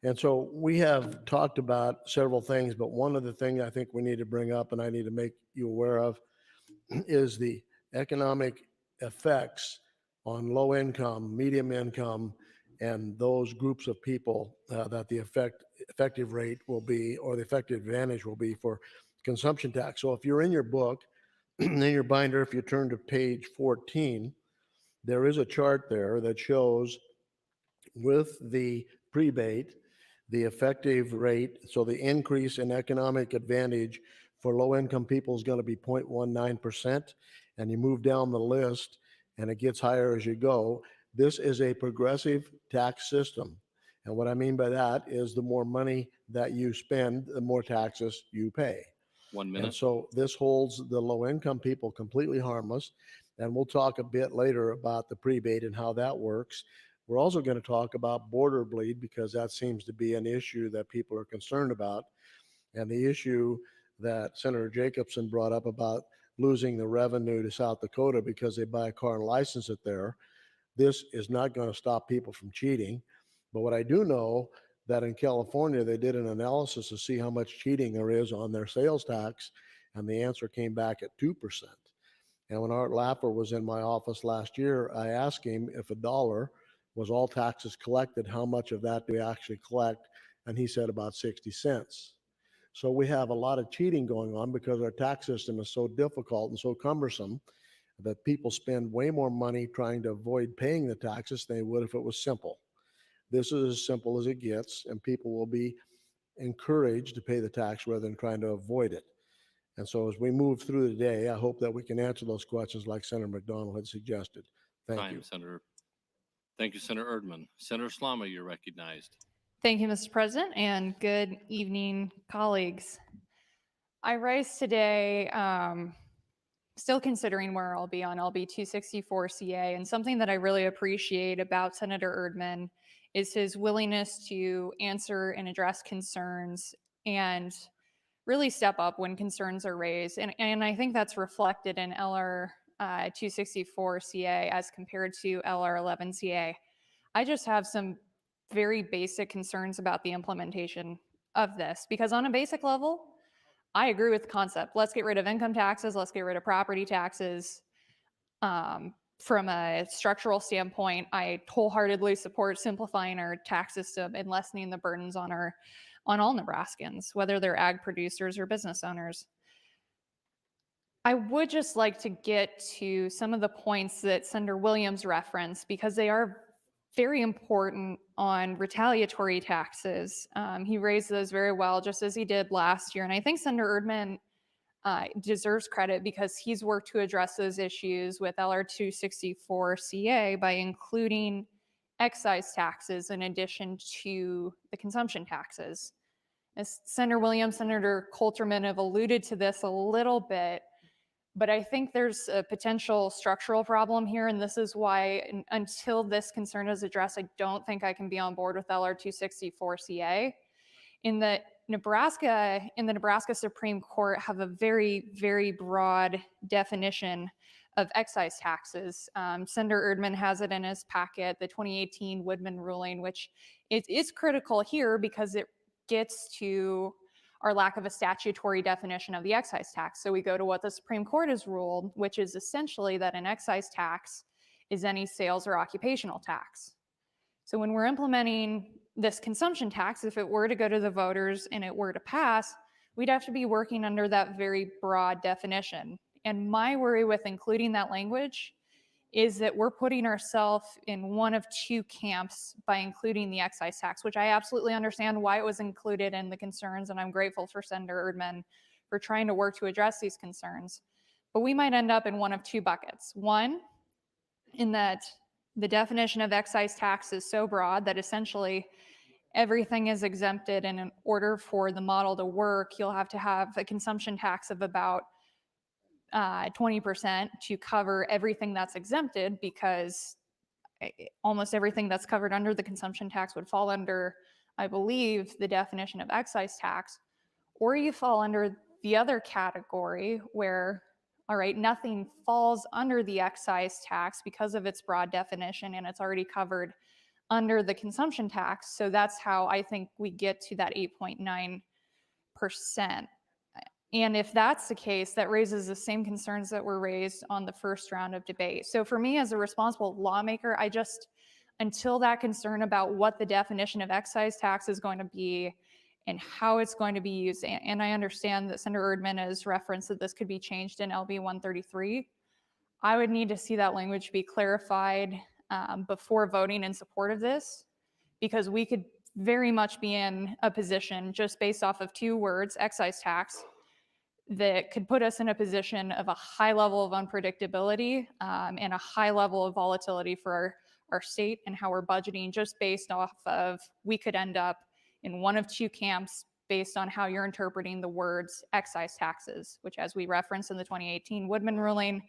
And so we have talked about several things, but one of the things I think we need to bring up and I need to make you aware of is the economic effects on low income, medium income, and those groups of people that the effective rate will be, or the effective advantage will be for consumption tax. So if you're in your book, in your binder, if you turn to page 14, there is a chart there that shows with the prebate, the effective rate, so the increase in economic advantage for low-income people is going to be 0.19%, and you move down the list, and it gets higher as you go. This is a progressive tax system, and what I mean by that is the more money that you spend, the more taxes you pay. 1 minute. And so this holds the low-income people completely harmless, and we'll talk a bit later about the prebate and how that works. We're also going to talk about border bleed because that seems to be an issue that people are concerned about. And the issue that Senator Jacobson brought up about losing the revenue to South Dakota because they buy a car and license it there. This is not going to stop people from cheating. But what I do know that in California, they did an analysis to see how much cheating there is on their sales tax. And the answer came back at 2%. And when Art Lapper was in my office last year, I asked him if $1 was all taxes collected, how much of that do we actually collect? And he said about 60 cents. So we have a lot of cheating going on because our tax system is so difficult and so cumbersome that people spend way more money trying to avoid paying the taxes than they would if it was simple. This is as simple as it gets, and people will be encouraged to pay the tax rather than trying to avoid it. And so as we move through the day, I hope that we can answer those questions like Senator McDonald had suggested. Thank you. Senator. Thank you, Senator Erdman. Senator Slama, you're recognized. Thank you, Mr. President, and good evening, colleagues. I rise today still considering where I'll be on LB 264CA, and something that I really appreciate about Senator Erdman is his willingness to answer and address concerns and really step up when concerns are raised. And I think that's reflected in LR 264CA as compared to LR 11CA. I just have some very basic concerns about the implementation of this, because on a basic level, I agree with the concept. Let's get rid of income taxes. Let's get rid of property taxes. From a structural standpoint, I wholeheartedly support simplifying our tax system and lessening the burdens on all Nebraskans, whether they're ag producers or business owners. I would just like to get to some of the points that Senator Williams referenced, because they are very important on retaliatory taxes. He raised those very well, just as he did last year. And I think Senator Erdman deserves credit because he's worked to address those issues with LR 264CA by including excise taxes in addition to the consumption taxes. As Senator Williams, Senator Coulterman have alluded to this a little bit, but I think there's a potential structural problem here, and this is why until this concern is addressed, I don't think I can be on board with LR 264CA. In the Nebraska Supreme Court have a very, very broad definition of excise taxes. Senator Erdman has it in his packet, the 2018 Woodman ruling, which is critical here because it gets to our lack of a statutory definition of the excise tax. So we go to what the Supreme Court has ruled, which is essentially that an excise tax is any sales or occupational tax. So when we're implementing this consumption tax, if it were to go to the voters and it were to pass, we'd have to be working under that very broad definition. And my worry with including that language is that we're putting ourselves in one of two camps by including the excise tax, which I absolutely understand why it was included in the concerns, and I'm grateful for Senator Erdman for trying to work to address these concerns. But we might end up in one of two buckets. One, in that the definition of excise tax is so broad that essentially everything is exempted, and in order for the model to work, you'll have to have a consumption tax of about 20% to cover everything that's exempted, because almost everything that's covered under the consumption tax would fall under, I believe, the definition of excise tax. Or you fall under the other category where All right, nothing falls under the excise tax because of its broad definition, and it's already covered under the consumption tax. So that's how I think we get to that 8.9%. And if that's the case, that raises the same concerns that were raised on the first round of debate. So for me as a responsible lawmaker, until that concern about what the definition of excise tax is going to be and how it's going to be used, and I understand that Senator Erdman has referenced that this could be changed in LB 133, I would need to see that language be clarified before voting in support of this, because we could very much be in a position just based off of 2 words, excise tax, that could put us in a position of a high level of unpredictability and a high level of volatility for our state and how we're budgeting, just based off of, we could end up in one of 2 camps based on how you're interpreting the words excise taxes, which, as we referenced in the 2018 Woodman ruling,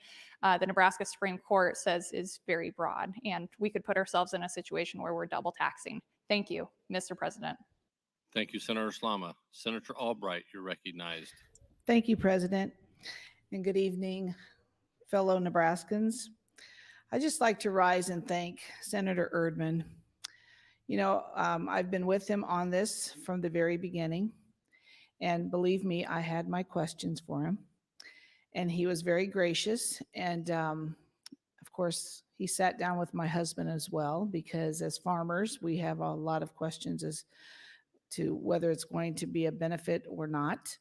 the Nebraska Supreme Court says is very broad, and we could put ourselves in a situation where we're double taxing. Thank you, Mr. President. Thank you, Senator Slama. Senator Albright, you're recognized. Thank you, President, and good evening, fellow Nebraskans. I'd just like to rise and thank Senator Erdman. You know, I've been with him on this from the very beginning, and believe me, I had my questions for him, and he was very gracious. And of course, he sat down with my husband as well, because as farmers, we have a lot of questions as to whether it's going to be a benefit or not.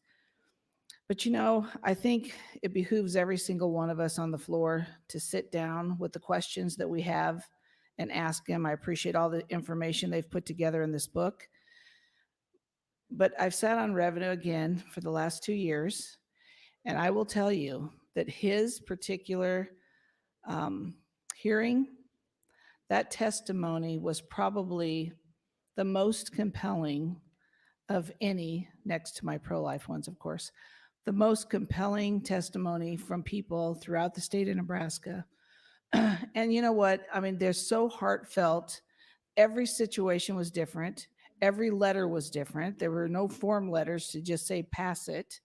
But you know, I think it behooves every single one of us on the floor to sit down with the questions that we have and ask him. I appreciate all the information they've put together in this book. But I've sat on revenue again for the last 2 years, and I will tell you that his particular hearing, that testimony was probably the most compelling of any, next to my pro-life ones, of course, the most compelling testimony from people throughout the state of Nebraska. And you know what? I mean, they're so heartfelt. Every situation was different. Every letter was different. There were no form letters to just say, pass it.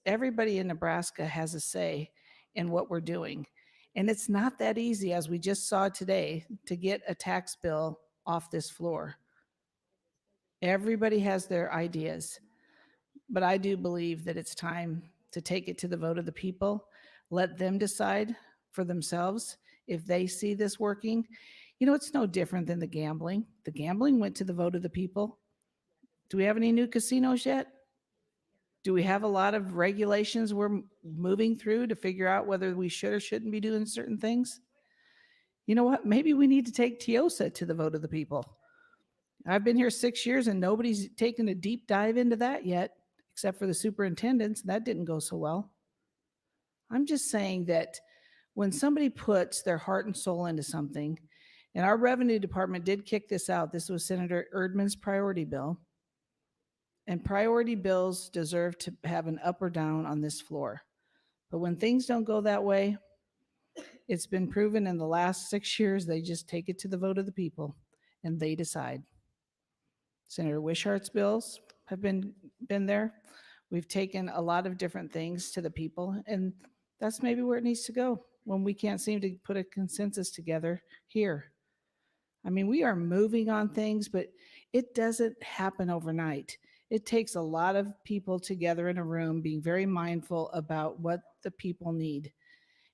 Everybody in Nebraska has a say in what we're doing. And it's not that easy, as we just saw today, to get a tax bill off this floor. Everybody has their ideas. But I do believe that it's time to take it to the vote of the people, let them decide for themselves if they see this working. You know, it's no different than the gambling. The gambling went to the vote of the people. Do we have any new casinos yet? Do we have a lot of regulations we're moving through to figure out whether we should or shouldn't be doing certain things? You know what? Maybe we need to take TIOSA to the vote of the people. I've been here 6 years and nobody's taken a deep dive into that yet, except for the superintendents. That didn't go so well. I'm just saying that when somebody puts their heart and soul into something, and our revenue department did kick this out. This was Senator Erdman's priority bill. And priority bills deserve to have an up or down on this floor. But when things don't go that way, it's been proven in the last 6 years, they just take it to the vote of the people and they decide. Senator Wishart's bills have been there. We've taken a lot of different things to the people, and that's maybe where it needs to go when we can't seem to put a consensus together here. I mean, we are moving on things, but it doesn't happen overnight. It takes a lot of people together in a room being very mindful about what the people need.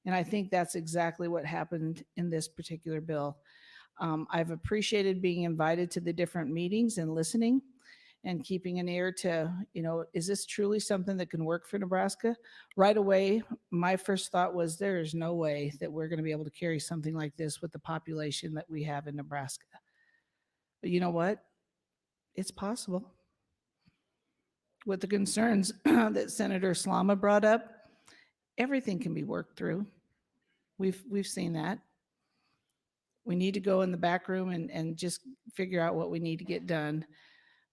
And I think that's exactly what happened in this particular bill. I've appreciated being invited to the different meetings and listening and keeping an ear to, you know, is this truly something that can work for Nebraska? Right away, my first thought was there is no way that we're going to be able to carry something like this with the population that we have in Nebraska. But you know what? It's possible. With the concerns that Senator Slama brought up, everything can be worked through. We've seen that. We need to go in the back room and just figure out what we need to get done.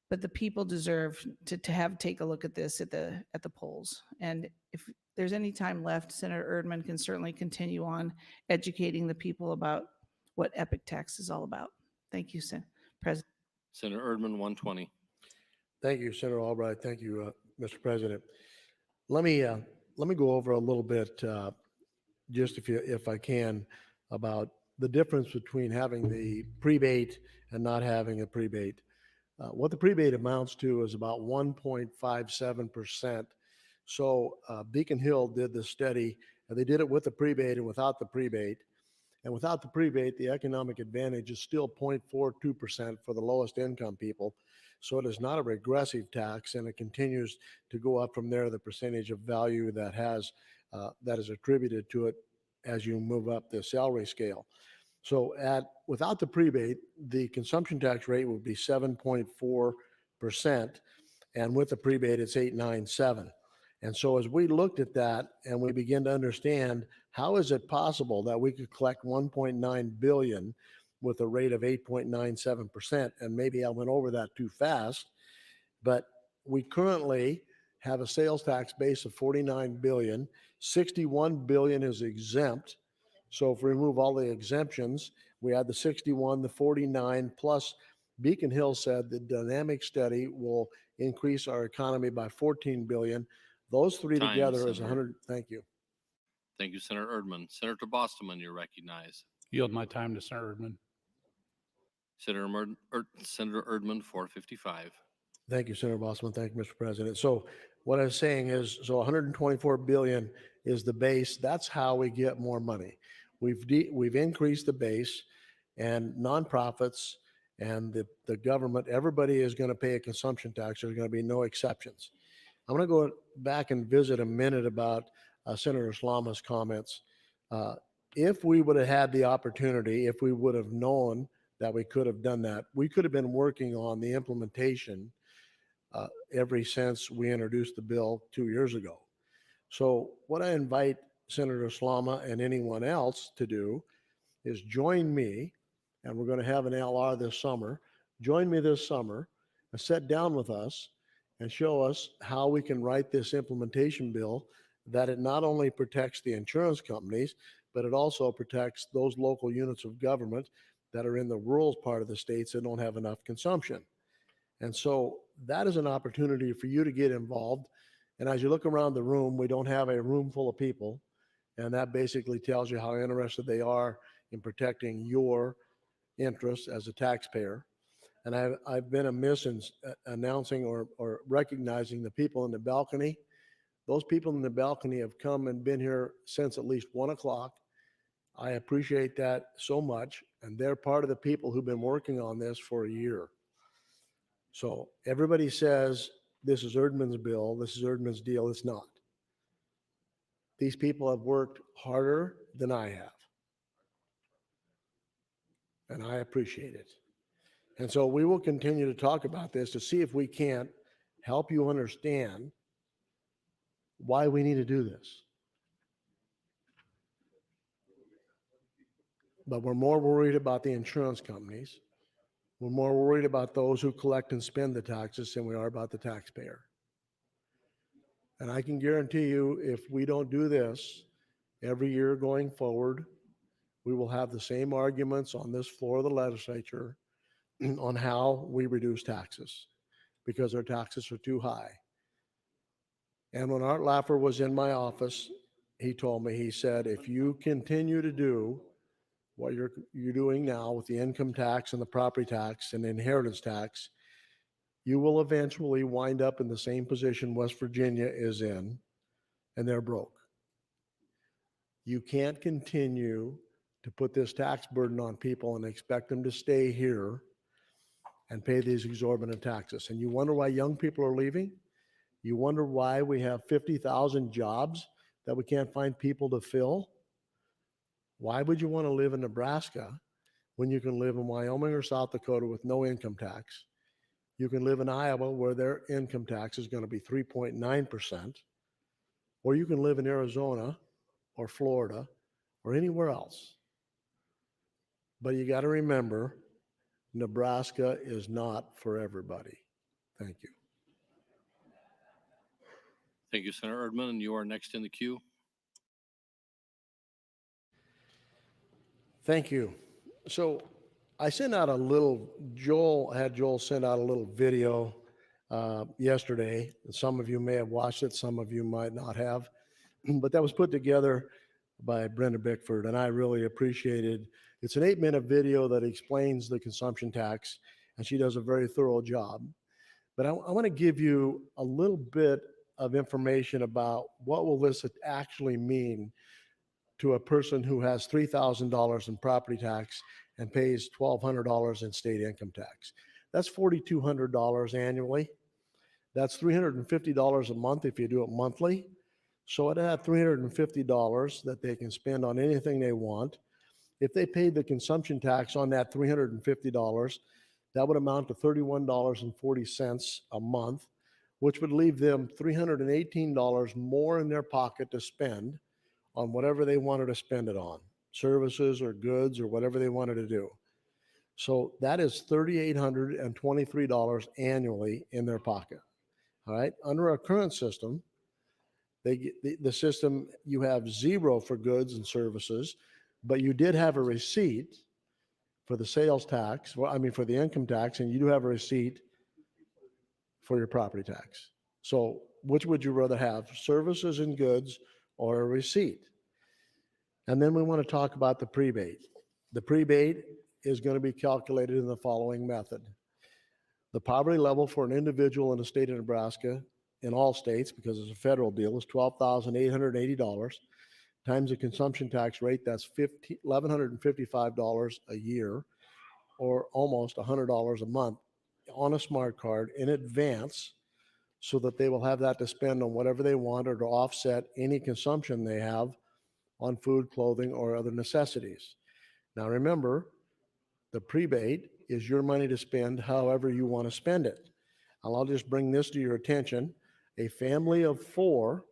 But the people deserve to take a look at this at the polls. And if there's any time left, Senator Erdman can certainly continue on educating the people about what epic tax is all about. Thank you, President. Senator Erdman, 120. Thank you, Senator Albright. Thank you, Mr. President. Let me let me go over a little bit, just if I can, about the difference between having the prebate and not having a prebate. What the prebate amounts to is about 1.57%. So Beacon Hill did the study, and they did it with the prebate and without the prebate. And without the prebate, the economic advantage is still 0.42% for the lowest income people. So it is not a regressive tax, and it continues to go up from there, the percentage of value that is attributed to it as you move up the salary scale. So without the prebate, the consumption tax rate would be 7.4%, and with the prebate, it's 8.97. And so as we looked at that and we begin to understand how is it possible that we could collect 1.9 billion with a rate of 8.97%, and maybe I went over that too fast, but we currently have a sales tax base of 49 billion, 61 billion is exempt. So if we remove all the exemptions, we add the 61, the 49, plus Beacon Hill said the dynamic study will increase our economy by 14 billion. Those three Time, together is Senator. 100. Thank you. Thank you, Senator Erdman. Senator Bostman, you're recognized. Yield my time to Senator Erdman. Senator Erdman, 455. Thank you, Senator Bossman. Thank you, Mr. President. So what I was saying is, so 124 billion is the base. That's how we get more money. We've increased the base, and nonprofits and the government, everybody is going to pay a consumption tax. There's going to be no exceptions. I'm going to go back and visit a minute about Senator Slama's comments. If we would have had the opportunity, if we would have known that we could have done that, we could have been working on the implementation ever since we introduced the bill 2 years ago. So what I invite Senator Slama and anyone else to do is join me, and we're going to have an LR this summer. Join me this summer and sit down with us and show us how we can write this implementation bill that it not only protects the insurance companies, but it also protects those local units of government that are in the rural part of the states that don't have enough consumption. And so that is an opportunity for you to get involved. And as you look around the room, we don't have a room full of people. And that basically tells you how interested they are in protecting your interests as a taxpayer. And I've been amiss in announcing or recognizing the people in the balcony. Those people in the balcony have come and been here since at least 1 o'clock. I appreciate that so much. And they're part of the people who've been working on this for a year. So everybody says this is Erdman's bill, this is Erdman's deal. It's not. These people have worked harder than I have. And I appreciate it. And so we will continue to talk about this to see if we can't help you understand why we need to do this. But we're more worried about the insurance companies. We're more worried about those who collect and spend the taxes than we are about the taxpayer. And I can guarantee you, if we don't do this every year going forward, we will have the same arguments on this floor of the legislature on how we reduce taxes because our taxes are too high. And when Art Laffer was in my office, he told me, he said, if you continue to do what you're doing now with the income tax and the property tax and the inheritance tax, you will eventually wind up in the same position West Virginia is in, and they're broke. You can't continue to put this tax burden on people and expect them to stay here and pay these exorbitant taxes. And you wonder why young people are leaving? You wonder why we have 50,000 jobs that we can't find people to fill? Why would you want to live in Nebraska when you can live in Wyoming or South Dakota with no income tax? You can live in Iowa where their income tax is going to be 3.9%, or you can live in Arizona or Florida or anywhere else. But you got to remember, Nebraska is not for everybody. Thank you. Thank you, Senator Erdman, and you are next in the queue. Thank you. So I sent out a little, Joel send out a little video yesterday. Some of you may have watched it, some of you might not have. but that was put together by Brenda Bickford, and I really appreciated. It's an 8-minute video that explains the consumption tax, and she does a very thorough job. But I want to give you a little bit of information about what will this actually mean to a person who has $3,000 in property tax and pays $1,200 in state income tax. That's $4,200 annually. That's $350 a month if you do it monthly. So at that $350 that they can spend on anything they want, if they paid the consumption tax on that $350, that would amount to $31.40 a month, which would leave them $318 more in their pocket to spend on whatever they wanted to spend it on, services or goods or whatever they wanted to do. So that is $3,823 annually in their pocket. All right. Under our current system, the system, you have zero for goods and services, but you did have a receipt for the sales tax, for the income tax, and you do have a receipt for your property tax. So which would you rather have, services and goods or a receipt? And then we want to talk about the prebate. The prebate is going to be calculated in the following method. The poverty level for an individual in the state of Nebraska, in all states, because it's a federal deal, is $12,880 times the consumption tax rate. That's $1,155 a year, or almost $100 a month on a smart card in advance, so that they will have that to spend on whatever they want or to offset any consumption they have on food, clothing, or other necessities. Now remember, the prebate is your money to spend however you want to spend it. And I'll just bring this to your attention. A family of 4,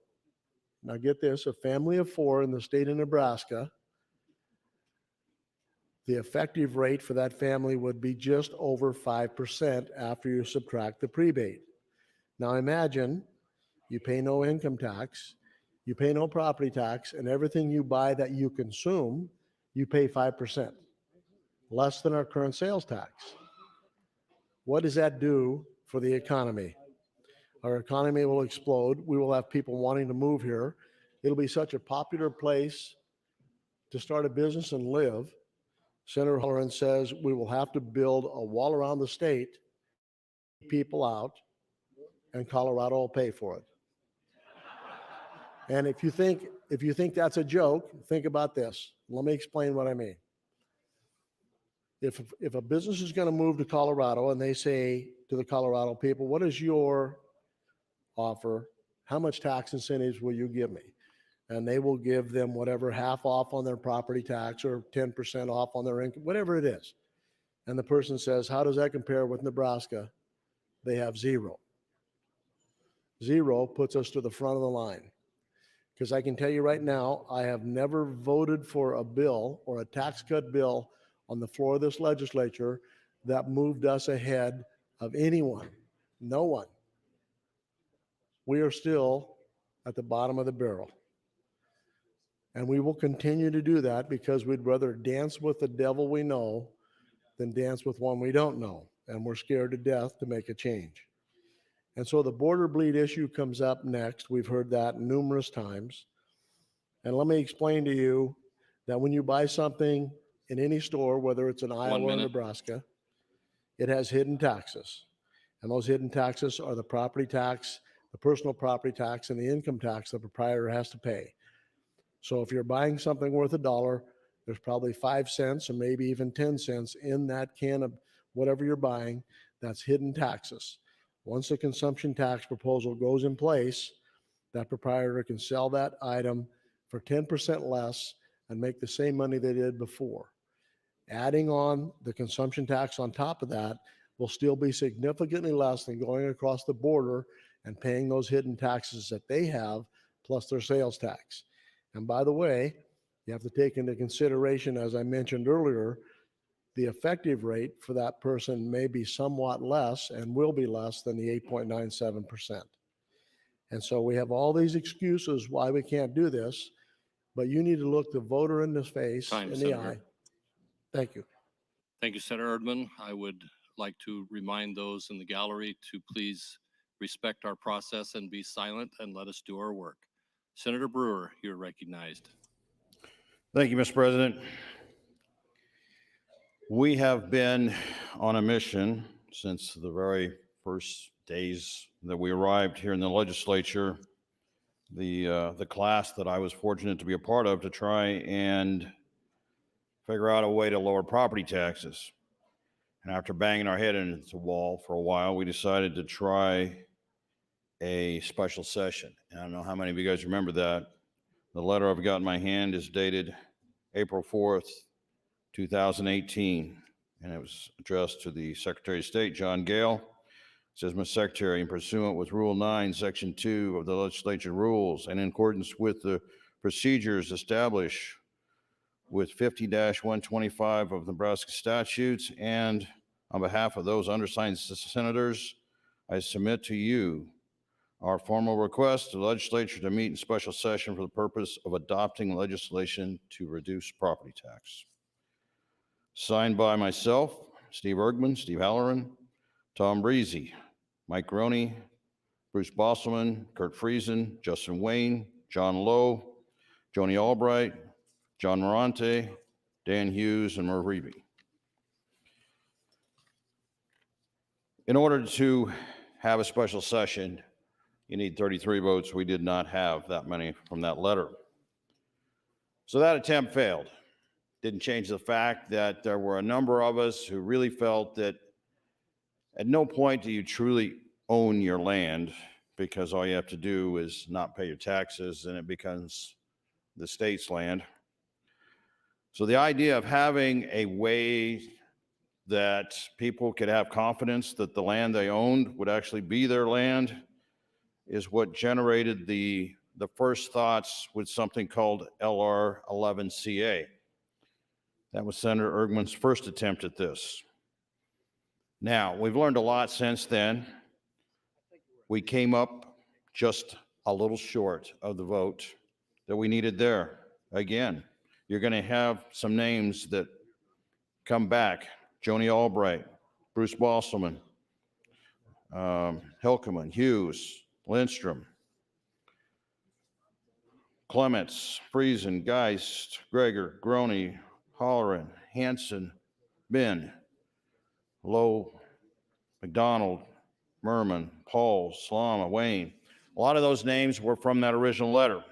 now get this, a family of 4 in the state of Nebraska, the effective rate for that family would be just over 5% after you subtract the prebate. Now imagine you pay no income tax, you pay no property tax, and everything you buy that you consume, you pay 5%, less than our current sales tax. What does that do for the economy? Our economy will explode. We will have people wanting to move here. It'll be such a popular place to start a business and live. Senator Holleran says we will have to build a wall around the state, people out, and Colorado will pay for it. And if you think that's a joke, think about this. Let me explain what I mean. If a business is going to move to Colorado and they say to the Colorado people, what is your offer? How much tax incentives will you give me? And they will give them whatever, half off on their property tax or 10% off on their income, whatever it is. And the person says, how does that compare with Nebraska? They have zero. Zero puts us to the front of the line. Because I can tell you right now, I have never voted for a bill or a tax cut bill on the floor of this legislature that moved us ahead of anyone. No one. We are still at the bottom of the barrel. And we will continue to do that because we'd rather dance with the devil we know than dance with one we don't know. And we're scared to death to make a change. And so the border bleed issue comes up next. We've heard that numerous times. And let me explain to you that when you buy something in any store, whether it's in Iowa or Nebraska, it has hidden taxes. And those hidden taxes are the property tax, the personal property tax, and the income tax the proprietor has to pay. So if you're buying something worth $1, there's probably 5 cents or maybe even 10 cents in that can of whatever you're buying. That's hidden taxes. Once the consumption tax proposal goes in place, that proprietor can sell that item for 10% less and make the same money they did before. Adding on the consumption tax on top of that will still be significantly less than going across the border and paying those hidden taxes that they have, plus their sales tax. And by the way, you have to take into consideration, as I mentioned earlier, the effective rate for that person may be somewhat less and will be less than the 8.97%. And so we have all these excuses why we can't do this, but you need to look the voter in the face, in the eye. Thank you. Thank you, Senator Erdman. I would like to remind those in the gallery to please respect our process and be silent and let us do our work. Senator Brewer, you're recognized. Thank you, Mr. President. We have been on a mission since the very first days that we arrived here in the legislature, the class that I was fortunate to be a part of, to try and figure out a way to lower property taxes. And after banging our head into the wall for a while, we decided to try a special session. And I don't know how many of you guys remember that. The letter I've got in my hand is dated April 4th, 2018, and it was addressed to the Secretary of State, John Gale. It says, Mr. Secretary, in pursuant with Rule 9, Section 2 of the legislature rules, and in accordance with the procedures established with 50-125 of Nebraska statutes, and on behalf of those undersigned senators, I submit to you our formal request to the legislature to meet in special session for the purpose of adopting legislation to reduce property tax. Signed by myself, Steve Ergman, Steve Halloran, Tom Breezy, Mike Roney, Bruce Bosselman, Kurt Friesen, Justin Wayne, John Lowe, Joni Albright, John Morante, Dan Hughes, and Merv Reevy. In order to have a special session, you need 33 votes. We did not have that many from that letter. So that attempt failed. Didn't change the fact that there were a number of us who really felt that at no point do you truly own your land, because all you have to do is not pay your taxes and it becomes the state's land. So the idea of having a way that people could have confidence that the land they owned would actually be their land is what generated the first thoughts with something called LR 11CA. That was Senator Ergman's first attempt at this. Now, we've learned a lot since then. We came up just a little short of the vote that we needed there. Again, you're going to have some names that come back. Joni Albright, Bruce Bosselman, Hilkeman, Hughes, Lindstrom, Clements, Friesen, Geist, Greger, Groney, Halloran, Hansen, Ben, Lowe, McDonald, Merman, Paul, Slama, Wayne. A lot of those names were from that original letter.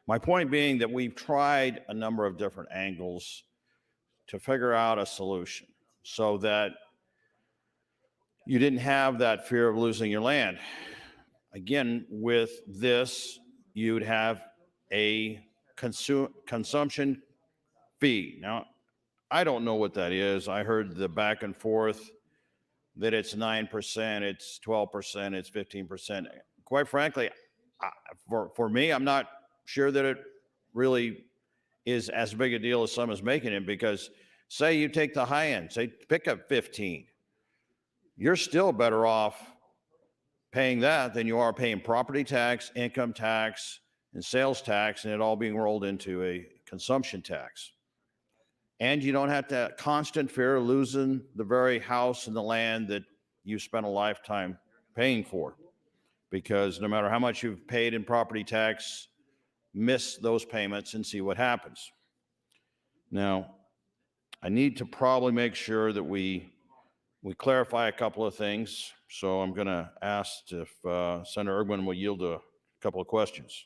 My point being that we've tried a number of different angles to figure out a solution so that you didn't have that fear of losing your land. Again, with this, you'd have a consumption fee. Now, I don't know what that is. I heard the back and forth that it's 9%, it's 12%, it's 15%. Quite frankly, for me, I'm not sure that it really is as big a deal as some is making it, because say you take the high end, say pick up 15, you're still better off paying that than you are paying property tax, income tax, and sales tax, and it all being rolled into a consumption tax. And you don't have that constant fear of losing the very house and the land that you spent a lifetime paying for, because no matter how much you've paid in property tax, miss those payments and see what happens. Now, I need to probably make sure that we clarify a couple of things. So I'm going to ask if Senator Ergman will yield a couple of questions.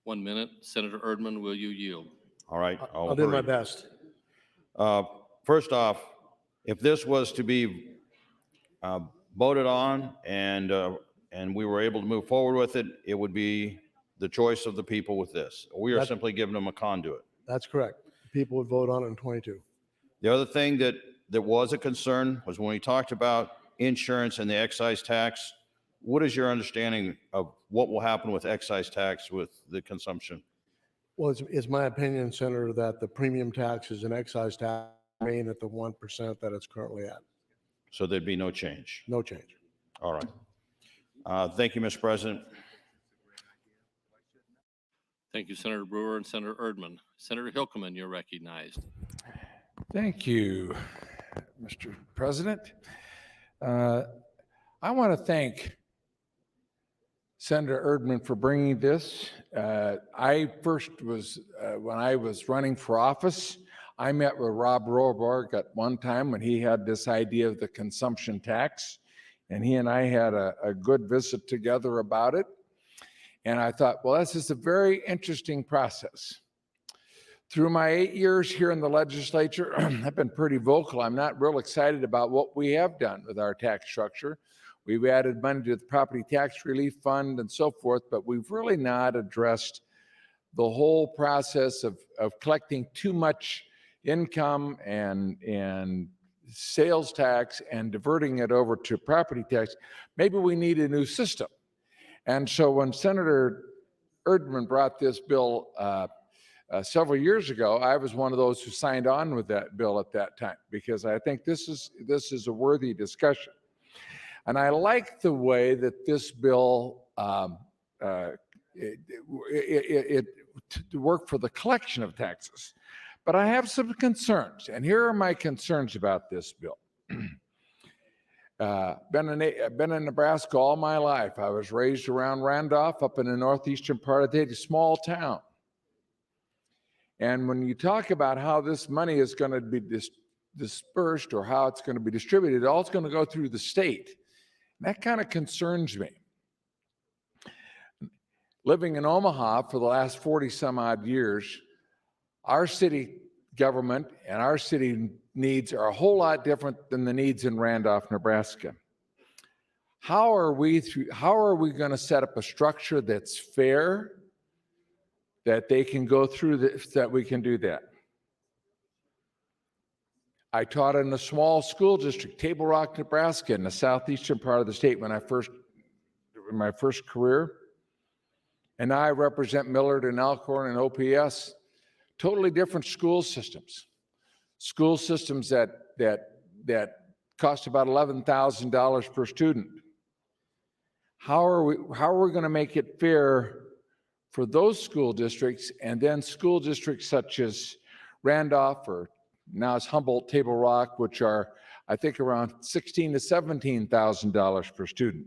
1 minute. Senator Erdman, will you yield? All right. I'll do my best. First off, if this was to be voted on and we were able to move forward with it, it would be the choice of the people with this. We are simply giving them a conduit. That's correct. People would vote on it in 22. The other thing that was a concern was when we talked about insurance and the excise tax. What is your understanding of what will happen with excise tax with the consumption? Well, it's my opinion, Senator, that the premium taxes and excise tax remain at the 1% that it's currently at. So there'd be no change? No change. All right. Thank you, Mr. President. Thank you, Senator Brewer and Senator Erdman. Senator Hilkeman, you're recognized. Thank you, Mr. President. I want to thank Senator Erdman for bringing this. I first was, when I was running for office, I met with Rob Rohrberg at one time when he had this idea of the consumption tax. And he and I had a good visit together about it. And I thought, well, this is a very interesting process. Through my 8 years here in the legislature, I've been pretty vocal. I'm not real excited about what we have done with our tax structure. We've added money to the property tax relief fund and so forth, but we've really not addressed the whole process of collecting too much income and sales tax and diverting it over to property tax. Maybe we need a new system. And so when Senator Erdman brought this bill several years ago, I was one of those who signed on with that bill at that time, because I think this is a worthy discussion. And I like the way that this bill it worked for the collection of taxes. But I have some concerns, and here are my concerns about this bill. Been in Nebraska all my life. I was raised around Randolph, up in the northeastern part of the state, a small town. And when you talk about how this money is going to be dispersed or how it's going to be distributed, all it's going to go through the state. That kind of concerns me. Living in Omaha for the last 40 some odd years, our city government and our city needs are a whole lot different than the needs in Randolph, Nebraska. How are we going to set up a structure that's fair, that they can go through, that we can do that? I taught in a small school district, Table Rock, Nebraska, in the southeastern part of the state in my first career. And now I represent Millard and Elkhorn and OPS. Totally different school systems. School systems that cost about $11,000 per student. How are we going to make it fair for those school districts, and then school districts such as Randolph, or now it's Humboldt, Table Rock, which are, I think, around $16,000 to $17,000 per student?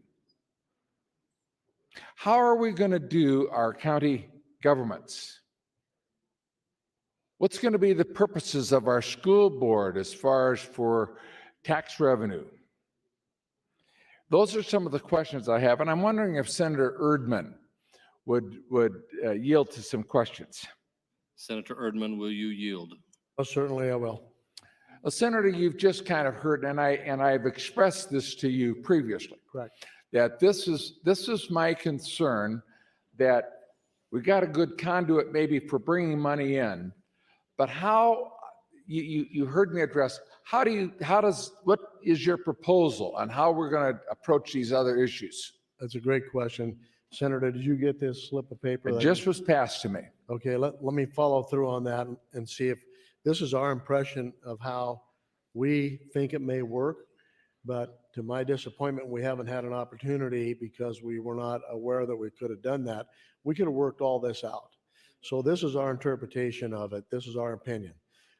How are we going to do our county governments? What's going to be the purposes of our school board as far as for tax revenue? Those are some of the questions I have, and I'm wondering if Senator Erdman would yield to some questions. Senator Erdman, will you yield? Oh, certainly I will. Well, Senator, you've just kind of heard, and I've expressed this to you previously. Correct. That this is my concern, that we got a good conduit maybe for bringing money in, but how, you heard me address, what is your proposal on how we're going to approach these other issues? That's a great question. Senator, did you get this slip of paper? It just was passed to me. Okay, let me follow through on that and see if this is our impression of how we think it may work. But to my disappointment, we haven't had an opportunity because we were not aware that we could have done that. We could have worked all this out. So this is our interpretation of it. This is our opinion.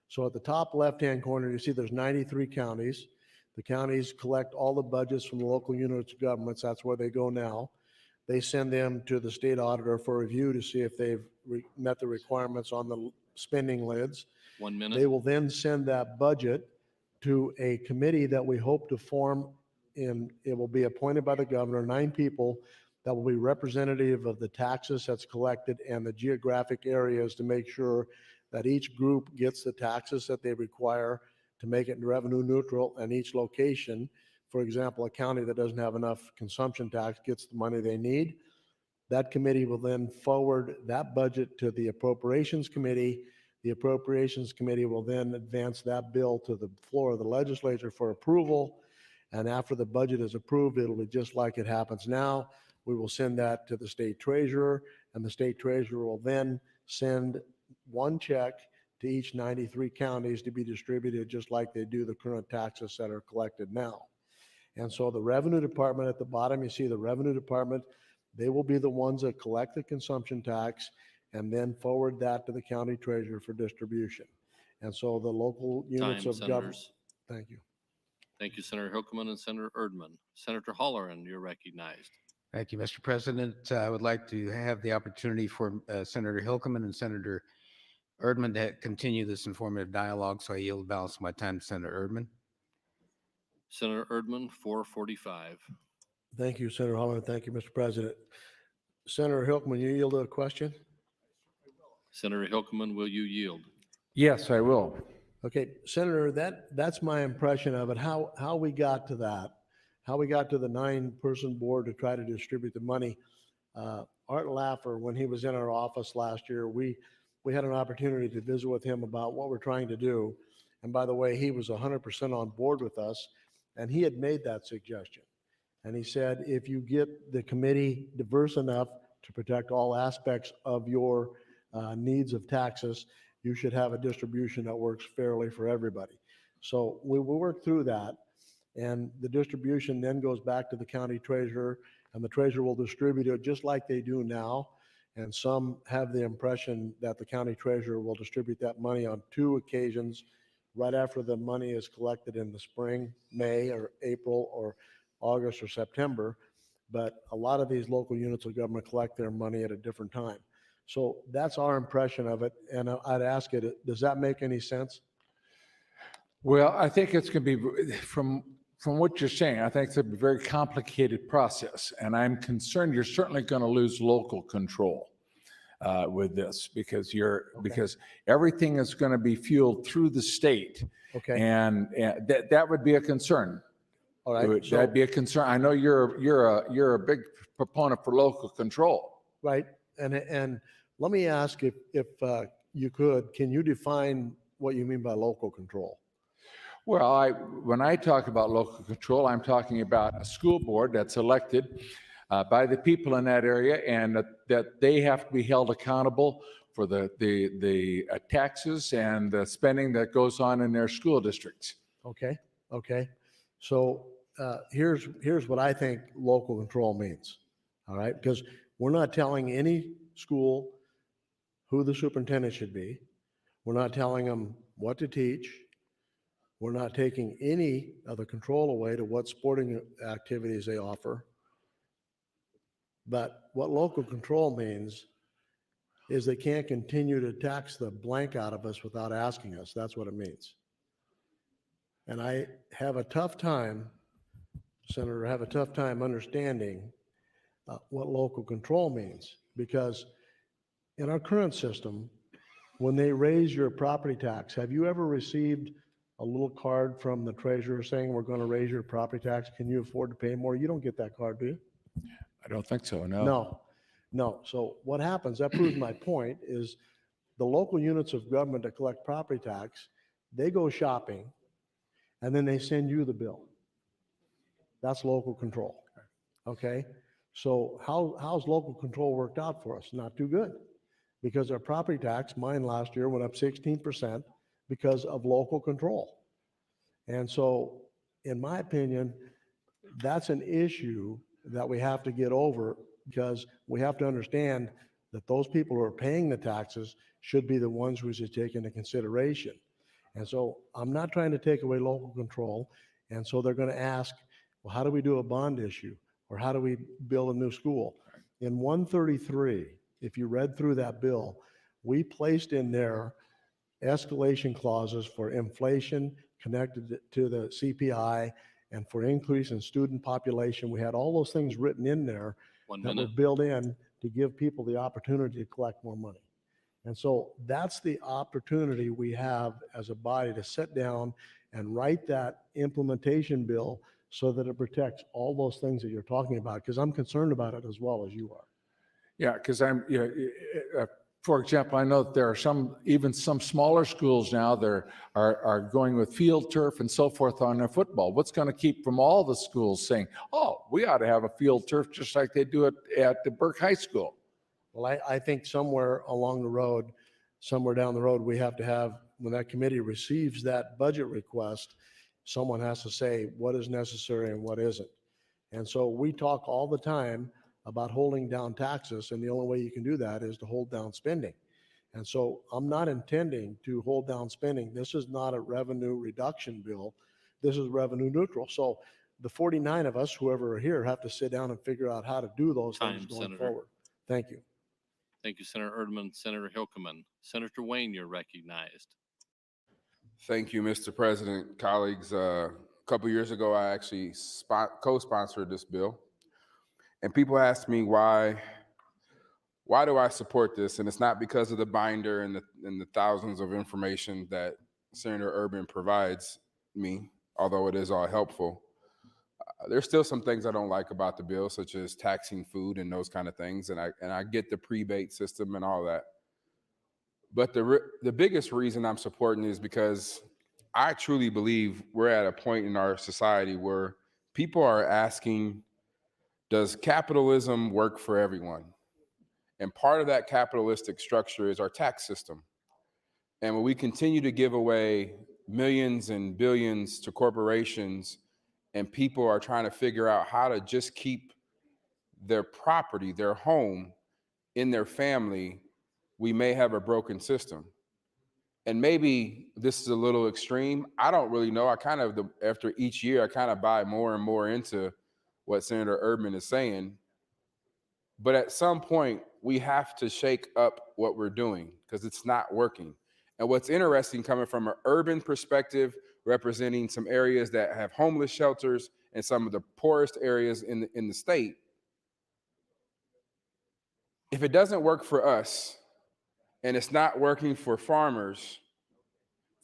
So at the top left-hand corner, you see there's 93 counties. The counties collect all the budgets from the local units of governments. That's where they go now. They send them to the state auditor for review to see if they've met the requirements on the spending lids. 1 minute. They will then send that budget to a committee that we hope to form, and it will be appointed by the governor, 9 people that will be representative of the taxes that's collected and the geographic areas to make sure that each group gets the taxes that they require to make it revenue neutral, and each location, for example, a county that doesn't have enough consumption tax gets the money they need. That committee will then forward that budget to the Appropriations Committee. The Appropriations Committee will then advance that bill to the floor of the legislature for approval. And after the budget is approved, it'll be just like it happens now. We will send that to the state treasurer, and the state treasurer will then send one check to each 93 counties to be distributed just like they do the current taxes that are collected now. And so the revenue department at the bottom, you see the revenue department, they will be the ones that collect the consumption tax and then forward that to the county treasurer for distribution. And so the local units of government. Thank you. Thank you, Senator Hilkeman and Senator Erdman. Senator Holleran, you're recognized. Thank you, Mr. President. I would like to have the opportunity for Senator Hilkeman and Senator Erdman to continue this informative dialogue, so I yield the balance of my time to Senator Erdman. Senator Erdman, 445. Thank you, Senator Holland. Thank you, Mr. President. Senator Hilkman, you yield a question? Senator Hilkeman, will you yield? Yes, I will. Okay, Senator, that's my impression of it. How we got to that, how we got to the 9-person board to try to distribute the money. Art Laffer, when he was in our office last year, we had an opportunity to visit with him about what we're trying to do. And by the way, he was 100% on board with us, and he had made that suggestion. And he said, if you get the committee diverse enough to protect all aspects of your needs of taxes, you should have a distribution that works fairly for everybody. So we will work through that. And the distribution then goes back to the county treasurer, and the treasurer will distribute it just like they do now. And some have the impression that the county treasurer will distribute that money on 2 occasions, right after the money is collected in the spring, May or April or August or September. But a lot of these local units of government collect their money at a different time. So that's our impression of it. And I'd ask it, does that make any sense? Well, I think it's going to be, from what you're saying, I think it's a very complicated process. And I'm concerned you're certainly going to lose local control with this, because because everything is going to be fueled through the state. Okay. And that would be a concern. All right. That'd be a concern. I know you're a big proponent for local control. Right. And let me ask if you could, can you define what you mean by local control? Well, when I talk about local control, I'm talking about a school board that's elected by the people in that area, and that they have to be held accountable for the taxes and the spending that goes on in their school districts. Okay. Okay. So here's what I think local control means. All right. Because we're not telling any school who the superintendent should be. We're not telling them what to teach. We're not taking any of the control away to what sporting activities they offer. But what local control means is they can't continue to tax the blank out of us without asking us. That's what it means. And I have a tough time, Senator, understanding what local control means, because in our current system, when they raise your property tax, have you ever received a little card from the treasurer saying, we're going to raise your property tax? Can you afford to pay more? You don't get that card, do you? I don't think so, no. No. So what happens, that proves my point, is the local units of government that collect property tax, they go shopping and then they send you the bill. That's local control. Okay? So how's local control worked out for us? Not too good, because our property tax, mine last year went up 16% because of local control. And so, in my opinion, that's an issue that we have to get over, because we have to understand that those people who are paying the taxes should be the ones who should take into consideration. And so I'm not trying to take away local control. And so they're going to ask, well, how do we do a bond issue? Or how do we build a new school? In 133, if you read through that bill, we placed in there escalation clauses for inflation connected to the CPI and for increase in student population. We had all those things written in there that were built in to give people the opportunity to collect more money. And so that's the opportunity we have as a body, to sit down and write that implementation bill so that it protects all those things that you're talking about, because I'm concerned about it as well as you are. Yeah, because for example, I know that there are even some smaller schools now that are going with field turf and so forth on their football. What's going to keep from all the schools saying, oh, we ought to have a field turf just like they do it at the Burke High School? Well, I think somewhere along the road, somewhere down the road, we have to have, when that committee receives that budget request, someone has to say what is necessary and what isn't. And so we talk all the time about holding down taxes, and the only way you can do that is to hold down spending. And so I'm not intending to hold down spending. This is not a revenue reduction bill. This is revenue neutral. So the 49 of us, whoever are here, have to sit down and figure out how to do those Time, things going Senator. forward. Thank you. Thank you, Senator Erdman. Senator Hilkeman. Senator Wayne, you're recognized. Thank you, Mr. President, colleagues. A couple years ago, I actually co-sponsored this bill, and people ask me why do I support this? And it's not because of the binder and the thousands of information that Senator Erdman provides me, although it is all helpful. There's still some things I don't like about the bill, such as taxing food and those kind of things, and I get the prebate system and all that. But the biggest reason I'm supporting is because I truly believe we're at a point in our society where people are asking, does capitalism work for everyone? And part of that capitalistic structure is our tax system. And when we continue to give away millions and billions to corporations, and people are trying to figure out how to just keep their property, their home, in their family, we may have a broken system. And maybe this is a little extreme. I don't really know. After each year, I kind of buy more and more into what Senator Erdman is saying. But at some point, we have to shake up what we're doing because it's not working. And what's interesting, coming from an urban perspective, representing some areas that have homeless shelters and some of the poorest areas in the state, if it doesn't work for us and it's not working for farmers,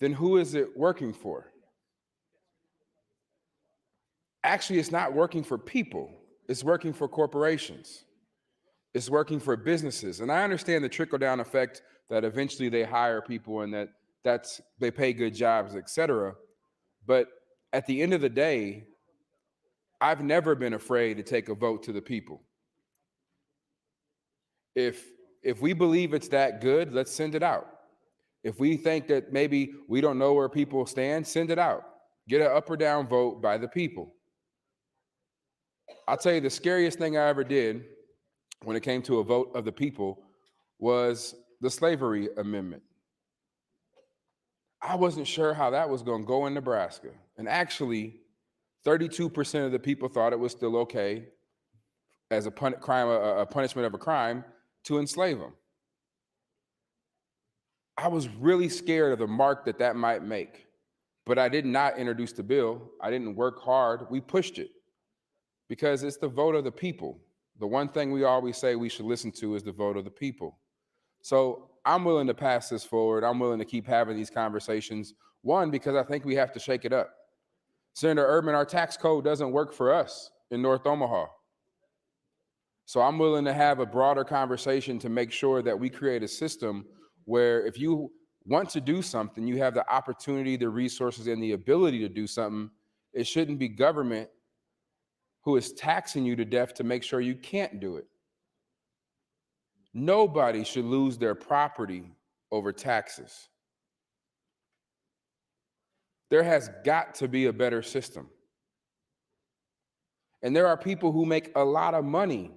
then who is it working for? Actually, it's not working for people. It's working for corporations. It's working for businesses. And I understand the trickle-down effect that eventually they hire people and they pay good jobs, et cetera. But at the end of the day, I've never been afraid to take a vote to the people. If we believe it's that good, let's send it out. If we think that maybe we don't know where people stand, send it out. Get an up or down vote by the people. I'll tell you the scariest thing I ever did when it came to a vote of the people was the slavery amendment. I wasn't sure how that was going to go in Nebraska. And actually, 32% of the people thought it was still okay as a punishment of a crime to enslave them. I was really scared of the mark that might make, but I did not introduce the bill. I didn't work hard. We pushed it because it's the vote of the people. The one thing we always say we should listen to is the vote of the people. So I'm willing to pass this forward. I'm willing to keep having these conversations. One, because I think we have to shake it up. Senator Erdman, our tax code doesn't work for us in North Omaha. So I'm willing to have a broader conversation to make sure that we create a system where if you want to do something, you have the opportunity, the resources, and the ability to do something. It shouldn't be government who is taxing you to death to make sure you can't do it. Nobody should lose their property over taxes. There has got to be a better system. And there are people who make a lot of money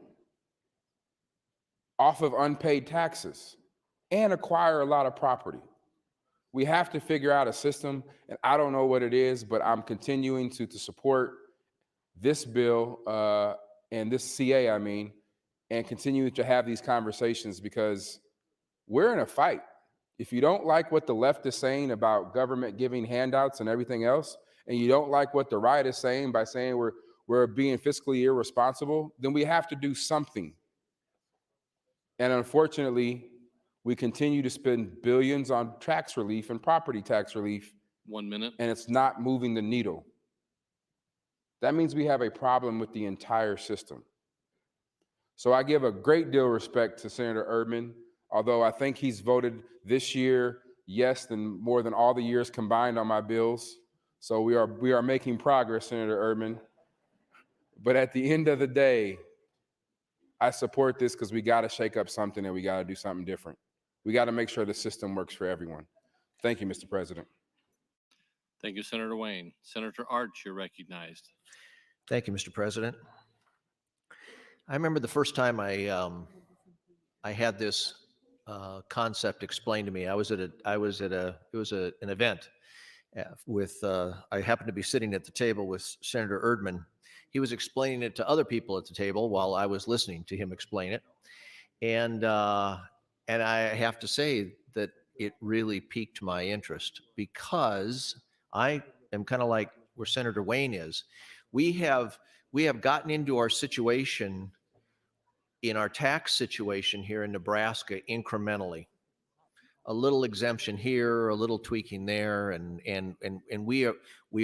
off of unpaid taxes and acquire a lot of property. We have to figure out a system, and I don't know what it is, but I'm continuing to support this bill and this CA, and continue to have these conversations because we're in a fight. If you don't like what the left is saying about government giving handouts and everything else, and you don't like what the right is saying by saying we're being fiscally irresponsible, then we have to do something. And unfortunately, we continue to spend billions on tax relief and property tax relief. 1 minute. And it's not moving the needle. That means we have a problem with the entire system. So I give a great deal of respect to Senator Erdman, although I think he's voted this year yes than more than all the years combined on my bills. So we are making progress, Senator Erdman. But at the end of the day, I support this because we got to shake up something and we got to do something different. We got to make sure the system works for everyone. Thank you, Mr. President. Thank you, Senator Wayne. Senator Arch, you're recognized. Thank you, Mr. President. I remember the first time I had this concept explained to me. It was an event, I happened to be sitting at the table with Senator Erdman. He was explaining it to other people at the table while I was listening to him explain it. And I have to say that it really piqued my interest, because I am kind of like where Senator Wayne is. We have gotten into our situation, in our tax situation here in Nebraska, incrementally. A little exemption here, a little tweaking there, and we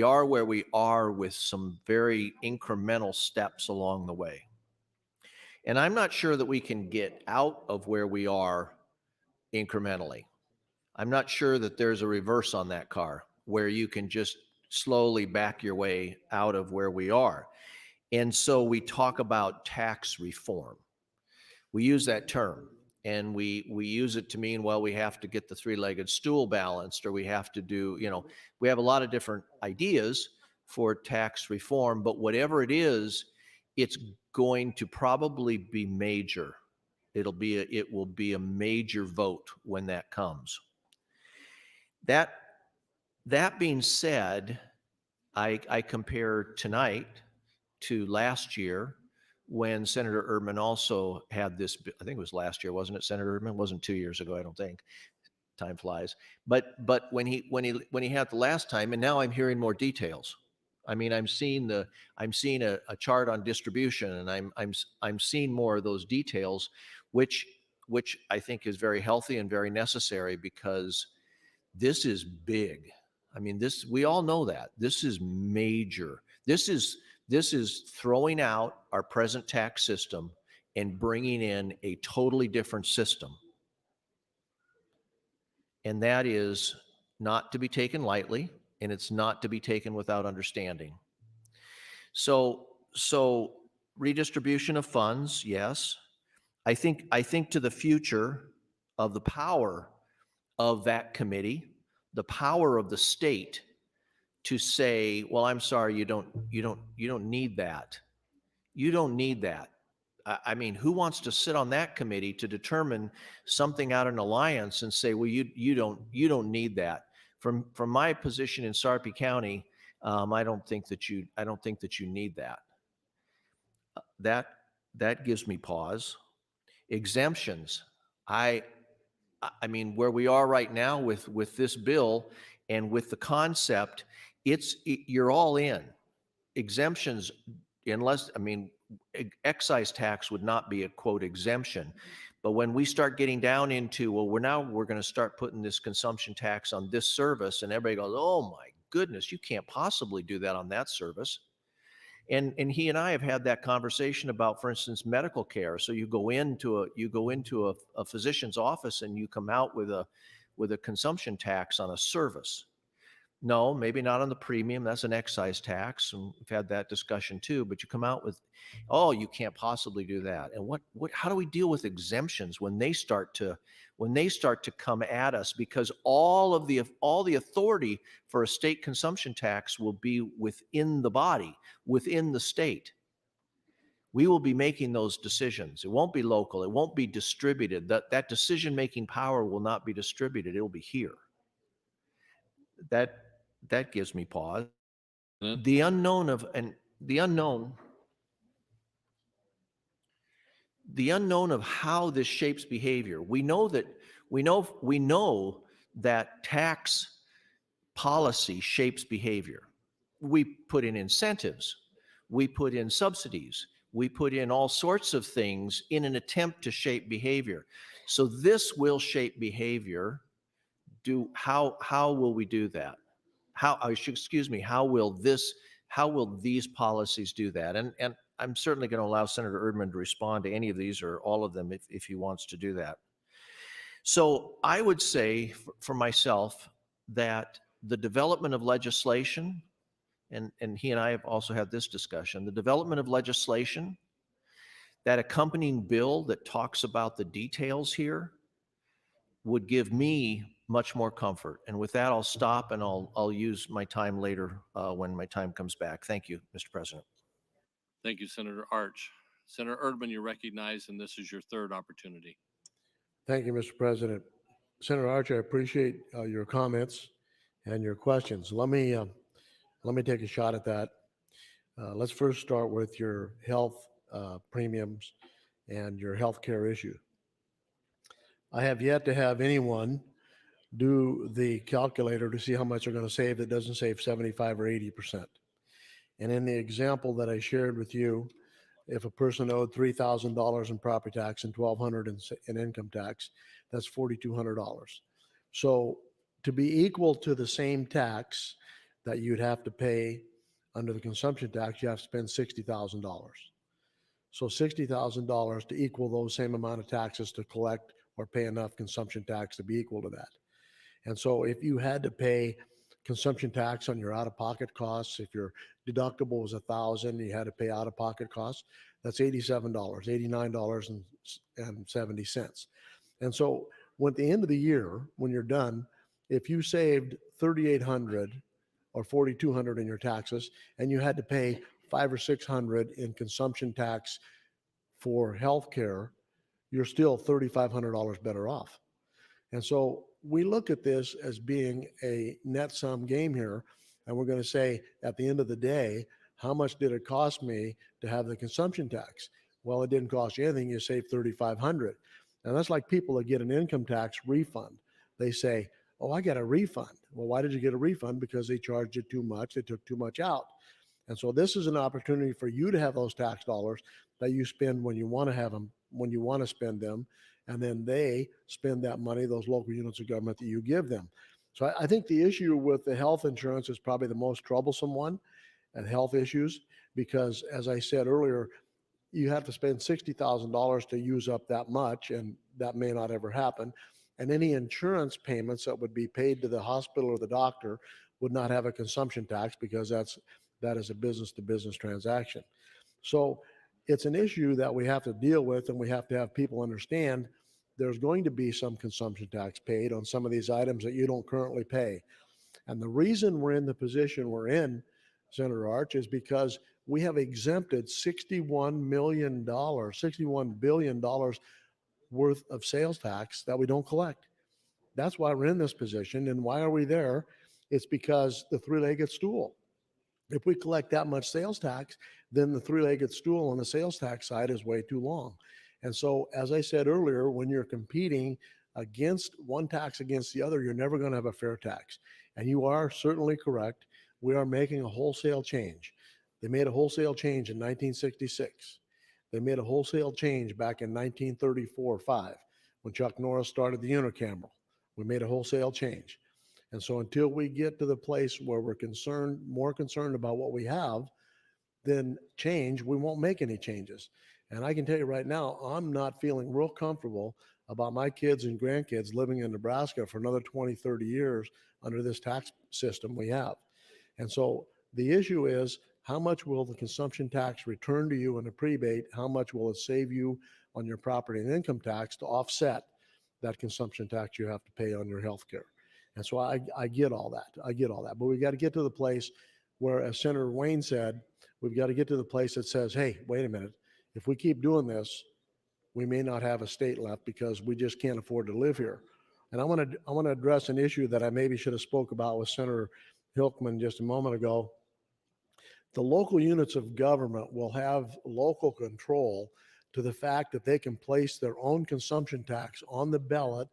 are where we are with some very incremental steps along the way. And I'm not sure that we can get out of where we are incrementally. I'm not sure that there's a reverse on that car where you can just slowly back your way out of where we are. And so we talk about tax reform. We use that term, and we use it to mean, well, we have to get the three-legged stool balanced, or we have to do, we have a lot of different ideas for tax reform, but whatever it is, it's going to probably be major. It will be a major vote when that comes. That being said, I compare tonight to last year, when Senator Erdman also had this. I think it was last year, wasn't it, Senator Erdman? It wasn't 2 years ago, I don't think. Time flies. But when he had the last time, and now I'm hearing more details. I mean, I'm seeing a chart on distribution, and I'm seeing more of those details, which I think is very healthy and very necessary, because this is big. I mean, we all know that this is major. This is throwing out our present tax system and bringing in a totally different system. And that is not to be taken lightly, and it's not to be taken without understanding. So redistribution of funds, yes. I think to the future of the power of that committee, the power of the state to say, well, I'm sorry, you don't need that. You don't need that. I mean, who wants to sit on that committee to determine something out of an alliance and say, well, you don't need that. From my position in Sarpy County, I don't think that you need that. That gives me pause. Exemptions. I mean, where we are right now with this bill and with the concept, you're all in. Exemptions, unless, I mean, excise tax would not be a quote exemption. But when we start getting down into, well, we're going to start putting this consumption tax on this service, and everybody goes, oh my goodness, you can't possibly do that on that service. And he and I have had that conversation about, for instance, medical care. So you go into a physician's office and you come out with a consumption tax on a service. No, maybe not on the premium. That's an excise tax, and we've had that discussion too. But you come out with, oh, you can't possibly do that. And how do we deal with exemptions when they start to come at us? Because all the authority for a state consumption tax will be within the body, within the state. We will be making those decisions. It won't be local. It won't be distributed. That decision-making power will not be distributed. It will be here. That gives me pause. The unknown of how this shapes behavior. We know that tax policy shapes behavior. We put in incentives, we put in subsidies, we put in all sorts of things in an attempt to shape behavior. So this will shape behavior. How will we do that? How will these policies do that? And I'm certainly going to allow Senator Erdman to respond to any of these or all of them if he wants to do that. So I would say for myself that the development of legislation, and he and I have also had this discussion, the development of legislation, that accompanying bill that talks about the details here would give me much more comfort. And with that, I'll stop, and I'll use my time later when my time comes back. Thank you, Mr. President. Thank you, Senator Arch. Senator Erdman, you're recognized, and this is your third opportunity. Thank you, Mr. President. Senator Arch, I appreciate your comments, and your questions. Let me take a shot at that. Let's first start with your health premiums and your health care issue. I have yet to have anyone do the calculator to see how much they're going to save that doesn't save 75 or 80%. And in the example that I shared with you, if a person owed $3,000 in property tax and $1,200 in income tax, that's $4,200. So to be equal to the same tax that you'd have to pay under the consumption tax, you have to spend $60,000. So $60,000 to equal those same amount of taxes to collect or pay enough consumption tax to be equal to that. And so if you had to pay consumption tax on your out-of-pocket costs, if your deductible was $1,000, you had to pay out-of-pocket costs, that's $87, $89.70. And so at the end of the year, when you're done, if you saved $3,800 or $4,200 in your taxes, and you had to pay $500 or $600 in consumption tax for health care, you're still $3,500 better off. And so we look at this as being a net sum game here. And we're going to say at the end of the day, how much did it cost me to have the consumption tax? Well, it didn't cost you anything. You saved $3,500. And that's like people that get an income tax refund. They say, oh, I got a refund. Well, why did you get a refund? Because they charged you too much. They took too much out. And so this is an opportunity for you to have those tax dollars that you spend when you want to have them, when you want to spend them. And then they spend that money, those local units of government that you give them. So I think the issue with the health insurance is probably the most troublesome one, and health issues, because as I said earlier, you have to spend $60,000 to use up that much, and that may not ever happen. And any insurance payments that would be paid to the hospital or the doctor would not have a consumption tax, because that is a business-to-business transaction. So it's an issue that we have to deal with, and we have to have people understand there's going to be some consumption tax paid on some of these items that you don't currently pay. And the reason we're in the position we're in, Senator Arch, is because we have exempted $61 billion worth of sales tax that we don't collect. That's why we're in this position. And why are we there? It's because the three-legged stool. If we collect that much sales tax, then the three-legged stool on the sales tax side is way too long. And so, as I said earlier, when you're competing against one tax against the other, you're never going to have a fair tax. And you are certainly correct. We are making a wholesale change. They made a wholesale change in 1966. They made a wholesale change back in 1934-5 when Chuck Norris started the unicameral. We made a wholesale change. And so until we get to the place where we're more concerned about what we have than change, we won't make any changes. And I can tell you right now, I'm not feeling real comfortable about my kids and grandkids living in Nebraska for another 20, 30 years under this tax system we have. And so the issue is, how much will the consumption tax return to you in a prebate? How much will it save you on your property and income tax to offset that consumption tax you have to pay on your health care? And so I get all that. I get all that. But we got to get to the place where, as Senator Wayne said, we've got to get to the place that says, hey, wait a minute. If we keep doing this, we may not have a state left because we just can't afford to live here. And I want to address an issue that I maybe should have spoke about with Senator Hilkman just a moment ago. The local units of government will have local control to the fact that they can place their own consumption tax on the ballot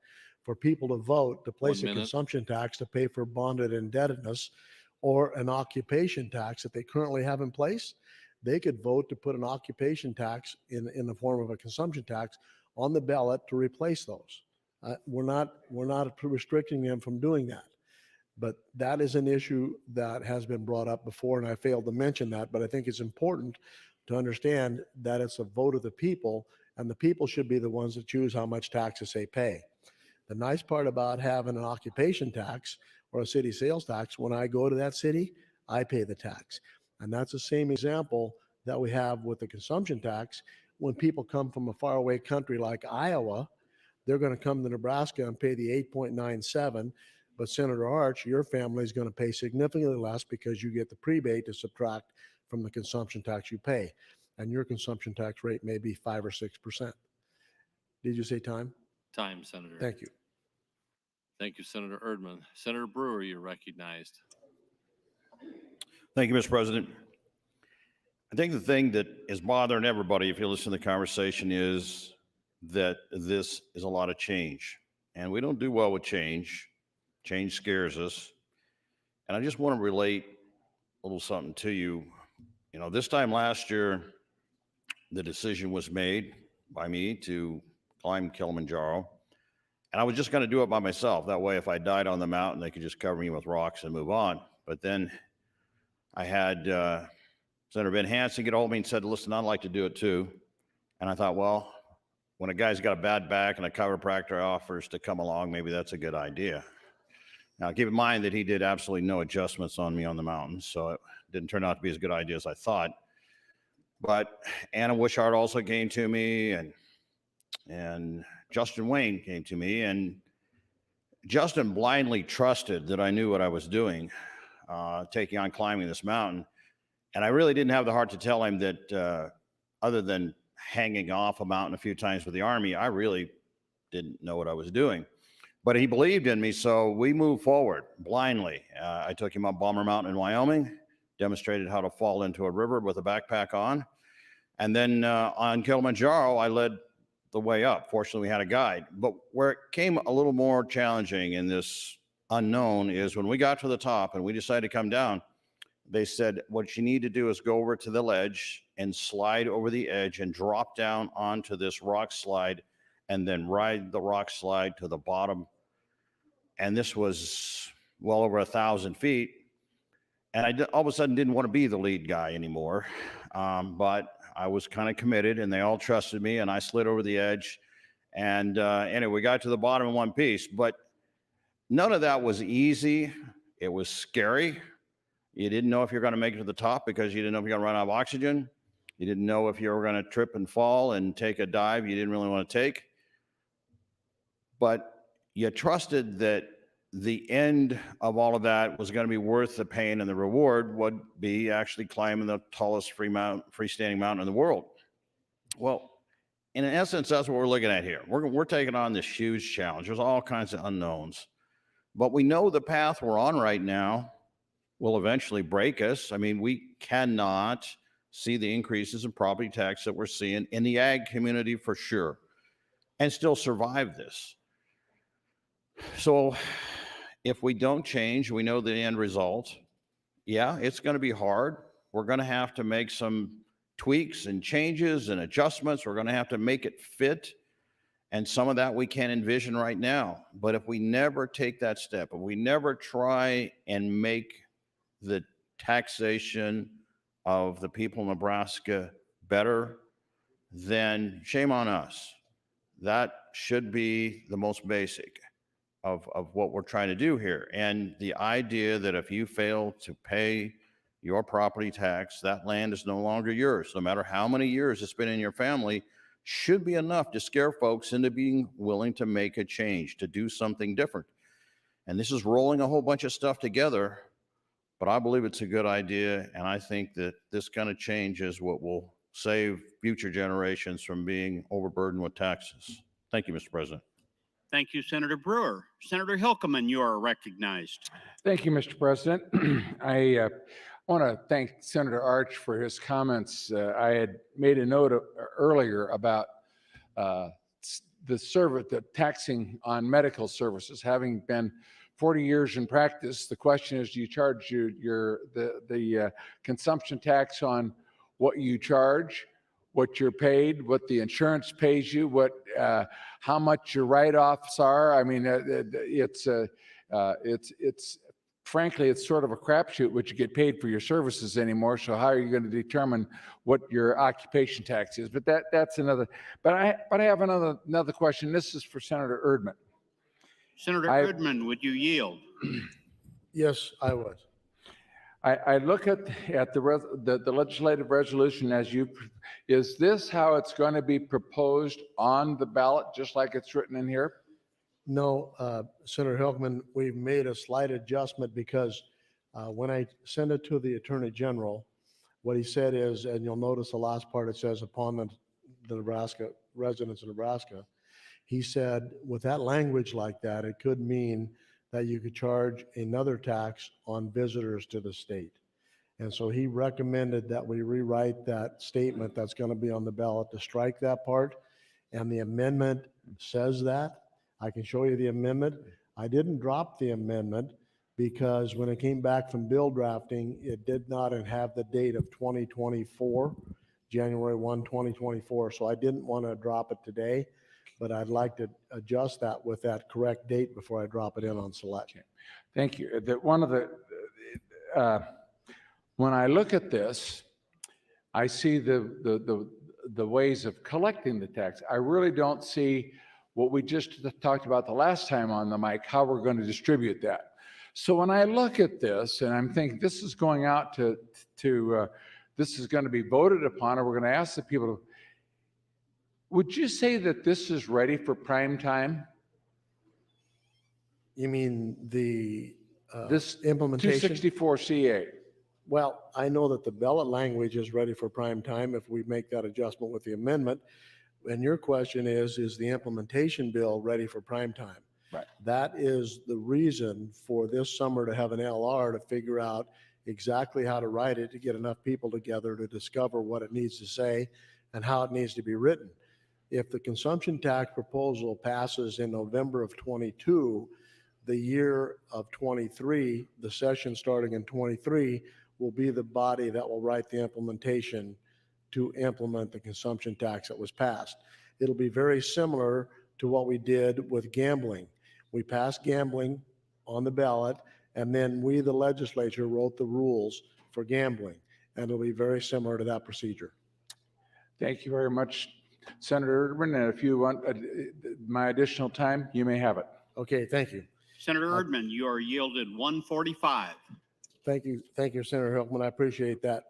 for people to vote, to place a consumption tax to pay for bonded indebtedness, or an occupation tax that they currently have in place. They could vote to put an occupation tax in the form of a consumption tax on the ballot to replace those. We're not restricting them from doing that. But that is an issue that has been brought up before, and I failed to mention that, but I think it's important to understand that it's a vote of the people, and the people should be the ones that choose how much taxes they pay. The nice part about having an occupation tax or a city sales tax, when I go to that city, I pay the tax. And that's the same example that we have with the consumption tax. When people come from a faraway country like Iowa, they're going to come to Nebraska and pay the 8.97. But Senator Arch, your family is going to pay significantly less because you get the prebate to subtract from the consumption tax you pay. And your consumption tax rate may be 5 or 6%. Did you say time? Time, Senator. Thank you. Thank you, Senator Erdman. Senator Brewer, you're recognized. Thank you, Mr. President. I think the thing that is bothering everybody, if you listen to the conversation, is that this is a lot of change. And we don't do well with change. Change scares us. And I just want to relate a little something to you. You know, this time last year, the decision was made by me to climb Kilimanjaro. And I was just going to do it by myself. That way, if I died on the mountain, they could just cover me with rocks and move on. But then I had Senator Ben Hansen get a hold of me and said, listen, I'd like to do it too. And I thought, well, when a guy's got a bad back and a chiropractor offers to come along, maybe that's a good idea. Now, keep in mind that he did absolutely no adjustments on me on the mountain, so it didn't turn out to be as good an idea as I thought. But Anna Wishart also came to me, and Justin Wayne came to me, and Justin blindly trusted that I knew what I was doing, taking on climbing this mountain. And I really didn't have the heart to tell him that other than hanging off a mountain a few times with the Army, I really didn't know what I was doing. But he believed in me, so we moved forward blindly. I took him up Bomber Mountain in Wyoming, demonstrated how to fall into a river with a backpack on. And then on Kilimanjaro, I led the way up. Fortunately, we had a guide. But where it came a little more challenging in this unknown is when we got to the top and we decided to come down, they said, what you need to do is go over to the ledge and slide over the edge and drop down onto this rock slide and then ride the rock slide to the bottom. And this was well over 1,000 feet. And I all of a sudden didn't want to be the lead guy anymore. But I was kind of committed and they all trusted me and I slid over the edge. And anyway, we got to the bottom in one piece, but none of that was easy. It was scary. You didn't know if you're going to make it to the top because you didn't know if you're going to run out of oxygen. You didn't know if you were going to trip and fall and take a dive you didn't really want to take. But you trusted that the end of all of that was going to be worth the pain, and the reward would be actually climbing the tallest freestanding mountain in the world. Well, in essence, that's what we're looking at here. We're taking on this huge challenge. There's all kinds of unknowns. But we know the path we're on right now will eventually break us. I mean, we cannot see the increases in property tax that we're seeing in the ag community for sure, and still survive this. So if we don't change, we know the end result. Yeah, it's going to be hard. We're going to have to make some tweaks and changes and adjustments. We're going to have to make it fit. And some of that we can't envision right now. But if we never take that step, if we never try and make the taxation of the people of Nebraska better, then shame on us. That should be the most basic of what we're trying to do here. And the idea that if you fail to pay your property tax, that land is no longer yours, no matter how many years it's been in your family, should be enough to scare folks into being willing to make a change, to do something different. And this is rolling a whole bunch of stuff together, but I believe it's a good idea. And I think that this kind of change is what will save future generations from being overburdened with taxes. Thank you, Mr. President. Thank you, Senator Brewer. Senator Hilkeman, you are recognized. Thank you, Mr. President. I want to thank Senator Arch for his comments. I had made a note earlier about the taxing on medical services. Having been 40 years in practice, the question is, do you charge the consumption tax on what you charge, what you're paid, what the insurance pays you, how much your write-offs are? I mean, it's frankly, it's sort of a crapshoot what you get paid for your services anymore. So how are you going to determine what your occupation tax is? But that's another. But I have another question. This is for Senator Erdman. Senator Erdman, would you yield? Yes, I would. I look at the legislative resolution as is this how it's going to be proposed on the ballot, just like it's written in here? No, Senator Hilkeman, we've made a slight adjustment because when I sent it to the Attorney General, what he said is, and you'll notice the last part, it says upon the Nebraska residents of Nebraska. He said, with that language like that, it could mean that you could charge another tax on visitors to the state. And so he recommended that we rewrite that statement that's going to be on the ballot to strike that part. And the amendment says that. I can show you the amendment. I didn't drop the amendment because when it came back from bill drafting, it did not have the date of 2024, January 1, 2024. So I didn't want to drop it today, but I'd like to adjust that with that correct date before I drop it in on select. Thank you. One of the, when I look at this, I see the ways of collecting the tax. I really don't see what we just talked about the last time on the mic, how we're going to distribute that. So when I look at this and I'm thinking this is going out to this is going to be voted upon, or we're going to ask the people to, would you say that this is ready for prime time? You mean the This implementation? 264 CA. Well, I know that the ballot language is ready for prime time if we make that adjustment with the amendment. And your question is the implementation bill ready for prime time? Right. That is the reason for this summer to have an LR to figure out exactly how to write it, to get enough people together to discover what it needs to say and how it needs to be written. If the consumption tax proposal passes in November of 22, the year of 23, the session starting in 23, will be the body that will write the implementation to implement the consumption tax that was passed. It'll be very similar to what we did with gambling. We passed gambling on the ballot, and then we, the legislature, wrote the rules for gambling. And it'll be very similar to that procedure. Thank you very much, Senator Erdman. And if you want my additional time, you may have it. Okay, thank you. Senator Erdman, you are yielded 145. Thank you, Senator Hilkman. I appreciate that.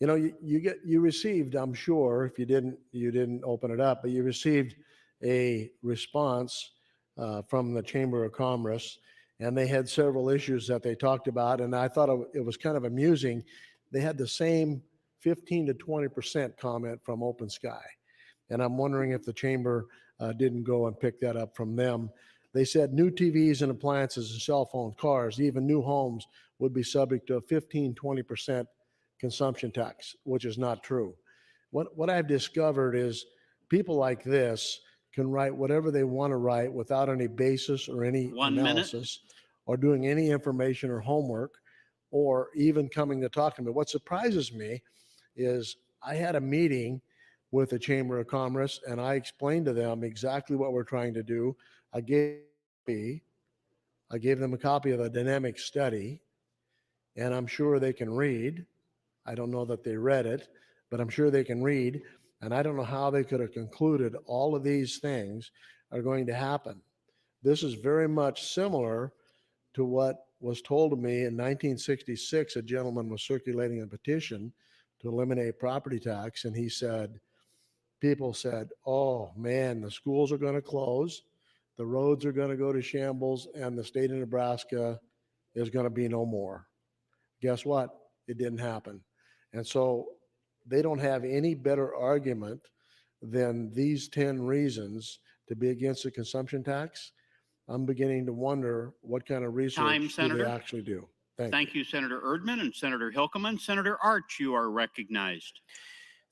You know, you received, I'm sure, if you didn't open it up, but you received a response from the Chamber of Commerce, and they had several issues that they talked about, and I thought it was kind of amusing. They had the same 15 to 20% comment from Open Sky, and I'm wondering if the Chamber didn't go and pick that up from them. They said new TVs and appliances and cell phones, cars, even new homes would be subject to a 15, 20% consumption tax, which is not true. What I've discovered is people like this can write whatever they want to write without any basis or any analysis or doing any information or homework or even coming to talk to me. What surprises me is I had a meeting with the Chamber of Commerce and I explained to them exactly what we're trying to do. I gave them a copy of a dynamic study, and I'm sure they can read. I don't know that they read it, but I'm sure they can read. And I don't know how they could have concluded all of these things are going to happen. This is very much similar to what was told to me in 1966. A gentleman was circulating a petition to eliminate property tax, and he said, people said, oh man, the schools are going to close, the roads are going to go to shambles, and the state of Nebraska is going to be no more. Guess what? It didn't happen. And so they don't have any better argument than these 10 reasons to be against the consumption tax. I'm beginning to wonder what kind of research do they actually do. Thank you, Senator Erdman and Senator Hilkeman. Senator Arch, you are recognized.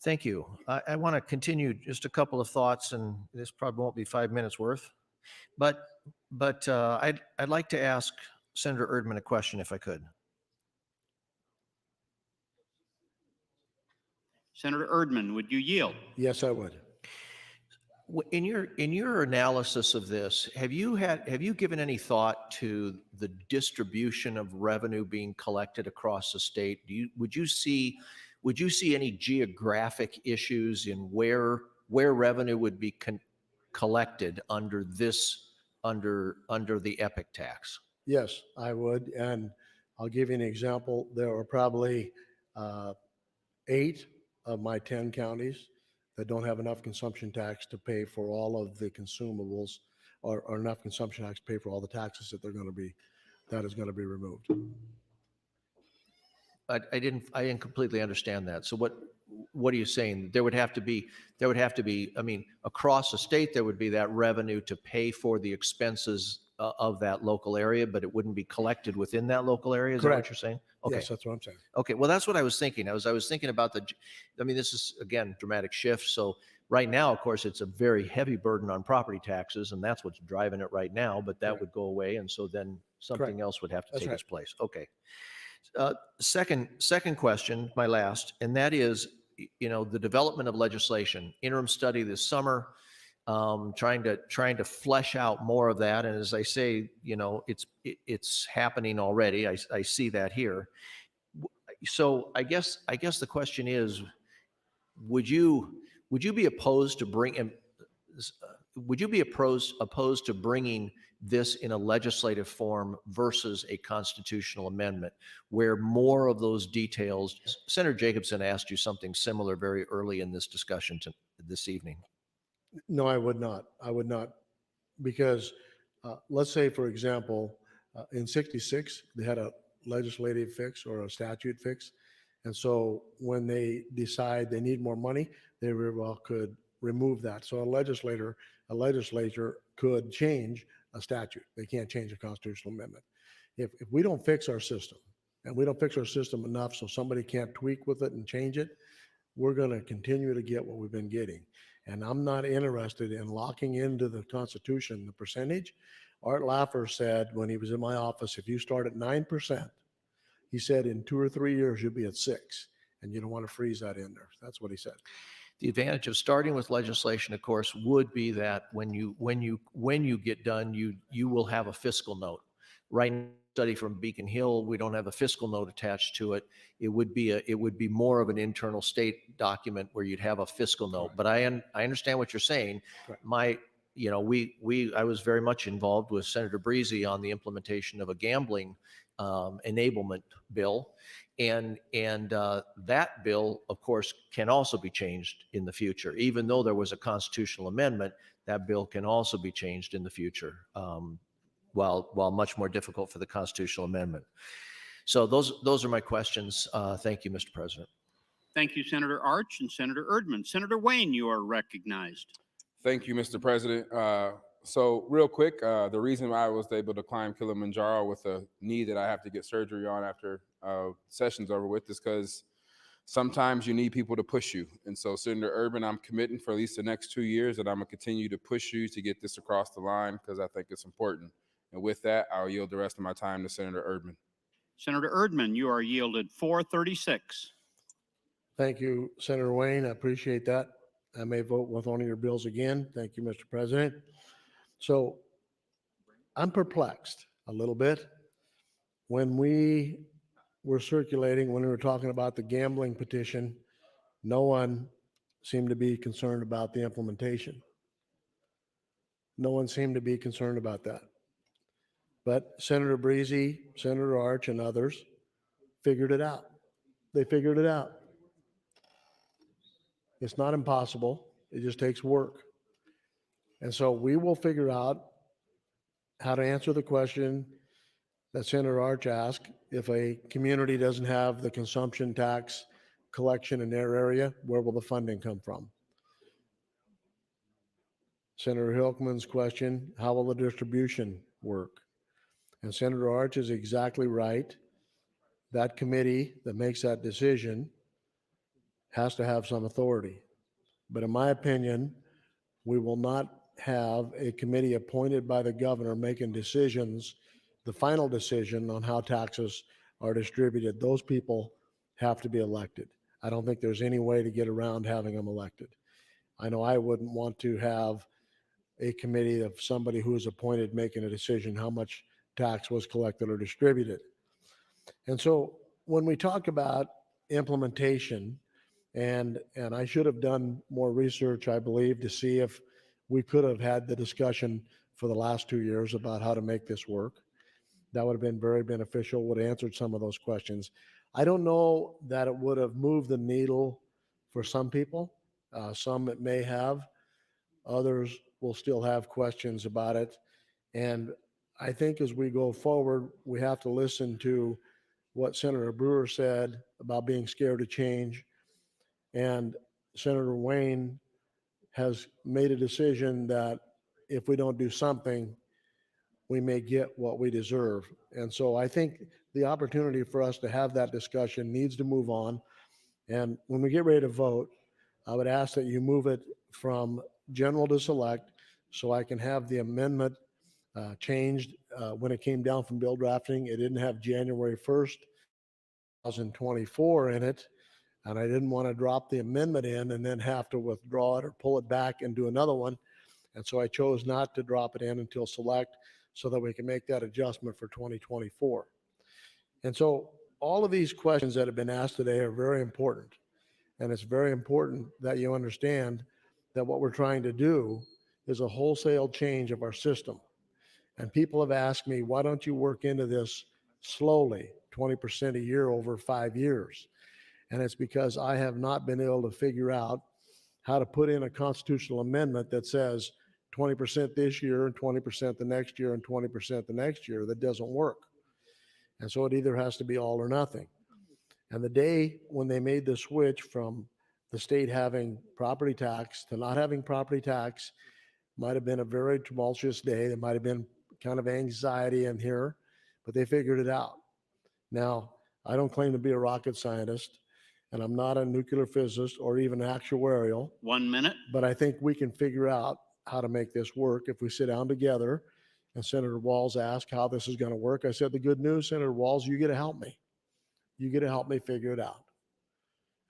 Thank you. I want to continue just a couple of thoughts, and this probably won't be 5 minutes worth, but I'd like to ask Senator Erdman a question if I could. Senator Erdman, would you yield? Yes, I would. In your analysis of this, have you given any thought to the distribution of revenue being collected across the state? Would you see any geographic issues in where revenue would be collected under the epic tax? Yes, I would, and I'll give you an example. There are probably 8 of my 10 counties that don't have enough consumption tax to pay for all of the consumables, or enough consumption tax to pay for all the taxes that is going to be removed. I didn't completely understand that. So what are you saying? There would have to be, I mean, across the state, there would be that revenue to pay for the expenses of that local area, but it wouldn't be collected within that local area? Is that what Correct. you're saying? Okay. Yes, that's what I'm saying. Okay, well, that's what I was thinking. I was thinking about I mean, this is, again, dramatic shift. So right now, of course, it's a very heavy burden on property taxes, and that's what's driving it right now, but that would go away, and so then something Correct. else would have to That's take right. its place. Okay. Second question, my last, and that is, the development of legislation, interim study this summer, trying to flesh out more of that. And as I say, it's happening already. I see that here. So I guess the question is, would you be opposed to opposed to bringing this in a legislative form versus a constitutional amendment where more of those details? Senator Jacobson asked you something similar very early in this discussion this evening. No, I would not. Because let's say, for example, in 66, they had a legislative fix or a statute fix. And so when they decide they need more money, they very well could remove that. So a legislature could change a statute. They can't change a constitutional amendment. If we don't fix our system, and we don't fix our system enough so somebody can't tweak with it and change it, we're going to continue to get what we've been getting. And I'm not interested in locking into the Constitution the percentage. Art Laffer said when he was in my office, if you start at 9%, he said in 2 or 3 years, you'll be at 6, and you don't want to freeze that in there. That's what he said. The advantage of starting with legislation, of course, would be that when you get done, you will have a fiscal note. Right now, study from Beacon Hill, we don't have a fiscal note attached to it. It would be more of an internal state document where you'd have a fiscal note. But I understand what you're saying. I was very much involved with Senator Breezy on the implementation of a gambling enablement bill. And that bill, of course, can also be changed in the future. Even though there was a constitutional amendment, that bill can also be changed in the future, while much more difficult for the constitutional amendment. So those are my questions. Thank you, Mr. President. Thank you, Senator Arch and Senator Erdman. Senator Wayne, you are recognized. Thank you, Mr. President. So real quick, the reason why I was able to climb Kilimanjaro with a knee that I have to get surgery on after session's over with is because sometimes you need people to push you. And so Senator Erdman, I'm committing for at least the next 2 years that I'm gonna continue to push you to get this across the line because I think it's important. And with that, I'll yield the rest of my time to Senator Erdman. Senator Erdman, you are yielded 436. Thank you, Senator Wayne. I appreciate that. I may vote with one of your bills again. Thank you, Mr. President. So I'm perplexed a little bit. When we were circulating, when we were talking about the gambling petition, no one seemed to be concerned about the implementation. No one seemed to be concerned about that. But Senator Breezy, Senator Arch, and others figured it out. They figured it out. It's not impossible. It just takes work. And so we will figure out how to answer the question that Senator Arch asked. If a community doesn't have the consumption tax collection in their area, where will the funding come from? Senator Hilkman's question, how will the distribution work? And Senator Arch is exactly right. That committee that makes that decision has to have some authority. But in my opinion, we will not have a committee appointed by the governor making decisions, the final decision on how taxes are distributed. Those people have to be elected. I don't think there's any way to get around having them elected. I know I wouldn't want to have a committee of somebody who is appointed making a decision how much tax was collected or distributed. And so when we talk about implementation, and I should have done more research, I believe, to see if we could have had the discussion for the last 2 years about how to make this work. That would have been very beneficial, would have answered some of those questions. I don't know that it would have moved the needle for some people. Some it may have. Others will still have questions about it. And I think as we go forward, we have to listen to what Senator Brewer said about being scared to change. And Senator Wayne has made a decision that if we don't do something, we may get what we deserve. And so I think the opportunity for us to have that discussion needs to move on. And when we get ready to vote, I would ask that you move it from general to select so I can have the amendment changed. When it came down from bill drafting, it didn't have January 1st, 2024 in it. And I didn't want to drop the amendment in and then have to withdraw it or pull it back and do another one. And so I chose not to drop it in until select so that we can make that adjustment for 2024. And so all of these questions that have been asked today are very important. And it's very important that you understand that what we're trying to do is a wholesale change of our system. And people have asked me, why don't you work into this slowly, 20% a year over 5 years? And it's because I have not been able to figure out how to put in a constitutional amendment that says 20% this year and 20% the next year and 20% the next year. That doesn't work. And so it either has to be all or nothing. And the day when they made the switch from the state having property tax to not having property tax might have been a very tumultuous day. There might have been kind of anxiety in here, but they figured it out. Now, I don't claim to be a rocket scientist, and I'm not a nuclear physicist or even actuarial. 1 minute. But I think we can figure out how to make this work if we sit down together. And Senator Walz asked how this is going to work. I said, the good news, Senator Walz, you get to help me. You get to help me figure it out.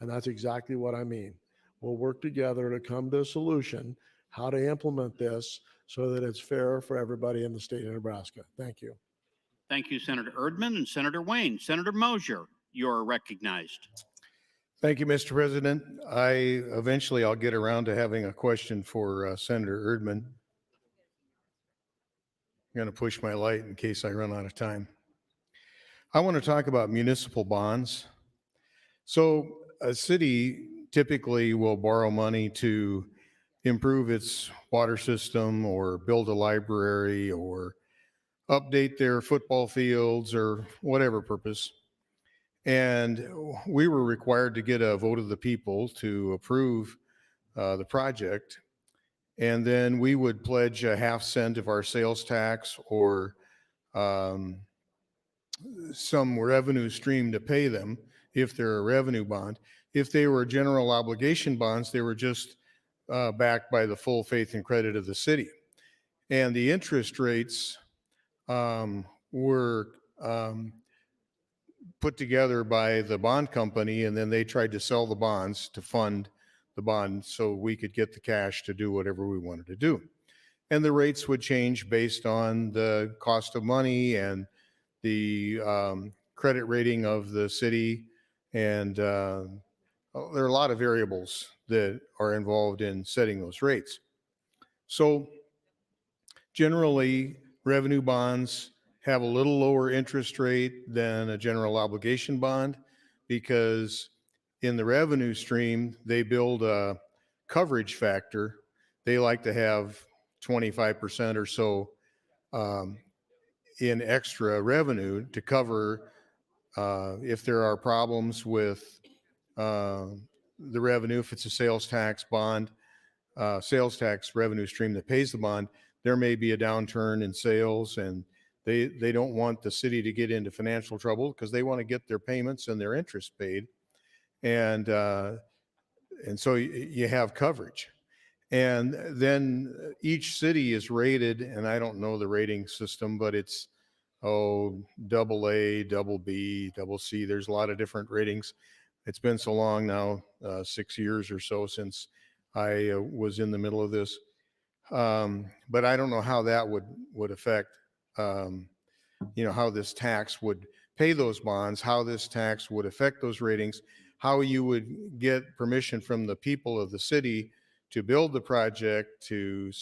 And that's exactly what I mean. We'll work together to come to a solution, how to implement this so that it's fair for everybody in the state of Nebraska. Thank you. Thank you, Senator Erdman and Senator Wayne. Senator Mosier, you're recognized. Thank you, Mr. President. I'll get around to having a question for Senator Erdman. I'm going to push my light in case I run out of time. I want to talk about municipal bonds. So a city typically will borrow money to improve its water system or build a library or update their football fields or whatever purpose. And we were required to get a vote of the people to approve the project. And then we would pledge a half cent of our sales tax or some revenue stream to pay them if they're a revenue bond. If they were general obligation bonds, they were just backed by the full faith and credit of the city. And the interest rates were put together by the bond company, and then they tried to sell the bonds to fund the bond so we could get the cash to do whatever we wanted to do. And the rates would change based on the cost of money and the credit rating of the city. And there are a lot of variables that are involved in setting those rates. So generally, revenue bonds have a little lower interest rate than a general obligation bond because in the revenue stream, they build a coverage factor. They like to have 25% or so in extra revenue to cover if there are problems with the revenue. If it's a sales tax bond, sales tax revenue stream that pays the bond, there may be a downturn in sales, and they don't want the city to get into financial trouble because they want to get their payments and their interest paid. And so you have coverage. And then each city is rated, and I don't know the rating system, but it's double A, double B, double C. There's a lot of different ratings. It's been so long now, 6 years or so since I was in the middle of this. But I don't know how that would affect, how this tax would pay those bonds, how this tax would affect those ratings, how you would get permission from the people of the city to build the project, to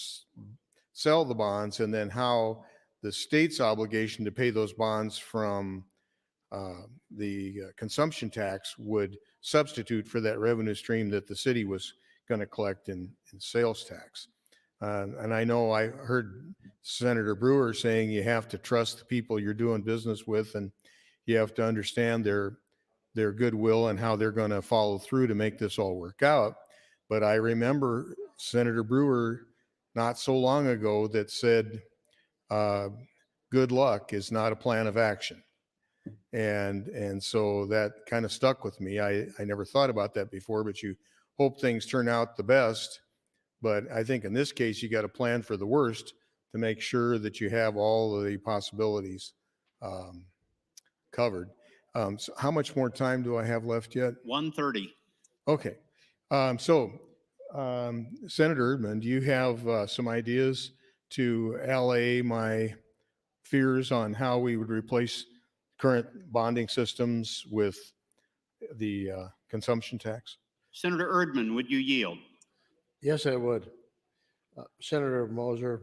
sell the bonds, and then how the state's obligation to pay those bonds from the consumption tax would substitute for that revenue stream that the city was going to collect in sales tax. And I know I heard Senator Brewer saying you have to trust the people you're doing business with, and you have to understand their their goodwill and how they're going to follow through to make this all work out. But I remember Senator Brewer not so long ago that said, good luck is not a plan of action. And so that kind of stuck with me. I never thought about that before, but you hope things turn out the best. But I think in this case, you got to plan for the worst to make sure that you have all of the possibilities covered. So how much more time do I have left yet? 1:30. Okay. Senator Erdman, do you have some ideas to allay my fears on how we would replace current bonding systems with the consumption tax? Senator Erdman, would you yield? Yes, I would. Senator Moser,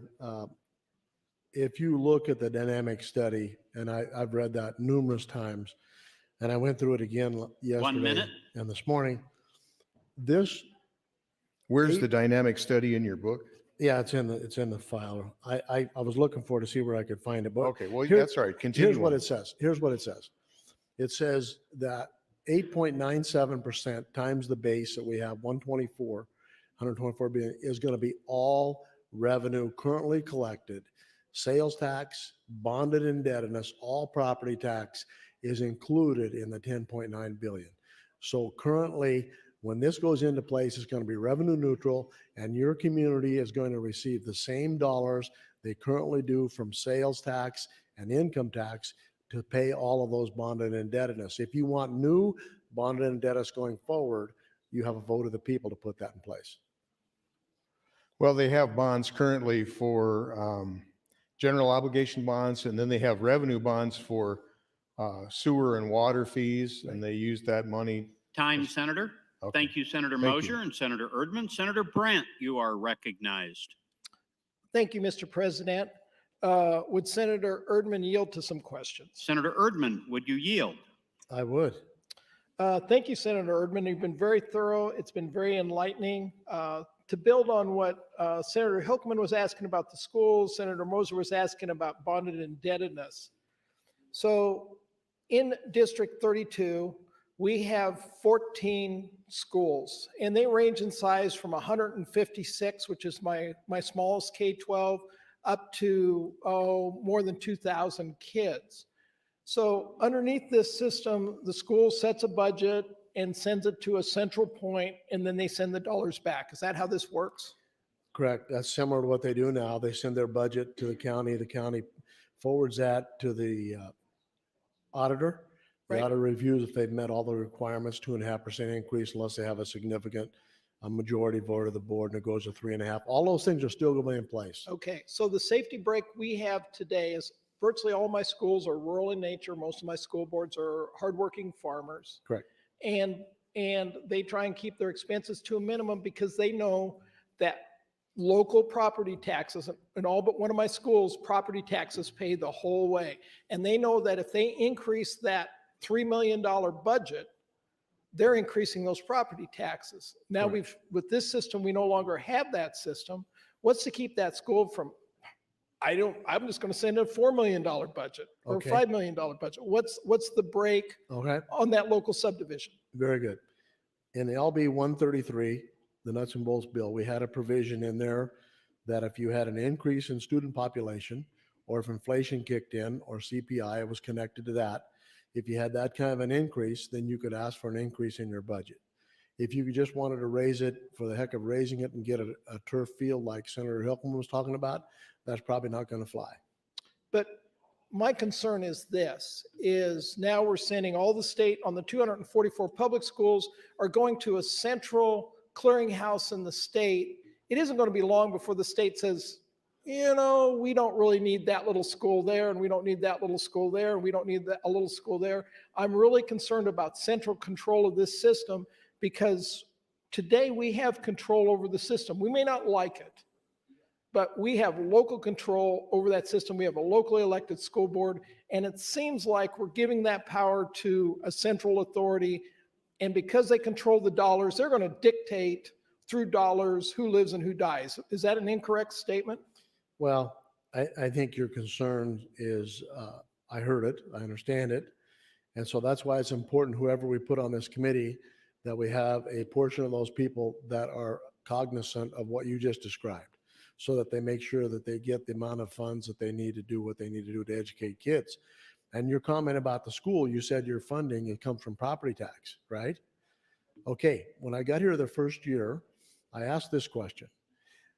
if you look at the dynamic study, and I've read that numerous times, and I went through it again yesterday 1 minute. and this morning. Where's the dynamic study in your book? Yeah, it's in the file. I was looking for it to see where I could find it. But okay, well, that's all right. Continue. Here's what it says. Here's what it says. It says that 8.97% times the base that we have, 124 billion, is going to be all revenue currently collected. Sales tax, bonded indebtedness, all property tax is included in the 10.9 billion. So currently, when this goes into place, it's going to be revenue neutral, and your community is going to receive the same dollars they currently do from sales tax and income tax to pay all of those bonded indebtedness. If you want new bonded indebtedness going forward, you have a vote of the people to put that in place. Well, they have bonds currently for general obligation bonds, and then they have revenue bonds for sewer and water fees, and they use that money. Time, Senator. Okay. Thank you, Senator Thank Mosier you. and Senator Erdman. Senator Brandt, you are recognized. Thank you, Mr. President. Would Senator Erdman yield to some questions? Senator Erdman, would you yield? I would. Thank you, Senator Erdman. You've been very thorough. It's been very enlightening. To build on what Senator Hilkman was asking about the schools, Senator Moser was asking about bonded indebtedness. So in District 32, we have 14 schools, and they range in size from 156, which is my smallest K-12, up to more than 2,000 kids. So underneath this system, the school sets a budget and sends it to a central point, and then they send the dollars back. Is that how this works? Correct. That's similar to what they do now. They send their budget to the county forwards that to the auditor. The auditor reviews if they've met all the requirements, 2.5% increase unless they have a significant majority vote of the board, and it goes to 3.5%. All those things are still going to be in place. Okay, so the safety break we have today is virtually all my schools are rural in nature. Most of my school boards are hardworking farmers. Correct. And they try and keep their expenses to a minimum because they know that local property taxes, in all but one of my schools, property taxes pay the whole way. And they know that if they increase that $3 million budget, they're increasing those property taxes. Now with this system, we no longer have that system. What's to keep that school from, I'm just going to send a $4 million budget or Okay. $5 million budget. What's the break on that local subdivision? Very good. In the LB 133, the nuts and bolts bill, we had a provision in there that if you had an increase in student population, or if inflation kicked in, or CPI was connected to that, if you had that kind of an increase, then you could ask for an increase in your budget. If you just wanted to raise it for the heck of raising it and get a turf field like Senator Hilkman was talking about, that's probably not going to fly. But my concern is this, is now we're sending all the state on the 244 public schools are going to a central clearinghouse in the state. It isn't going to be long before the state says, you know, we don't really need that little school there, and we don't need that little school there, and we don't need a little school there. I'm really concerned about central control of this system because today we have control over the system. We may not like it, but we have local control over that system. We have a locally elected school board, and it seems like we're giving that power to a central authority. And because they control the dollars, they're going to dictate through dollars who lives and who dies. Is that an incorrect statement? Well, I think your concern is, I heard it, I understand it, And so that's why it's important, whoever we put on this committee, that we have a portion of those people that are cognizant of what you just described, so that they make sure that they get the amount of funds that they need to do what they need to do to educate kids. And your comment about the school, you said your funding, it comes from property tax, right? Okay, when I got here the first year, I asked this question.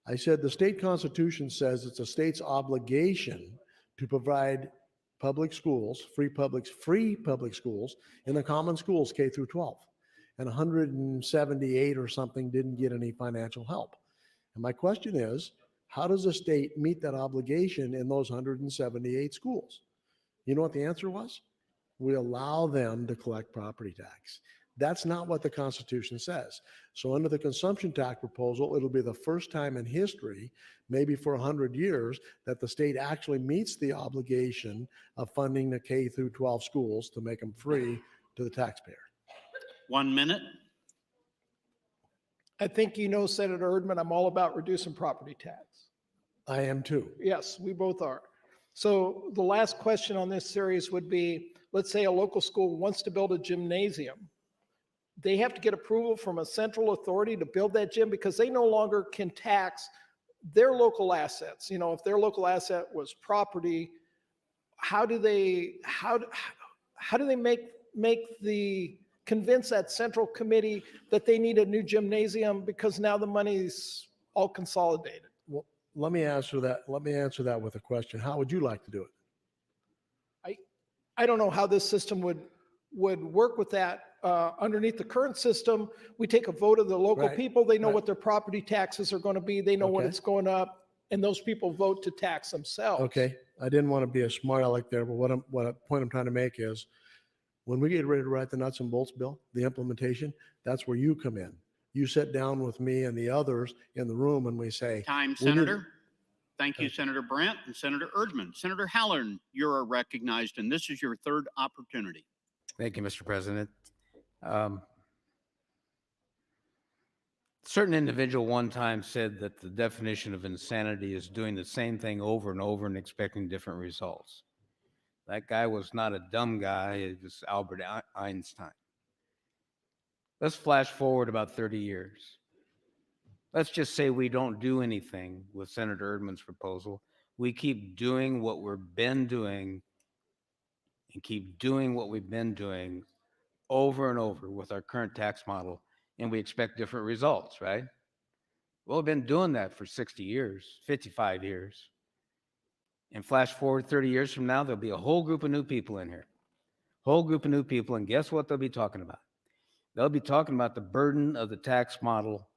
I said, the state constitution says it's a state's obligation to provide public schools, free public schools in the common schools, K through 12. And 178 or something didn't get any financial help. And my question is, how does the state meet that obligation in those 178 schools? You know what the answer was? We allow them to collect property tax. That's not what the Constitution says. So under the consumption tax proposal, it'll be the first time in history, maybe for 100 years, that the state actually meets the obligation of funding the K through 12 schools to make them free to the taxpayer. 1 minute. I think you know, Senator Erdman, I'm all about reducing property tax. I am too. Yes, we both are. So the last question on this series would be, let's say a local school wants to build a gymnasium. They have to get approval from a central authority to build that gym because they no longer can tax their local assets. You know, if their local asset was property, how do they convince that central committee that they need a new gymnasium because now the money's all consolidated? Well, let me answer that. Let me answer that with a question. How would you like to do it? I don't know how this system would work with that. Underneath the current system, we take a vote of the local people. They know what their property taxes are going to be. They know when it's going up, and those people vote to tax themselves. Okay, I didn't want to be a smart aleck there, but what point I'm trying to make is, when we get ready to write the nuts and bolts bill, the implementation, that's where you come in. You sit down with me and the others in the room, and we say, Time, Senator. Thank you, Senator Brandt and Senator Erdman. Senator Halloran, you're recognized, and this is your third opportunity. Thank you, Mr. President. Certain individual one time said that the definition of insanity is doing the same thing over and over and expecting different results. That guy was not a dumb guy. It was Albert Einstein. Let's flash forward about 30 years. Let's just say we don't do anything with Senator Erdman's proposal. We keep doing what we've been doing and keep doing what we've been doing over and over with our current tax model, and we expect different results, right? Well, we've been doing that for 60 years, 55 years. And flash forward 30 years from now, there'll be a whole group of new people in here. Whole group of new people, and guess what they'll be talking about? They'll be talking about the burden of the tax model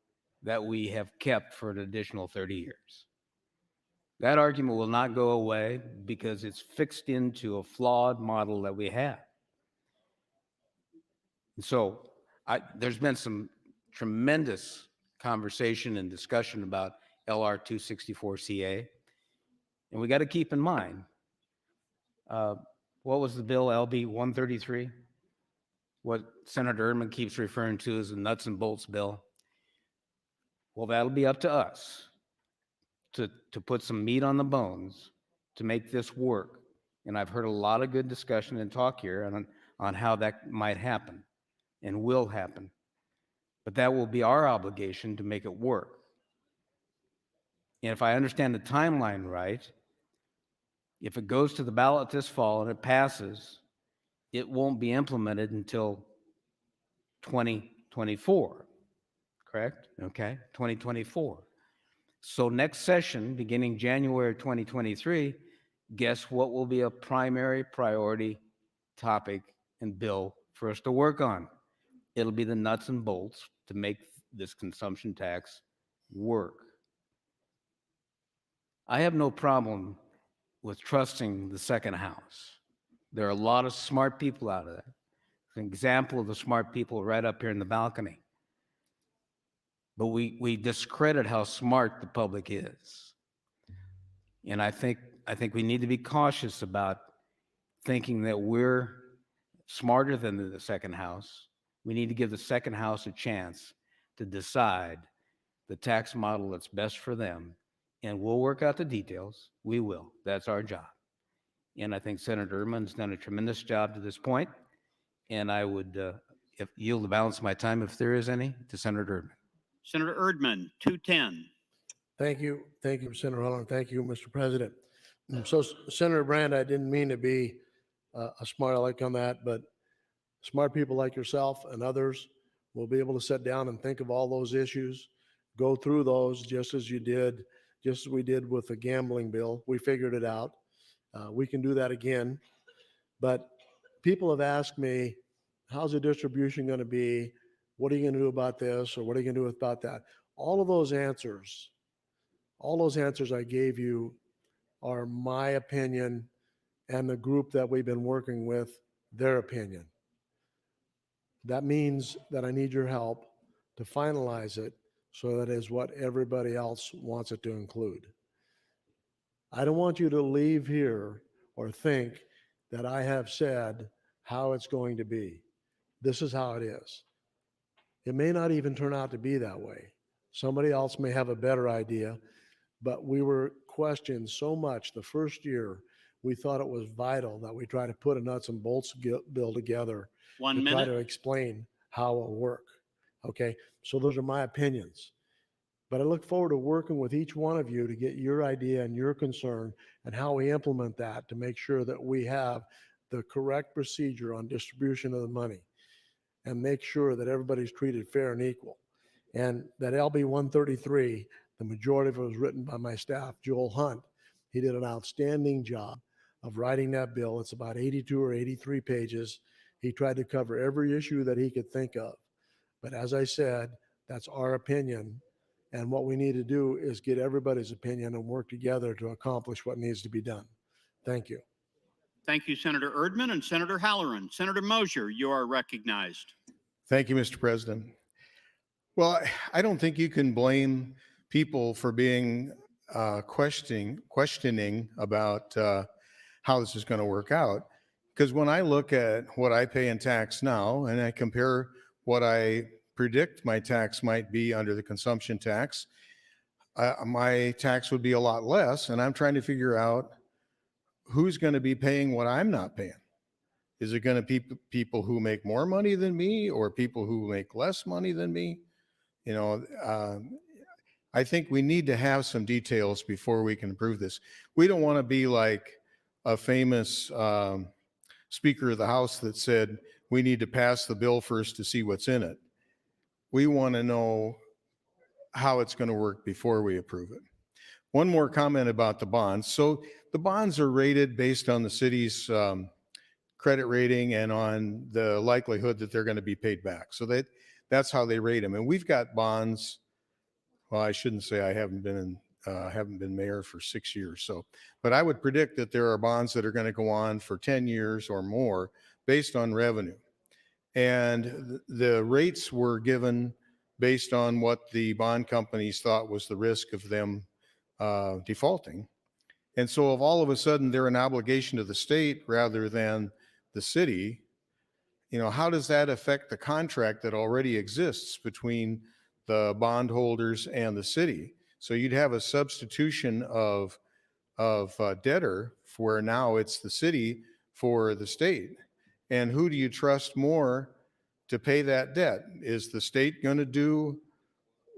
that we have kept for an additional 30 years. That argument will not go away because it's fixed into a flawed model that we have. So there's been some tremendous conversation and discussion about LR 264CA. And we got to keep in mind, what was the bill, LB 133? What Senator Erdman keeps referring to as the nuts and bolts bill. Well, that'll be up to us to put some meat on the bones to make this work. And I've heard a lot of good discussion and talk here on how that might happen and will happen. But that will be our obligation to make it work. And if I understand the timeline right, if it goes to the ballot this fall and it passes, it won't be implemented until 2024, correct? Okay, 2024. So next session, beginning January 2023, guess what will be a primary priority topic and bill for us to work on? It'll be the nuts and bolts to make this consumption tax work. I have no problem with trusting the second house. There are a lot of smart people out of there. An example of the smart people right up here in the balcony. But we discredit how smart the public is. And I think we need to be cautious about thinking that we're smarter than the second house. We need to give the second house a chance to decide the tax model that's best for them. And we'll work out the details. We will. That's our job. And I think Senator Erdman's done a tremendous job to this point. And I would yield the balance of my time, if there is any, to Senator Erdman. Senator Erdman, 210. Thank you. Thank you, Senator Holland. Thank you, Mr. President. So Senator Brand, I didn't mean to be a smart aleck on that, but smart people like yourself and others will be able to sit down and think of all those issues, go through those just as we did with the gambling bill. We figured it out. We can do that again. But people have asked me, how's the distribution going to be? What are you going to do about this? Or what are you going to do about that? All those answers I gave you are my opinion and the group that we've been working with, their opinion. That means that I need your help to finalize it so that is what everybody else wants it to include. I don't want you to leave here or think that I have said how it's going to be. This is how it is. It may not even turn out to be that way. Somebody else may have a better idea, but we were questioned so much the first year, we thought it was vital that we try to put a nuts and bolts bill together to try to explain how it'll work. Okay, so those are my opinions. But I look forward to working with each one of you to get your idea and your concern and how we implement that to make sure that we have the correct procedure on distribution of the money and make sure that everybody's treated fair and equal. And that LB 133, the majority of it was written by my staff, Joel Hunt. He did an outstanding job of writing that bill. It's about 82 or 83 pages. He tried to cover every issue that he could think of. But as I said, that's our opinion. And what we need to do is get everybody's opinion and work together to accomplish what needs to be done. Thank you. Thank you, Senator Erdman and Senator Halloran. Senator Mosier, you are recognized. Thank you, Mr. President. Well, I don't think you can blame people for being questioning about how this is going to work out. Because when I look at what I pay in tax now and I compare what I predict my tax might be under the consumption tax, my tax would be a lot less. And I'm trying to figure out who's going to be paying what I'm not paying. Is it going to be people who make more money than me or people who make less money than me? You know, I think we need to have some details before we can approve this. We don't want to be like a famous Speaker of the House that said, we need to pass the bill first to see what's in it. We want to know how it's going to work before we approve it. One more comment about the bonds. So the bonds are rated based on the city's credit rating and on the likelihood that they're going to be paid back. So that's how they rate them. And we've got bonds. Well, I shouldn't say I haven't been mayor for 6 years. So, but I would predict that there are bonds that are going to go on for 10 years or more based on revenue. And the rates were given based on what the bond companies thought was the risk of them defaulting. And so if all of a sudden they're an obligation to the state rather than the city, you know, how does that affect the contract that already exists between the bondholders and the city? So you'd have a substitution of debtor where now it's the city for the state. And who do you trust more to pay that debt? Is the state going to do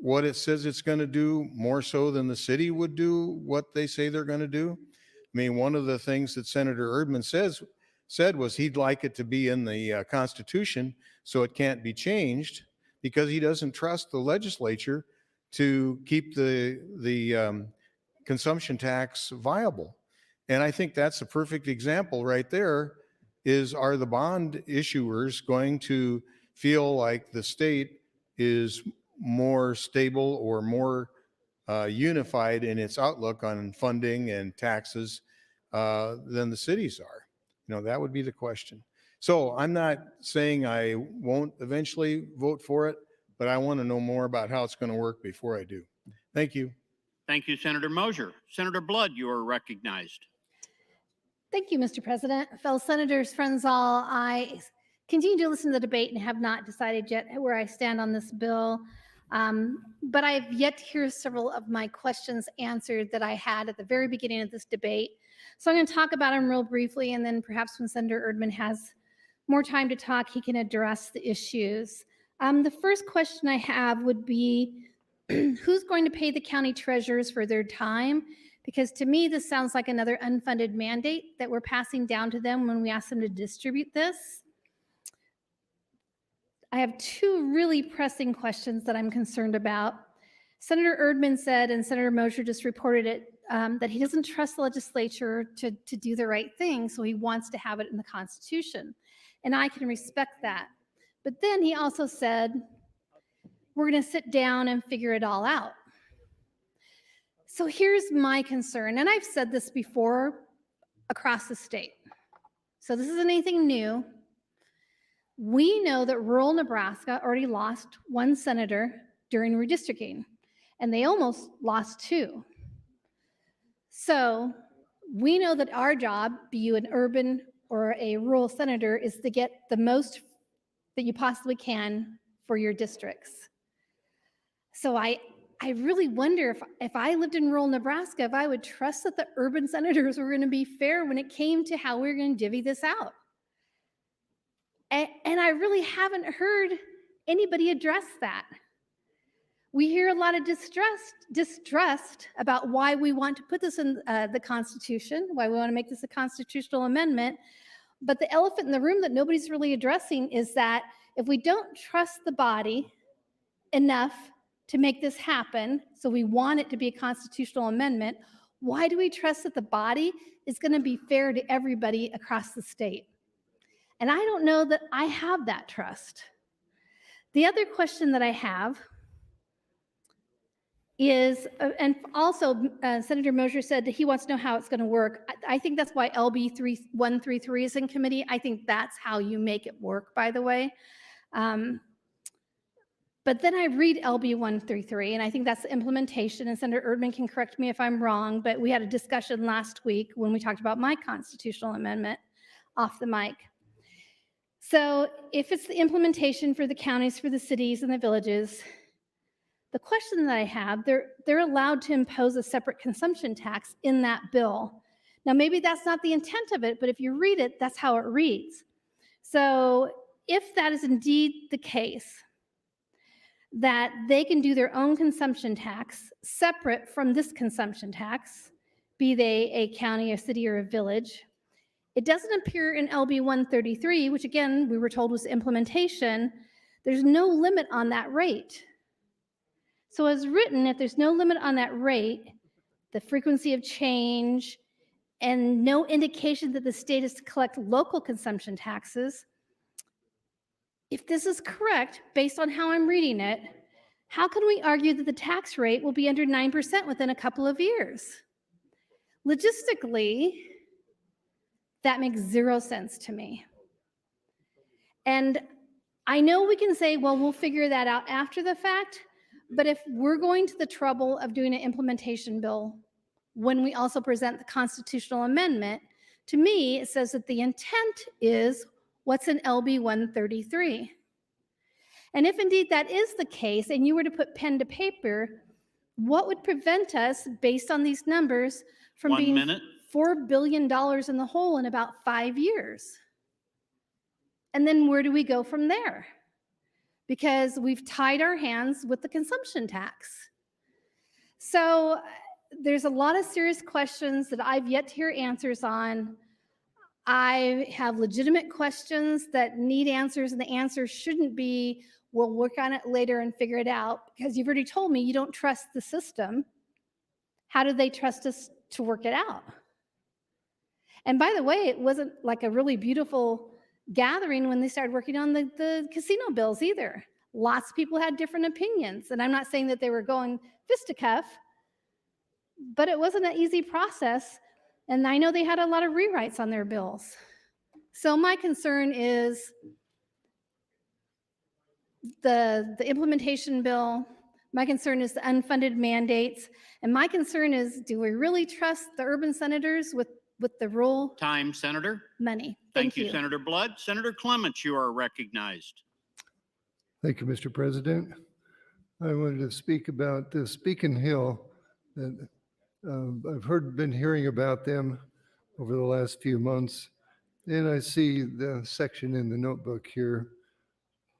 what it says it's going to do more so than the city would do what they say they're going to do? I mean, one of the things that Senator Erdman said was he'd like it to be in the Constitution so it can't be changed because he doesn't trust the legislature to keep the consumption tax viable. And I think that's a perfect example right there. Are the bond issuers going to feel like the state is more stable or more unified in its outlook on funding and taxes than the cities are? You know, that would be the question. So I'm not saying I won't eventually vote for it, but I want to know more about how it's going to work before I do. Thank you. Thank you, Senator Mosier. Senator Blood, you are recognized. Thank you, Mr. President. Fellow senators, friends all, I continue to listen to the debate and have not decided yet where I stand on this bill. But I have yet to hear several of my questions answered that I had at the very beginning of this debate. So I'm going to talk about them real briefly, and then perhaps when Senator Erdman has more time to talk, he can address the issues. The first question I have would be, who's going to pay the county treasurers for their time? Because to me, this sounds like another unfunded mandate that we're passing down to them when we ask them to distribute this. I have two really pressing questions that I'm concerned about. Senator Erdman said, and Senator Mosher just reported it, that he doesn't trust the legislature to do the right thing, so he wants to have it in the Constitution. And I can respect that. But then he also said, we're going to sit down and figure it all out. So here's my concern, and I've said this before across the state. So this isn't anything new. We know that rural Nebraska already lost one senator during redistricting, and they almost lost two. So we know that our job, be you an urban or a rural senator, is to get the most that you possibly can for your districts. So I really wonder if I lived in rural Nebraska, if I would trust that the urban senators were going to be fair when it came to how we were going to divvy this out. And I really haven't heard anybody address that. We hear a lot of distrust about why we want to put this in the Constitution, why we want to make this a constitutional amendment. But the elephant in the room that nobody's really addressing is that if we don't trust the body enough to make this happen, so we want it to be a constitutional amendment, why do we trust that the body is going to be fair to everybody across the state? And I don't know that I have that trust. The other question that I have is, and also Senator Mosher said that he wants to know how it's going to work. I think that's why LB 133 is in committee. I think that's how you make it work, by the way. But then I read LB 133, and I think that's the implementation, and Senator Erdman can correct me if I'm wrong, but we had a discussion last week when we talked about my constitutional amendment off the mic. So if it's the implementation for the counties, for the cities and the villages, the question that I have, they're allowed to impose a separate consumption tax in that bill. Now, maybe that's not the intent of it, but if you read it, that's how it reads. So if that is indeed the case, that they can do their own consumption tax separate from this consumption tax, be they a county, a city, or a village, it doesn't appear in LB 133, which again, we were told was implementation. There's no limit on that rate. So as written, if there's no limit on that rate, the frequency of change, and no indication that the state is to collect local consumption taxes, if this is correct, based on how I'm reading it, how can we argue that the tax rate will be under 9% within a couple of years? Logistically, that makes zero sense to me. And I know we can say, well, we'll figure that out after the fact, but if we're going to the trouble of doing an implementation bill when we also present the constitutional amendment, to me, it says that the intent is what's in LB 133. And if indeed that is the case, and you were to put pen to paper, what would prevent us, based on these numbers, from being $4 billion in the hole in about 5 years? And then where do we go from there? Because we've tied our hands with the consumption tax. So there's a lot of serious questions that I've yet to hear answers on. I have legitimate questions that need answers, and the answers shouldn't be, we'll work on it later and figure it out, because you've already told me you don't trust the system. How do they trust us to work it out? And by the way, it wasn't like a really beautiful gathering when they started working on the casino bills either. Lots of people had different opinions, and I'm not saying that they were going fisticuff, but it wasn't an easy process, and I know they had a lot of rewrites on their bills. So my concern is the implementation bill. My concern is the unfunded mandates, and my concern is, do we really trust the urban senators with the rural Time, Senator. money? Thank you, Senator Blood. Senator Clements, you are recognized. Thank you, Mr. President. I wanted to speak about this Beacon Hill. I've been hearing about them over the last few months, And I see the section in the notebook here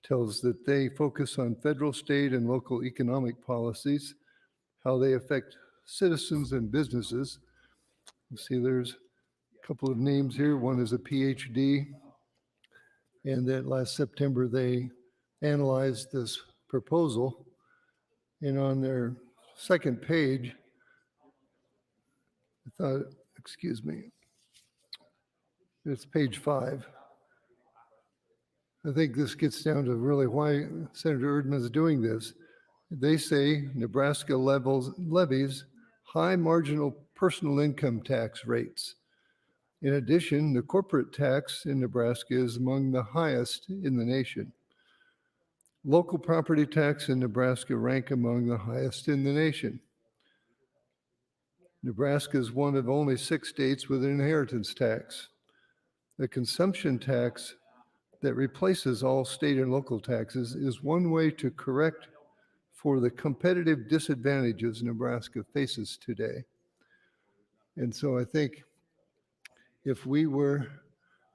tells that they focus on federal, state, and local economic policies, how they affect citizens and businesses. You see there's a couple of names here. One is a PhD, and that last September they analyzed this proposal. And on their second page, I thought, excuse me, it's page 5. I think this gets down to really why Senator Erdman is doing this. They say Nebraska levies high marginal personal income tax rates. In addition, the corporate tax in Nebraska is among the highest in the nation. Local property tax in Nebraska rank among the highest in the nation. Nebraska is one of only 6 states with an inheritance tax. The consumption tax that replaces all state and local taxes is one way to correct for the competitive disadvantages Nebraska faces today. And so I think if we were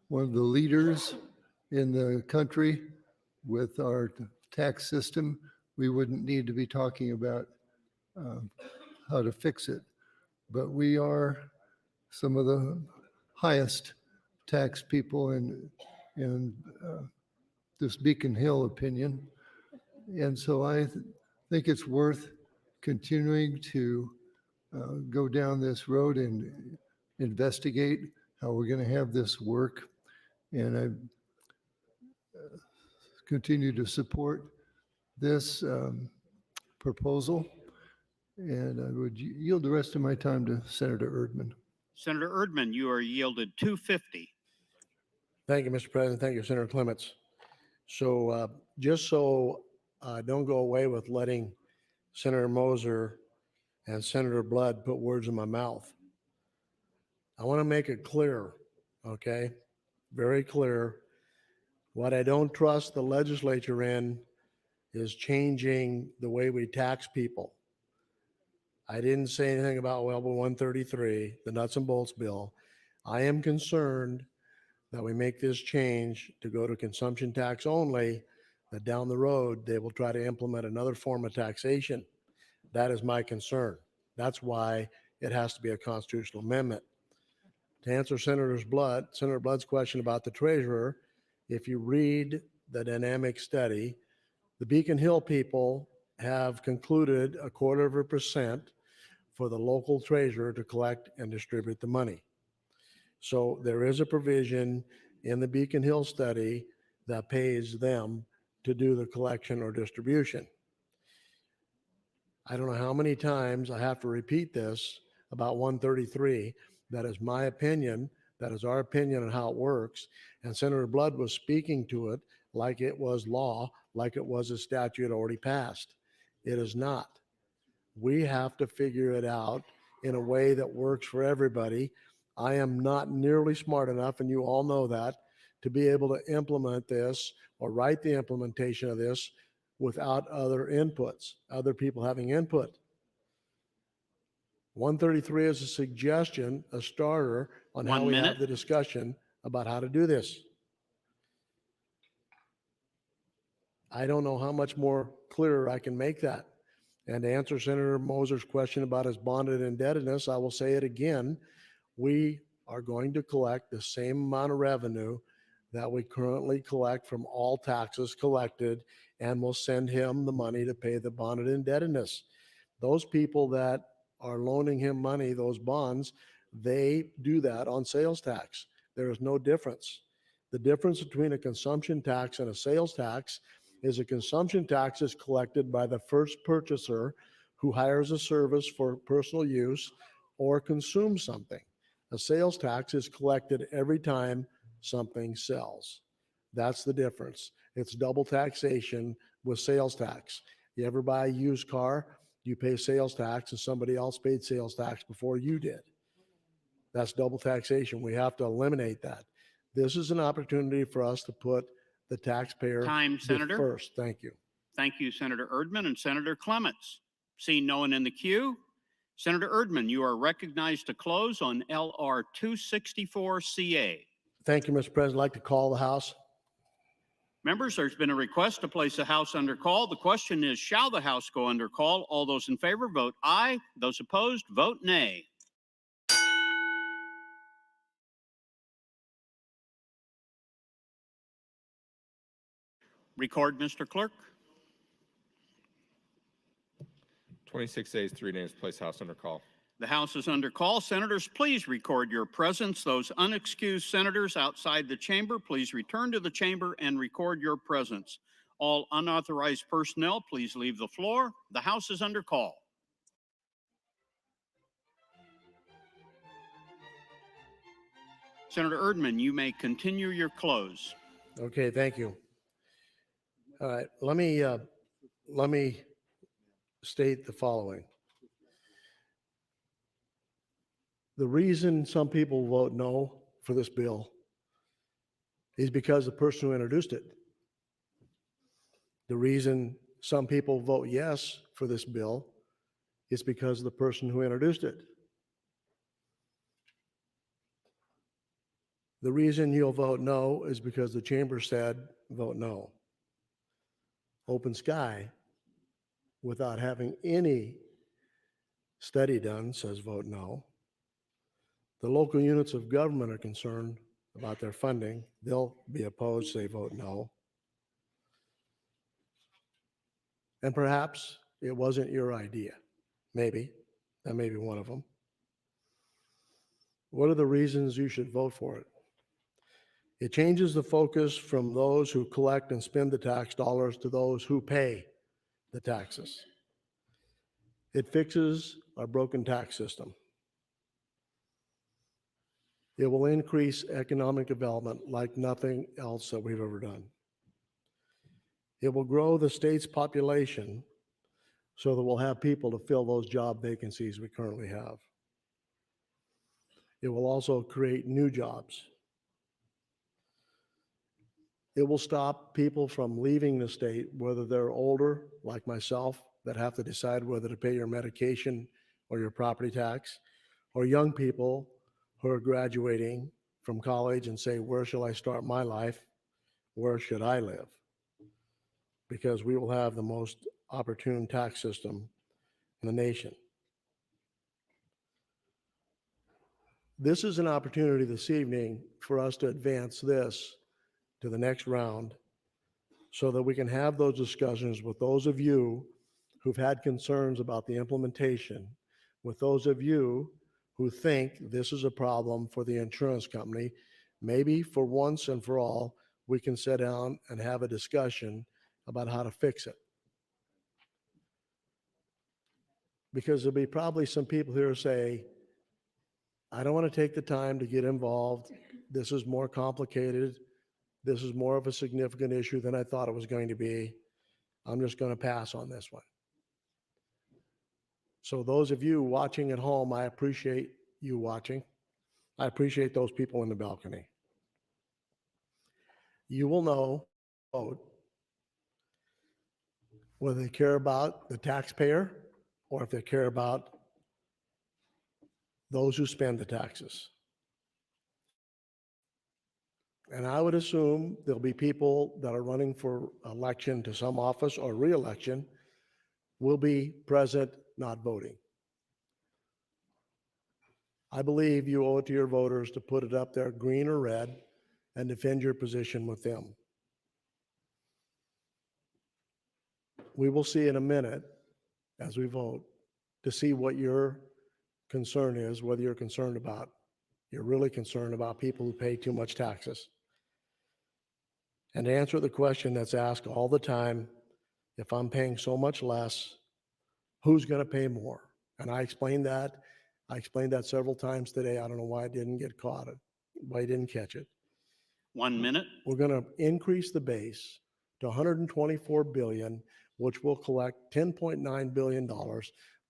one of the leaders in the country with our tax system, we wouldn't need to be talking about how to fix it. But we are some of the highest tax people in this Beacon Hill opinion. And so I think it's worth continuing to go down this road and investigate how we're going to have this work. And I continue to support this proposal. And I would yield the rest of my time to Senator Erdman. Senator Erdman, you are yielded 250. Thank you, Mr. President. Thank you, Senator Clements. So just so I don't go away with letting Senator Moser and Senator Blood put words in my mouth, I want to make it clear, okay, very clear. What I don't trust the legislature in is changing the way we tax people. I didn't say anything about Bill 133, the nuts and bolts bill. I am concerned that we make this change to go to consumption tax only, that down the road, they will try to implement another form of taxation. That is my concern. That's why it has to be a constitutional amendment. To answer Senator Blood's question about the treasurer, if you read the dynamic study, the Beacon Hill people have concluded 0.25% for the local treasurer to collect and distribute the money. So there is a provision in the Beacon Hill study that pays them to do the collection or distribution. I don't know how many times I have to repeat this about 133. That is my opinion. That is our opinion on how it works. And Senator Blood was speaking to it like it was law, like it was a statute already passed. It is not. We have to figure it out in a way that works for everybody. I am not nearly smart enough, and you all know that, to be able to implement this or write the implementation of this without other inputs, other people having input. 133 is a suggestion, a starter on how we have the discussion about how to do this. I don't know how much more clearer I can make that. And to answer Senator Moser's question about his bonded indebtedness, I will say it again. We are going to collect the same amount of revenue that we currently collect from all taxes collected, and we'll send him the money to pay the bonded indebtedness. Those people that are loaning him money, those bonds, they do that on sales tax. There is no difference. The difference between a consumption tax and a sales tax is a consumption tax is collected by the first purchaser who hires a service for personal use or consumes something. A sales tax is collected every time something sells. That's the difference. It's double taxation with sales tax. You ever buy a used car, you pay sales tax and somebody else paid sales tax before you did. That's double taxation. We have to eliminate that. This is an opportunity for us to put the taxpayer Senator. first. Thank you. Thank you, Senator Erdman and Senator Clements. Seeing no one in the queue, Senator Erdman, you are recognized to close on LR 264CA. Thank you, Mr. President. I'd like to call the House. Members, there's been a request to place the House under call. The question is, shall the House go under call? All those in favor vote aye. Those opposed vote nay. Record, Mr. Clerk. 26 days, 3 names, place House under call. The House is under call. Senators, please record your presence. Those unexcused senators outside the chamber, please return to the chamber and record your presence. All unauthorized personnel, please leave the floor. The House is under call. Senator Erdman, you may continue your close. Okay, thank you. All right, let me state the following. The reason some people vote no for this bill is because the person who introduced it. The reason some people vote yes for this bill is because of the person who introduced it. The reason you'll vote no is because the chamber said vote no. Open sky, without having any study done, says vote no. The local units of government are concerned about their funding. They'll be opposed, say vote no. And perhaps it wasn't your idea. Maybe. That may be one of them. What are the reasons you should vote for it? It changes the focus from those who collect and spend the tax dollars to those who pay the taxes. It fixes our broken tax system. It will increase economic development like nothing else that we've ever done. It will grow the state's population so that we'll have people to fill those job vacancies we currently have. It will also create new jobs. It will stop people from leaving the state, whether they're older, like myself, that have to decide whether to pay your medication or your property tax, or young people who are graduating from college and say, where shall I start my life? Where should I live? Because we will have the most opportune tax system in the nation. This is an opportunity this evening for us to advance this to the next round so that we can have those discussions with those of you who've had concerns about the implementation, with those of you who think this is a problem for the insurance company. Maybe for once and for all, we can sit down and have a discussion about how to fix it. Because there'll be probably some people here who say, I don't want to take the time to get involved. This is more complicated. This is more of a significant issue than I thought it was going to be. I'm just going to pass on this one. So those of you watching at home, I appreciate you watching. I appreciate those people in the balcony. You will know whether they care about the taxpayer or if they care about those who spend the taxes. And I would assume there'll be people that are running for election to some office or re-election will be present, not voting. I believe you owe it to your voters to put it up there, green or red, and defend your position with them. We will see in a minute as we vote to see what your concern is, whether you're really concerned about people who pay too much taxes. And to answer the question that's asked all the time, if I'm paying so much less, who's going to pay more? And I explained that. I explained that several times today. I don't know why I didn't get caught, why I didn't catch it. 1 minute. We're going to increase the base to $124 billion, which will collect $10.9 billion.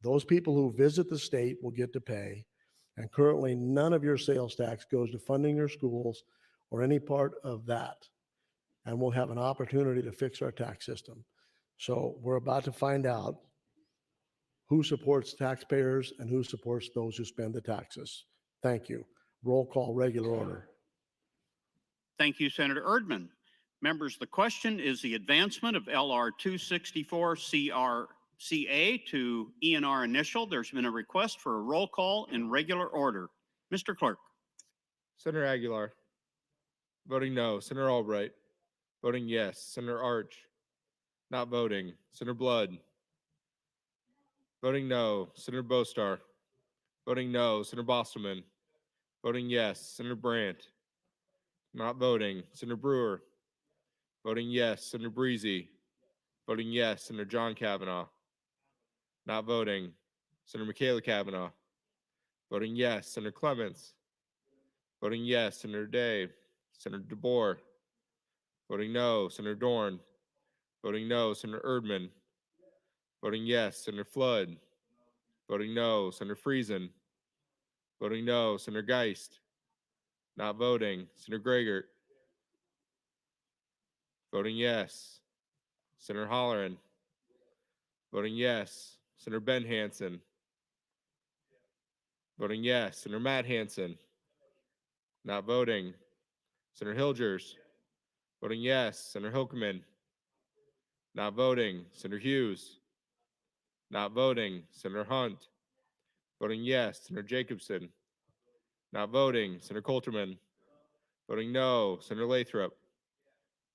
Those people who visit the state will get to pay. And currently, none of your sales tax goes to funding your schools or any part of that. And we'll have an opportunity to fix our tax system. So we're about to find out who supports taxpayers and who supports those who spend the taxes. Thank you. Roll call, regular order. Thank you, Senator Erdman. Members, the question is the advancement of LR 264 CA to ENR initial. There's been a request for a roll call in regular order. Mr. Clerk. Senator Aguilar. Voting no. Senator Albright. Voting yes. Senator Arch. Not voting. Senator Blood. Voting no. Senator Bostar. Voting no. Senator Bostelman. Voting yes. Senator Brandt. Not voting. Senator Brewer. Voting yes. Senator Breezy. Voting yes. Senator John Kavanagh. Not voting. Senator Mikal Kavanagh. Voting yes. Senator Clements. Voting yes. Senator Day. Senator DeBoer. Voting no. Senator Dorn. Voting no. Senator Erdman. Voting yes. Senator Flood. Voting no. Senator Friesen. Voting no. Senator Geist. Not voting. Senator Gregor. Voting yes. Senator Holleran. Voting yes. Senator Ben Hansen. Voting yes. Senator Matt Hansen. Not voting. Senator Hilgers. Voting yes. Senator Hilkeman. Not voting. Senator Hughes. Not voting. Senator Hunt. Voting yes. Senator Jacobson. Not voting. Senator Coulterman. Voting no. Senator Lathrop.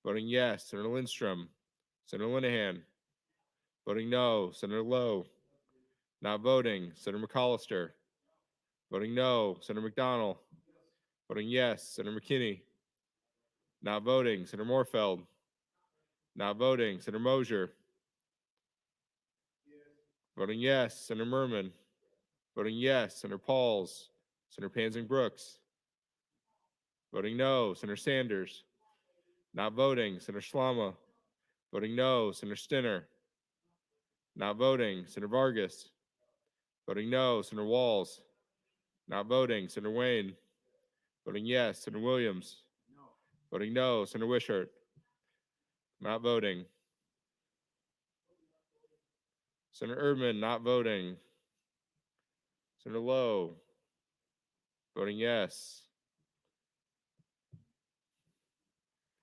Voting yes. Senator Lindstrom. Senator Linehan. Voting no. Senator Lowe. Not voting. Senator McAllister. Voting no. Senator McDonald. Voting yes. Senator McKinney. Not voting. Senator Moorfeld. Not voting. Senator Mosier. Voting yes. Senator Merman. Voting yes. Senator Pauls. Senator Pansing Brooks. Voting no. Senator Sanders. Not voting. Senator Schlama. Voting no. Senator Stinner. Not voting. Senator Vargas. Voting no. Senator Walls. Not voting. Senator Wayne. Voting yes. Senator Williams. Voting no. Senator Wishart. Not voting. Senator Erdman. Not voting. Senator Lowe. Voting yes.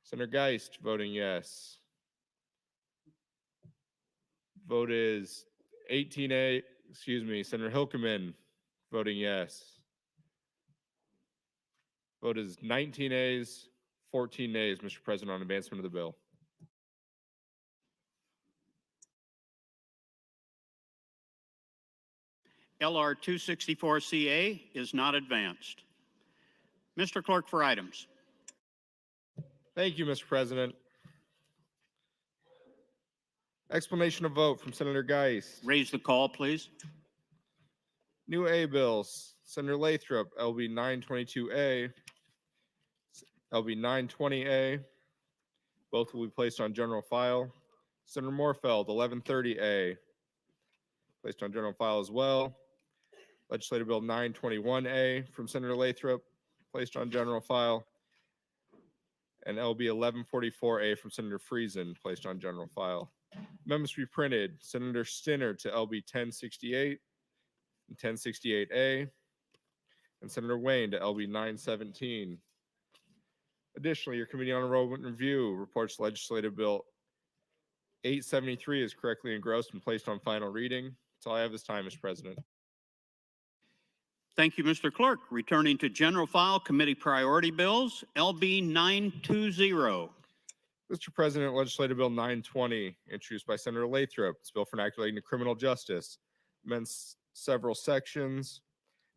Senator Geist. Voting yes. Vote is 18A. Excuse me. Senator Hilkeman. Voting yes. Vote is 19 A's, 14 nays, Mr. President, on advancement of the bill. LR 264 CA is not advanced. Mr. Clerk for items. Thank you, Mr. President. Explanation of vote from Senator Geist. Raise the call, please. New A bills. Senator Lathrop, LB 922A, LB 920A. Both will be placed on general file. Senator Moorfeld, 1130A, placed on general file as well. Legislative Bill 921A from Senator Lathrop, placed on general file. And LB 1144A from Senator Friesen, placed on general file. Amendments to be printed. Senator Stinner to LB 1068 and 1068A. And Senator Wayne to LB 917. Additionally, your Committee on Enrollment and Review reports Legislative Bill 873 is correctly engrossed and placed on final reading. That's all I have this time, Mr. President. Thank you, Mr. Clerk. Returning to general file, committee priority bills, LB 920. Mr. President, Legislative Bill 920, introduced by Senator Lathrop. It's a bill for enacting into criminal justice. Amends several sections,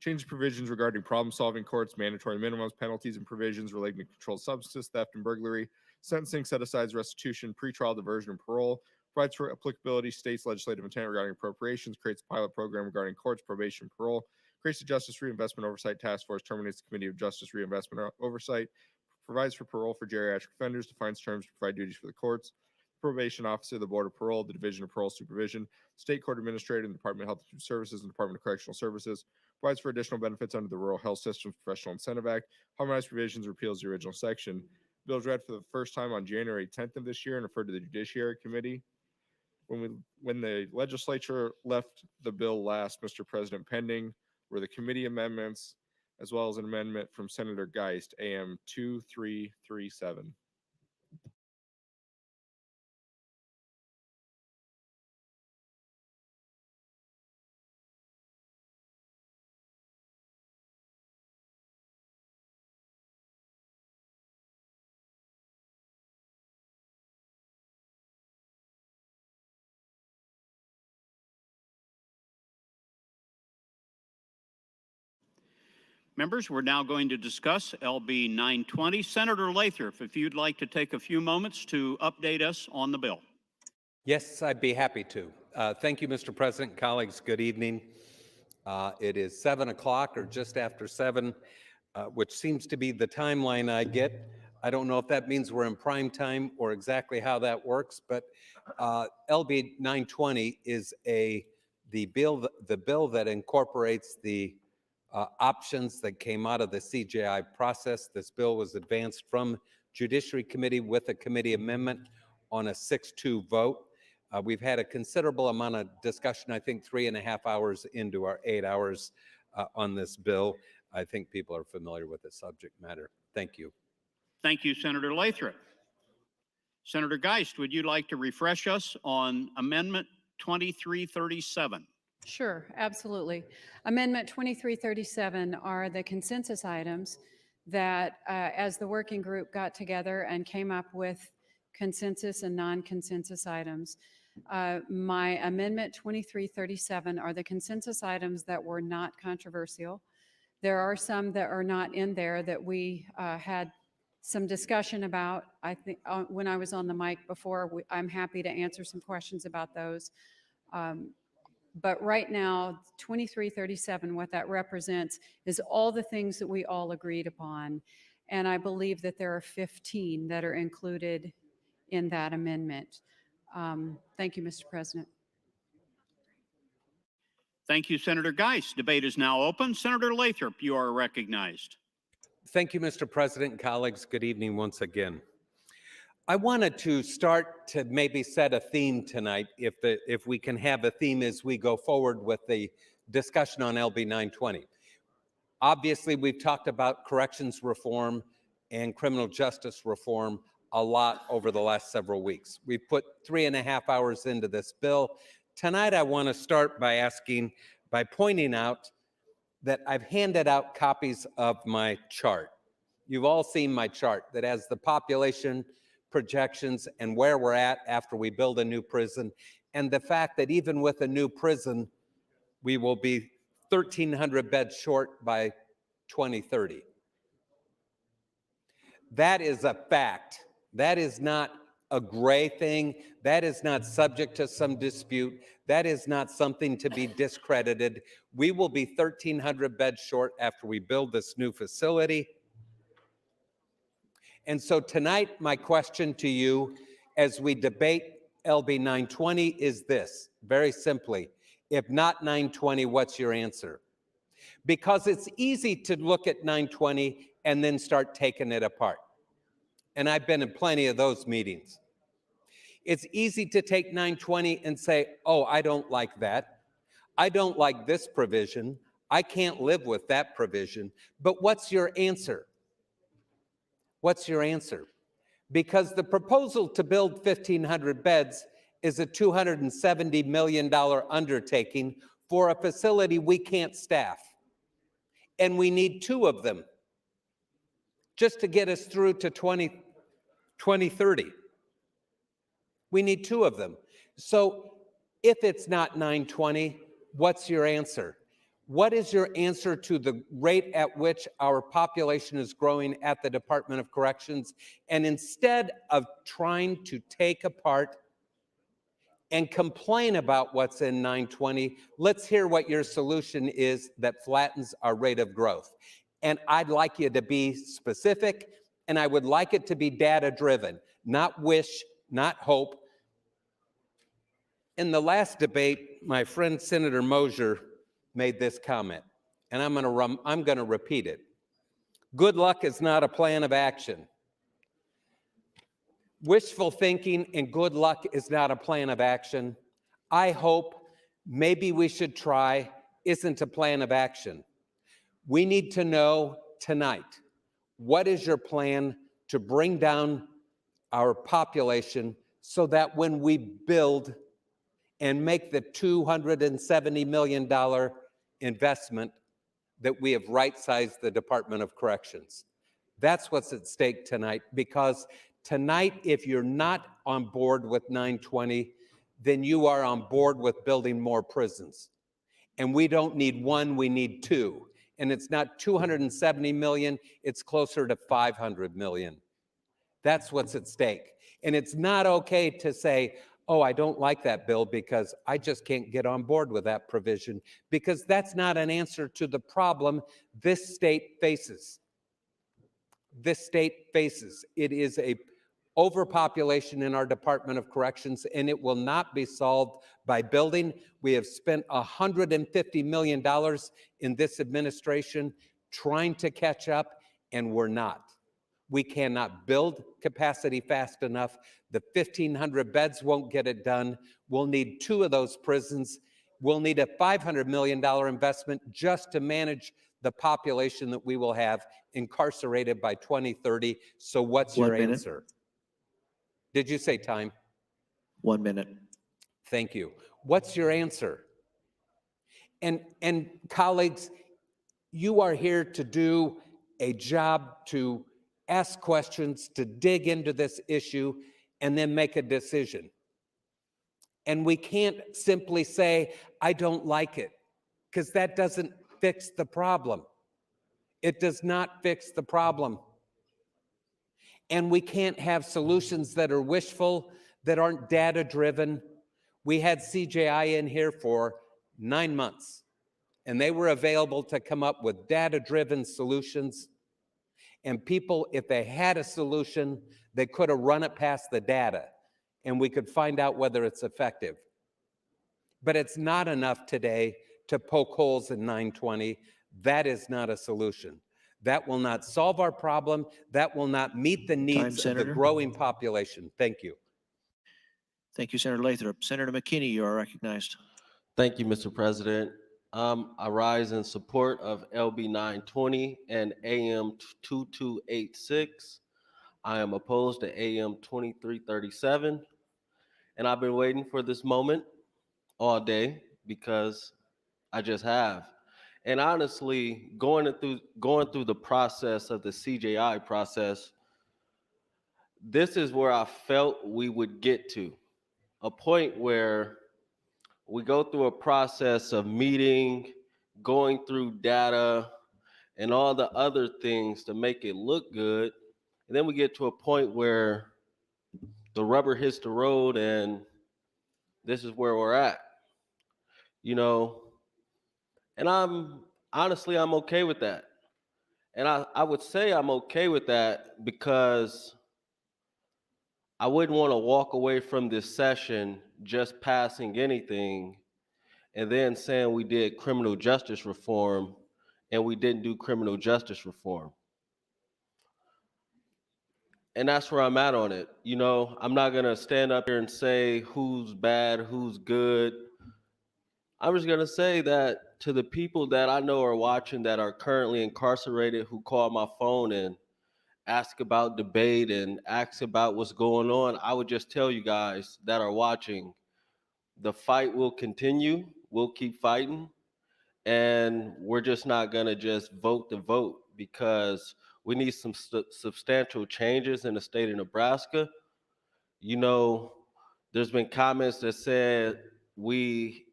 changes provisions regarding problem-solving courts, mandatory minimums, penalties, and provisions relating to controlled substances, theft, and burglary, sentencing, set-asides, restitution, pretrial diversion, and parole, provides for applicability, states legislative intent regarding appropriations, creates a pilot program regarding courts, probation, and parole, creates a Justice Reinvestment Oversight Task Force, terminates the Committee of Justice Reinvestment Oversight, provides for parole for geriatric offenders, defines terms to provide duties for the courts, probation officer, the Board of Parole, the Division of Parole Supervision, State Court Administrator, and the Department of Health and Human Services, and Department of Correctional Services, provides for additional benefits under the Rural Health Systems Professional Incentive Act, harmonized provisions, repeals the original section. The bill was read for the first time on January 10th of this year and referred to the Judiciary Committee. When the legislature left the bill last, Mr. President, pending were the committee amendments as well as an amendment from Senator Geist, AM 2337. Members, we're now going to discuss LB 920. Senator Lathrop, if you'd like to take a few moments to update us on the bill. Yes, I'd be happy to. Thank you, Mr. President, colleagues. Good evening. It is 7 o'clock or just after 7, which seems to be the timeline I get. I don't know if that means we're in prime time or exactly how that works, but LB 920 is the bill that incorporates the options that came out of the CJI process. This bill was advanced from Judiciary Committee with a committee amendment on a 6-2 vote. We've had a considerable amount of discussion, I think 3.5 hours into our 8 hours on this bill. I think people are familiar with the subject matter. Thank you. Thank you, Senator Lathrop. Senator Geist, would you like to refresh us on Amendment 2337? Sure, absolutely. Amendment 2337 are the consensus items that, as the working group got together and came up with consensus and non-consensus items. My Amendment 2337 are the consensus items that were not controversial. There are some that are not in there that we had some discussion about. I think when I was on the mic before, I'm happy to answer some questions about those. But right now, 2337, what that represents is all the things that we all agreed upon. And I believe that there are 15 that are included in that amendment. Thank you, Mr. President. Thank you, Senator Geist. Debate is now open. Senator Lathrop, you are recognized. Thank you, Mr. President and colleagues. Good evening once again. I wanted to start to maybe set a theme tonight, if we can have a theme as we go forward with the discussion on LB 920. Obviously, we've talked about corrections reform and criminal justice reform a lot over the last several weeks. We've put 3.5 hours into this bill. Tonight, I want to start by pointing out that I've handed out copies of my chart. You've all seen my chart that has the population projections and where we're at after we build a new prison, and the fact that even with a new prison, we will be 1,300 beds short by 2030. That is a fact. That is not a gray thing. That is not subject to some dispute. That is not something to be discredited. We will be 1,300 beds short after we build this new facility. And so tonight, my question to you as we debate LB 920 is this, very simply. If not 920, what's your answer? Because it's easy to look at 920 and then start taking it apart. And I've been in plenty of those meetings. It's easy to take 920 and say, oh, I don't like that. I don't like this provision. I can't live with that provision. But what's your answer? What's your answer? Because the proposal to build 1,500 beds is a $270 million undertaking for a facility we can't staff. And we need 2 of them just to get us through to 2030. We need 2 of them. So if it's not 920, what's your answer? What is your answer to the rate at which our population is growing at the Department of Corrections? And instead of trying to take apart and complain about what's in 920, let's hear what your solution is that flattens our rate of growth. And I'd like you to be specific, and I would like it to be data-driven, not wish, not hope. In the last debate, my friend Senator Mosier made this comment, and I'm going to repeat it. Good luck is not a plan of action. Wishful thinking and good luck is not a plan of action. I hope maybe we should try isn't a plan of action. We need to know tonight, what is your plan to bring down our population so that when we build and make the $270 million investment, that we have right-sized the Department of Corrections? That's what's at stake tonight, because tonight, if you're not on board with 920, then you are on board with building more prisons. And we don't need one, we need two. And it's not 270 million, it's closer to 500 million. That's what's at stake. And it's not okay to say, oh, I don't like that bill because I just can't get on board with that provision, because that's not an answer to the problem this state faces. This state faces. It is a overpopulation in our Department of Corrections, and it will not be solved by building. We have spent $150 million in this administration trying to catch up, and we're not. We cannot build capacity fast enough. The 1,500 beds won't get it done. We'll need 2 of those prisons. We'll need a $500 million investment just to manage the population that we will have incarcerated by 2030. So what's your answer? Did you say time? 1 minute. Thank you. What's your answer? And colleagues, you are here to do a job to ask questions, to dig into this issue, and then make a decision. And we can't simply say, I don't like it, because that doesn't fix the problem. It does not fix the problem. And we can't have solutions that are wishful, that aren't data-driven. We had CJI in here for 9 months, and they were available to come up with data-driven solutions. And people, if they had a solution, they could have run it past the data, and we could find out whether it's effective. But it's not enough today to poke holes in 920. That is not a solution. That will not solve our problem. That will not meet the needs of the Senator. growing population. Thank you. Thank you, Senator Lathrop. Senator McKinney, you are recognized. Thank you, Mr. President. I rise in support of LB 920 and AM 2286. I am opposed to AM 2337. And I've been waiting for this moment all day because I just have. And honestly, going through the process of the CJI process, this is where I felt we would get to a point where we go through a process of meeting, going through data, and all the other things to make it look good. And then we get to a point where the rubber hits the road and this is where we're at. You know, and I'm okay with that. And I would say I'm okay with that because I wouldn't want to walk away from this session just passing anything and then saying we did criminal justice reform and we didn't do criminal justice reform. And that's where I'm at on it. You know, I'm not going to stand up here and say who's bad, who's good. I'm just going to say that to the people that I know are watching that are currently incarcerated who call my phone and ask about debate and ask about what's going on, I would just tell you guys that are watching, the fight will continue. We'll keep fighting. And we're just not going to just vote to vote because we need some substantial changes in the state of Nebraska. You know, there's been comments that said we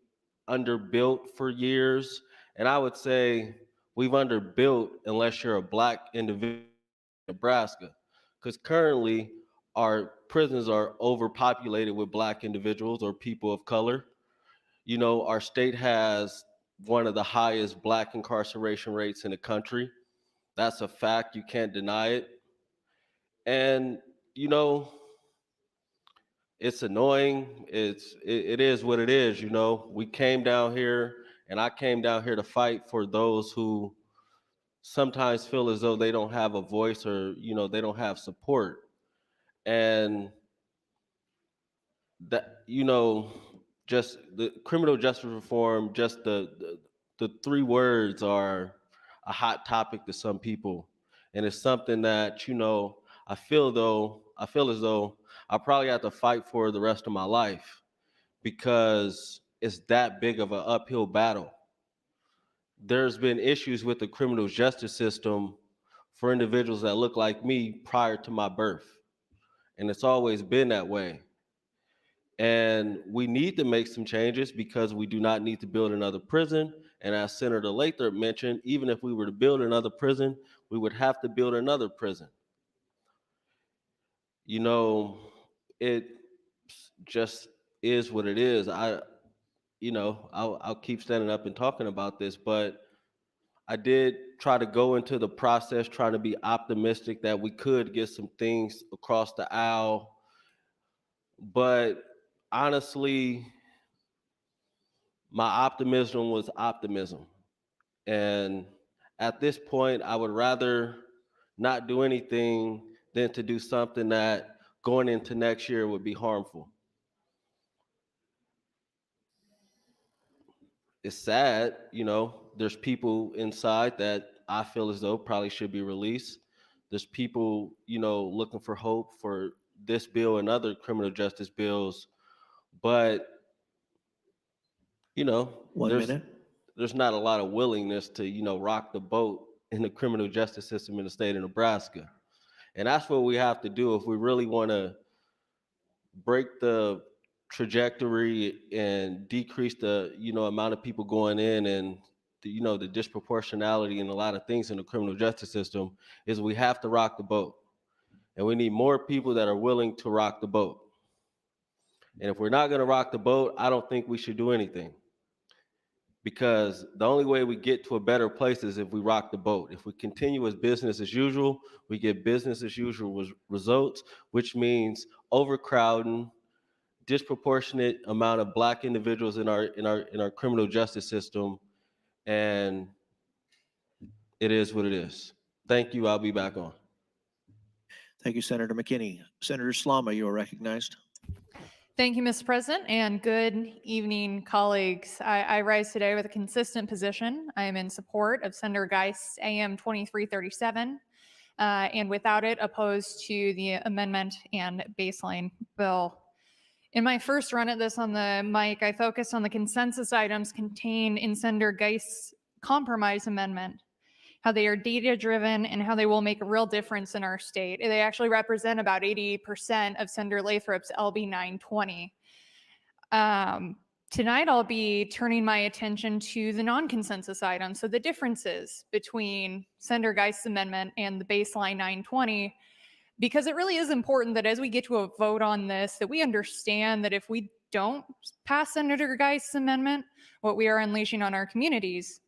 underbuilt for years. And I would say we've underbuilt unless you're a Black individual in Nebraska. Because currently our prisons are overpopulated with Black individuals or people of color. You know, our state has one of the highest Black incarceration rates in the country. That's a fact. You can't deny it. And, you know, it's annoying. It is what it is, you know. We came down here, and I came down here to fight for those who sometimes feel as though they don't have a voice or, you know, they don't have support. And that, you know, just the criminal justice reform, just the 3 words are, a hot topic to some people. And it's something that, I feel as though I probably have to fight for the rest of my life because it's that big of an uphill battle. There's been issues with the criminal justice system for individuals that look like me prior to my birth. And it's always been that way. And we need to make some changes because we do not need to build another prison. And as Senator Lathrop mentioned, even if we were to build another prison, we would have to build another prison. It just is what it is. I'll keep standing up and talking about this, but I did try to go into the process trying to be optimistic that we could get some things across the aisle. But honestly, my optimism was optimism. And at this point, I would rather not do anything than to do something that going into next year would be harmful. It's sad, there's people inside that I feel as though probably should be released. There's people, looking for hope for this bill and other criminal justice bills. But, there's not a lot of willingness to, rock the boat in the criminal justice system in the state of Nebraska. And that's what we have to do if we really want to break the trajectory and decrease the, amount of people going in and, the disproportionality in a lot of things in the criminal justice system is we have to rock the boat. And we need more people that are willing to rock the boat. And if we're not going to rock the boat, I don't think we should do anything. Because the only way we get to a better place is if we rock the boat. If we continue as business as usual, we get business as usual results, which means overcrowding, disproportionate amount of Black individuals in our criminal justice system, and it is what it is. Thank you. I'll be back on. Thank you, Senator McKinney. Senator Slama, you are recognized. Thank you, Mr. President, and good evening, colleagues. I rise today with a consistent position. I am in support of Senator Geist's AM 2337, and without it, opposed to the amendment and baseline bill. In my first run at this on the mic, I focused on the consensus items contained in Senator Geist's compromise amendment, how they are data-driven and how they will make a real difference in our state. They actually represent about 80% of Senator Lathrop's LB 920. Tonight, I'll be turning my attention to the non-consensus items, so the differences between Senator Geist's amendment and the baseline 920, because it really is important that as we get to a vote on this, that we understand that if we don't pass Senator Geist's amendment, what we are unleashing on our communities.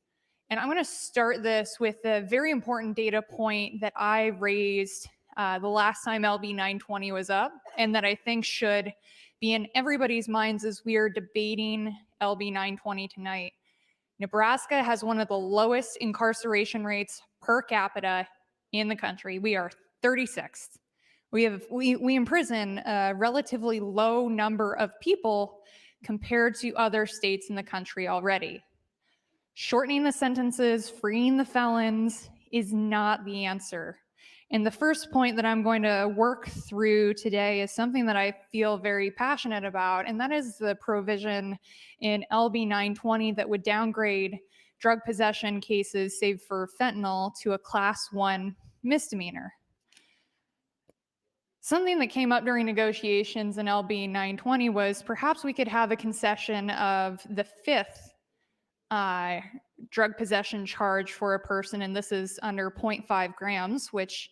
And I'm going to start this with a very important data point that I raised the last time LB 920 was up, and that I think should be in everybody's minds as we are debating LB 920 tonight. Nebraska has one of the lowest incarceration rates per capita in the country. We are 36th. We imprison a relatively low number of people compared to other states in the country already. Shortening the sentences, freeing the felons is not the answer. And the first point that I'm going to work through today is something that I feel very passionate about, and that is the provision in LB 920 that would downgrade drug possession cases, save for fentanyl, to a Class 1 misdemeanor. Something that came up during negotiations in LB 920 was perhaps we could have a concession of the 5th drug possession charge for a person, and this is under 0.5 grams, which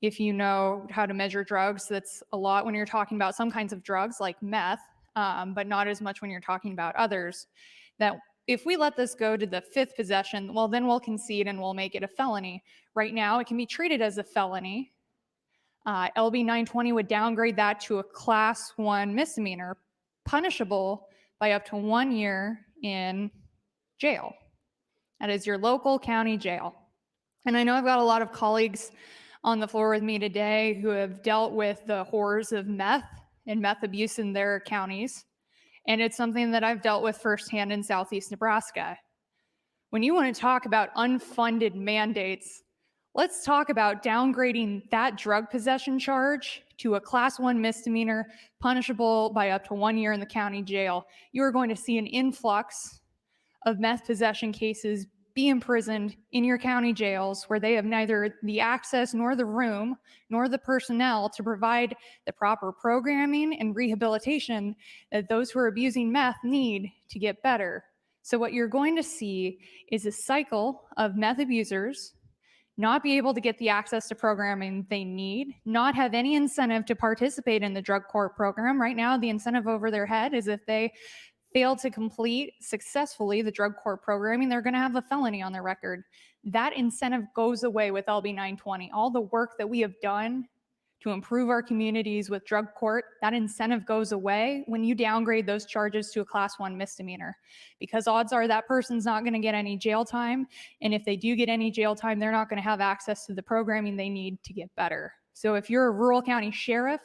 if you know how to measure drugs, that's a lot when you're talking about some kinds of drugs like meth, but not as much when you're talking about others. That if we let this go to the 5th possession, well, then we'll concede and we'll make it a felony. Right now, it can be treated as a felony. LB 920 would downgrade that to a Class 1 misdemeanor, punishable by up to 1 year in jail. That is your local county jail. And I know I've got a lot of colleagues on the floor with me today who have dealt with the horrors of meth and meth abuse in their counties. And it's something that I've dealt with firsthand in Southeast Nebraska. When you want to talk about unfunded mandates, let's talk about downgrading that drug possession charge to a class 1 misdemeanor punishable by up to 1 year in the county jail. You are going to see an influx of meth possession cases be imprisoned in your county jails where they have neither the access nor the room nor the personnel to provide the proper programming and rehabilitation that those who are abusing meth need to get better. So what you're going to see is a cycle of meth abusers not be able to get the access to programming they need, not have any incentive to participate in the drug court program. Right now, the incentive over their head is if they fail to complete successfully the drug court programming, they're going to have a felony on their record. That incentive goes away with LB 920. All the work that we have done to improve our communities with drug court, that incentive goes away when you downgrade those charges to a class 1 misdemeanor, because odds are that person's not going to get any jail time. And if they do get any jail time, they're not going to have access to the programming they need to get better. So if you're a rural county sheriff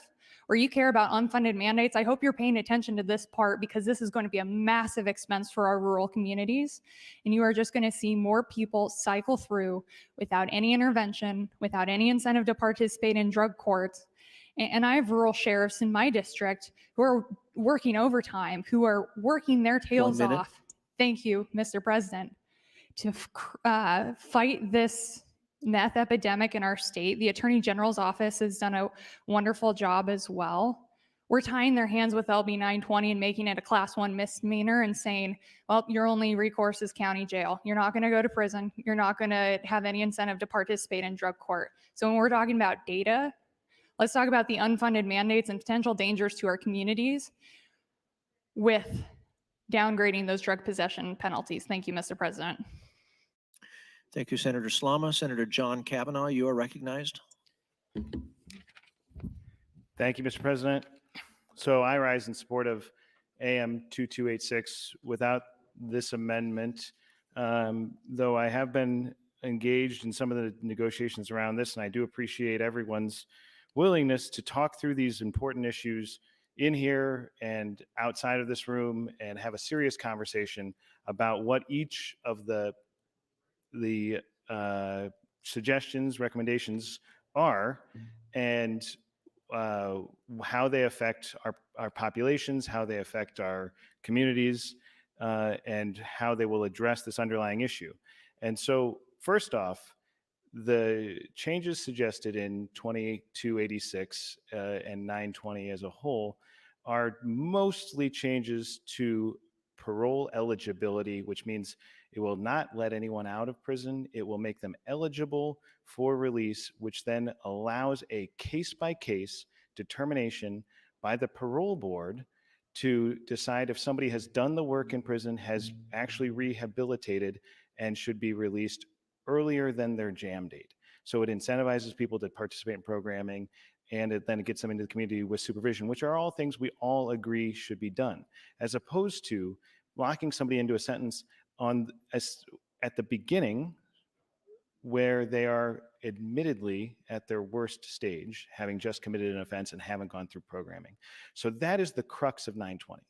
or you care about unfunded mandates, I hope you're paying attention to this part, because this is going to be a massive expense for our rural communities. And you are just going to see more people cycle through without any intervention, without any incentive to participate in drug courts. And I have rural sheriffs in my district who are working overtime, who are working their tails off. Thank you, Mr. President, to fight this meth epidemic in our state. The Attorney General's office has done a wonderful job as well. We're tying their hands with LB 920 and making it a class 1 misdemeanor and saying, well, your only recourse is county jail. You're not going to go to prison. You're not going to have any incentive to participate in drug court. So when we're talking about data, let's talk about the unfunded mandates and potential dangers to our communities with downgrading those drug possession penalties. Thank you, Mr. President. Thank you, Senator Slama. Senator John Kavanagh, you are recognized. Thank you, Mr. President. So I rise in support of AM 2286 without this amendment, though I have been engaged in some of the negotiations around this, and I do appreciate everyone's willingness to talk through these important issues in here and outside of this room and have a serious conversation about what each of the suggestions, recommendations are, and how they affect our populations, how they affect our communities, and how they will address this underlying issue. And so first off, the changes suggested in 2286 and 920 as a whole are mostly changes to parole eligibility, which means it will not let anyone out of prison. It will make them eligible for release, which then allows a case-by-case determination by the parole board to decide if somebody has done the work in prison, has actually rehabilitated, and should be released earlier than their jam date. So it incentivizes people to participate in programming, and then it gets them into the community with supervision, which are all things we all agree should be done, as opposed to locking somebody into a sentence at the beginning where they are admittedly at their worst stage, having just committed an offense and haven't gone through programming. So that is the crux of 920.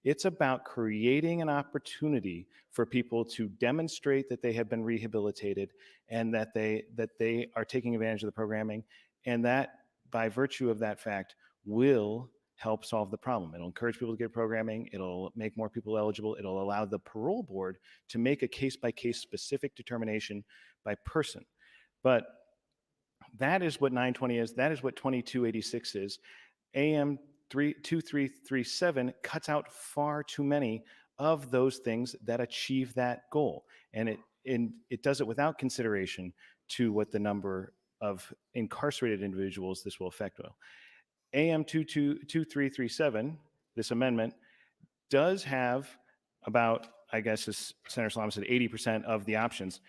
It's about creating an opportunity for people to demonstrate that they have been rehabilitated and that they are taking advantage of the programming, and that by virtue of that fact will help solve the problem. It'll encourage people to get programming. It'll make more people eligible. It'll allow the parole board to make a case-by-case specific determination by person. But that is what 920 is. That is what 2286 is. AM 2337 cuts out far too many of those things that achieve that goal. And it does it without consideration to what the number of incarcerated individuals this will affect will. AM 2337, this amendment, does have about, I guess as Senator Slama said, 80% of the options.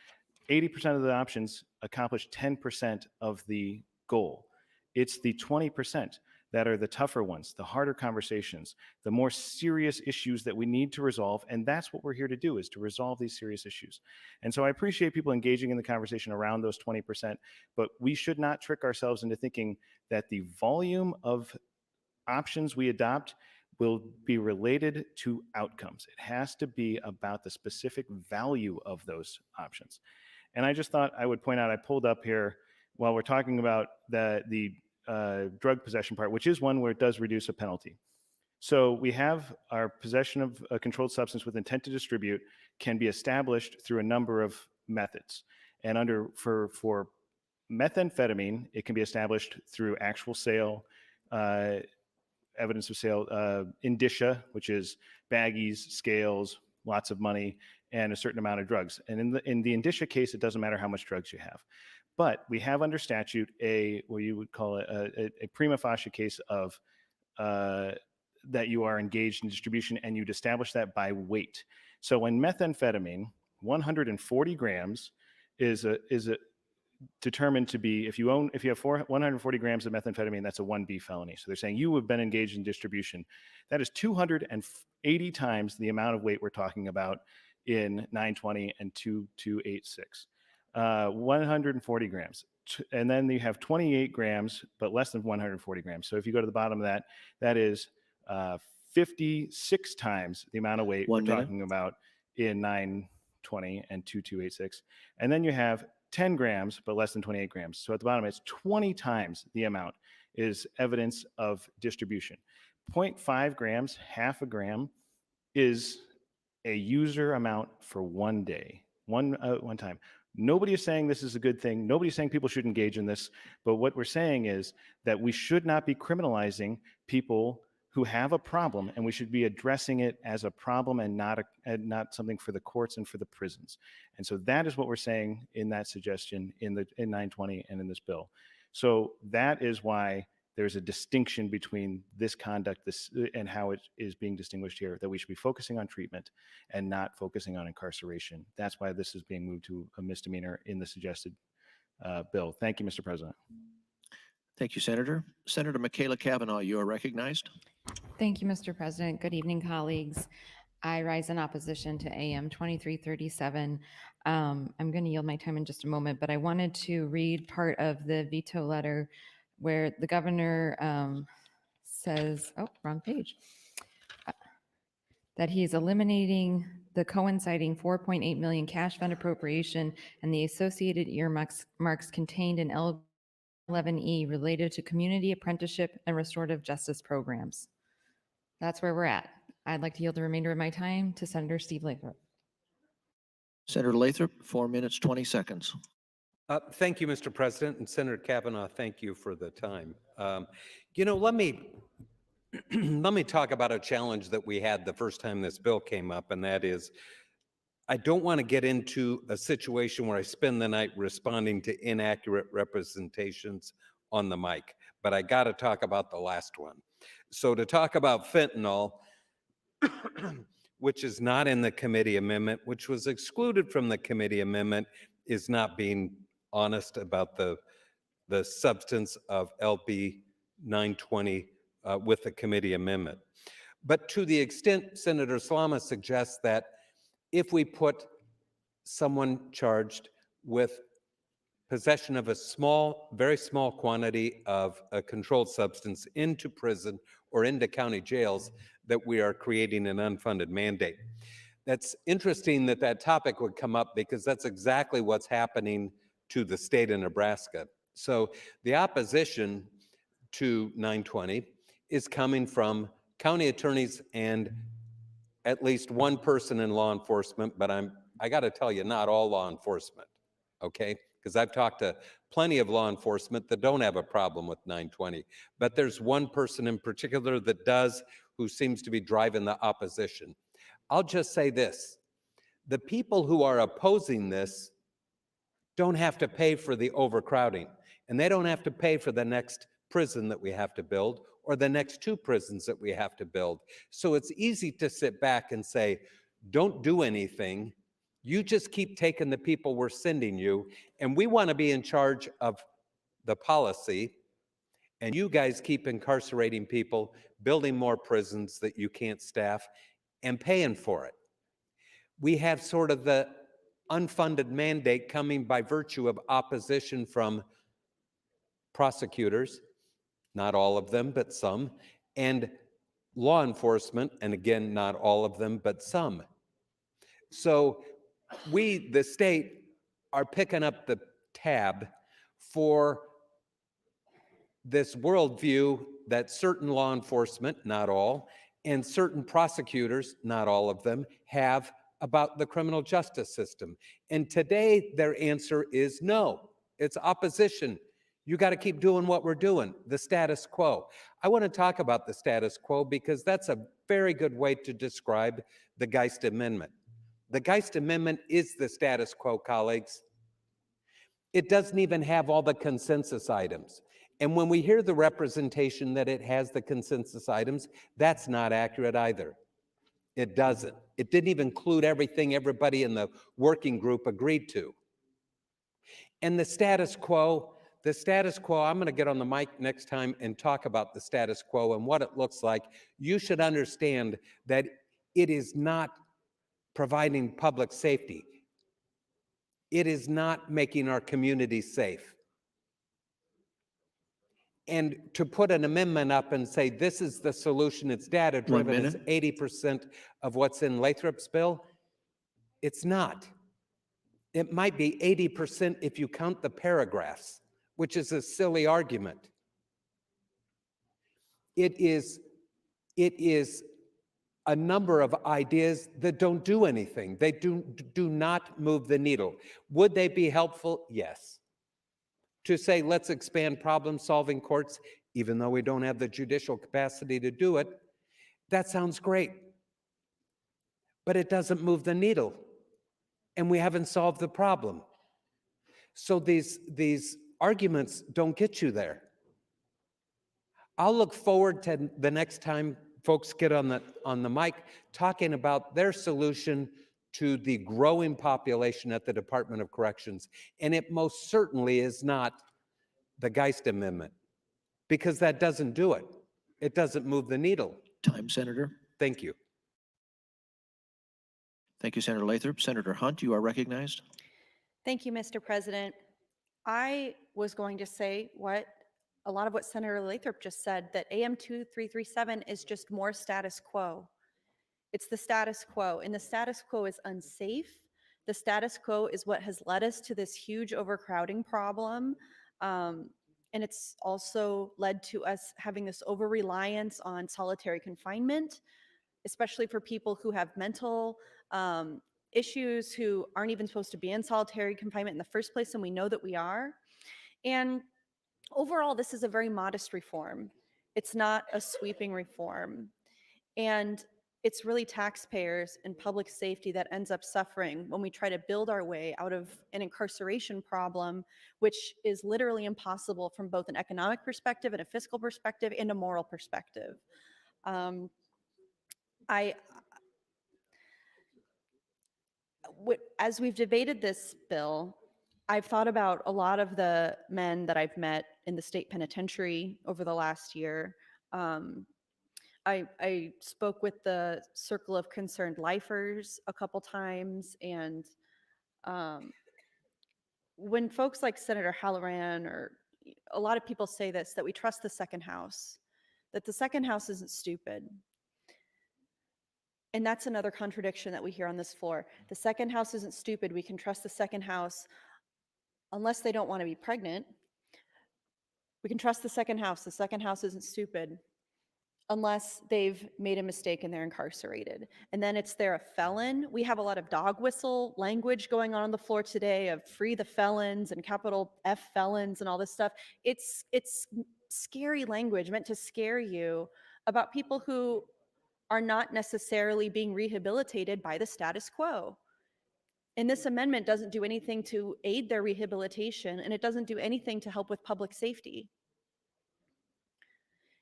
80% of the options accomplish 10% of the goal. It's the 20% that are the tougher ones, the harder conversations, the more serious issues that we need to resolve. And that's what we're here to do, is to resolve these serious issues. And so I appreciate people engaging in the conversation around those 20%, but we should not trick ourselves into thinking that the volume of options we adopt will be related to outcomes. It has to be about the specific value of those options. And I just thought I would point out, I pulled up here while we're talking about the drug possession part, which is one where it does reduce a penalty. So we have our possession of a controlled substance with intent to distribute can be established through a number of methods. And for methamphetamine, it can be established through actual sale, evidence of sale, indicia, which is baggies, scales, lots of money, and a certain amount of drugs. And in the indicia case, it doesn't matter how much drugs you have. But we have under statute what you would call a prima facie case of that you are engaged in distribution, and you'd establish that by weight. So when methamphetamine, 140 grams is determined to be, if you have 140 grams of methamphetamine, that's a 1B felony. So they're saying you have been engaged in distribution. That is 280 times the amount of weight we're talking about in 920 and 2286. 140 grams. And then you have 28 grams, but less than 140 grams. So if you go to the bottom of that, that is 56 times the amount of weight we're talking about in 920 and 2286. And then you have 10 grams, but less than 28 grams. So at the bottom, it's 20 times the amount is evidence of distribution. 0.5 grams, half a gram, is a user amount for one day, one time. Nobody is saying this is a good thing. Nobody's saying people should engage in this. But what we're saying is that we should not be criminalizing people who have a problem, and we should be addressing it as a problem and not something for the courts and for the prisons. And so that is what we're saying in that suggestion in 920 and in this bill. So that is why there's a distinction between this conduct and how it is being distinguished here, that we should be focusing on treatment and not focusing on incarceration. That's why this is being moved to a misdemeanor in the suggested bill. Thank you, Mr. President. Thank you, Senator. Senator Mikal Kavanagh, you are recognized. Thank you, Mr. President. Good evening, colleagues. I rise in opposition to AM 2337. I'm going to yield my time in just a moment, but I wanted to read part of the veto letter where the governor says, oh, wrong page, that he's eliminating the coinciding 4.8 million cash fund appropriation and the associated earmarks contained in L11E related to community apprenticeship and restorative justice programs. That's where we're at. I'd like to yield the remainder of my time to Senator Steve Lathrop. Senator Lathrop, 4 minutes, 20 seconds. Thank you, Mr. President, and Senator Kavanaugh, thank you for the time. Let me talk about a challenge that we had the first time this bill came up, and that is, I don't want to get into a situation where I spend the night responding to inaccurate representations on the mic, but I got to talk about the last one. So to talk about fentanyl, which is not in the committee amendment, which was excluded from the committee amendment, is not being honest about the substance of LB 920 with the committee amendment. But to the extent Senator Slama suggests that if we put someone charged with possession of a very small quantity of a controlled substance into prison or into county jails, that we are creating an unfunded mandate. That's interesting that that topic would come up because that's exactly what's happening to the state of Nebraska. So the opposition to 920 is coming from county attorneys and at least one person in law enforcement, but I got to tell you, not all law enforcement, okay? Because I've talked to plenty of law enforcement that don't have a problem with 920, but there's one person in particular that does, who seems to be driving the opposition. I'll just say this, the people who are opposing this don't have to pay for the overcrowding, and they don't have to pay for the next prison that we have to build or the next 2 prisons that we have to build. So it's easy to sit back and say, don't do anything. You just keep taking the people we're sending you, and we want to be in charge of the policy, and you guys keep incarcerating people, building more prisons that you can't staff, and paying for it. We have sort of the unfunded mandate coming by virtue of opposition from prosecutors, not all of them, but some, and law enforcement, and again, not all of them, but some. So we, the state, are picking up the tab for this worldview that certain law enforcement, not all, and certain prosecutors, not all of them, have about the criminal justice system. And today their answer is no. It's opposition. You got to keep doing what we're doing, the status quo. I want to talk about the status quo because that's a very good way to describe the Geist Amendment. The Geist Amendment is the status quo, colleagues. It doesn't even have all the consensus items. And when we hear the representation that it has the consensus items, that's not accurate either. It doesn't. It didn't even include everything everybody in the working group agreed to. And the status quo, I'm going to get on the mic next time and talk about the status quo and what it looks like. You should understand that it is not providing public safety. It is not making our communities safe. And to put an amendment up and say, this is the solution, it's data-driven, it's 80% of what's in Lathrop's bill, it's not. It might be 80% if you count the paragraphs, which is a silly argument. It is a number of ideas that don't do anything. They do not move the needle. Would they be helpful? Yes. To say, let's expand problem-solving courts, even though we don't have the judicial capacity to do it, that sounds great. But it doesn't move the needle, and we haven't solved the problem. So these arguments don't get you there. I'll look forward to the next time folks get on the mic talking about their solution to the growing population at the Department of Corrections. And it most certainly is not the Geist Amendment, because that doesn't do it. It doesn't move the needle. Time, Senator. Thank you. Thank you, Senator Lathrop. Senator Hunt, you are recognized. Thank you, Mr. President. I was going to say a lot of what Senator Lathrop just said, that AM 2337 is just more status quo. It's the status quo, and the status quo is unsafe. The status quo is what has led us to this huge overcrowding problem. And it's also led to us having this over-reliance on solitary confinement, especially for people who have mental issues, who aren't even supposed to be in solitary confinement in the first place, and we know that we are. And overall, this is a very modest reform. It's not a sweeping reform. And it's really taxpayers and public safety that ends up suffering when we try to build our way out of an incarceration problem, which is literally impossible from both an economic perspective and a fiscal perspective and a moral perspective. As we've debated this bill, I've thought about a lot of the men that I've met in the state penitentiary over the last year. I spoke with the Circle of Concerned Lifers a couple times, and when folks like Senator Halloran, or a lot of people say this, that we trust the second house, that the second house isn't stupid. And that's another contradiction that we hear on this floor. The second house isn't stupid. We can trust the second house unless they don't want to be pregnant. We can trust the second house. The second house isn't stupid unless they've made a mistake and they're incarcerated. And then they're a felon. We have a lot of dog whistle language going on the floor today of free the felons and capital F felons and all this stuff. It's scary language meant to scare you about people who are not necessarily being rehabilitated by the status quo. And this amendment doesn't do anything to aid their rehabilitation, and it doesn't do anything to help with public safety.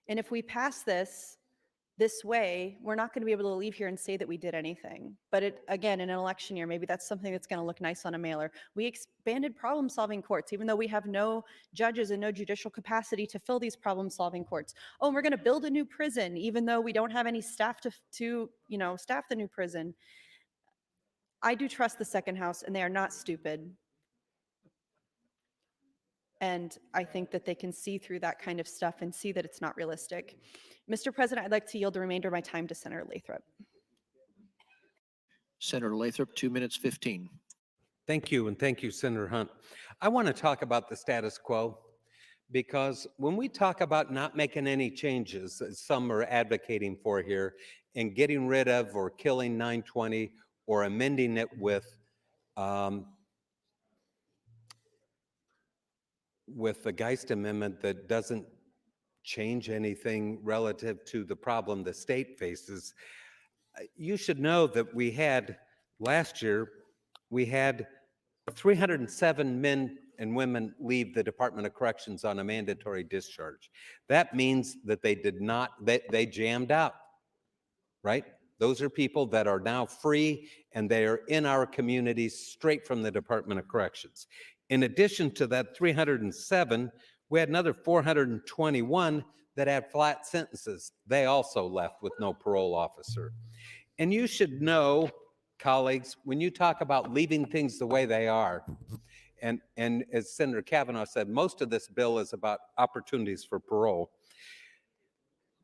And if we pass this way, we're not going to be able to leave here and say that we did anything. But again, in an election year, maybe that's something that's going to look nice on a mailer. We expanded problem-solving courts, even though we have no judges and no judicial capacity to fill these problem-solving courts. Oh, and we're going to build a new prison, even though we don't have any staff to staff the new prison. I do trust the second house, and they are not stupid. And I think that they can see through that kind of stuff and see that it's not realistic. Mr. President, I'd like to yield the remainder of my time to Senator Lathrop. Senator Lathrop, 2 minutes 15. Thank you, and thank you, Senator Hunt. I want to talk about the status quo because when we talk about not making any changes, as some are advocating for here, and getting rid of or killing 920 or amending it with the Geist Amendment that doesn't change anything relative to the problem the state faces, you should know that we had, last year, we had 307 men and women leave the Department of Corrections on a mandatory discharge. That means that they jammed out, right? Those are people that are now free and they are in our communities straight from the Department of Corrections. In addition to that 307, we had another 421 that had flat sentences. They also left with no parole officer. And you should know, colleagues, when you talk about leaving things the way they are, and as Senator Kavanagh said, most of this bill is about opportunities for parole,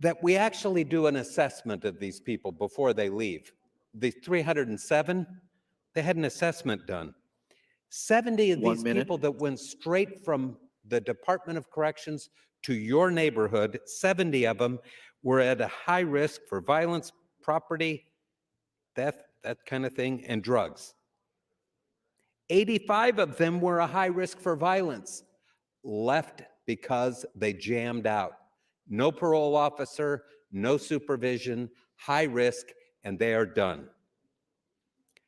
that we actually do an assessment of these people before they leave. The 307, they had an assessment done. 70 of these people that went straight from the Department of Corrections to your neighborhood, 70 of them were at a high risk for violence, property, theft, that kind of thing, and drugs. 85 of them were a high risk for violence, left because they jammed out. No parole officer, no supervision, high risk, and they are done.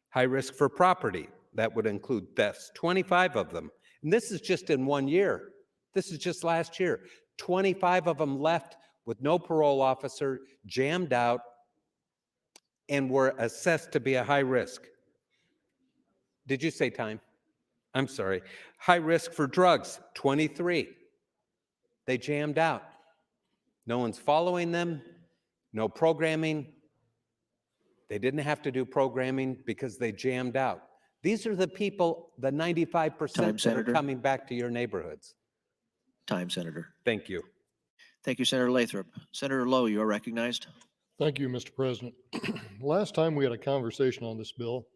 High risk for property, that would include thefts, 25 of them. And this is just in 1 year. This is just last year. 25 of them left with no parole officer, jammed out, and were assessed to be a high risk. Did you say time? I'm sorry. High risk for drugs, 23. They jammed out. No one's following them, no programming. They didn't have to do programming because they jammed out. These are the people, the 95% that are coming back to your neighborhoods. Time, Senator. Thank you. Thank you, Senator Lathrop. Senator Lowe, you are recognized. Thank you, Mr. President. Last time we had a conversation on this bill,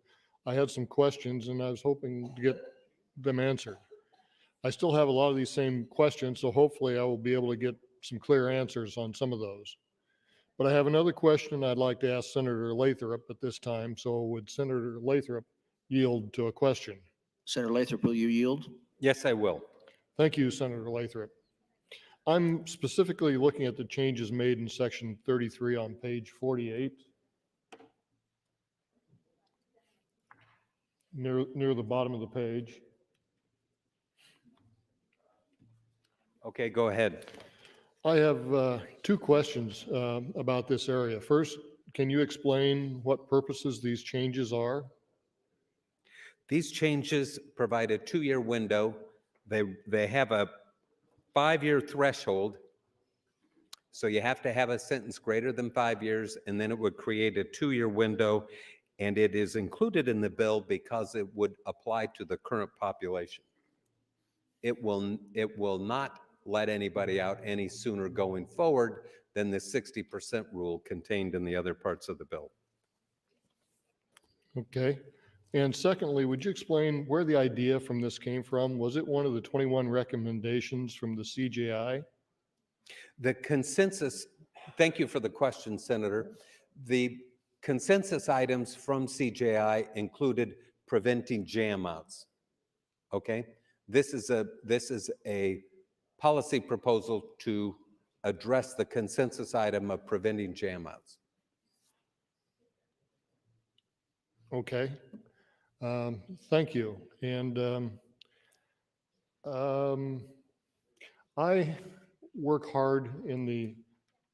I had some questions and I was hoping to get them answered. I still have a lot of these same questions, so hopefully I will be able to get some clear answers on some of those. But I have another question I'd like to ask Senator Lathrop at this time. So would Senator Lathrop yield to a question? Senator Lathrop, will you yield? Yes, I will. Thank you, Senator Lathrop. I'm specifically looking at the changes made in section 33 on page 48. Near the bottom of the page. Okay, go ahead. I have two questions about this area. First, can you explain what purposes these changes are? These changes provide a 2-year window. They have a 5-year threshold. So you have to have a sentence greater than 5 years, and then it would create a 2-year window. And it is included in the bill because it would apply to the current population. It will not let anybody out any sooner going forward than the 60% rule contained in the other parts of the bill. Okay. And secondly, would you explain where the idea from this came from? Was it one of the 21 recommendations from the CJI? The consensus, thank you for the question, Senator. The consensus items from CJI included preventing jam outs. Okay? This is a policy proposal to address the consensus item of preventing jam outs. Okay. Thank you. And I work hard in the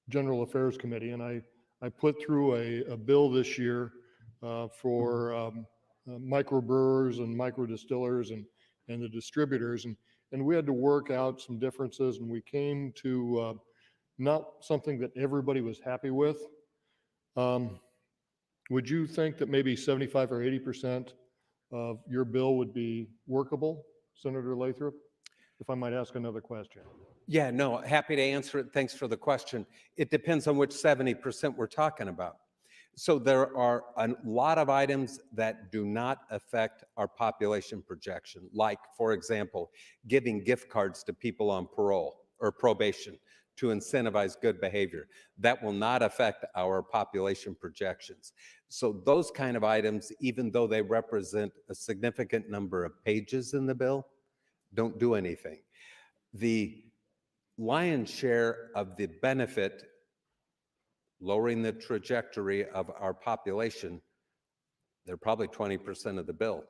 General Affairs Committee, and I put through a bill this year for microbrewers and microdistillers and the distributors. And we had to work out some differences, and we came to not something that everybody was happy with. Would you think that maybe 75 or 80% of your bill would be workable, Senator Lathrop? if I might ask another question. Yeah, no, happy to answer it. Thanks for the question. It depends on which 70% we're talking about. So there are a lot of items that do not affect our population projection, like, for example, giving gift cards to people on parole or probation to incentivize good behavior. That will not affect our population projections. So those kind of items, even though they represent a significant number of pages in the bill, don't do anything. The lion's share of the benefit, lowering the trajectory of our population, they're probably 20% of the bill,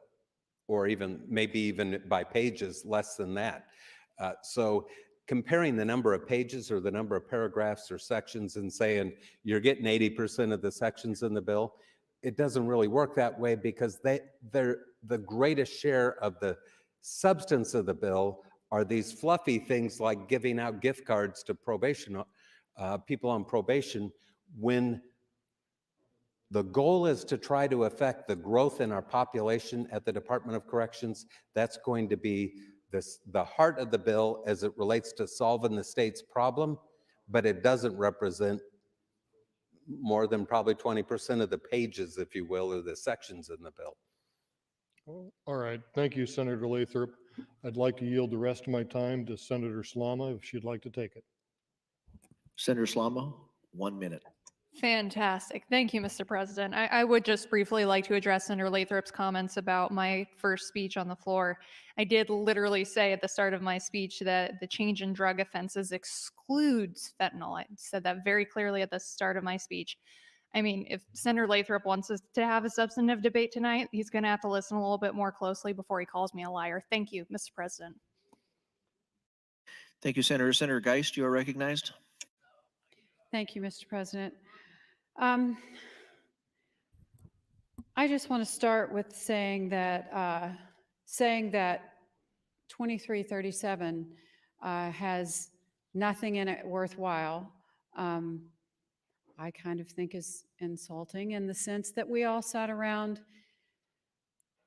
or even maybe even by pages less than that. So comparing the number of pages or the number of paragraphs or sections and saying you're getting 80% of the sections in the bill, it doesn't really work that way, because they're the greatest share of the substance of the bill are these fluffy things like giving out gift cards to probation, people on probation, when the goal is to try to affect the growth in our population at the Department of Corrections. That's going to be the heart of the bill as it relates to solving the state's problem, but it doesn't represent more than probably 20% of the pages, if you will, or the sections in the bill. All right, thank you, Senator Lathrop. I'd like to yield the rest of my time to Senator Slama if she'd like to take it. Senator Slama, 1 minute. Fantastic. Thank you, Mr. President. I would just briefly like to address Senator Lathrop's comments about my first speech on the floor. I did literally say at the start of my speech that the change in drug offenses excludes fentanyl. I said that very clearly at the start of my speech. I mean, if Senator Lathrop wants us to have a substantive debate tonight, he's going to have to listen a little bit more closely before he calls me a liar. Thank you, Mr. President. Thank you, Senator. Senator Geist, you are recognized. Thank you, Mr. President. I just want to start with saying that 2337 has nothing in it worthwhile. I kind of think is insulting in the sense that we all sat around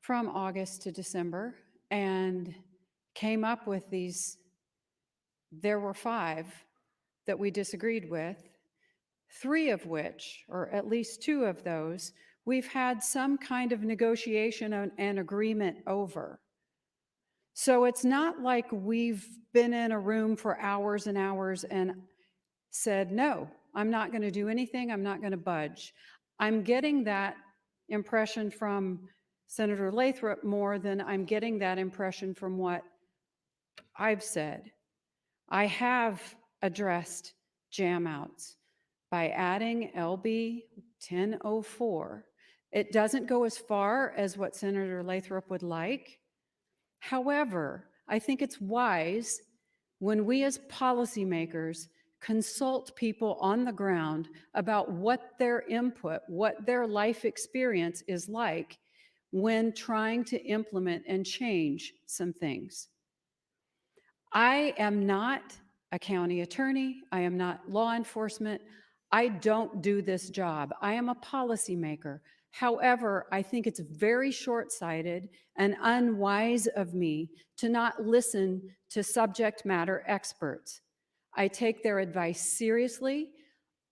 from August to December and came up with these. There were 5 that we disagreed with, 3 of which, or at least 2 of those, we've had some kind of negotiation and agreement over. So it's not like we've been in a room for hours and hours and said, no, I'm not going to do anything, I'm not going to budge. I'm getting that impression from Senator Lathrop more than I'm getting that impression from what I've said. I have addressed jam outs by adding LB 1004. It doesn't go as far as what Senator Lathrop would like. However, I think it's wise when we as policymakers consult people on the ground about what their input, what their life experience is like when trying to implement and change some things. I am not a county attorney. I am not law enforcement. I don't do this job. I am a policymaker. However, I think it's very short-sighted and unwise of me to not listen to subject matter experts. I take their advice seriously.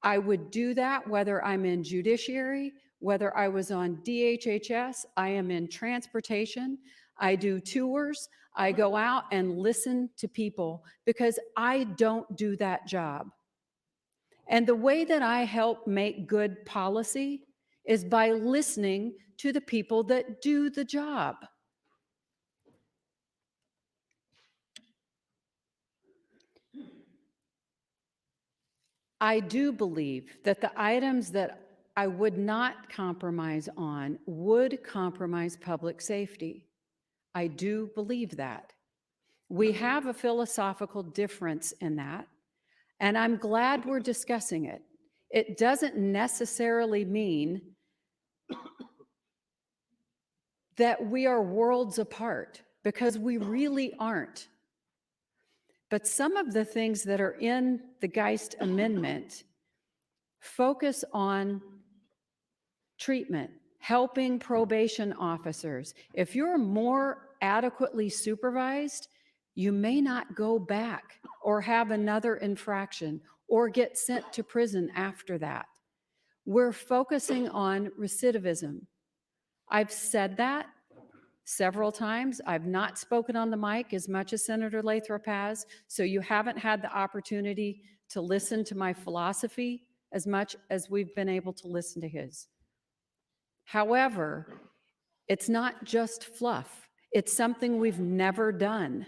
I would do that whether I'm in judiciary, whether I was on DHHS, I am in transportation, I do tours, I go out and listen to people because I don't do that job. And the way that I help make good policy is by listening to the people that do the job. I do believe that the items that I would not compromise on would compromise public safety. I do believe that. We have a philosophical difference in that, and I'm glad we're discussing it. It doesn't necessarily mean that we are worlds apart, because we really aren't. But some of the things that are in the Geist Amendment focus on treatment, helping probation officers. If you're more adequately supervised, You may not go back or have another infraction or get sent to prison after that. We're focusing on recidivism. I've said that several times. I've not spoken on the mic as much as Senator Lathrop has, so you haven't had the opportunity to listen to my philosophy as much as we've been able to listen to his. However, it's not just fluff. It's something we've never done.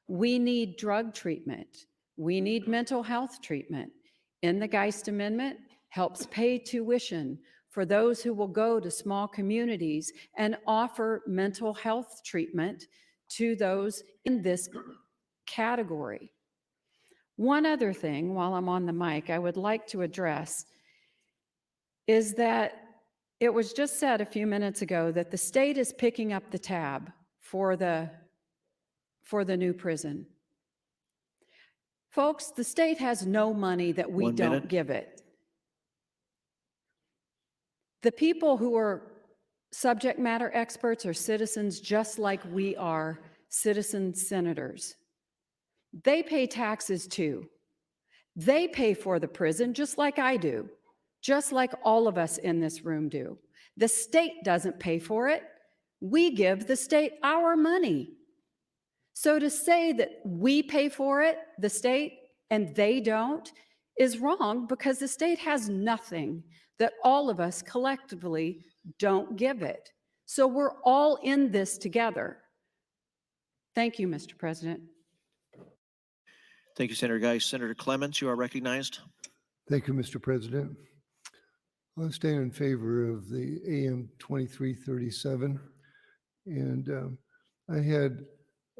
We need drug treatment. We need mental health treatment. In the Geist Amendment, helps pay tuition for those who will go to small communities and offer mental health treatment to those in this category. One other thing, while I'm on the mic, I would like to address is that it was just said a few minutes ago that the state is picking up the tab for the new prison. Folks, the state has no money that we don't give it. The people who are subject matter experts are citizens just like we are citizen senators. They pay taxes too. They pay for the prison just like I do, just like all of us in this room do. The state doesn't pay for it. We give the state our money. So to say that we pay for it, the state, and they don't, is wrong because the state has nothing that all of us collectively don't give it. So we're all in this together. Thank you, Mr. President. Thank you, Senator Geist. Senator Clements, you are recognized. Thank you, Mr. President. I stand in favor of the AM 2337. And I had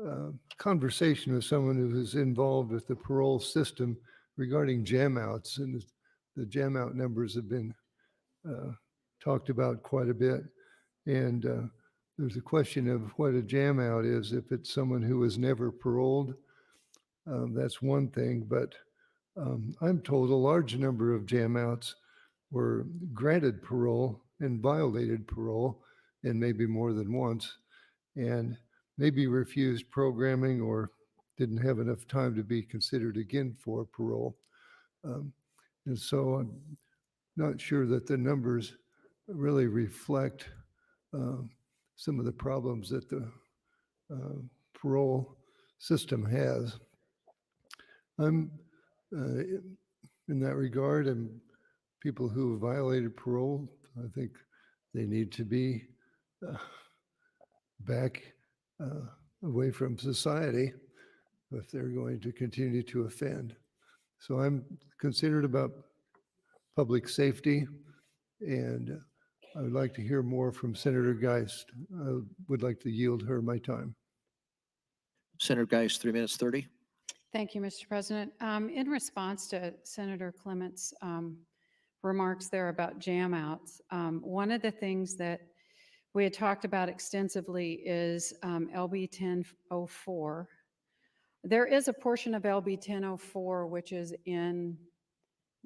a conversation with someone who was involved with the parole system regarding jam outs, and the jam out numbers have been talked about quite a bit. And there's a question of what a jam out is. If it's someone who was never paroled, that's one thing, but I'm told a large number of jam outs were granted parole and violated parole, and maybe more than once, and maybe refused programming or didn't have enough time to be considered again for parole. And so I'm not sure that the numbers really reflect some of the problems that the parole system has. I'm in that regard, and people who have violated parole, I think they need to be back away from society if they're going to continue to offend. So I'm concerned about public safety, and I would like to hear more from Senator Geist. I would like to yield her my time. Senator Geist, 3 minutes 30. Thank you, Mr. President. In response to Senator Clements' remarks there about jam outs, one of the things that we had talked about extensively is LB 1004. There is a portion of LB 1004 which is in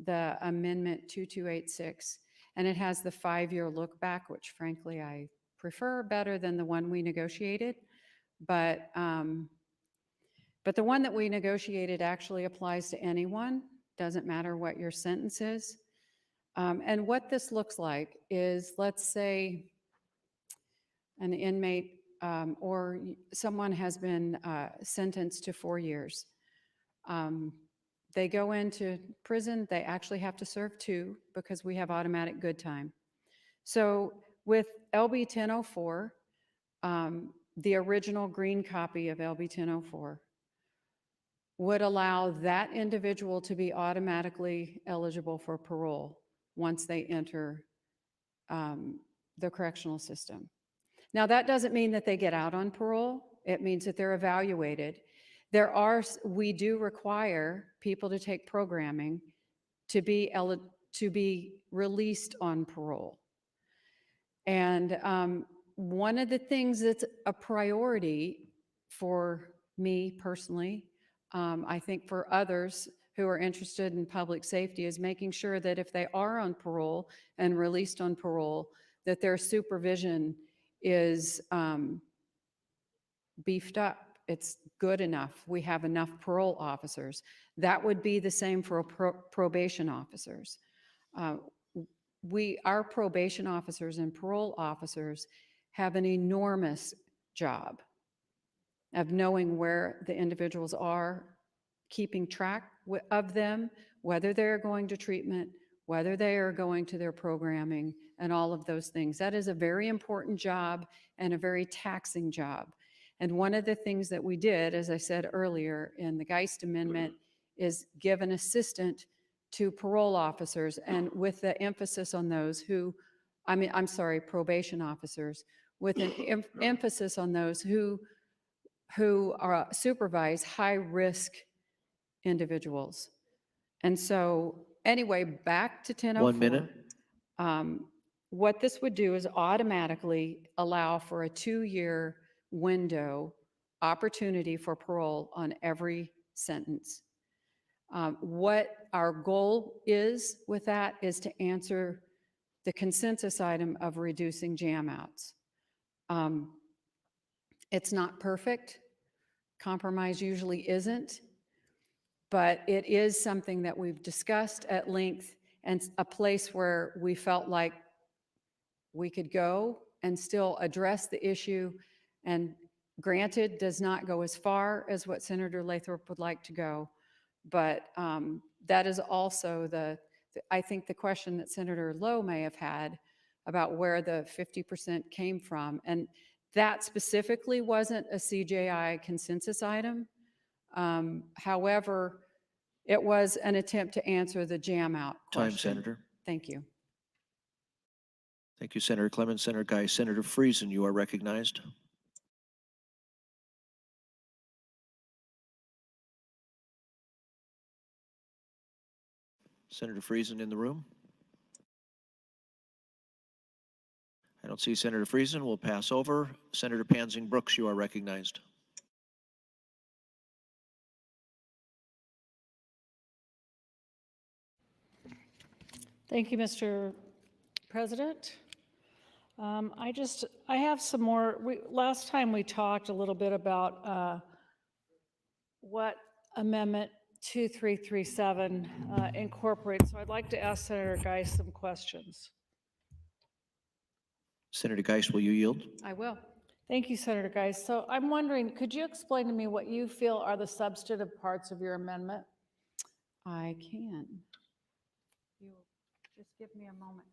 the Amendment 2286, and it has the 5-year look back, which frankly I prefer better than the one we negotiated. But the one that we negotiated actually applies to anyone, doesn't matter what your sentence is. And what this looks like is, let's say an inmate or someone has been sentenced to 4 years. They go into prison, they actually have to serve 2 because we have automatic good time. So with LB 1004, the original green copy of LB 1004 would allow that individual to be automatically eligible for parole once they enter the correctional system. Now, that doesn't mean that they get out on parole. It means that they're evaluated. We do require people to take programming to be released on parole. And one of the things that's a priority for me personally, I think for others who are interested in public safety, is making sure that if they are on parole and released on parole, that their supervision is beefed up it's good enough. We have enough parole officers. That would be the same for probation officers. Our probation officers and parole officers have an enormous job of knowing where the individuals are, keeping track of them, whether they're going to treatment, whether they are going to their programming, and all of those things. That is a very important job and a very taxing job. And one of the things that we did, as I said earlier, in the Geist Amendment, is give an assistant to parole officers, and with the emphasis on those who, probation officers, with an emphasis on those who are supervise high-risk individuals. And so, anyway, back to 1004. 1 minute. What this would do is automatically allow for a 2-year window opportunity for parole on every sentence. What our goal is with that is to answer the consensus item of reducing jam outs. It's not perfect. Compromise usually isn't, but it is something that we've discussed at length and a place where we felt like we could go and still address the issue. And granted, does not go as far as what Senator Lathrop would like to go, but that is also I think the question that Senator Lowe may have had about where the 50% came from. And that specifically wasn't a CJI consensus item. However, it was an attempt to answer the jam out question. Time, Senator. Thank you. Thank you, Senator Clemens. Senator Guy. Senator Friesen, you are recognized. Senator Friesen in the room? I don't see Senator Friesen. We'll pass over. Senator Pansing Brooks, you are recognized. Thank you, Mr. President. I have some more. Last time we talked a little bit about what Amendment 2337 incorporates. So I'd like to ask Senator Geis some questions. Senator Geis, will you yield? I will. Thank you, Senator Geis. So I'm wondering, could you explain to me what you feel are the substantive parts of your amendment? I can. You just give me a moment.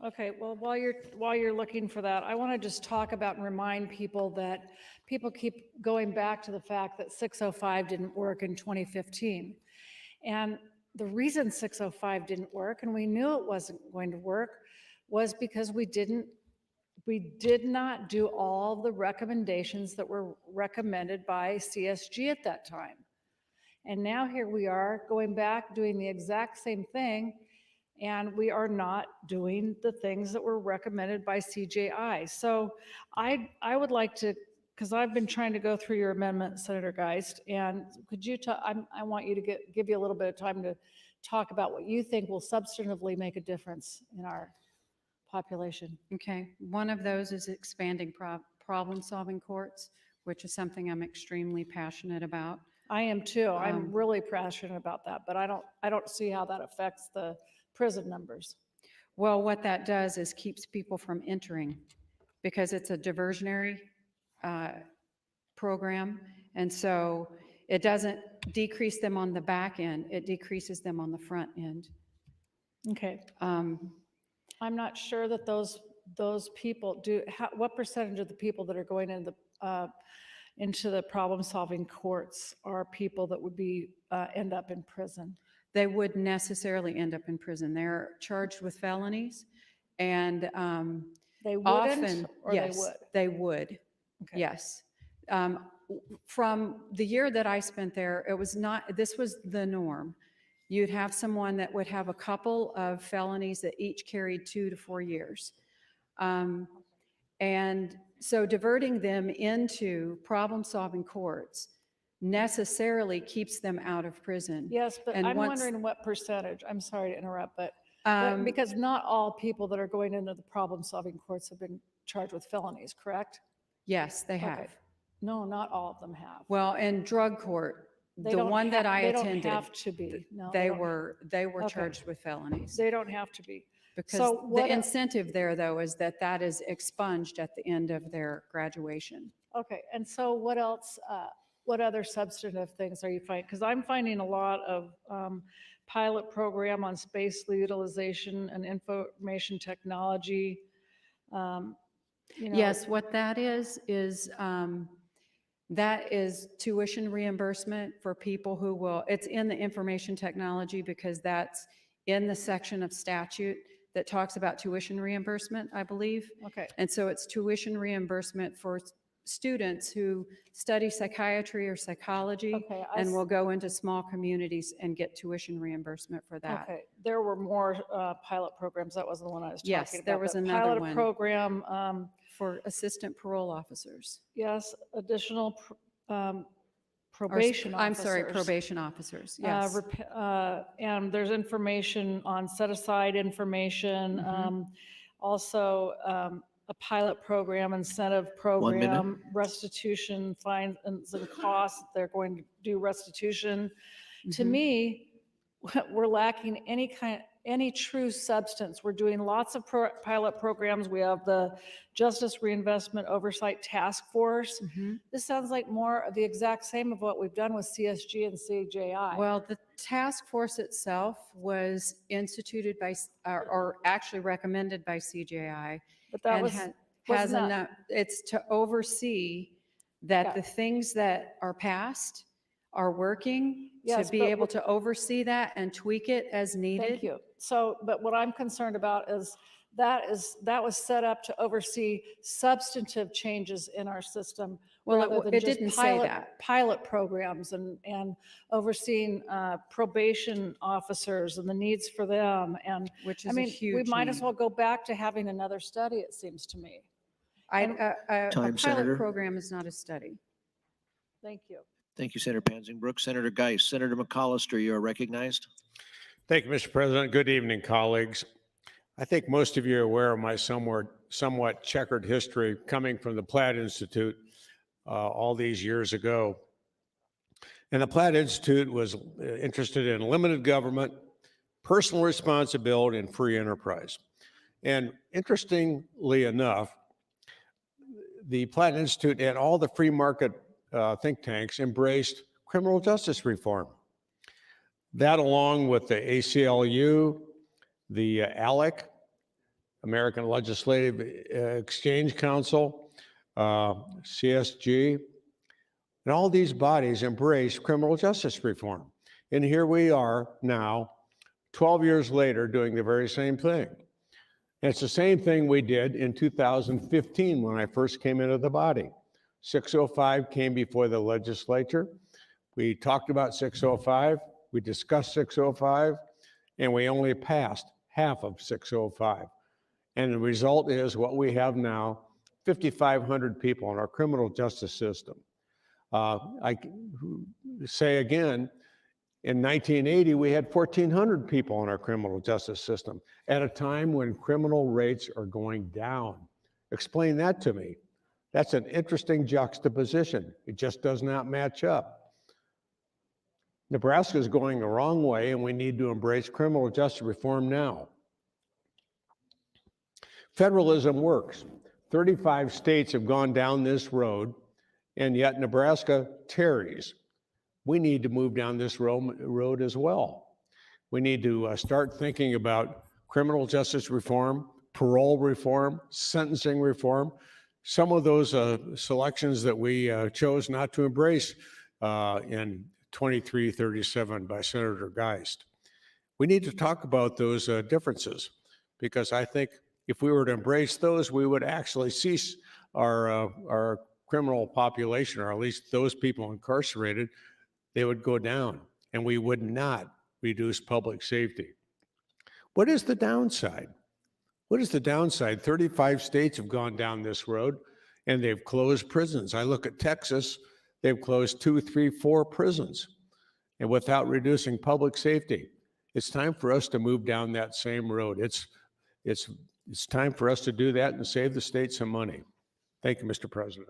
Okay, well, while you're looking for that, I want to just talk about and remind people that people keep going back to the fact that 605 didn't work in 2015. And the reason 605 didn't work, and we knew it wasn't going to work, was because we did not do all the recommendations that were recommended by CSG at that time. And now here we are going back doing the exact same thing, and we are not doing the things that were recommended by CJI. So I would like to, because I've been trying to go through your amendment, Senator Geist, and could you, I want you to give you a little bit of time to talk about what you think will substantively make a difference in our population. Okay, one of those is expanding problem-solving courts, which is something I'm extremely passionate about. I am too. I'm really passionate about that, but I don't see how that affects the prison numbers. Well, what that does is keeps people from entering, because it's a diversionary program, and so it doesn't decrease them on the back end, it decreases them on the front end. Okay. I'm not sure that those people do. What percentage of the people that are going into the problem-solving courts are people that would be end up in prison? They wouldn't necessarily end up in prison. They're charged with felonies, and they wouldn't, often, or yes, they would? They would. Okay. Yes. From the year that I spent there, it was not. This was the norm. You'd have someone that would have a couple of felonies that each carried 2 to 4 years, and so diverting them into problem-solving courts necessarily keeps them out of prison. Yes, but and I'm wondering what percentage. I'm sorry to interrupt, but Because not all people that are going into the problem-solving courts have been charged with felonies, correct? Yes, they Okay. have. No, not all of them have. Well, in drug court, They the don't one that I they don't attended, have to be. No, they don't- were Okay. charged with felonies. They don't have to be. Because So the what, incentive there, though, is that that is expunged at the end of their graduation. okay, and so what else, what other substantive things are you finding? Because I'm finding a lot of pilot program on space utilization and information technology. You know, Yes, what that is tuition reimbursement for people who will, it's in the information technology because that's in the section of statute that talks about tuition reimbursement, I believe. Okay. And so it's tuition reimbursement for students who study psychiatry or psychology Okay, and will go into small communities and get tuition reimbursement for that. Okay, there were more pilot programs. That wasn't the one I was talking about. Yes, there was but another pilot one. program. For assistant parole officers. Yes, additional Or probation officers. I'm sorry, probation officers, yes. And there's information on set-aside information. Also, a pilot program, incentive 1 minute. program, restitution, fines and costs. They're going to do restitution. To me, we're lacking any true substance. We're doing lots of pilot programs. We have the Justice Reinvestment Oversight Task Force. This sounds like more of the exact same of what we've done with CSG and CJI. Well, the task force itself was instituted by, or actually recommended by CJI. But that and was, has wasn't that- enough, it's to oversee that Yeah. the things that are passed are working, Yes, to be but able to oversee that and tweak it as needed. Thank you. So, but what I'm concerned about is that was set up to oversee substantive changes in our system. Well, rather than it just didn't say that. Pilot programs and overseeing probation officers and the needs for them. And Which I is a mean, we huge might as need. well go back to having another study, it seems to me. And- A Time, pilot Senator. program is not a study. Thank you. Thank you, Senator Panzing-Brooks. Senator Geist. Senator McCollister, you are recognized. Thank you, Mr. President. Good evening, colleagues. I think most of you are aware of my somewhat checkered history coming from the Platt Institute all these years ago. And the Platt Institute was interested in limited government, personal responsibility, and free enterprise. And interestingly enough, the Platt Institute and all the free market think tanks embraced criminal justice reform. That, along with the ACLU, the ALEC, American Legislative Exchange Council, CSG, and all these bodies embraced criminal justice reform. And here we are now, 12 years later, doing the very same thing. And it's the same thing we did in 2015 when I first came into the body. 605 came before the legislature. We talked about 605, we discussed 605, and we only passed half of 605. And the result is what we have now, 5,500 people in our criminal justice system. I say again, in 1980, we had 1,400 people in our criminal justice system at a time when criminal rates are going down. Explain that to me. That's an interesting juxtaposition. It just does not match up. Nebraska is going the wrong way, and we need to embrace criminal justice reform now. Federalism works. 35 states have gone down this road, and yet Nebraska tarries. We need to move down this road as well. We need to start thinking about criminal justice reform, parole reform, sentencing reform. Some of those selections that we chose not to embrace in 2337 by Senator Geist. We need to talk about those differences, because I think if we were to embrace those, we would actually cease our criminal population, or at least those people incarcerated. They would go down, and we would not reduce public safety. What is the downside? What is the downside? 35 states have gone down this road, and they've closed prisons. I look at Texas, they've closed 2, 3, 4 prisons, and without reducing public safety. It's time for us to move down that same road. It's time for us to do that and save the state some money. Thank you, Mr. President.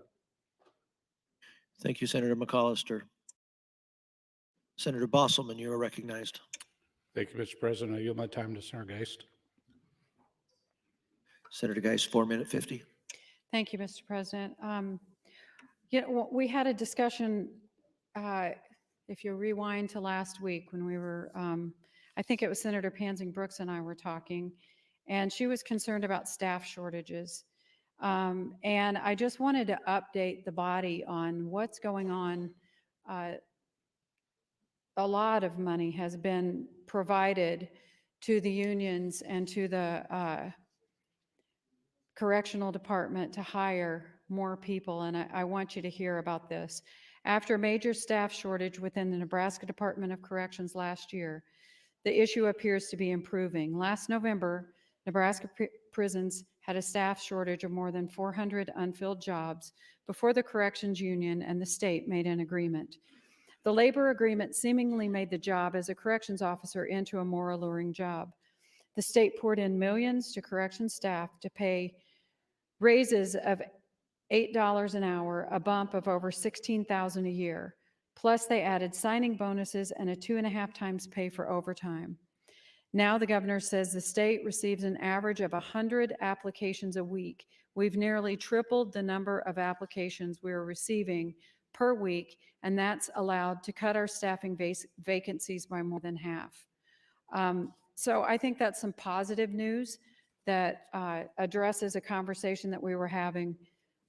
Thank you, Senator McAllister. Senator Bosselman, you are recognized. Thank you, Mr. President. I yield my time to Senator Geist. Senator Geist, 4-minute 50. Thank you, Mr. President. We had a discussion, if you rewind to last week when we were, I think it was Senator Pansing Brooks and I were talking, and she was concerned about staff shortages. And I just wanted to update the body on what's going on. A lot of money has been provided to the unions and to the correctional department to hire more people, and I want you to hear about this. After a major staff shortage within the Nebraska Department of Corrections last year, the issue appears to be improving. Last November, Nebraska prisons had a staff shortage of more than 400 unfilled jobs before the corrections union and the state made an agreement. The labor agreement seemingly made the job as a corrections officer into a more alluring job. The state poured in millions to corrections staff to pay raises of $8 an hour, a bump of over $16,000 a year. Plus, they added signing bonuses and a 2.5 times pay for overtime. Now the governor says the state receives an average of 100 applications a week. We've nearly tripled the number of applications we're receiving per week, and that's allowed to cut our staffing vacancies by more than half. So I think that's some positive news that addresses a conversation that we were having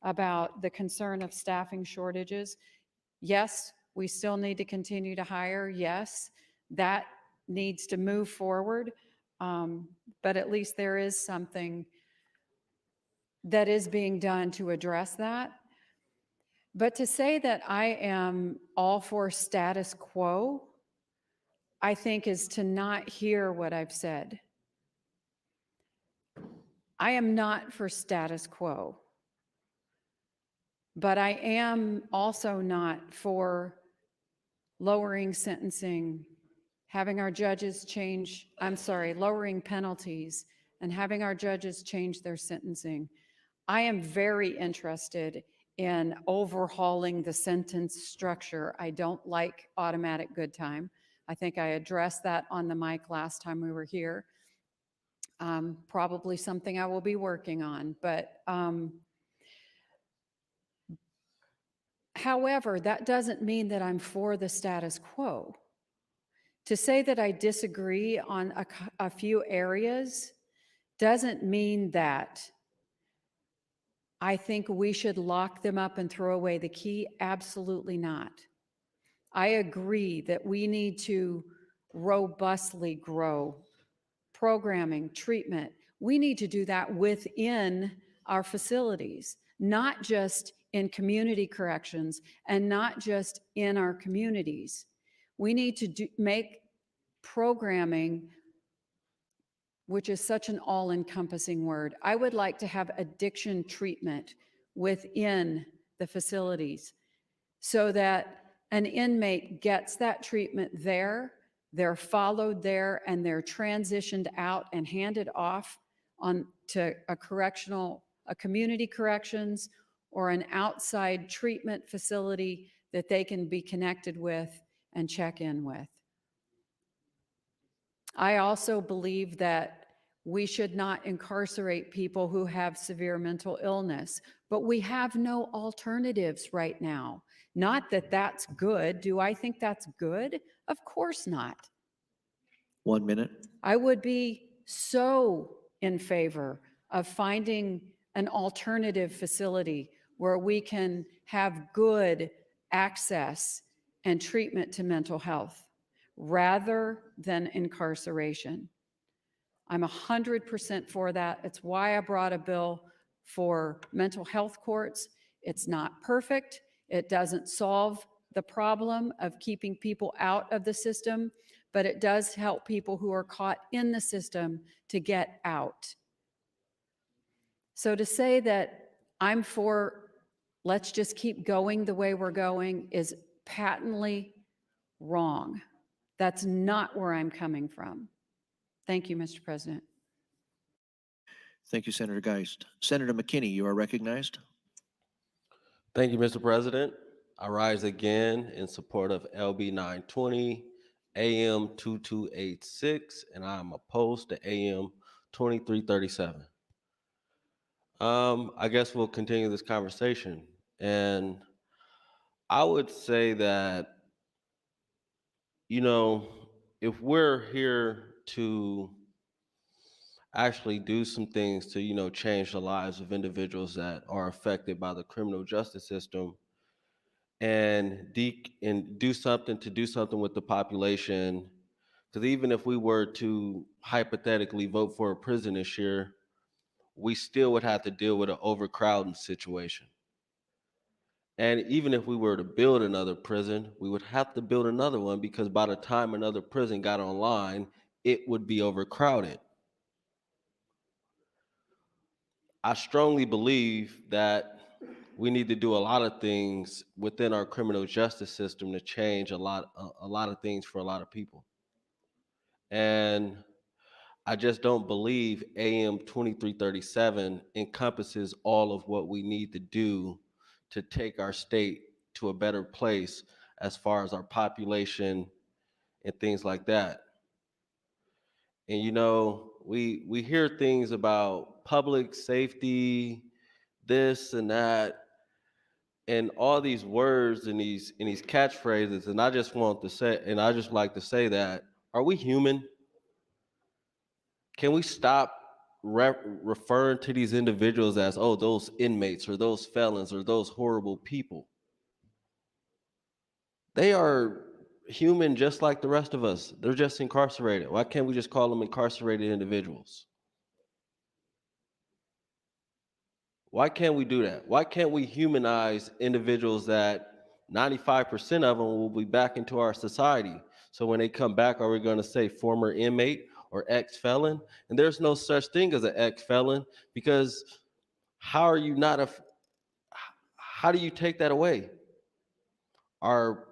about the concern of staffing shortages. Yes, we still need to continue to hire. Yes, that needs to move forward. But at least there is something that is being done to address that. But to say that I am all for status quo, I think is to not hear what I've said. I am not for status quo, but I am also not for lowering sentencing, having our judges lowering penalties and having our judges change their sentencing. I am very interested in overhauling the sentence structure. I don't like automatic good time. I think I addressed that on the mic last time we were here. Probably something I will be working on, but however, that doesn't mean that I'm for the status quo. To say that I disagree on a few areas doesn't mean that I think we should lock them up and throw away the key. Absolutely not. I agree that we need to robustly grow programming, treatment. We need to do that within our facilities, not just in community corrections and not just in our communities. We need to make programming, which is such an all-encompassing word. I would like to have addiction treatment within the facilities so that an inmate gets that treatment there, they're followed there, and they're transitioned out and handed off to a community corrections or an outside treatment facility that they can be connected with and check in with. I also believe that we should not incarcerate people who have severe mental illness, but we have no alternatives right now. Not that that's good. Do I think that's good? Of course not. 1 minute. I would be so in favor of finding an alternative facility where we can have good access and treatment to mental health rather than incarceration. I'm 100% for that. It's why I brought a bill for mental health courts. It's not perfect. It doesn't solve the problem of keeping people out of the system, but it does help people who are caught in the system to get out. So to say that I'm for let's just keep going the way we're going is patently wrong. That's not where I'm coming from. Thank you, Mr. President. Thank you, Senator Geist. Senator McKinney, you are recognized. Thank you, Mr. President. I rise again in support of LB 920, AM 2286, and I am opposed to AM 2337. I guess we'll continue this conversation. And I would say that, you know, if we're here to actually do some things to, you know, change the lives of individuals that are affected by the criminal justice system, and do something with the population, because even if we were to hypothetically vote for a prison this year, we still would have to deal with an overcrowding situation. And even if we were to build another prison, we would have to build another one, because by the time another prison got online, it would be overcrowded. I strongly believe that we need to do a lot of things within our criminal justice system to change a lot of things for a lot of people. And I just don't believe AM 2337 encompasses all of what we need to do to take our state to a better place as far as our population and things like that. And you know, we hear things about public safety, this and that, and all these words and these catchphrases, and I just like to say that, are we human? Can we stop referring to these individuals as, oh, those inmates or those felons or those horrible people? They are human just like the rest of us. They're just incarcerated. Why can't we just call them incarcerated individuals? Why can't we do that? Why can't we humanize individuals that 95% of them will be back into our society? So when they come back, are we going to say former inmate or ex-felon? And there's no such thing as an ex-felon, because how do you take that away? Our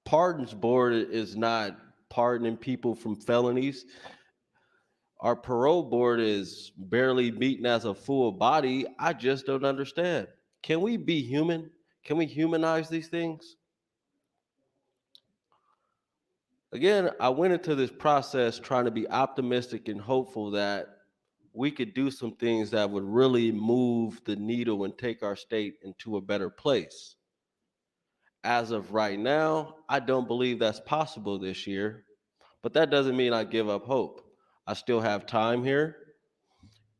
pardons board is not pardoning people from felonies. Our parole board is barely beaten as a full body. I just don't understand. Can we be human? Can we humanize these things? Again, I went into this process trying to be optimistic and hopeful that we could do some things that would really move the needle and take our state into a better place. As of right now, I don't believe that's possible this year, but that doesn't mean I give up hope. I still have time here,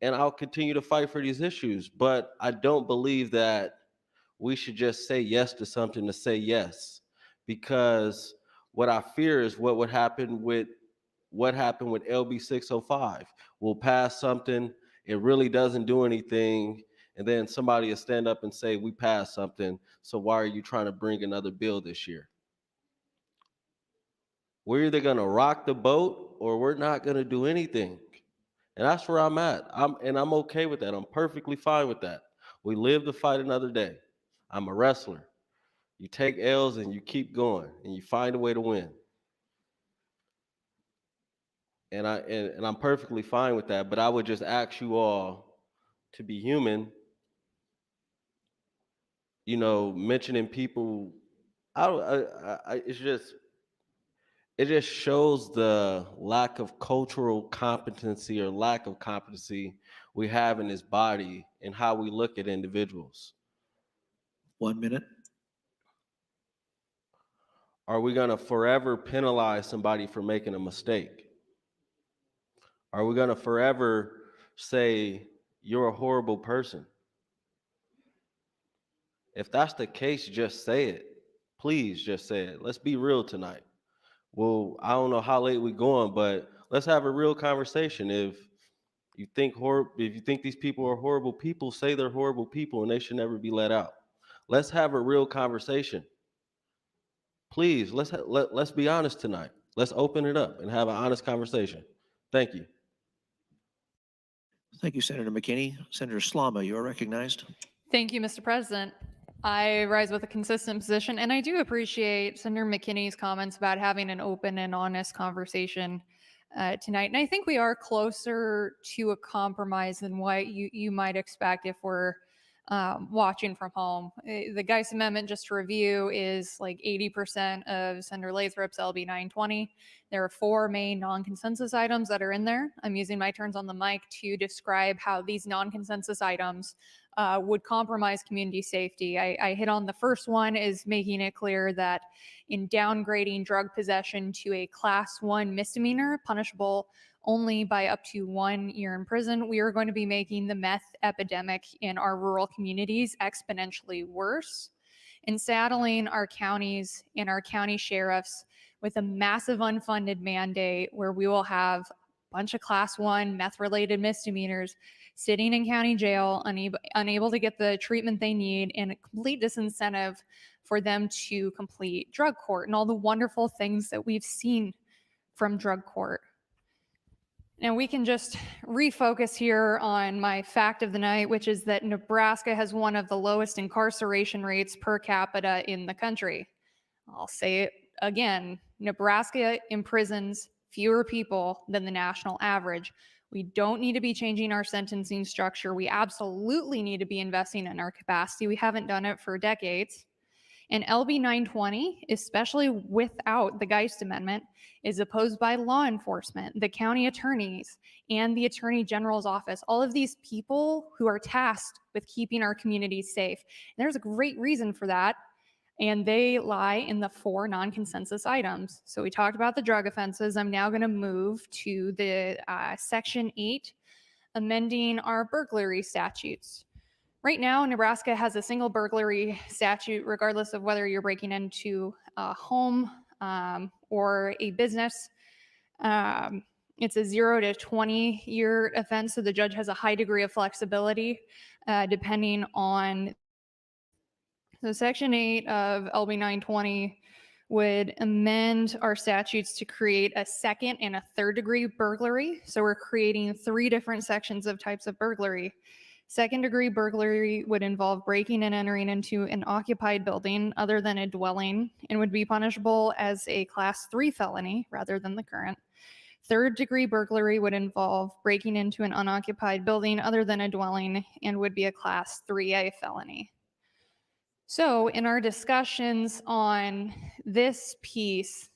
and I'll continue to fight for these issues, but I don't believe that we should just say yes to something to say yes, because what I fear is what happened with LB 605. We'll pass something, it really doesn't do anything, and then somebody will stand up and say, we passed something, so why are you trying to bring another bill this year? We're either going to rock the boat or we're not going to do anything. And that's where I'm at. I'm okay with that. I'm perfectly fine with that. We live to fight another day. I'm a wrestler. You take L's and you keep going and you find a way to win. And I'm perfectly fine with that. But I would just ask you all to be human. You know, mentioning people, it just shows the lack of cultural competency or lack of competency we have in this body and how we look at individuals. 1 minute. Are we going to forever penalize somebody for making a mistake? Are we going to forever say you're a horrible person? If that's the case, just say it. Please just say it. Let's be real tonight. Well, I don't know how late we're going, but let's have a real conversation. If you think these people are horrible people, say they're horrible people and they should never be let out. Let's have a real conversation. Please, let's be honest tonight. Let's open it up and have an honest conversation. Thank you. Thank you, Senator McKinney. Senator Slama, you are recognized. Thank you, Mr. President. I rise with a consistent position, and I do appreciate Senator McKinney's comments about having an open and honest conversation tonight. And I think we are closer to a compromise than what you might expect if we're watching from home. The Geist Amendment, just to review, is like 80% of Senator Lathrop's LB 920. There are 4 main non-consensus items that are in there. I'm using my turns on the mic to describe how these non-consensus items would compromise community safety. I hit on the first one, is making it clear that in downgrading drug possession to a class 1 misdemeanor, punishable only by up to 1 year in prison, we are going to be making the meth epidemic in our rural communities exponentially worse and saddling our counties and our county sheriffs with a massive unfunded mandate where we will have a bunch of class 1 meth-related misdemeanors sitting in county jail, unable to get the treatment they need, and a complete disincentive for them to complete drug court and all the wonderful things that we've seen from drug court. Now we can just refocus here on my fact of the night, which is that Nebraska has one of the lowest incarceration rates per capita in the country. I'll say it again, Nebraska imprisons fewer people than the national average. We don't need to be changing our sentencing structure. We absolutely need to be investing in our capacity. We haven't done it for decades. And LB 920, especially without the Geist Amendment, is opposed by law enforcement, the county attorneys, and the Attorney General's office. All of these people who are tasked with keeping our communities safe. And there's a great reason for that, and they lie in the 4 non-consensus items. So we talked about the drug offenses. I'm now going to move to the Section 8, amending our burglary statutes. Right now, Nebraska has a single burglary statute, regardless of whether you're breaking into a home or a business. It's a 0 to 20 year offense, so the judge has a high degree of flexibility depending on. So Section 8 of LB 920 would amend our statutes to create a 2nd and a 3rd degree burglary. So we're creating 3 different sections of types of burglary. 2nd degree burglary would involve breaking and entering into an occupied building other than a dwelling and would be punishable as a class 3 felony rather than the current. 3rd degree burglary would involve breaking into an unoccupied building other than a dwelling and would be a class 3A felony. So in our discussions on this piece,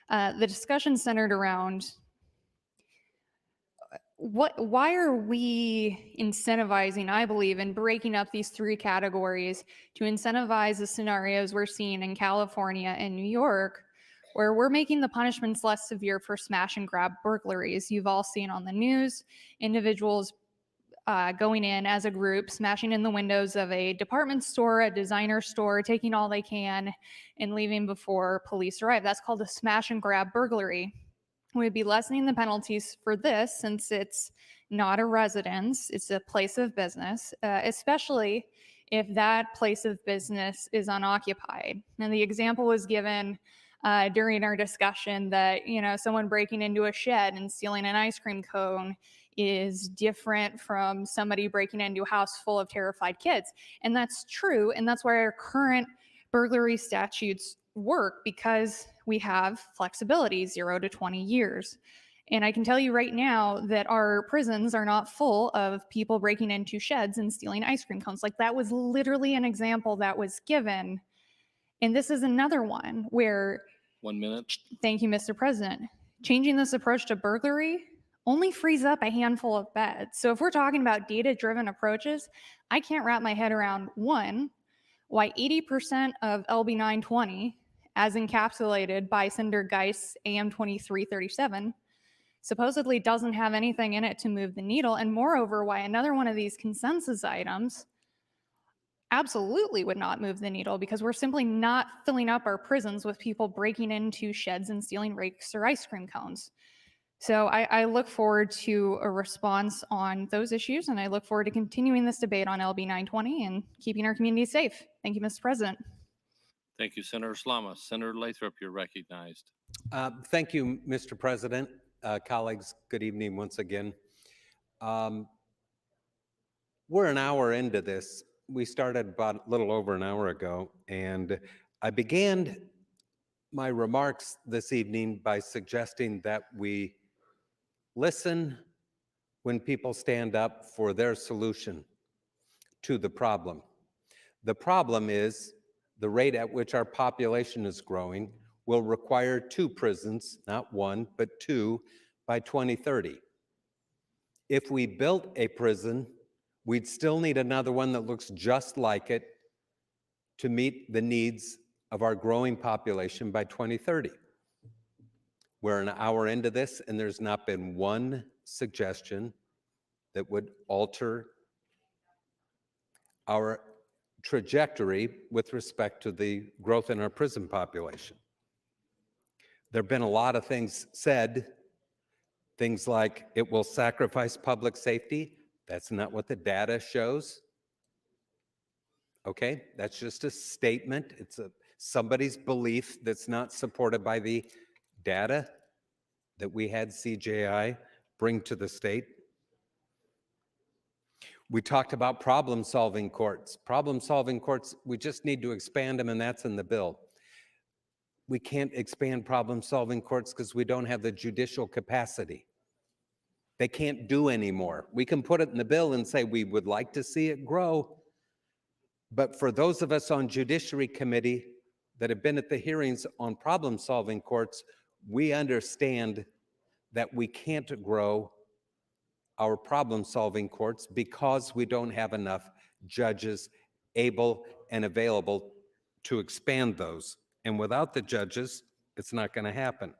the discussion centered around why are we incentivizing, I believe, in breaking up these 3 categories to incentivize the scenarios we're seeing in California and New York, where we're making the punishments less severe for smash and grab burglaries. You've all seen on the news, individuals going in as a group, smashing in the windows of a department store, a designer store, taking all they can and leaving before police arrive. That's called a smash and grab burglary. We'd be lessening the penalties for this since it's not a residence, it's a place of business, especially if that place of business is unoccupied. And the example was given during our discussion that, you know, someone breaking into a shed and stealing an ice cream cone is different from somebody breaking into a house full of terrified kids. And that's true, and that's why our current burglary statutes work, because we have flexibility, 0 to 20 years. And I can tell you right now that our prisons are not full of people breaking into sheds and stealing ice cream cones. Like, that was literally an example that was given. And this is another one where— 1 minute. Thank you, Mr. President. Changing this approach to burglary only frees up a handful of beds. So if we're talking about data-driven approaches, I can't wrap my head around, one, why 80% of LB 920, as encapsulated by Senator Geist's AM 2337, supposedly doesn't have anything in it to move the needle, and moreover, why another one of these consensus items absolutely would not move the needle, because we're simply not filling up our prisons with people breaking into sheds and stealing rakes or ice cream cones. So I look forward to a response on those issues, and I look forward to continuing this debate on LB 920 and keeping our communities safe. Thank you, Mr. President. Thank you, Senator Slama. Senator Lathrop, you're recognized. Thank you, Mr. President. Colleagues, good evening once again. We're an hour into this, we started about a little over an hour ago, and I began my remarks this evening by suggesting that we listen when people stand up for their solution to the problem. The problem is the rate at which our population is growing will require 2 prisons, not 1, but 2 by 2030. If we built a prison, we'd still need another one that looks just like it to meet the needs of our growing population by 2030. We're an hour into this, and there's not been one suggestion that would alter our trajectory with respect to the growth in our prison population. There have been a lot of things said, things like it will sacrifice public safety. That's not what the data shows. Okay, that's just a statement. It's somebody's belief that's not supported by the data that we had CJI bring to the state. We talked about problem-solving courts. Problem-solving courts, we just need to expand them, and that's in the bill. We can't expand problem-solving courts because we don't have the judicial capacity. They can't do anymore. We can put it in the bill and say we would like to see it grow, but for those of us on Judiciary Committee that have been at the hearings on problem-solving courts, we understand that we can't grow our problem-solving courts because we don't have enough judges able and available to expand those. And without the judges, it's not going to happen.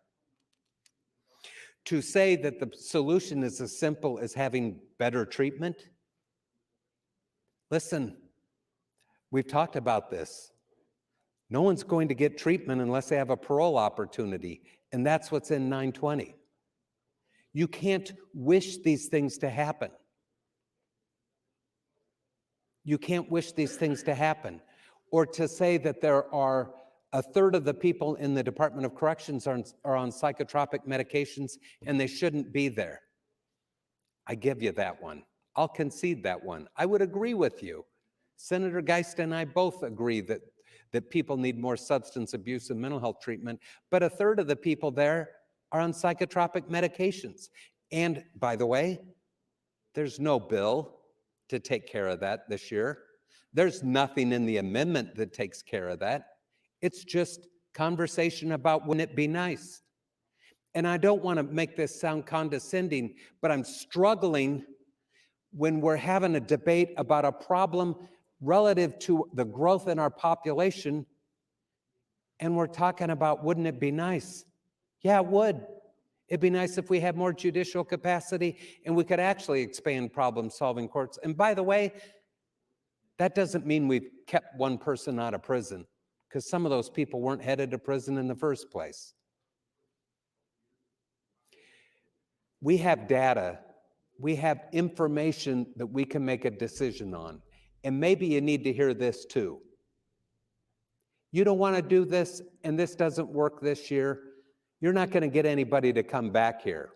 To say that the solution is as simple as having better treatment, listen, we've talked about this. No one's going to get treatment unless they have a parole opportunity, and that's what's in 920. You can't wish these things to happen. You can't wish these things to happen. Or to say that there are a third of the people in the Department of Corrections are on psychotropic medications and they shouldn't be there. I give you that one. I'll concede that one. I would agree with you. Senator Geist and I both agree that people need more substance abuse and mental health treatment, but a third of the people there are on psychotropic medications. And by the way, there's no bill to take care of that this year. There's nothing in the amendment that takes care of that. It's just conversation about wouldn't it be nice? And I don't want to make this sound condescending, but I'm struggling when we're having a debate about a problem relative to the growth in our population, and we're talking about wouldn't it be nice? Yeah, it would. It'd be nice if we had more judicial capacity and we could actually expand problem-solving courts. And by the way, that doesn't mean we've kept one person out of prison, because some of those people weren't headed to prison in the first place. We have data, we have information that we can make a decision on. And maybe you need to hear this too. You don't want to do this and this doesn't work this year, you're not going to get anybody to come back here.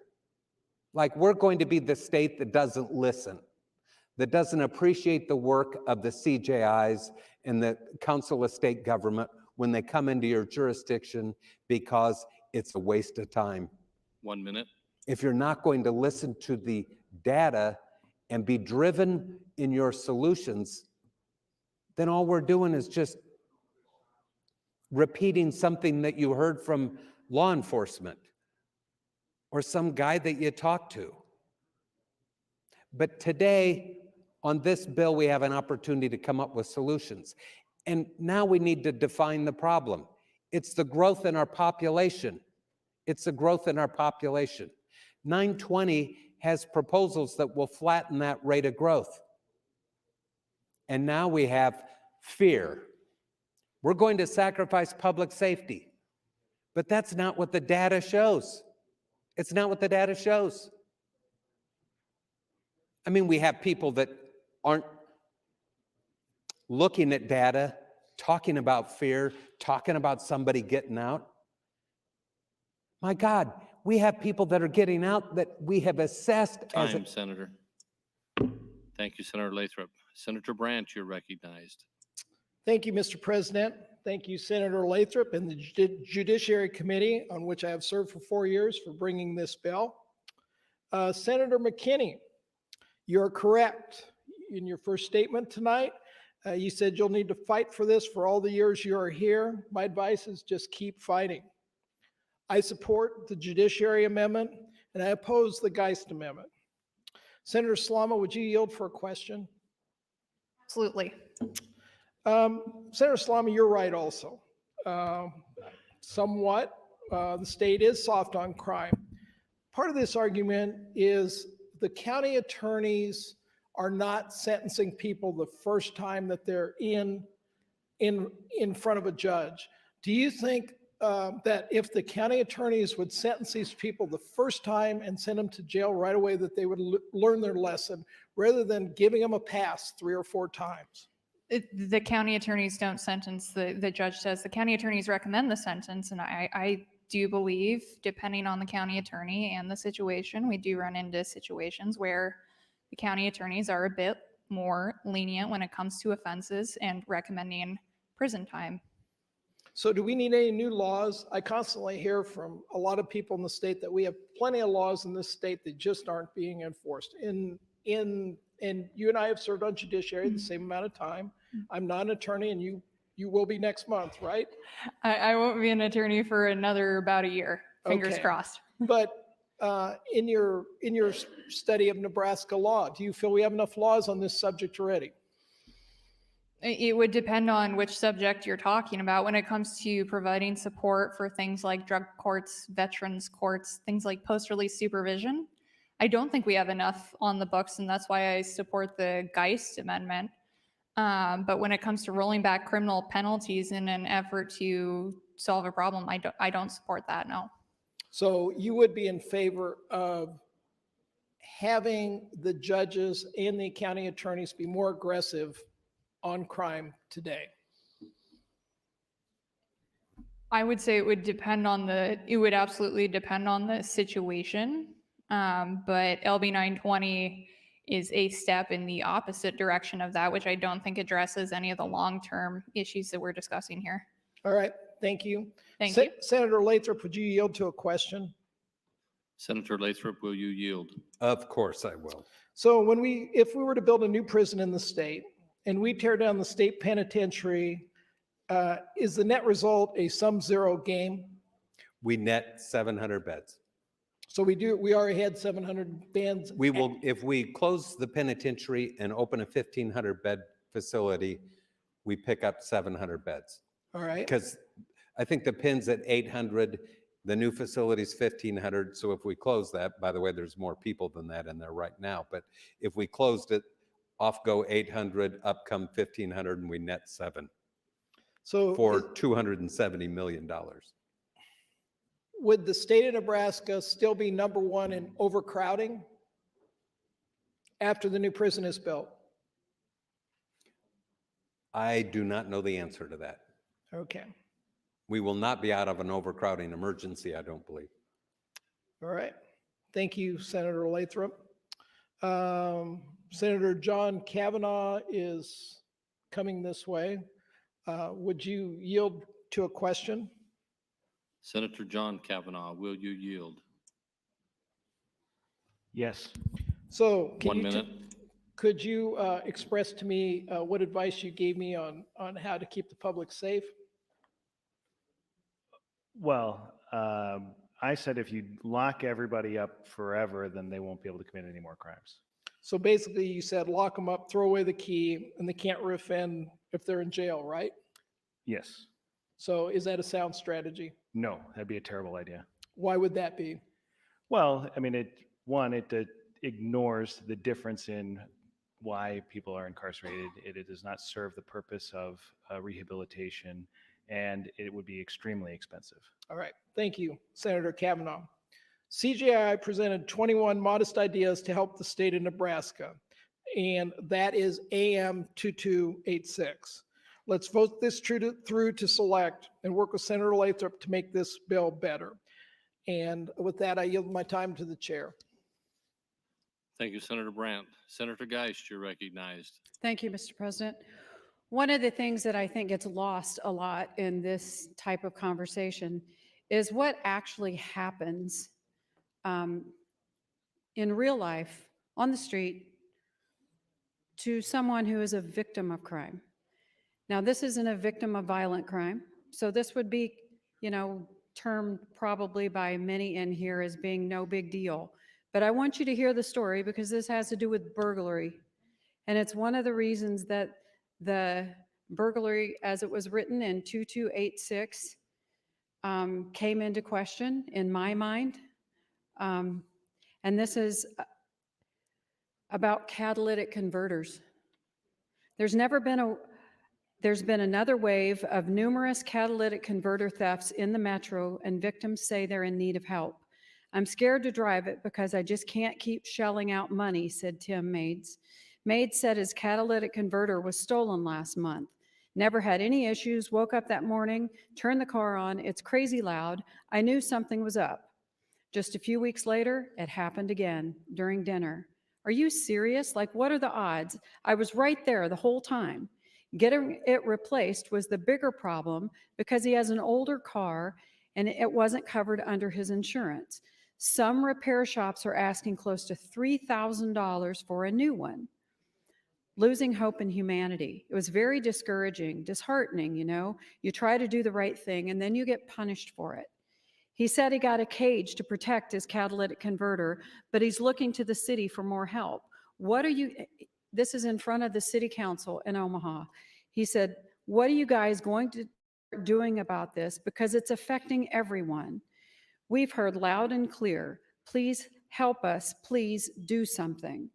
Like, we're going to be the state that doesn't listen, that doesn't appreciate the work of the CJIs and the Council of State Government when they come into your jurisdiction, because it's a waste of time. 1 minute. If you're not going to listen to the data and be driven in your solutions, then all we're doing is just repeating something that you heard from law enforcement or some guy that you talked to. But today, on this bill, we have an opportunity to come up with solutions. And now we need to define the problem. It's the growth in our population. It's the growth in our population. 920 has proposals that will flatten that rate of growth. And now we have fear. We're going to sacrifice public safety. But that's not what the data shows. It's not what the data shows. I mean, we have people that aren't looking at data, talking about fear, talking about somebody getting out. My God, we have people that are getting out that we have assessed as Time, Senator. Thank you, Senator Lathrop. Senator Branch, you're recognized. Thank you, Mr. President. Thank you, Senator Lathrop and the Judiciary Committee, on which I have served for 4 years, for bringing this bill. Senator McKinney, you're correct in your first statement tonight. You said you'll need to fight for this for all the years you are here. My advice is just keep fighting. I support the Judiciary Amendment, and I oppose the Geist Amendment. Senator Slama, would you yield for a question? Absolutely. Senator Slama, you're right also. Somewhat, the state is soft on crime. Part of this argument is the county attorneys are not sentencing people the first time that they're in front of a judge. Do you think that if the county attorneys would sentence these people the first time and send them to jail right away, that they would learn their lesson rather than giving them a pass 3 or 4 times? The county attorneys don't sentence, the judge says. The county attorneys recommend the sentence, and I do believe, depending on the county attorney and the situation, we do run into situations where the county attorneys are a bit more lenient when it comes to offenses and recommending prison time. So do we need any new laws? I constantly hear from a lot of people in the state that we have plenty of laws in this state that just aren't being enforced. And you and I have served on judiciary the same amount of time. I'm not an attorney, and you will be next month, right? I won't be an attorney for another about a year, fingers Okay. crossed. But in your study of Nebraska law, do you feel we have enough laws on this subject already? It would depend on which subject you're talking about. When it comes to providing support for things like drug courts, veterans courts, things like post-release supervision, I don't think we have enough on the books, and that's why I support the Geist Amendment. But when it comes to rolling back criminal penalties in an effort to solve a problem, I don't support that, no. So you would be in favor of having the judges and the county attorneys be more aggressive on crime today? I would say it would absolutely depend on the situation. But LB 920 is a step in the opposite direction of that, which I don't think addresses any of the long-term issues that we're discussing here. All right, thank you. Thank you. Senator Lathrop, would you yield to a question? Senator Lathrop, will you yield? Of course I will. So if we were to build a new prison in the state and we tear down the state penitentiary, is the net result a sum zero game? We net 700 beds. So we already had 700 beds. We will, if we close the penitentiary and open a 1,500 bed facility, we pick up 700 beds. All right. Because I think the pin's at 800, the new facility's 1,500. So if we close that, by the way, there's more people than that in there right now. But if we closed it, off go 800, up come 1,500, and we net 7. So for $270 million. Would the state of Nebraska still be #1 in overcrowding after the new prison is built? I do not know the answer to that. Okay. We will not be out of an overcrowding emergency, I don't believe. All right. Thank you, Senator Lathrop. Senator John Kavanagh is coming this way. Would you yield to a question? Senator John Kavanagh, will you yield? Yes. So One minute. Could you express to me what advice you gave me on how to keep the public safe? Well, I said if you lock everybody up forever, then they won't be able to commit any more crimes. So basically you said lock them up, throw away the key, and they can't reoffend if they're in jail, right? Yes. So is that a sound strategy? No, that'd be a terrible idea. Why would that be? Well, I mean, it ignores the difference in why people are incarcerated. It does not serve the purpose of rehabilitation, and it would be extremely expensive. All right. Thank you, Senator Kavanagh. CGI presented 21 modest ideas to help the state of Nebraska, and that is AM 2286. Let's vote this through to select and work with Senator Lathrop to make this bill better. And with that, I yield my time to the chair. Thank you, Senator Brandt. Senator Geist, you're recognized. Thank you, Mr. President. One of the things that I think gets lost a lot in this type of conversation is what actually happens in real life on the street to someone who is a victim of crime. Now, this isn't a victim of violent crime, so this would be, termed probably by many in here as being no big deal. But I want you to hear the story because this has to do with burglary. And it's one of the reasons that the burglary, as it was written in 2286, came into question in my mind. And this is about catalytic converters. There's been another wave of numerous catalytic converter thefts in the metro, and victims say they're in need of help. I'm scared to drive it because I just can't keep shelling out money, said Tim Mades. Mades said his catalytic converter was stolen last month. Never had any issues, woke up that morning, turned the car on, it's crazy loud. I knew something was up. Just a few weeks later, it happened again during dinner. Are you serious? Like, what are the odds? I was right there the whole time. Getting it replaced was the bigger problem because he has an older car and it wasn't covered under his insurance. Some repair shops are asking close to $3,000 for a new one. Losing hope in humanity. It was very discouraging, disheartening, You try to do the right thing and then you get punished for it. He said he got a cage to protect his catalytic converter, but he's looking to the city for more help. This is in front of the city council in Omaha. He said, what are you guys going to doing about this? Because it's affecting everyone. We've heard loud and clear, please help us, please do something.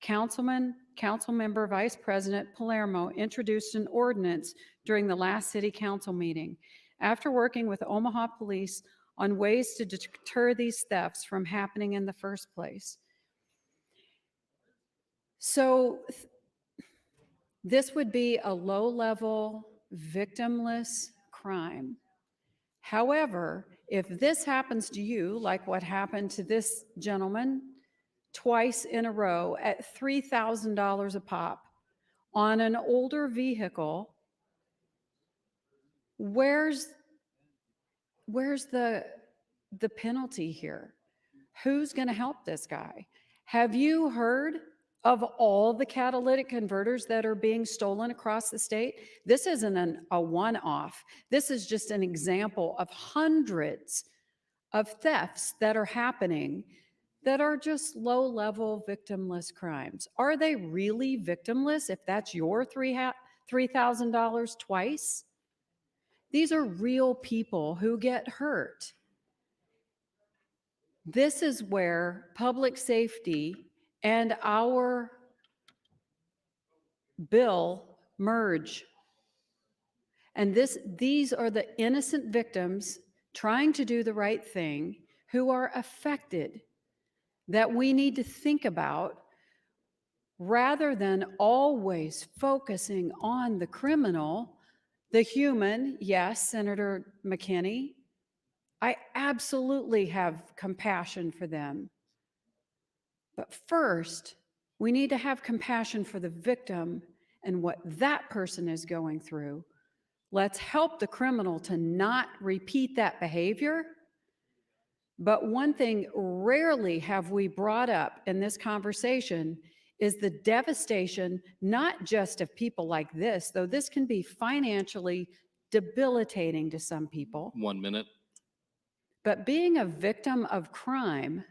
Councilmember Vice President Palermo introduced an ordinance during the last city council meeting. After working with Omaha police on ways to deter these thefts from happening in the first place. So this would be a low-level, victimless crime. However, if this happens to you, like what happened to this gentleman twice in a row at $3,000 a pop on an older vehicle, where's the penalty here? Who's going to help this guy? Have you heard of all the catalytic converters that are being stolen across the state? This isn't a one-off. This is just an example of hundreds of thefts that are happening that are just low-level victimless crimes. Are they really victimless if that's your $3,000 twice? These are real people who get hurt. This is where public safety and our bill merge. And these are the innocent victims trying to do the right thing who are affected that we need to think about rather than always focusing on the criminal, the human. Yes, Senator McKinney, I absolutely have compassion for them. But first, we need to have compassion for the victim and what that person is going through. Let's help the criminal to not repeat that behavior. But one thing rarely have we brought up in this conversation is the devastation, not just of people like this, though this can be financially debilitating to some people. 1 minute. But being a victim of crime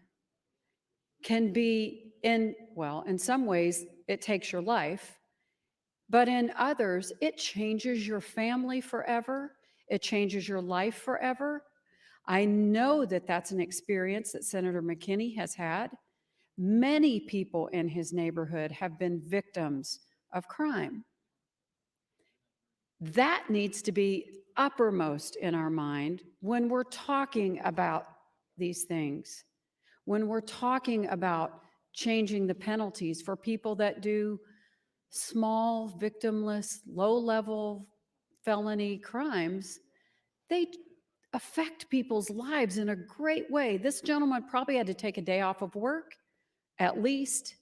can be in some ways, it takes your life, but in others, it changes your family forever. It changes your life forever. I know that that's an experience that Senator McKinney has had. Many people in his neighborhood have been victims of crime. That needs to be uppermost in our mind when we're talking about these things, when we're talking about changing the penalties for people that do small, victimless, low-level felony crimes. They affect people's lives in a great way. This gentleman probably had to take a day off of work at least,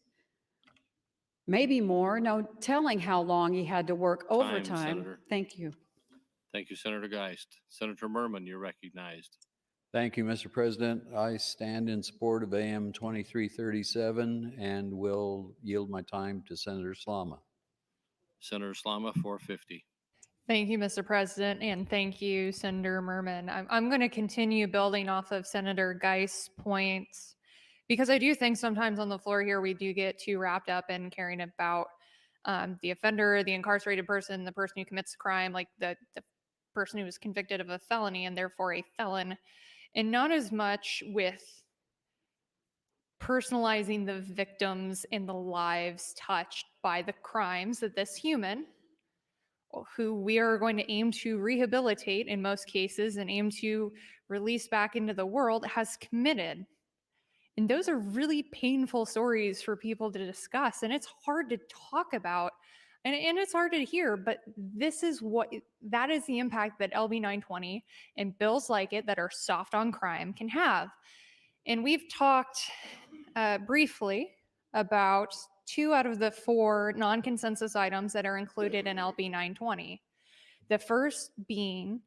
maybe more, no telling how long he had to work overtime. Senator. Thank you. Thank you, Senator Geist. Senator Merman, you're recognized. Thank you, Mr. President. I stand in support of AM 2337 and will yield my time to Senator Slama. Senator Slama, 450. Thank you, Mr. President, and thank you, Senator Merman. I'm going to continue building off of Senator Geist's points because I do think sometimes on the floor here we do get too wrapped up in caring about the offender, the incarcerated person, the person who commits a crime, like the person who was convicted of a felony and therefore a felon, and not as much with personalizing the victims and the lives touched by the crimes that this human, who we are going to aim to rehabilitate in most cases and aim to release back into the world, has committed. And those are really painful stories for people to discuss, and it's hard to talk about, and it's hard to hear, but that is the impact that LB 920 and bills like it that are soft on crime can have. And we've talked briefly about 2 out of the 4 non-consensus items that are included in LB 920. The first being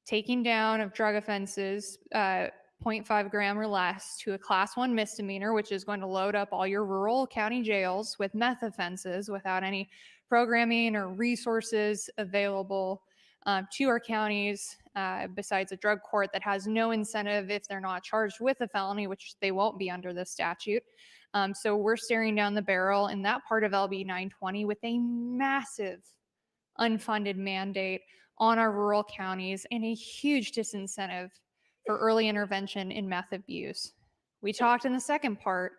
taking down of drug offenses 0.5 gram or less to a class 1 misdemeanor, which is going to load up all your rural county jails with meth offenses without any programming or resources available to our counties, besides a drug court that has no incentive if they're not charged with a felony, which they won't be under this statute. So we're staring down the barrel in that part of LB 920 with a massive unfunded mandate on our rural counties and a huge disincentive for early intervention in meth abuse. We talked in the second part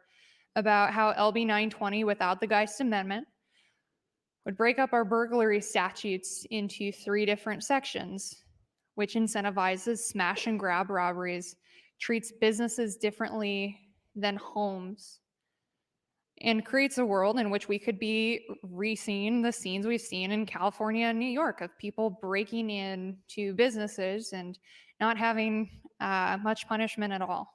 about how LB 920 without the Geist Amendment would break up our burglary statutes into 3 different sections, which incentivizes smash and grab robberies, treats businesses differently than homes, and creates a world in which we could be re-seeing the scenes we've seen in California and New York of people breaking into businesses and not having much punishment at all.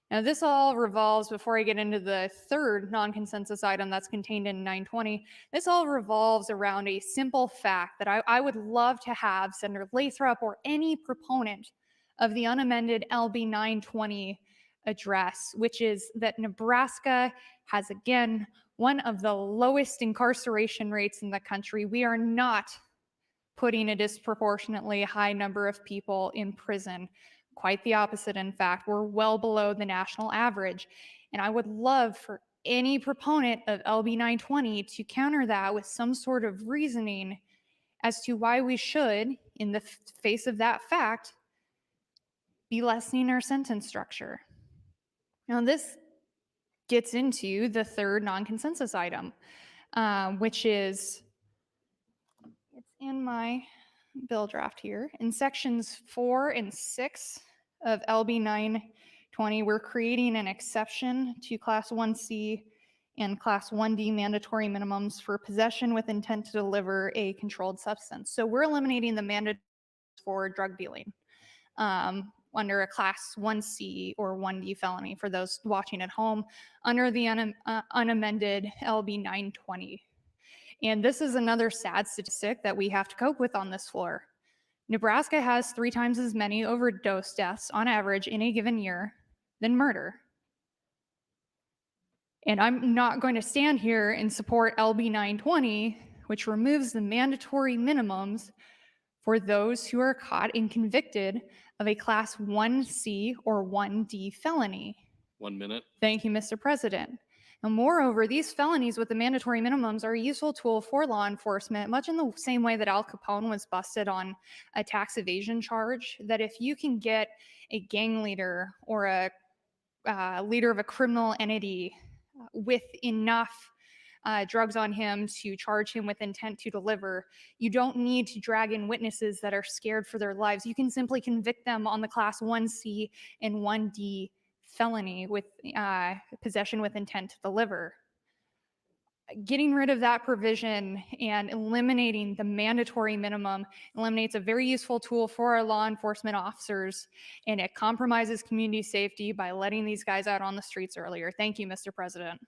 Now, this all revolves, before I get into the third non-consensus item that's contained in 920, this all revolves around a simple fact that I would love to have Senator Lathrop or any proponent of the unamended LB 920 address, which is that Nebraska has, again, one of the lowest incarceration rates in the country. We are not putting a disproportionately high number of people in prison. Quite the opposite, in fact. We're well below the national average. And I would love for any proponent of LB 920 to counter that with some sort of reasoning as to why we should, in the face of that fact, be lessening our sentence structure. Now, this gets into the third non-consensus item, which is, it's in my bill draft here. In sections 4 and 6 of LB 920, we're creating an exception to Class 1C and Class 1D mandatory minimums for possession with intent to deliver a controlled substance. So we're eliminating the mandate for drug dealing under a Class 1C or 1D felony for those watching at home under the unamended LB 920. And this is another sad statistic that we have to cope with on this floor. Nebraska has 3 times as many overdose deaths on average in a given year than murder. And I'm not going to stand here and support LB 920, which removes the mandatory minimums for those who are caught and convicted of a Class 1C or 1D felony. 1 minute. Thank you, Mr. President. And moreover, these felonies with the mandatory minimums are a useful tool for law enforcement, much in the same way that Al Capone was busted on a tax evasion charge, that if you can get a gang leader or a leader of a criminal entity with enough drugs on him to charge him with intent to deliver, you don't need to drag in witnesses that are scared for their lives. You can simply convict them on the Class 1C and 1D felony with possession with intent to deliver. getting rid of that provision and eliminating the mandatory minimum eliminates a very useful tool for our law enforcement officers, and it compromises community safety by letting these guys out on the streets earlier. Thank you, Mr. President.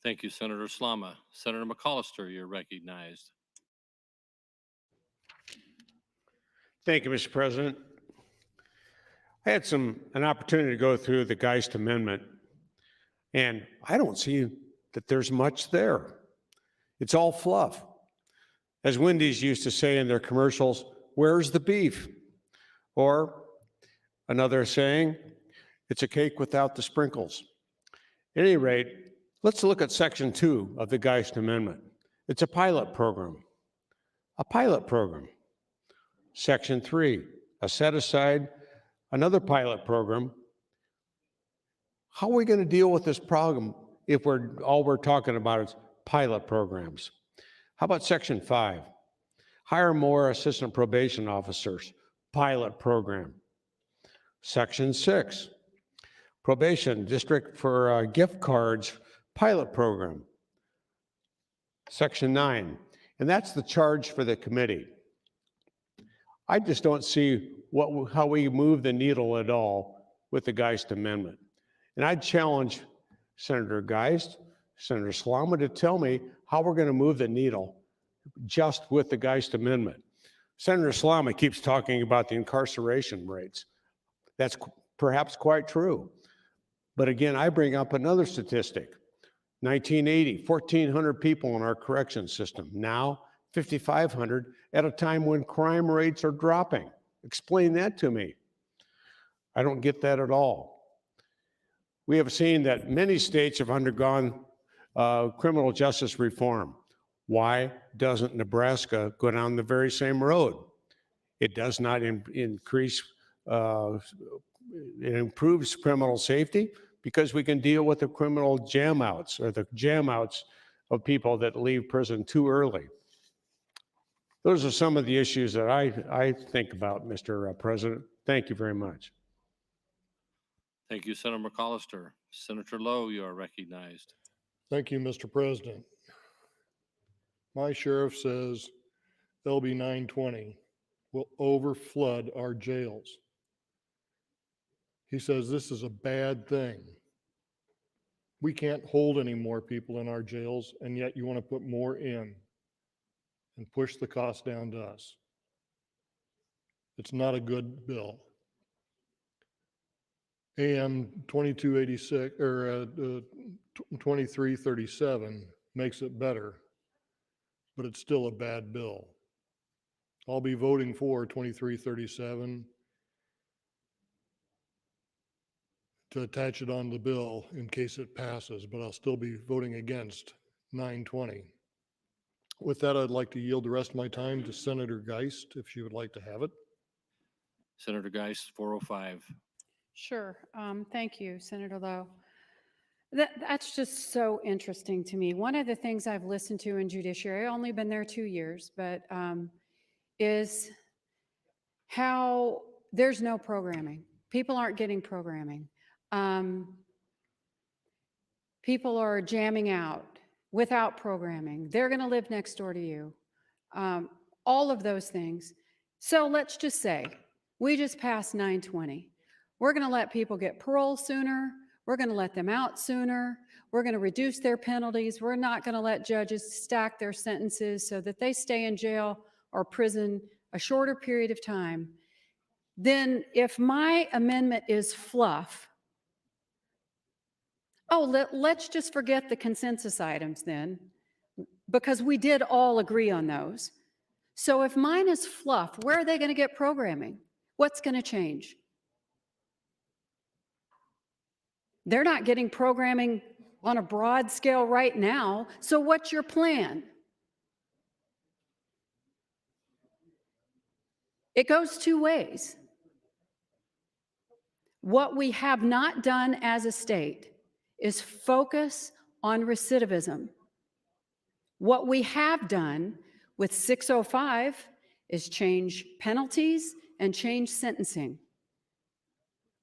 Thank you, Senator Slama. Senator McCollister, you're recognized. Thank you, Mr. President. I had an opportunity to go through the Geist Amendment, and I don't see that there's much there. It's all fluff. As Wendy's used to say in their commercials, where's the beef? Or another saying, it's a cake without the sprinkles. At any rate, let's look at Section 2 of the Geist Amendment. It's a pilot program. A pilot program. Section 3, a set aside, another pilot program. How are we going to deal with this problem if all we're talking about is pilot programs? How about Section 5? Hire more assistant probation officers, pilot program. Section 6, probation district for gift cards, pilot program. Section 9, and that's the charge for the committee. I just don't see how we move the needle at all with the Geist Amendment. And I'd challenge Senator Geist, Senator Slama to tell me how we're going to move the needle just with the Geist Amendment. Senator Slama keeps talking about the incarceration rates. That's perhaps quite true. But again, I bring up another statistic. 1980, 1,400 people in our correction system. Now, 5,500 at a time when crime rates are dropping. Explain that to me. I don't get that at all. We have seen that many states have undergone criminal justice reform. Why doesn't Nebraska go down the very same road? It does not increase, it improves criminal safety because we can deal with the criminal jam-outs or the jam-outs of people that leave prison too early. Those are some of the issues that I think about, Mr. President. Thank you very much. Thank you, Senator McCollister. Senator Lowe, you are recognized. Thank you, Mr. President. My sheriff says LB 920 will overflood our jails. He says this is a bad thing. We can't hold any more people in our jails, and yet you want to put more in and push the cost down to us. It's not a good bill. AM 2286 or 2337 makes it better, but it's still a bad bill. I'll be voting for 2337 to attach it on the bill in case it passes, but I'll still be voting against 920. With that, I'd like to yield the rest of my time to Senator Geist, if she would like to have it. Senator Geist, 405. Sure. Thank you, Senator Lowe. That's just so interesting to me. One of the things I've listened to in judiciary, I've only been there 2 years, but is how there's no programming. People aren't getting programming. People are jamming out without programming. They're going to live next door to you. All of those things. So let's just say we just passed 920. We're going to let people get parole sooner. We're going to let them out sooner. We're going to reduce their penalties. We're not going to let judges stack their sentences so that they stay in jail or prison a shorter period of time. Then if my amendment is fluff, let's just forget the consensus items then, because we did all agree on those. So if mine is fluff, where are they going to get programming? What's going to change? They're not getting programming on a broad scale right now. So what's your plan? It goes two ways. What we have not done as a state is focus on recidivism. What we have done with 605 is change penalties and change sentencing.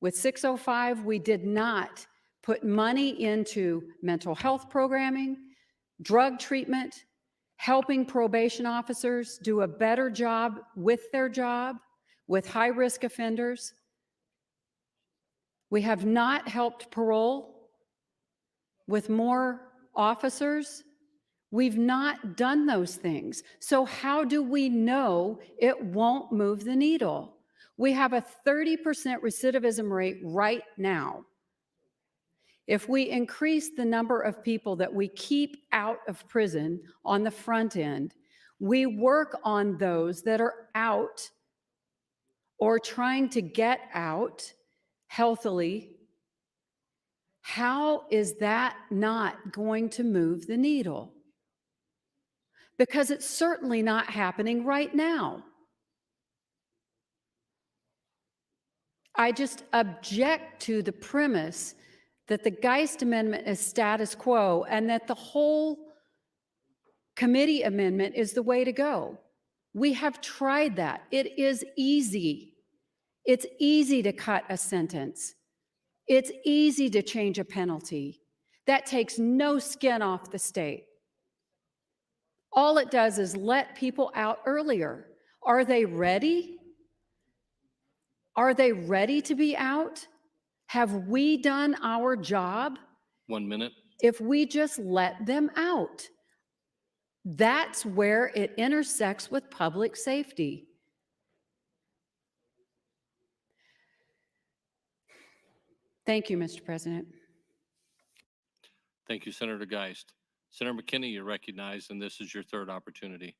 With 605, we did not put money into mental health programming. drug treatment, helping probation officers do a better job with their job, with high-risk offenders. We have not helped parole with more officers. We've not done those things. So how do we know it won't move the needle? We have a 30% recidivism rate right now. If we increase the number of people that we keep out of prison on the front end, we work on those that are out or trying to get out healthily, how is that not going to move the needle? Because it's certainly not happening right now. I just object to the premise that the Geist Amendment is status quo and that the whole committee amendment is the way to go. We have tried that. It is easy. It's easy to cut a sentence. It's easy to change a penalty. That takes no skin off the state. All it does is let people out earlier. Are they ready? Are they ready to be out? Have we done our job? 1 minute. If we just let them out, that's where it intersects with public safety. Thank you, Mr. President. Thank you, Senator Geist. Senator McKinney, you're recognized, and this is your third opportunity.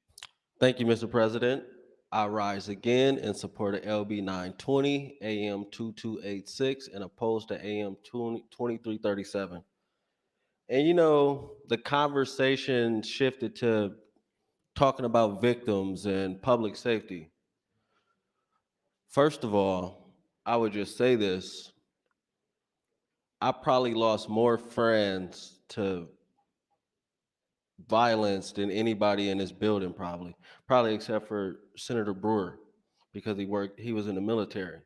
Thank you, Mr. President. I rise again in support of LB 920, AM 2286, and opposed to AM 2337. And you know, the conversation shifted to talking about victims and public safety. First of all, I would just say this. I probably lost more friends to violence than anybody in this building, probably except for Senator Brewer, because he was in the military.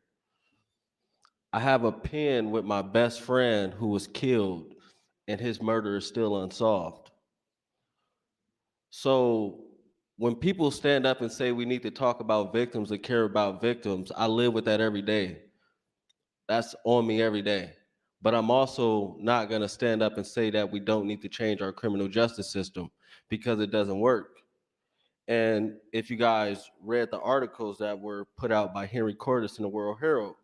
I have a pen with my best friend who was killed, and his murder is still unsolved. So when people stand up and say we need to talk about victims and care about victims, I live with that every day. That's on me every day. But I'm also not going to stand up and say that we don't need to change our criminal justice system, because it doesn't work. And if you guys read the articles that were put out by Henry Cordes in the World Herald,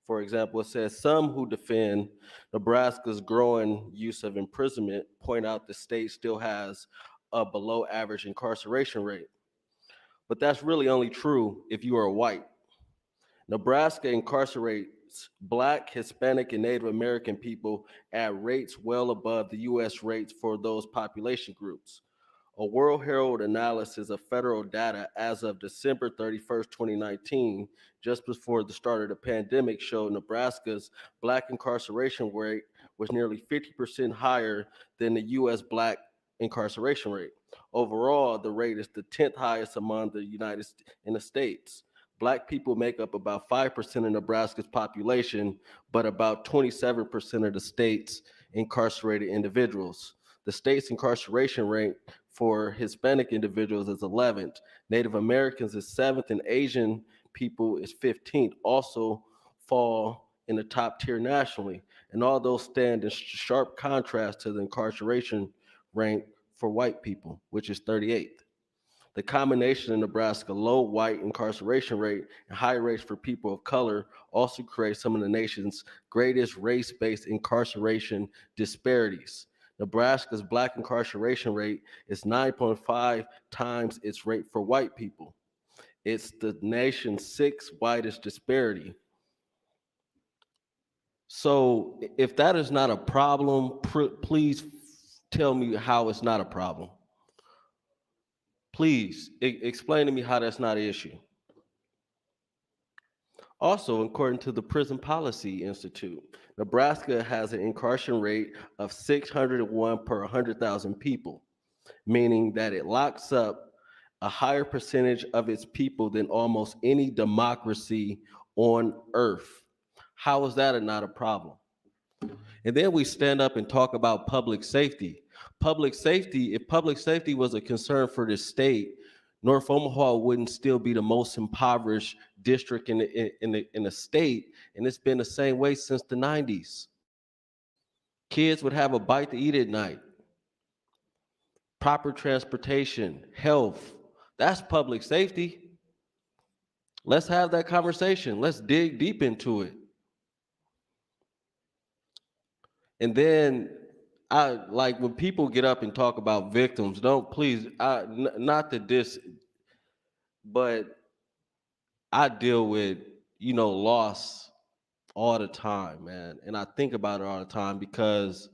for example, it says some who defend Nebraska's growing use of imprisonment point out the state still has a below average incarceration rate. But that's really only true if you are white. Nebraska incarcerates Black, Hispanic, and Native American people at rates well above the U.S. rates for those population groups. A World Herald analysis of federal data as of December 31st, 2019, just before the start of the pandemic, showed Nebraska's Black incarceration rate was nearly 50% higher than the U.S. Black incarceration rate. Overall, the rate is the 10th highest among in the states. Black people make up about 5% of Nebraska's population, but about 27% of the state's incarcerated individuals. The state's incarceration rate for Hispanic individuals is 11th, Native Americans is 7th, and Asian people is 15th, also fall in the top tier nationally. And all those stand in sharp contrast to the incarceration rank for white people, which is 38th. The combination of Nebraska's low white incarceration rate and high rates for people of color also creates some of the nation's greatest race-based incarceration disparities. Nebraska's Black incarceration rate is 9.5 times its rate for white people. It's the nation's sixth widest disparity. So if that is not a problem, please tell me how it's not a problem. Please explain to me how that's not an issue. Also, according to the Prison Policy Institute, Nebraska has an incarceration rate of 601 per 100,000 people, meaning that it locks up a higher percentage of its people than almost any democracy on earth. How is that not a problem? And then we stand up and talk about public safety. Public safety, if public safety was a concern for the state, North Omaha wouldn't still be the most impoverished district in the state, and it's been the same way since the 90s. Kids would have a bite to eat at night. Proper transportation, health, that's public safety. Let's have that conversation. Let's dig deep into it. And then I like when people get up and talk about victims, don't please, not to diss, but I deal with, loss all the time, man. And I think about it all the time because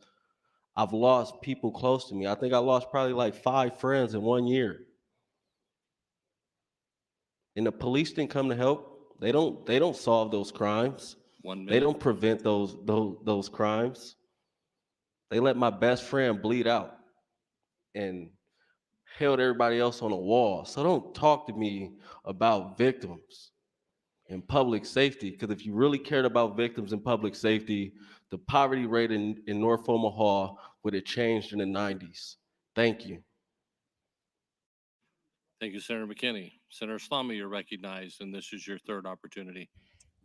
I've lost people close to me. I think I lost probably like 5 friends in 1 year. And the police didn't come to help. They don't solve those crimes. 1 minute. They don't prevent those crimes. They let my best friend bleed out and held everybody else on a wall. So don't talk to me about victims and public safety, because if you really cared about victims and public safety, the poverty rate in North Omaha would have changed in the 90s. Thank you. Thank you, Senator McKinney. Senator Slama, you're recognized, and this is your third opportunity.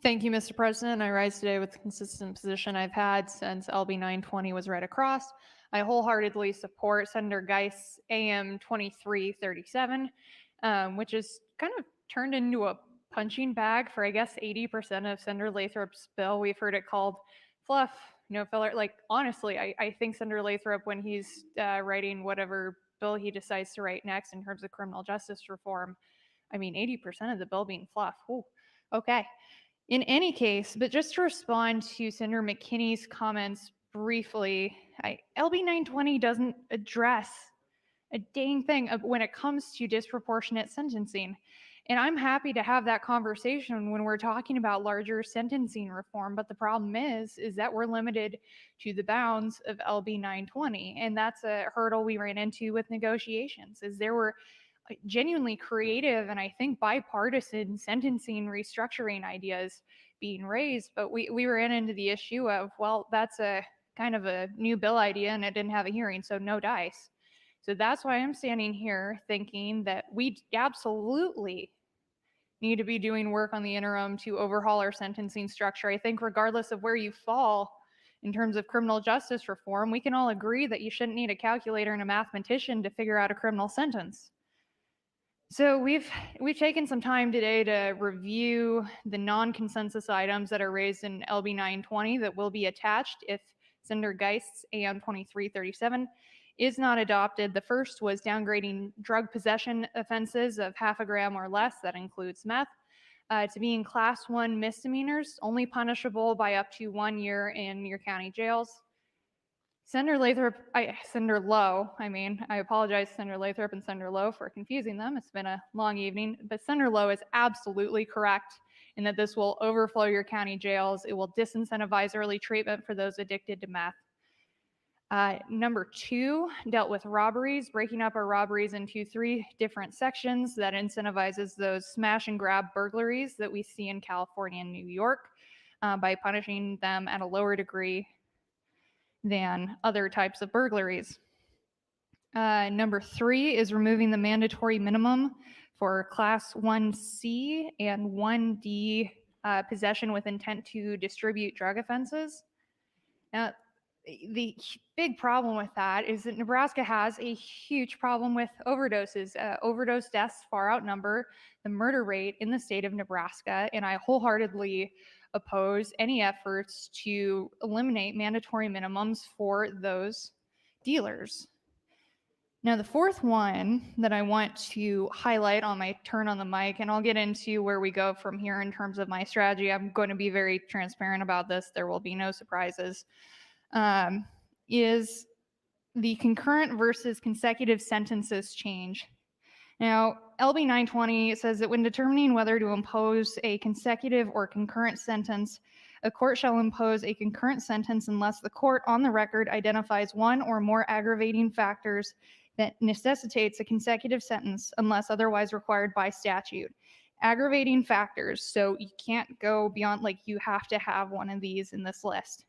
Thank you, Mr. President. I rise today with the consistent position I've had since LB 920 was read across. I wholeheartedly support Senator Geist's AM 2337, which is kind of turned into a punching bag for, I guess, 80% of Senator Lathrop's bill. We've heard it called fluff, no filler. Like, honestly, I think Senator Lathrop, when he's writing whatever bill he decides to write next in terms of criminal justice reform, I mean, 80% of the bill being fluff. Ooh, okay. In any case, but just to respond to Senator McKinney's comments briefly, LB 920 doesn't address a dang thing when it comes to disproportionate sentencing. And I'm happy to have that conversation when we're talking about larger sentencing reform. But the problem is that we're limited to the bounds of LB 920. And that's a hurdle we ran into with negotiations, is there were genuinely creative and I think bipartisan sentencing restructuring ideas being raised, but we ran into the issue of, well, that's a kind of a new bill idea and it didn't have a hearing, so no dice. So that's why I'm standing here thinking that we absolutely need to be doing work on the interim to overhaul our sentencing structure. I think regardless of where you fall in terms of criminal justice reform, we can all agree that you shouldn't need a calculator and a mathematician to figure out a criminal sentence. So we've taken some time today to review the non-consensus items that are raised in LB 920 that will be attached if Senator Geist's AM 2337 is not adopted. The first was downgrading drug possession offenses of 0.5 gram or less, that includes meth, to being Class 1 misdemeanors, only punishable by up to 1 year in your county jails. Senator Lowe, I apologize to Senator Lathrop and Senator Lowe for confusing them. It's been a long evening, but Senator Lowe is absolutely correct in that this will overflow your county jails. It will disincentivize early treatment for those addicted to meth. Number 2 dealt with robberies, breaking up our robberies into 3 different sections that incentivizes those smash and grab burglaries that we see in California and New York by punishing them at a lower degree than other types of burglaries. Number 3 is removing the mandatory minimum for Class 1C and 1D possession with intent to distribute drug offenses. Now, the big problem with that is that Nebraska has a huge problem with overdoses. Overdose deaths far outnumber the murder rate in the state of Nebraska, and I wholeheartedly oppose any efforts to eliminate mandatory minimums for those dealers. Now, the fourth one that I want to highlight on my turn on the mic, and I'll get into where we go from here in terms of my strategy. I'm going to be very transparent about this. There will be no surprises. Is the concurrent versus consecutive sentences change. Now, LB 920 says that when determining whether to impose a consecutive or concurrent sentence, a court shall impose a concurrent sentence unless the court on the record identifies one or more aggravating factors that necessitates a consecutive sentence unless otherwise required by statute. Aggravating factors, so you can't go beyond, like, you have to have one of these in this list.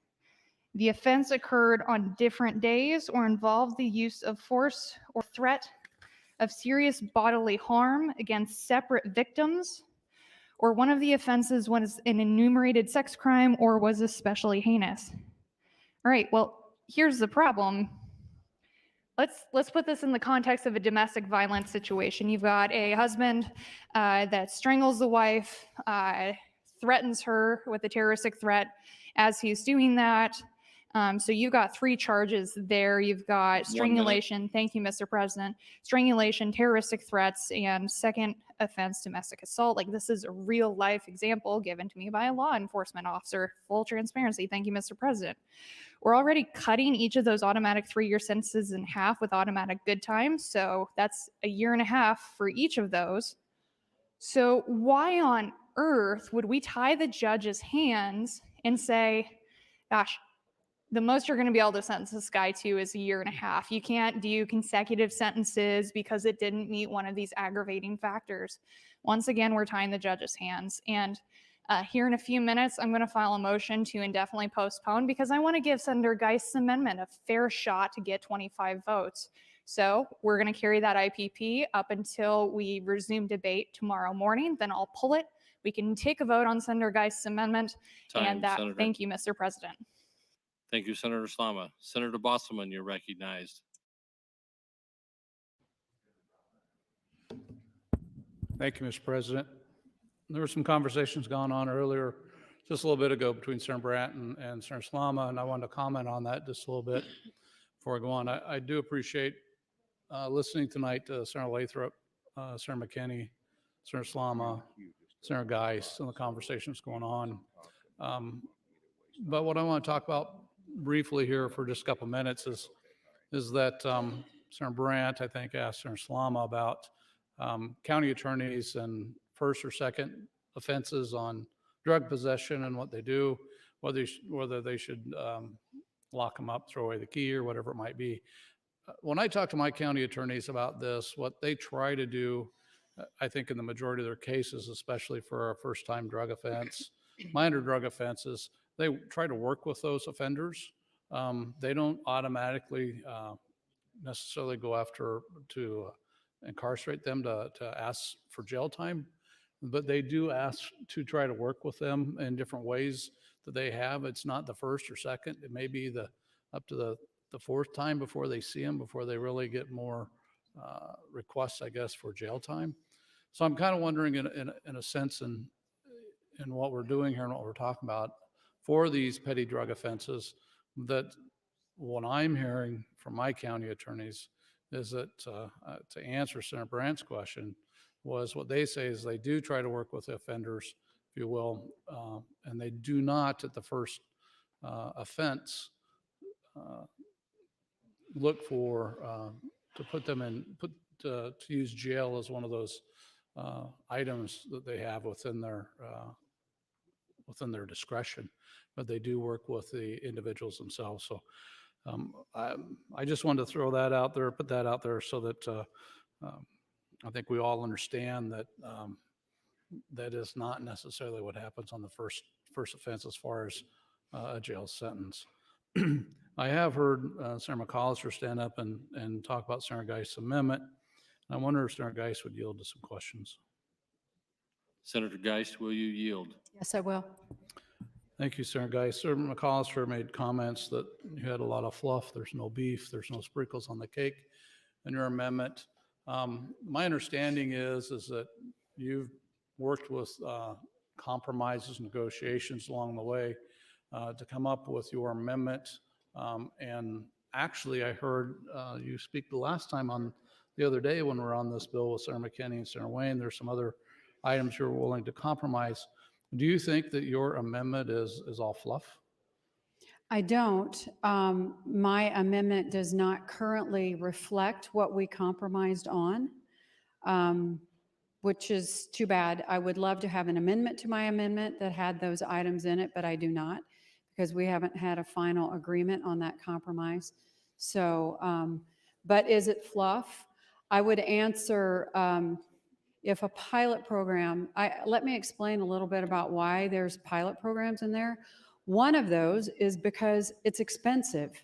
The offense occurred on different days or involved the use of force or threat of serious bodily harm against separate victims, or one of the offenses was an enumerated sex crime or was especially heinous. All right, well, here's the problem. Let's put this in the context of a domestic violence situation. You've got a husband that strangles the wife, threatens her with a terroristic threat as he's doing that. So you've got 3 charges there. You've got strangulation, thank you, Mr. President, strangulation, terroristic threats, and second offense, domestic assault. Like, this is a real life example given to me by a law enforcement officer. Full transparency, thank you, Mr. President. We're already cutting each of those automatic 3-year sentences in half with automatic good time. So that's a 1.5 years for each of those. So why on earth would we tie the judge's hands and say, gosh, the most you're going to be able to sentence this guy to is 1.5 years. You can't do consecutive sentences because it didn't meet one of these aggravating factors. Once again, we're tying the judge's hands. And here in a few minutes, I'm going to file a motion to indefinitely postpone because I want to give Senator Geist's amendment a fair shot to get 25 votes. So we're going to carry that IPP up until we resume debate tomorrow morning. Then I'll pull it. We can take a vote on Senator Geist's amendment. Time, Senator. Thank you, Mr. President. Thank you, Senator Slama. Senator Bosselman, you're recognized. Thank you, Mr. President. There were some conversations going on earlier, just a little bit ago, between Senator Brandt and Senator Slama, and I wanted to comment on that just a little bit before I go on. I do appreciate listening tonight to Senator Lathrop, Senator McKinney, Senator Slama, Senator Geist, and the conversations going on. But what I want to talk about briefly here for just a couple minutes is that Senator Brandt, I think, asked Senator Slama about county attorneys and first or second offenses on drug possession and what they do, whether they should lock them up, throw away the key, or whatever it might be. When I talk to my county attorneys about this, what they try to do, I think in the majority of their cases, especially for a first-time drug offense, minor drug offenses, they try to work with those offenders. They don't automatically necessarily go after to incarcerate them to ask for jail time, but they do ask to try to work with them in different ways that they have. It's not the first or second. It may be up to the 4th time before they see them, before they really get more requests, I guess, for jail time. So I'm kind of wondering in a sense in what we're doing here and what we're talking about for these petty drug offenses, that what I'm hearing from my county attorneys is that to answer Senator Brandt's question, was what they say is they do try to work with the offenders, if you will, and they do not at the first offense look for to put them in, to use jail as one of those items that they have within their discretion, but they do work with the individuals themselves. So I just wanted to throw that out there, put that out there so that I think we all understand that that is not necessarily what happens on the first offense as far as a jail sentence. I have heard Senator McAllister stand up and talk about Senator Geist's amendment. I wonder if Senator Geist would yield to some questions. Senator Geist, will you yield? Yes, I will. Thank you, Senator Geist. Senator McAllister made comments that you had a lot of fluff. There's no beef. There's no sprinkles on the cake in your amendment. My understanding is that you've worked with compromises, negotiations along the way to come up with your amendment. And actually, I heard you speak the last time on the other day when we were on this bill with Senator McKinney and Senator Wayne. There's some other items you're willing to compromise. Do you think that your amendment is all fluff? I don't. My amendment does not currently reflect what we compromised on, which is too bad. I would love to have an amendment to my amendment that had those items in it, but I do not, because we haven't had a final agreement on that compromise. So, but is it fluff? I would answer, if a pilot program, let me explain a little bit about why there's pilot programs in there. One of those is because it's expensive.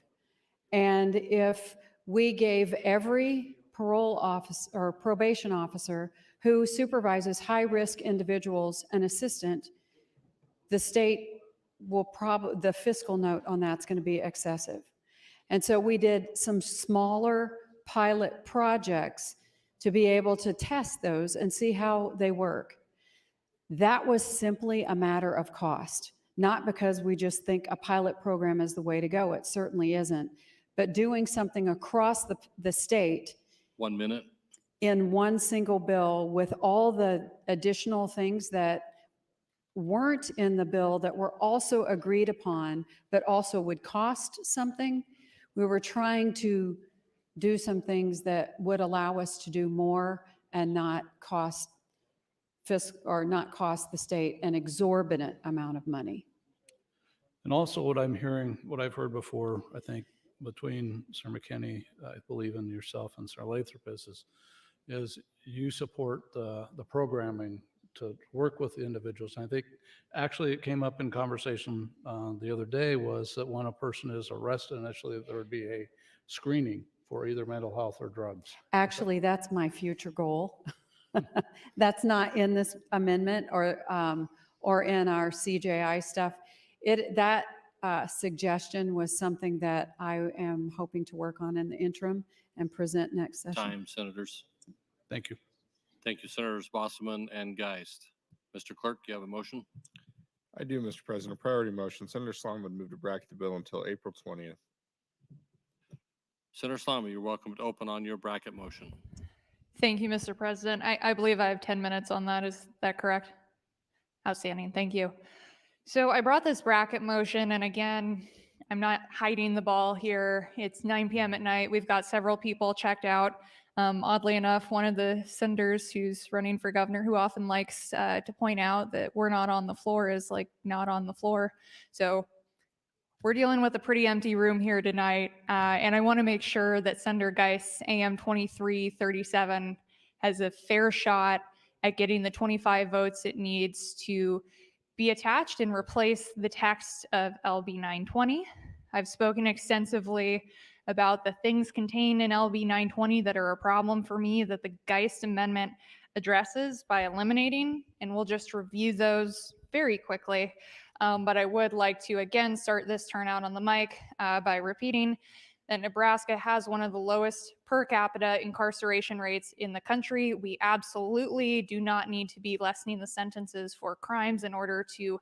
And if we gave every parole officer or probation officer who supervises high-risk individuals an assistant, the state will probably, the fiscal note on that's going to be excessive. And so we did some smaller pilot projects to be able to test those and see how they work. That was simply a matter of cost, not because we just think a pilot program is the way to go. It certainly isn't. But doing something across the state 1 minute. in one single bill with all the additional things that weren't in the bill that were also agreed upon, but also would cost something. We were trying to do some things that would allow us to do more and not cost the state an exorbitant amount of money. And also what I'm hearing, what I've heard before, I think between Sir McKinney, I believe in yourself and Sir Lathrop is you support the programming to work with the individuals. And I think actually it came up in conversation the other day was that when a person is arrested initially, there would be a screening for either mental health or drugs. Actually, that's my future goal. That's not in this amendment or in our CJI stuff. That suggestion was something that I am hoping to work on in the interim and present next session. Time, senators. Thank you. Thank you, Senators Bosselman and Geist. Mr. Clerk, do you have a motion? I do, Mr. President. A priority motion. Senator Slama would move to bracket the bill until April 20th. Senator Slama, you're welcome to open on your bracket motion. Thank you, Mr. President. I believe I have 10 minutes on that. Is that correct? Outstanding. Thank you. So I brought this bracket motion, and again, I'm not hiding the ball here. It's 9 p.m. at night. We've got several people checked out. Oddly enough, one of the senators who's running for governor, who often likes to point out that we're not on the floor, is like not on the floor. So we're dealing with a pretty empty room here tonight, and I want to make sure that Senator Geist, AM 2337, has a fair shot at getting the 25 votes it needs to be attached and replace the text of LB 920. I've spoken extensively about the things contained in LB 920 that are a problem for me that the Geist Amendment addresses by eliminating, and we'll just review those very quickly. But I would like to again start this turnout on the mic by repeating that Nebraska has one of the lowest per capita incarceration rates in the country. We absolutely do not need to be lessening the sentences for crimes in order to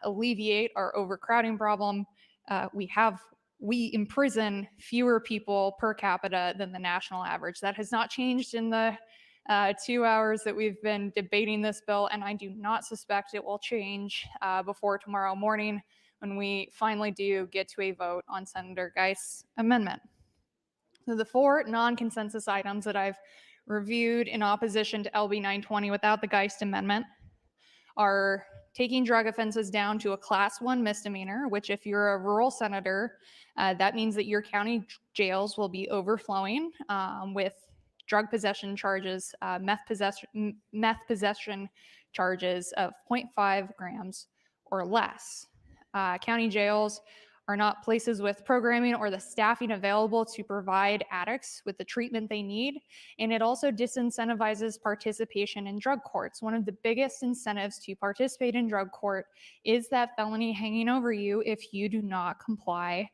alleviate our overcrowding problem. We imprison fewer people per capita than the national average. That has not changed in the 2 hours that we've been debating this bill, and I do not suspect it will change before tomorrow morning when we finally do get to a vote on Senator Geist's amendment. So the 4 non-consensus items that I've reviewed in opposition to LB 920 without the Geist amendment are taking drug offenses down to a class 1 misdemeanor, which if you're a rural senator, that means that your county jails will be overflowing with drug possession charges, meth possession charges of 0.5 grams or less. County jails are not places with programming or the staffing available to provide addicts with the treatment they need. And it also disincentivizes participation in drug courts. One of the biggest incentives to participate in drug court is that felony hanging over you if you do not comply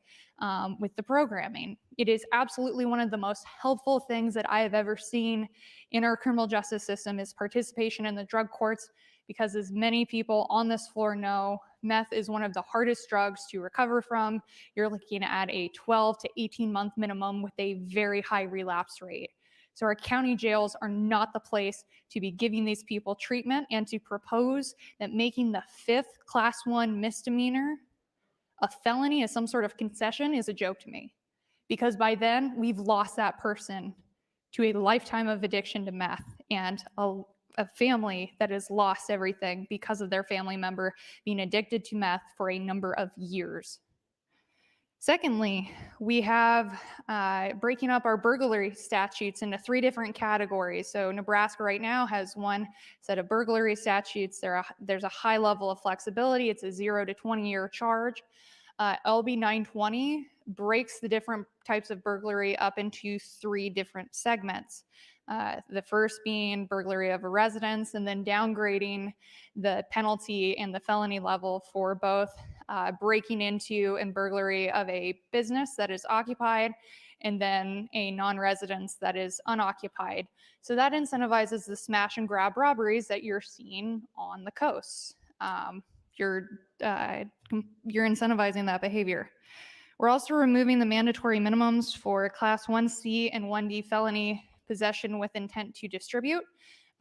with the programming. It is absolutely one of the most helpful things that I have ever seen in our criminal justice system is participation in the drug courts, because as many people on this floor know, meth is one of the hardest drugs to recover from. You're looking at a 12 to 18-month minimum with a very high relapse rate. So our county jails are not the place to be giving these people treatment, and to propose that making the 5th class 1 misdemeanor a felony as some sort of concession is a joke to me, because by then we've lost that person to a lifetime of addiction to meth and a family that has lost everything because of their family member being addicted to meth for a number of years. Secondly, we have breaking up our burglary statutes into 3 different categories. So Nebraska right now has one set of burglary statutes. There's a high level of flexibility. It's a 0 to 20-year charge. LB 920 breaks the different types of burglary up into 3 different segments. The first being burglary of a residence, and then downgrading the penalty and the felony level for both breaking into and burglary of a business that is occupied, and then a non-residence that is unoccupied. So that incentivizes the smash and grab robberies that you're seeing on the coast. You're incentivizing that behavior. We're also removing the mandatory minimums for Class 1C and 1D felony possession with intent to distribute.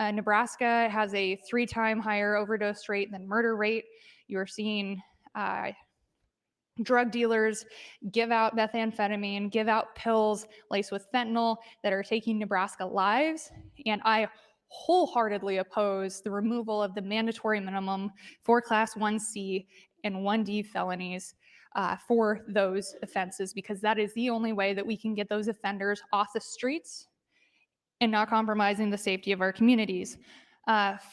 Nebraska has a 3-time higher overdose rate than murder rate. You're seeing drug dealers give out methamphetamine, give out pills laced with fentanyl that are taking Nebraska lives. And I wholeheartedly oppose the removal of the mandatory minimum for Class 1C and 1D felonies for those offenses, because that is the only way that we can get those offenders off the streets and not compromising the safety of our communities.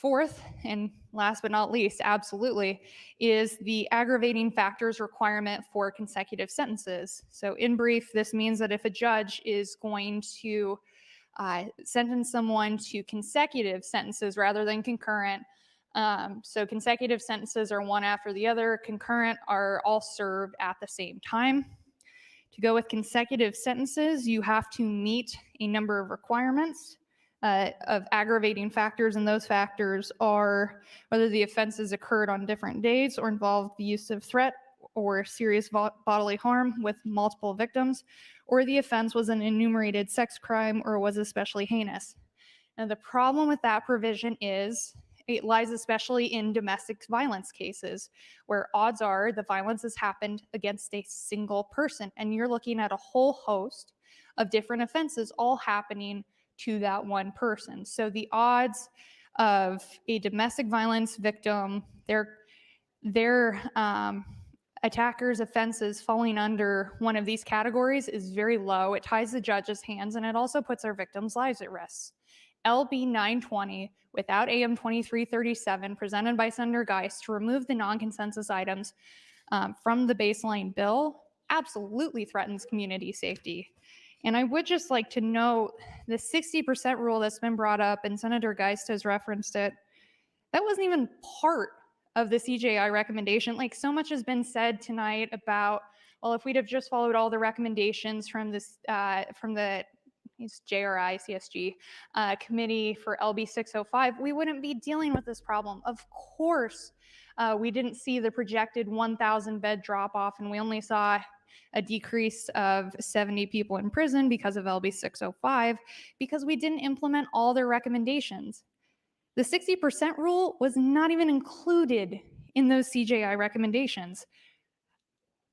Fourth, and last but not least, absolutely, is the aggravating factors requirement for consecutive sentences. So in brief, this means that if a judge is going to sentence someone to consecutive sentences rather than concurrent, so consecutive sentences are one after the other, concurrent are all served at the same time. To go with consecutive sentences, you have to meet a number of requirements of aggravating factors, and those factors are whether the offenses occurred on different days or involved the use of threat or serious bodily harm with multiple victims, or the offense was an enumerated sex crime or was especially heinous. Now, the problem with that provision is it lies especially in domestic violence cases, where odds are the violence has happened against a single person, and you're looking at a whole host of different offenses all happening to that one person. So the odds of a domestic violence victim, their attacker's offenses falling under one of these categories is very low. It ties the judge's hands, and it also puts our victims' lives at risk. LB 920, without AM 2337, presented by Senator Geist to remove the non-consensus items from the baseline bill, absolutely threatens community safety. And I would just like to note the 60% rule that's been brought up, and Senator Geist has referenced it, that wasn't even part of the CJI recommendation. Like, so much has been said tonight about, well, if we'd have just followed all the recommendations from this, from the JRI CSG committee for LB 605, we wouldn't be dealing with this problem. Of course, we didn't see the projected 1,000 bed drop off, and we only saw a decrease of 70 people in prison because of LB 605, because we didn't implement all their recommendations. The 60% rule was not even included in those CJI recommendations.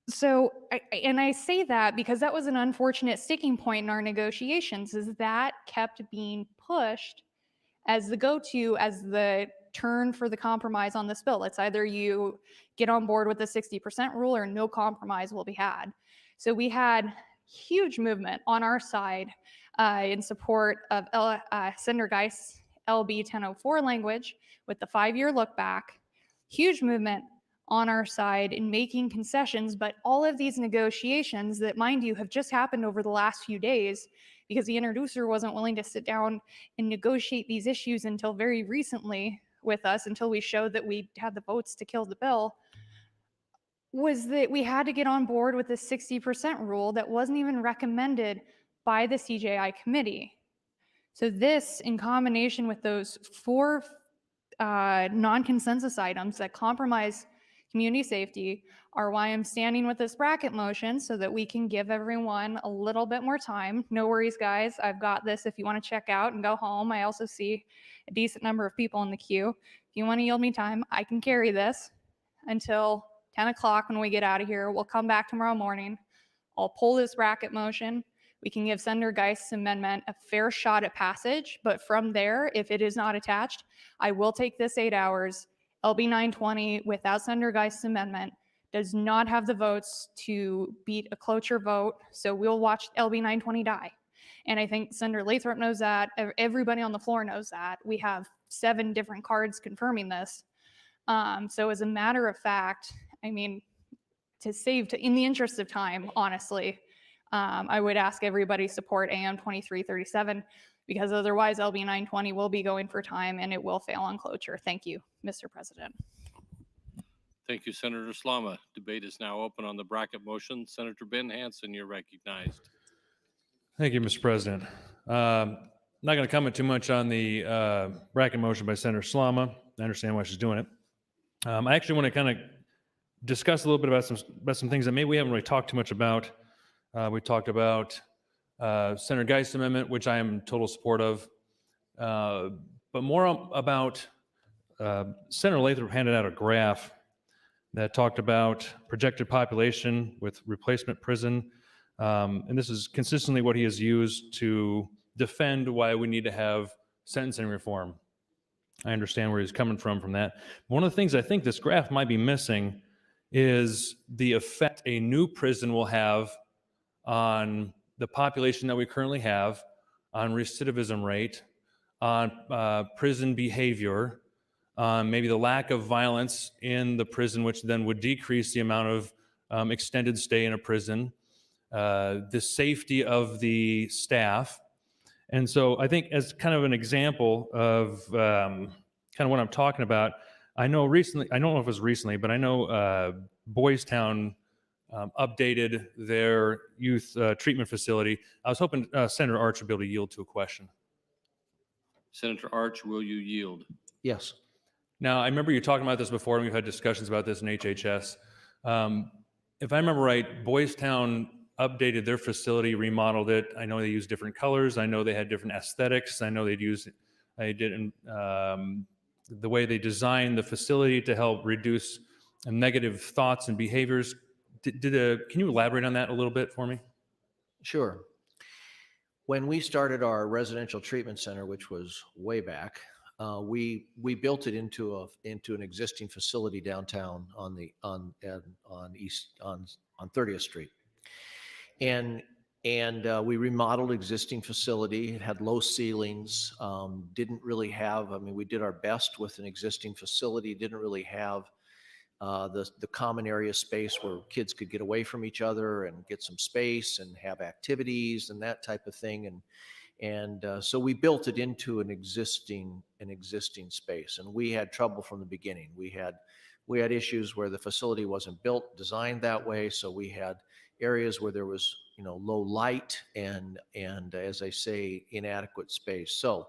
So, I say that because that was an unfortunate sticking point in our negotiations, is that kept being pushed as the go-to, as the turn for the compromise on this bill. It's either you get on board with the 60% rule or no compromise will be had. So we had huge movement on our side in support of Senator Geist's LB 1004 language with the 5-year look back, huge movement on our side in making concessions, but all of these negotiations that, mind you, have just happened over the last few days because the introducer wasn't willing to sit down and negotiate these issues until very recently with us, until we showed that we had the votes to kill the bill, was that we had to get on board with the 60% rule that wasn't even recommended by the CJI committee. So this, in combination with those 4 non-consensus items that compromise community safety, are why I'm standing with this bracket motion, so that we can give everyone a little bit more time. No worries, guys. I've got this if you want to check out and go home. I also see a decent number of people in the queue. If you want to yield me time, I can carry this until 10 o'clock when we get out of here. We'll come back tomorrow morning. I'll pull this bracket motion. We can give Senator Geist's amendment a fair shot at passage, but from there, if it is not attached, I will take this 8 hours, LB 920, without Senator Geist's amendment, does not have the votes to beat a cloture vote. So we'll watch LB 920 die. And I think Senator Lathrop knows that. Everybody on the floor knows that. We have 7 different cards confirming this. So as a matter of fact, I mean, in the interest of time, honestly, I would ask everybody support AM 2337 because otherwise LB 920 will be going for time and it will fail on cloture. Thank you, Mr. President. Thank you, Senator Slama. Debate is now open on the bracket motion. Senator Ben Hansen, you're recognized. Thank you, Mr. President. Not going to comment too much on the bracket motion by Senator Slama. I understand why she's doing it. I actually want to kind of discuss a little bit about some things that maybe we haven't really talked too much about. We talked about Senator Geist's amendment, which I am in total support of, but more about Senator Lathrop handed out a graph that talked about projected population with replacement prison. And this is consistently what he has used to defend why we need to have sentencing reform. I understand where he's coming from that. One of the things I think this graph might be missing is the effect a new prison will have on the population that we currently have, on recidivism rate, on prison behavior, maybe the lack of violence in the prison, which then would decrease the amount of extended stay in a prison, the safety of the staff. And so I think as kind of an example of kind of what I'm talking about, I know recently, I don't know if it was recently, but I know Boys Town updated their youth treatment facility. I was hoping Senator Arch would be able to yield to a question. Senator Arch, will you yield? Yes. Now, I remember you talking about this before, and we've had discussions about this in HHS. If I remember right, Boys Town updated their facility, remodeled it. I know they used different colors. I know they had different aesthetics. I know they did the way they designed the facility to help reduce negative thoughts and behaviors. Can you elaborate on that a little bit for me? Sure. When we started our residential treatment center, which was way back, we built it into an existing facility downtown on 30th Street, and we remodeled existing facility. It had low ceilings. Didn't really have. I mean, we did our best with an existing facility. Didn't really have the common area space where kids could get away from each other and get some space and have activities and that type of thing. And so we built it into an existing space, and we had trouble from the beginning. We had issues where the facility wasn't designed that way. So we had areas where there was low light and as I say, inadequate space. So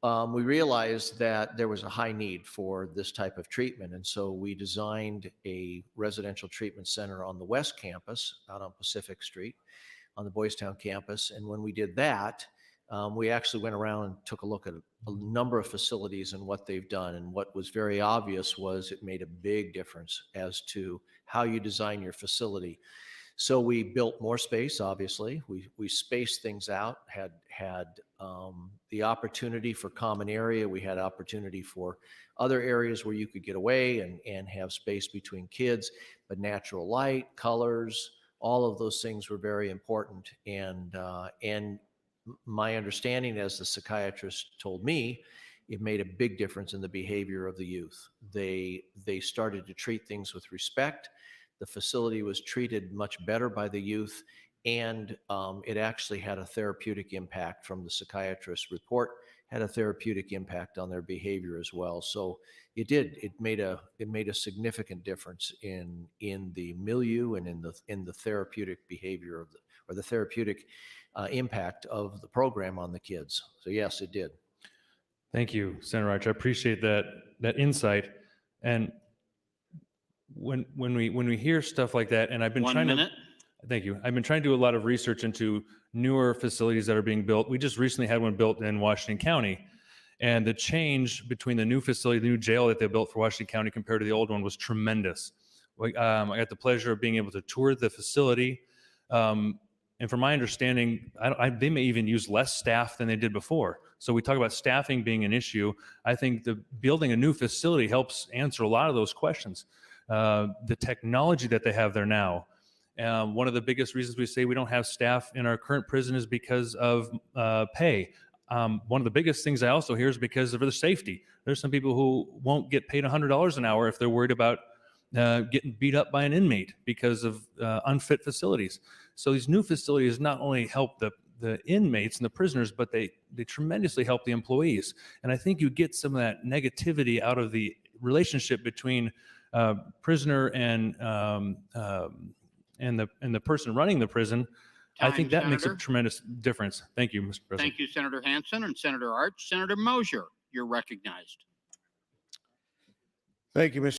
we realized that there was a high need for this type of treatment. And so we designed a residential treatment center on the West Campus out on Pacific Street on the Boys Town campus. And when we did that, we actually went around and took a look at a number of facilities and what they've done. And what was very obvious was it made a big difference as to how you design your facility. So we built more space, obviously. We spaced things out, had the opportunity for common area. We had opportunity for other areas where you could get away and have space between kids, but natural light, colors, all of those things were very important. And my understanding, as the psychiatrist told me, it made a big difference in the behavior of the youth. They started to treat things with respect. The facility was treated much better by the youth, and it actually had a therapeutic impact from the psychiatrist's report, had a therapeutic impact on their behavior as well. So it did. It made a significant difference in the milieu and in the therapeutic behavior or the therapeutic impact of the program on the kids. So yes, it did. Thank you, Senator Arch. I appreciate that insight. And when we hear stuff like that, and I've been thank you. I've been trying to do a lot of research into newer facilities that are being built. We just recently had one built in Washington County, and the change between the new facility, the new jail that they built for Washington County compared to the old one was tremendous. I got the pleasure of being able to tour the facility, and from my understanding, they may even use less staff than they did before. So we talk about staffing being an issue. I think building a new facility helps answer a lot of those questions. the technology that they have there now. One of the biggest reasons we say we don't have staff in our current prison is because of pay. One of the biggest things I also hear is because of the safety. There's some people who won't get paid $100 an hour if they're worried about getting beat up by an inmate because of unfit facilities. So these new facilities not only help the inmates and the prisoners, but they tremendously help the employees. And I think you get some of that negativity out of the relationship between prisoner and the person running the prison. I think that makes a tremendous difference. Thank you, Mr. President. Thank you, Senator Hansen and Senator Arch. Senator Mosier, you're recognized. Thank you, Mr.